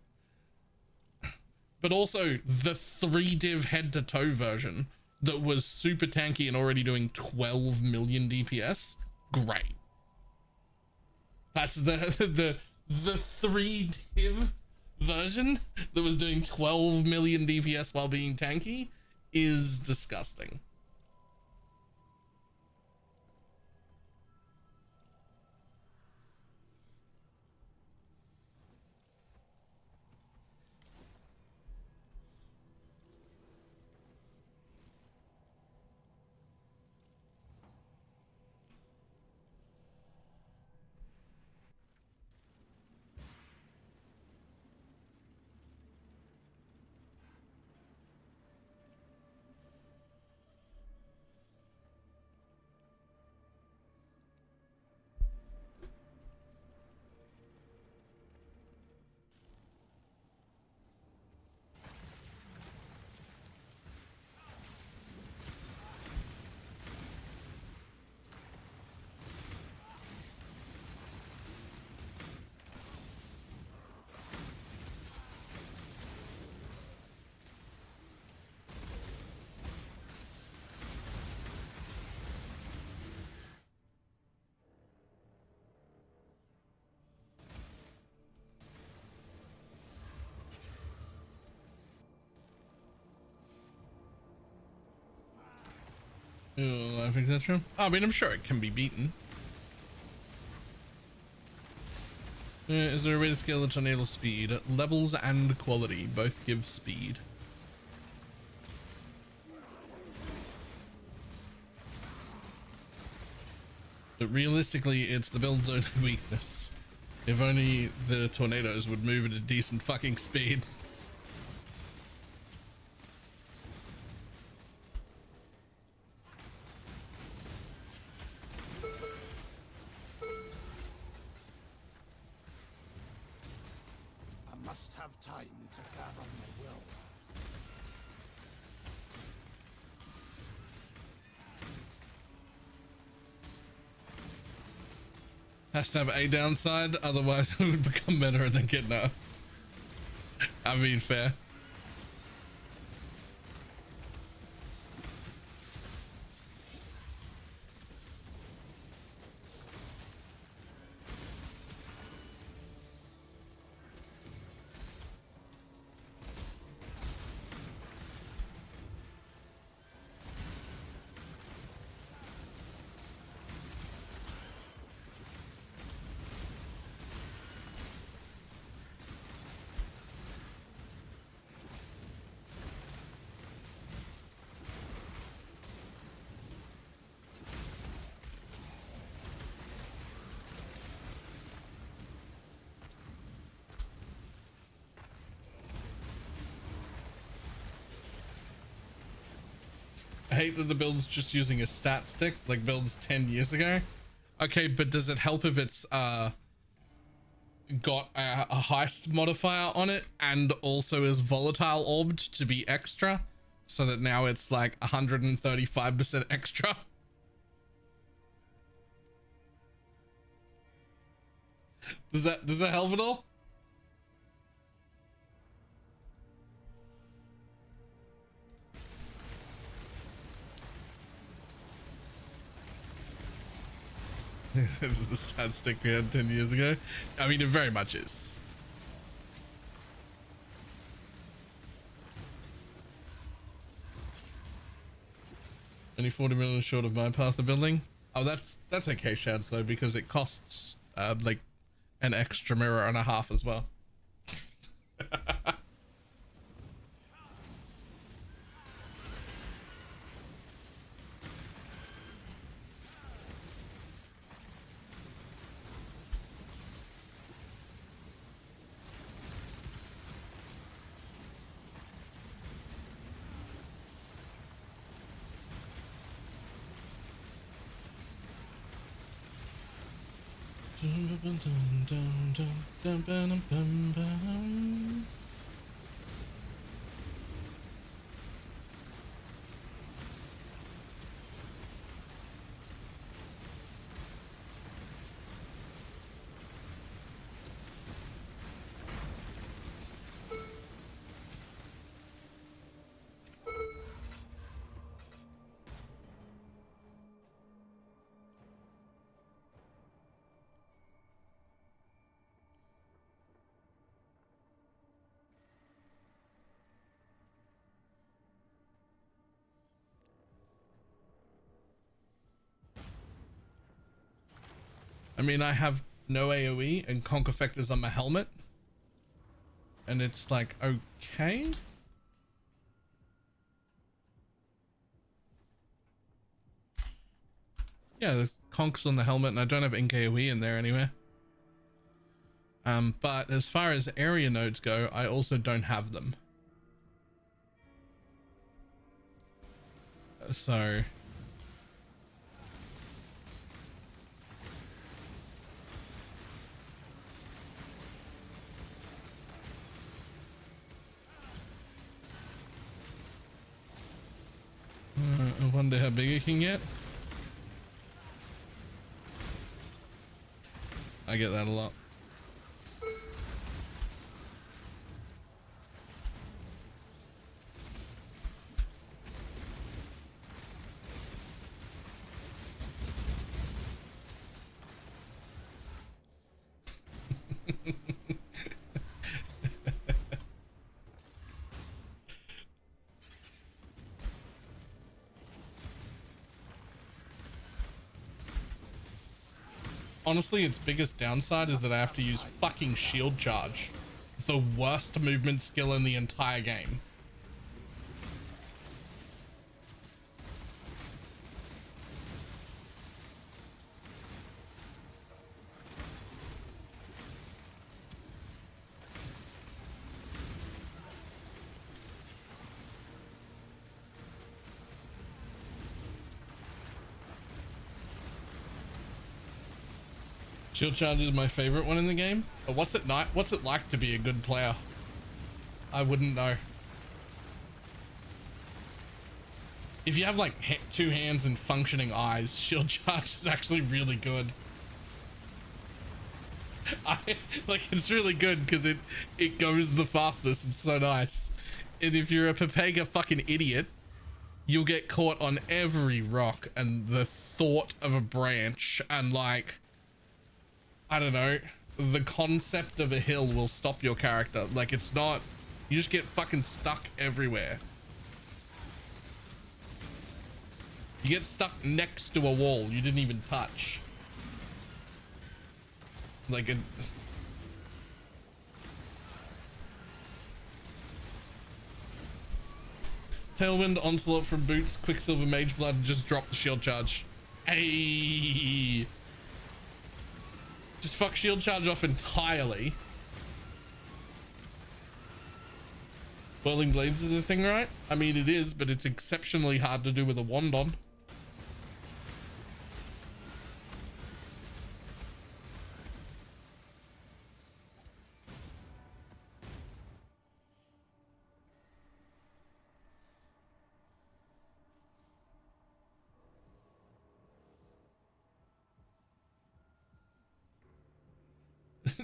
But also the 3-div head-to-toe version that was super tanky and already doing 12 million DPS. Great. That's the 3-div version that was doing 12 million DPS while being tanky is disgusting. I think that's true. I mean, I'm sure it can be beaten. Is there a way to scale the tornado speed? Levels and quality both give speed. But realistically, it's the build's only weakness. If only the tornadoes would move at a decent fucking speed. I must have time to gather my will. Has to have a downside, otherwise it would become meta and then get nerfed. I mean, fair. I hate that the build's just using a stat stick like builds 10 years ago. Okay, but does it help if it's got a heist modifier on it and also is volatile orbed to be extra, so that now it's like 135% extra? Does that help at all? This is the stat stick we had 10 years ago. I mean, it very much is. Only 40 million short of bypass the building. Oh, that's okay, Shads, though, because it costs like an extra mirror and a half as well. I mean, I have no AoE and conk effect is on my helmet, and it's like, okay. Yeah, there's conks on the helmet, and I don't have ink AoE in there anywhere. But as far as area nodes go, I also don't have them. So I wonder how big it can get. I get that a lot. Honestly, its biggest downside is that I have to use fucking shield charge. The worst movement skill in the entire game. Shield charge is my favorite one in the game. But what's it like to be a good player? I wouldn't know. If you have like two hands and functioning eyes, shield charge is actually really good. It's really good because it goes the fastest. It's so nice. And if you're a Pepega fucking idiot, you'll get caught on every rock and the thought of a branch and like, I don't know, the concept of a hill will stop your character. Like, it's not, you just get fucking stuck everywhere. You get stuck next to a wall you didn't even touch. Like a Tailwind, Onslaught from Boots, Quicksilver, Mage Blood, and just drop the shield charge. Hey, just fuck shield charge off entirely. Whirling blades is a thing, right? I mean, it is, but it's exceptionally hard to do with a wand on.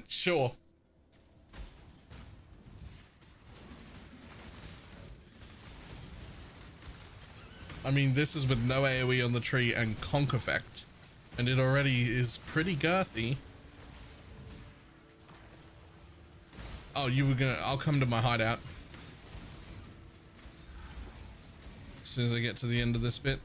Sure. I mean, this is with no AoE on the tree and conk effect, and it already is pretty girthy. Oh, you were gonna... I'll come to my hideout as soon as I get to the end of this bit.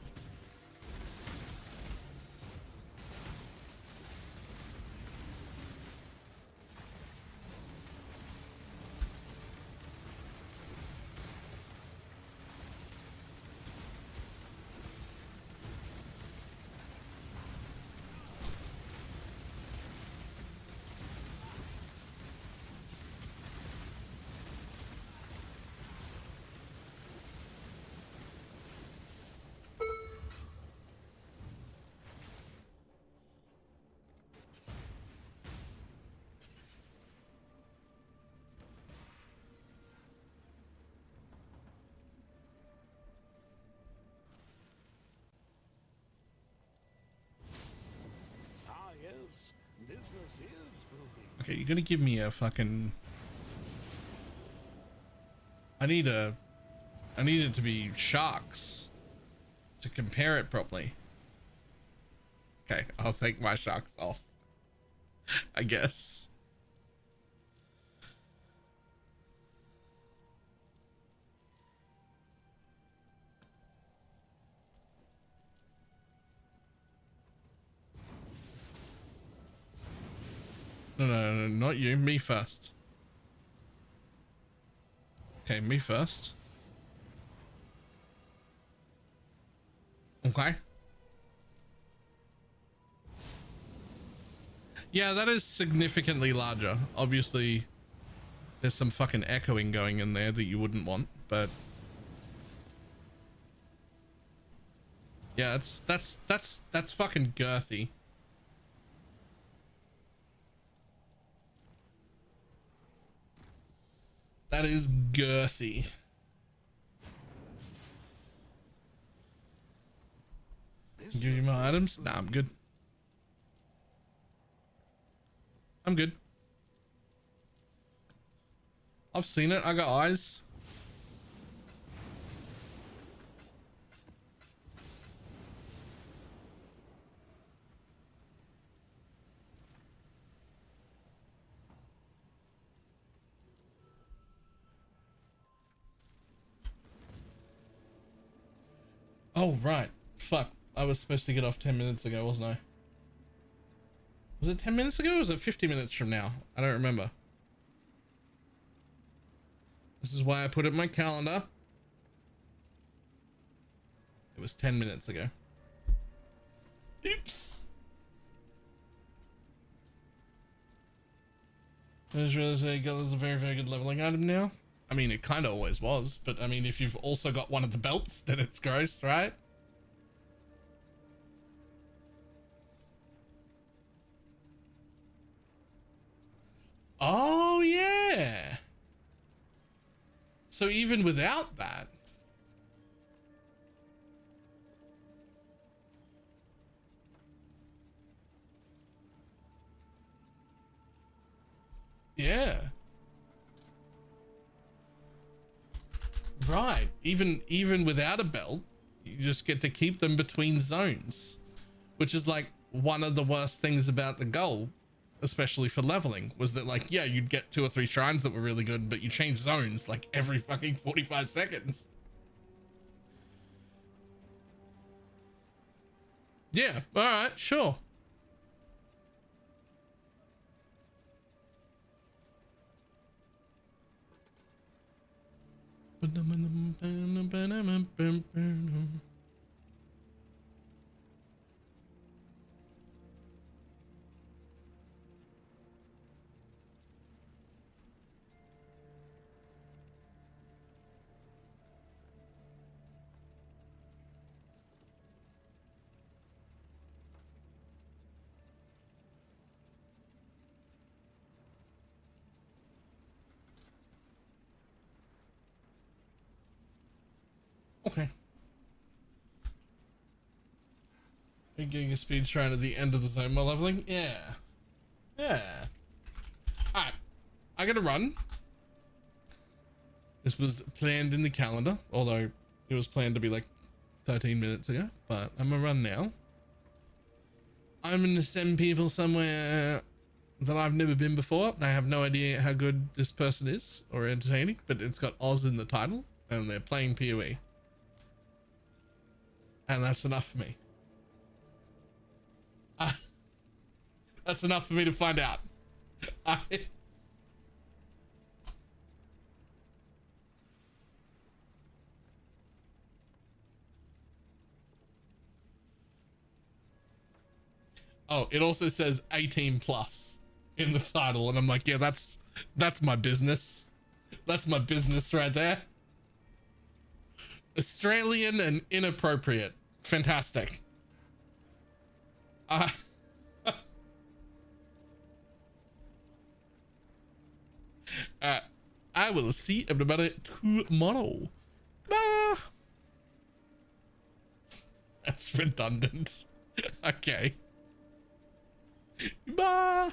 Okay, you're gonna give me a fucking... I need it to be sharks to compare it properly. Okay, I'll take my sharks off, I guess. No, not you. Me first. Okay, me first. Okay. Yeah, that is significantly larger. Obviously, there's some fucking echoing going in there that you wouldn't want, but... Yeah, that's fucking girthy. That is girthy. Give you my items? Nah, I'm good. I'm good. I've seen it. I got eyes. Oh, right. Fuck. I was supposed to get off 10 minutes ago, wasn't I? Was it 10 minutes ago or was it 50 minutes from now? I don't remember. This is why I put it in my calendar. It was 10 minutes ago. Oops. I just realized that Gull is a very, very good leveling item now. I mean, it kind of always was, but I mean, if you've also got one of the belts, then it's gross, right? Oh, yeah. So even without that... Yeah. Right. Even without a belt, you just get to keep them between zones, which is like one of the worst things about the goal, especially for leveling, was that like, yeah, you'd get 2 or 3 shrines that were really good, but you change zones like every fucking 45 seconds. Yeah. All right. Sure. Okay. Are you getting a speed shrine at the end of the zone while leveling? Yeah. Yeah. Alright. I gotta run. This was planned in the calendar, although it was planned to be like 13 minutes ago, but I'm gonna run now. I'm gonna send people somewhere that I've never been before. I have no idea how good this person is or entertaining, but it's got Oz in the title and they're playing PoE. And that's enough for me. That's enough for me to find out. Oh, it also says 18 plus in the title, and I'm like, yeah, that's my business. That's my business right there. Australian and inappropriate. Fantastic. I will see everybody tomorrow. Bye. That's redundant. Okay. Bye.